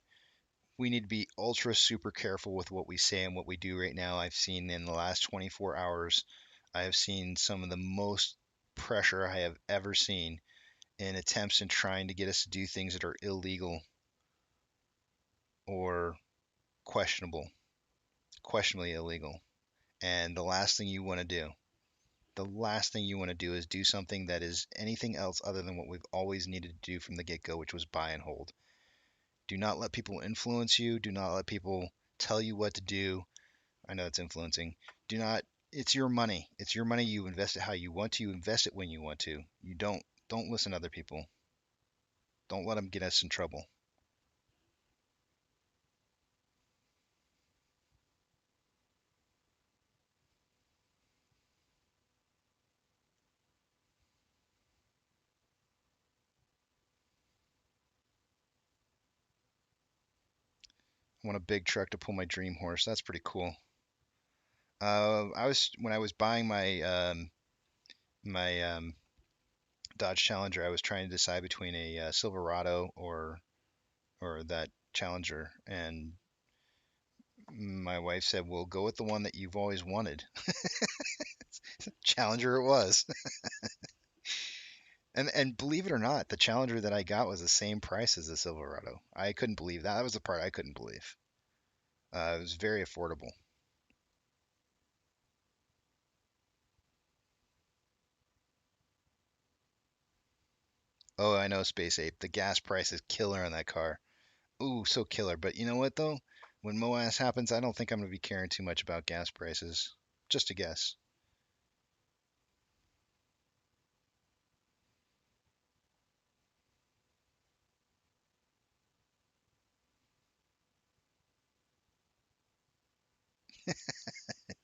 we need to be ultra super careful with what we say and what we do right now. I've seen in the last 24 hours, I have seen some of the most pressure I have ever seen in attempts in trying to get us to do things that are illegal or questionable, questionably illegal. And the last thing you want to do is do something that is anything else other than what we've always needed to do from the get go, which was buy and hold. Do not let people influence you. Do not let people tell you what to do. I know it's influencing. Do not. It's your money. It's your money. You invest it how you want to. You invest it when you want to. You don't listen to other people. Don't let them get us in trouble. I want a big truck to pull my dream horse. That's pretty cool. I was when I was buying my Dodge Challenger, I was trying to decide between a Silverado or that Challenger, and My wife said, "Well, go with the one that you've always wanted." Challenger it was. And believe it or not, the Challenger that I got was the same price as the Silverado. I couldn't believe that. That was the part I couldn't believe. It was very affordable. Oh, I know, Space Ape. The gas price is killer on that car. Ooh, so killer. But you know what though? When MOASS happens, I don't think I'm gonna be caring too much about gas prices. Just a guess.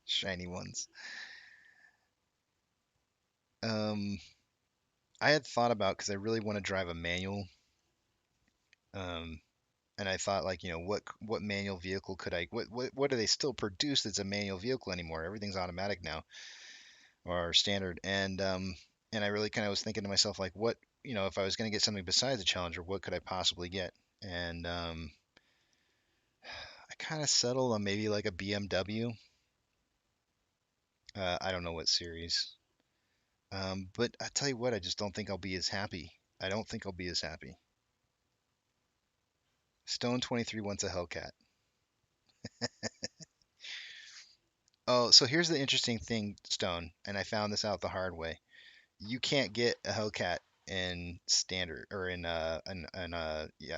Shiny ones. Um, I had thought about because I really want to drive a manual. Um, and I thought like, what manual vehicle could I what do they still produce that's a manual vehicle anymore? Everything's automatic now or standard. And I really kind of was thinking to myself like if I was going to get something besides a Challenger, what could I possibly get? And I kind of settled on maybe like a BMW. I don't know what series. But I tell you what, I just don't think I'll be as happy. I don't think I'll be as happy. Stone 23 wants a Hellcat. Oh, so here's the interesting thing, Stone, and I found this out the hard way. You can't get a Hellcat in standard or in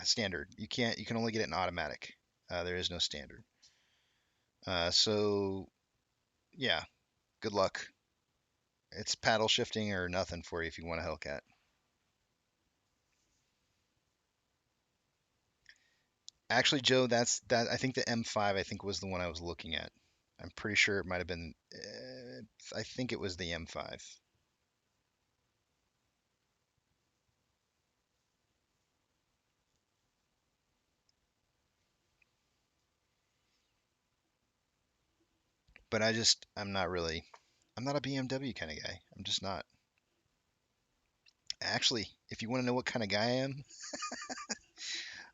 standard. You can only get it in automatic. There is no standard. So yeah, good luck. It's paddle shifting or nothing for you if you want a Hellcat. Actually, Joe, that's that. I think the M5 I think was the one I was looking at. I'm pretty sure it might have been. I think it was the M5. But I'm not really. I'm not a BMW kind of guy. I'm just not. Actually, if you want to know what kind of guy I am,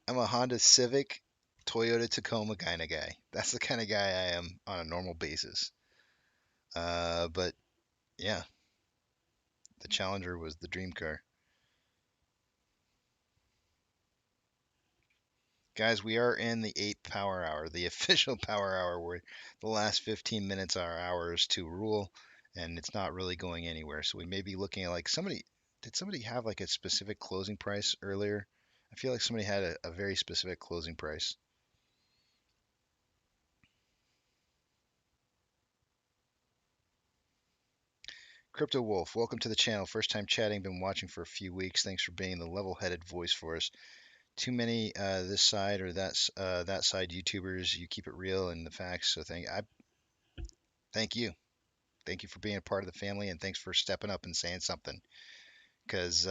I'm a Honda Civic, Toyota Tacoma kind of guy. That's the kind of guy I am on a normal basis. But yeah, the Challenger was the dream car. Guys, we are in the 8th power hour, the official power hour, where the last 15 minutes are ours to rule, and it's not really going anywhere. So we may be looking at like did somebody have like a specific closing price earlier? I feel like somebody had a very specific closing price. Crypto Wolf, welcome to the channel. First time chatting, been watching for a few weeks. Thanks for being the level-headed voice for us. Too many this side or that side YouTubers. You keep it real and the facts. So thank you. Thank you for being a part of the family, and thanks for stepping up and saying something. Because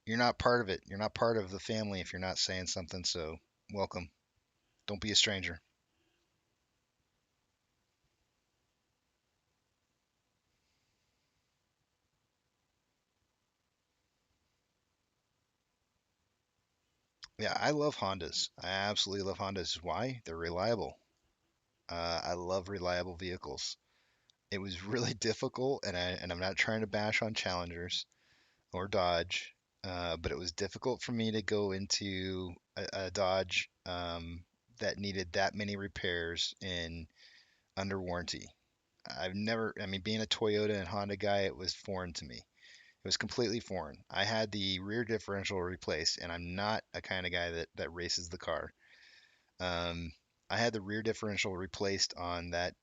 you're not part of it. You're not part of the family if you're not saying something. So welcome. Don't be a stranger. Yeah, I love Hondas. I absolutely love Hondas. Why? They're reliable. I love reliable vehicles. It was really difficult, and I'm not trying to bash on Challengers or Dodge, but it was difficult for me to go into a Dodge that needed that many repairs in under warranty. I mean, being a Toyota and Honda guy, it was foreign to me. It was completely foreign. I had the rear differential replaced, and I'm not a kind of guy that races the car. Um, I had the rear differential replaced on that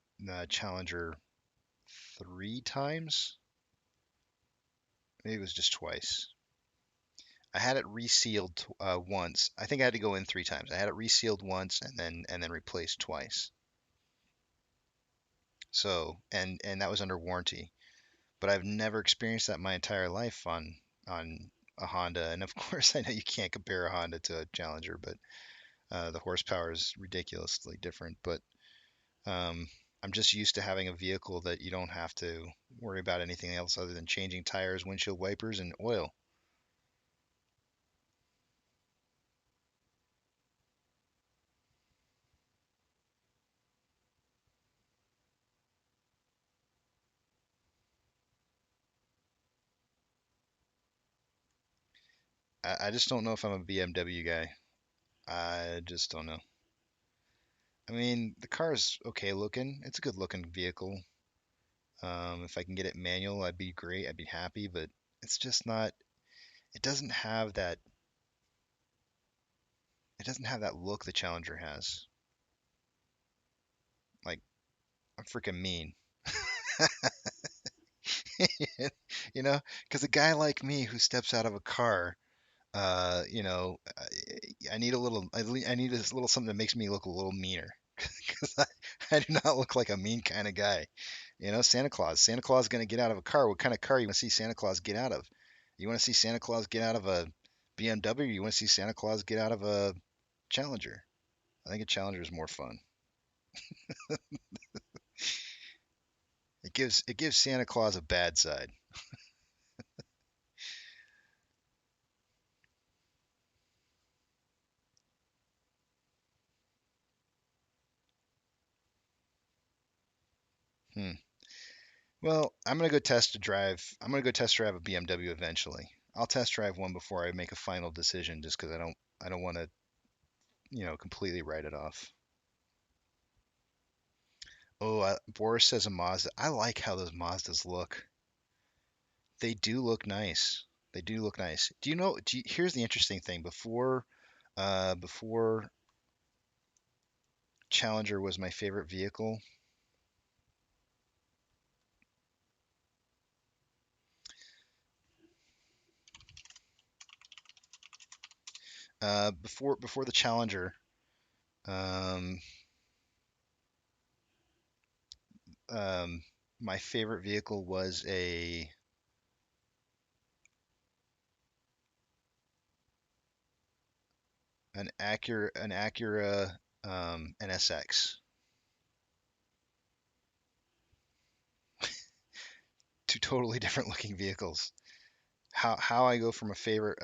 Challenger 3 times. Maybe it was just twice. I had it resealed once. I think I had to go in 3 times. I had it resealed once and then replaced twice. So and that was under warranty. But I've never experienced that my entire life on a Honda. And of course, I know you can't compare a Honda to a Challenger, but the horsepower is ridiculously different. But um, I'm just used to having a vehicle that you don't have to worry about anything else other than changing tires, windshield wipers, and oil. I just don't know if I'm a BMW guy. I just don't know. I mean, the car is okay looking. It's a good looking vehicle. If I can get it manual, I'd be great. I'd be happy, but it's just not. It doesn't have that. It doesn't have that look the Challenger has. Like I'm freaking mean, you know, because a guy like me who steps out of a car, I need a little. I need a little something that makes me look a little meaner. Because I do not look like a mean kind of guy. You know, Santa Claus. Santa Claus is going to get out of a car. What kind of car you want to see Santa Claus get out of? You want to see Santa Claus get out of a BMW? Or you want to see Santa Claus get out of a Challenger? I think a Challenger is more fun. It gives Santa Claus a bad side. Hmm. Well, I'm gonna go test a drive. I'm gonna go test drive a BMW eventually. I'll test drive one before I make a final decision, just because I don't want to completely write it off. Oh, Boris says a Mazda. I like how those Mazdas look. They do look nice. They do look nice. Do you know? Here's the interesting thing. Before Challenger was my favorite vehicle. Before the Challenger, um, um, my favorite vehicle was an Acura NSX. Two totally different looking vehicles. How I go from a favorite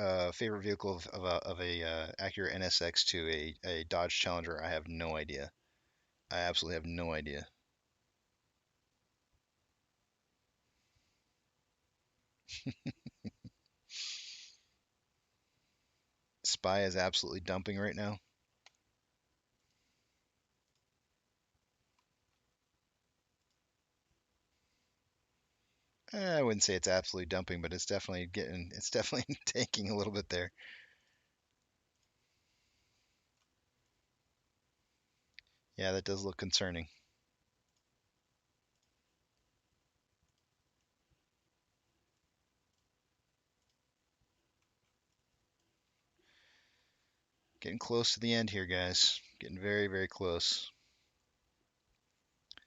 vehicle of a Acura NSX to a Dodge Challenger, I have no idea. I absolutely have no idea. Spy is absolutely dumping right now. I wouldn't say it's absolutely dumping, but it's definitely tanking a little bit there. Yeah, that does look concerning. Getting close to the end here, guys. Getting very, very close.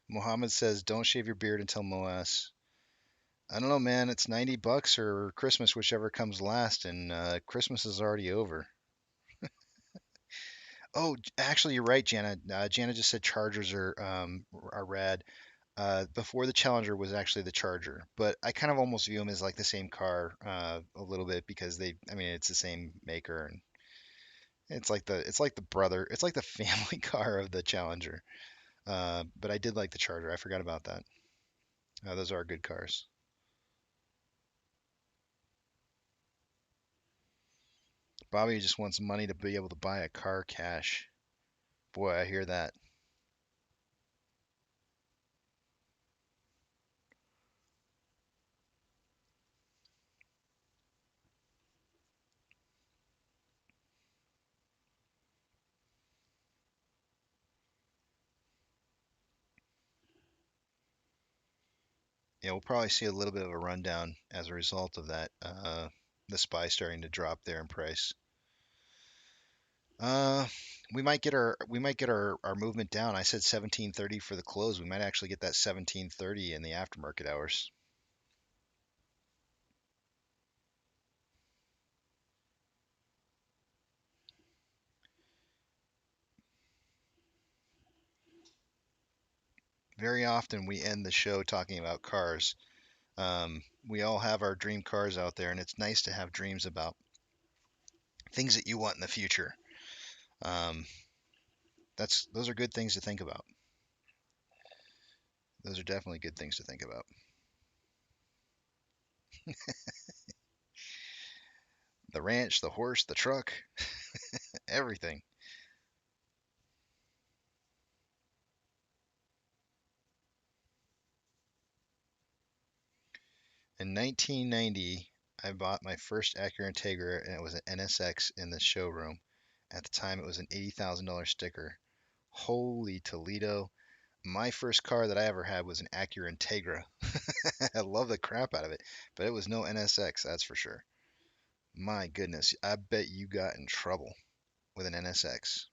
Mohammed says, "Don't shave your beard until MOASS." I don't know, man. It's $90 or Christmas, whichever comes last, and Christmas is already over. Oh, actually, you're right, Jana. Jana just said Chargers are rad. Before the Challenger was actually the Charger, but I kind of almost view them as like the same car a little bit because I mean, it's the same maker and it's like the brother, it's like the family car of the Challenger. But I did like the Charger. I forgot about that. Those are good cars. Bobby just wants money to be able to buy a car cash. Boy, I hear that. Yeah, we'll probably see a little bit of a rundown as a result of that. The Spy starting to drop there in price. Uh, we might get our movement down. I said 1730 for the close. We might actually get that 1730 in the aftermarket hours. Very often we end the show talking about cars. We all have our dream cars out there, and it's nice to have dreams about things that you want in the future. Um, those are good things to think about. Those are definitely good things to think about. The ranch, the horse, the truck, everything. In 1990, I bought my first Acura Integra, and it was an NSX in the showroom. At the time, it was an $80,000 sticker. Holy Toledo. My first car that I ever had was an Acura Integra. I love the crap out of it, but it was no NSX, that's for sure. My goodness, I bet you got in trouble with an NSX.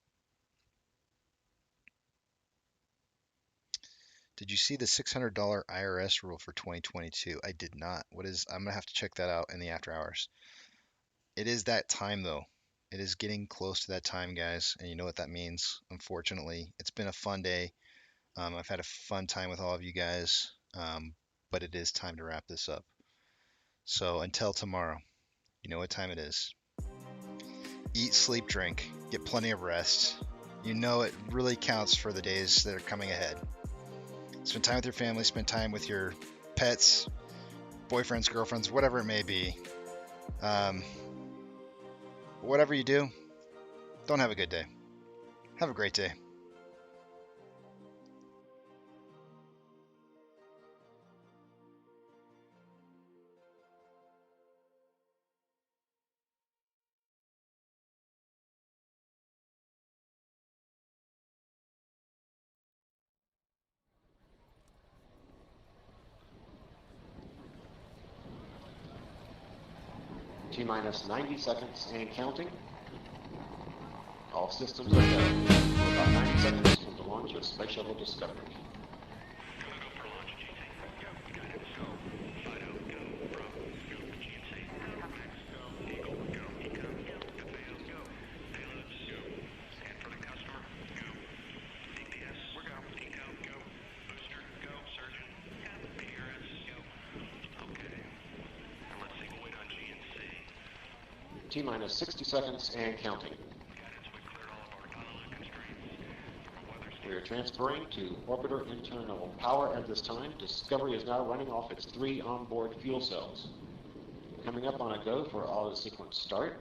Did you see the $600 IRS rule for 2022? I did not. I'm gonna have to check that out in the after hours. It is that time though. It is getting close to that time, guys, and you know what that means. Unfortunately, it's been a fun day. I've had a fun time with all of you guys, but it is time to wrap this up. So until tomorrow, you know what time it is. Eat, sleep, drink, get plenty of rest. You know it really counts for the days that are coming ahead. Spend time with your family, spend time with your pets, boyfriends, girlfriends, whatever it may be. Whatever you do, don't have a good day. Have a great day. T-minus 90 seconds and counting. All systems are go. We're about 90 seconds from the launch of Space Shuttle Discovery. T-minus 60 seconds and counting. We are transferring to orbiter internal power at this time. Discovery is now running off its 3 onboard fuel cells. Coming up on a go for auto sequence start.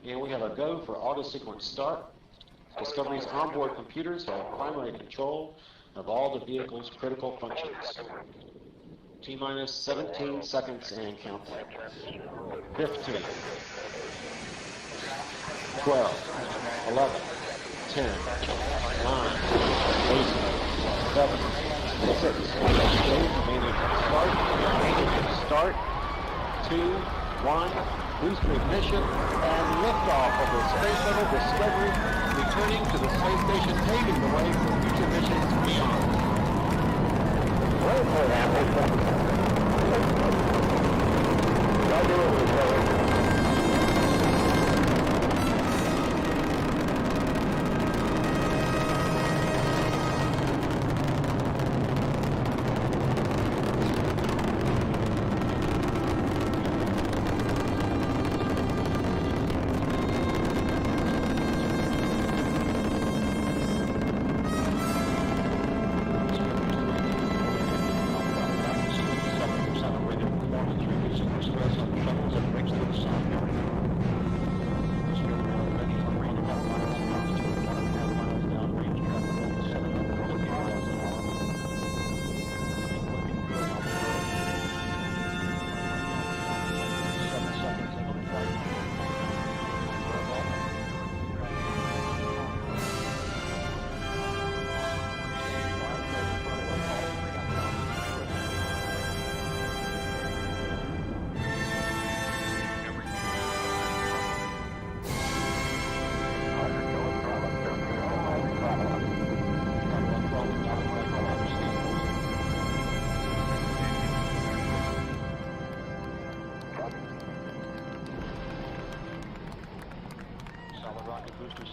And we have a go for auto sequence start. Discovery's onboard computers have primary control of all the vehicle's critical functions. T-minus 17 seconds and counting. 15, 12, 11, 10, 9, 8, 7, 6, start, 2, 1, booster ignition, and liftoff of the Space Shuttle Discovery, returning to the space station, paving the way for future missions beyond.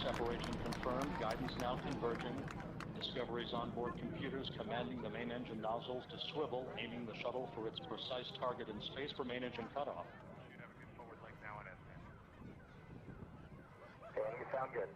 Separation confirmed. Guidance now converging. Discovery's onboard computers commanding the main engine nozzles to swivel, aiming the shuttle for its precise target in space for main engine cutoff. Okay, you sound good.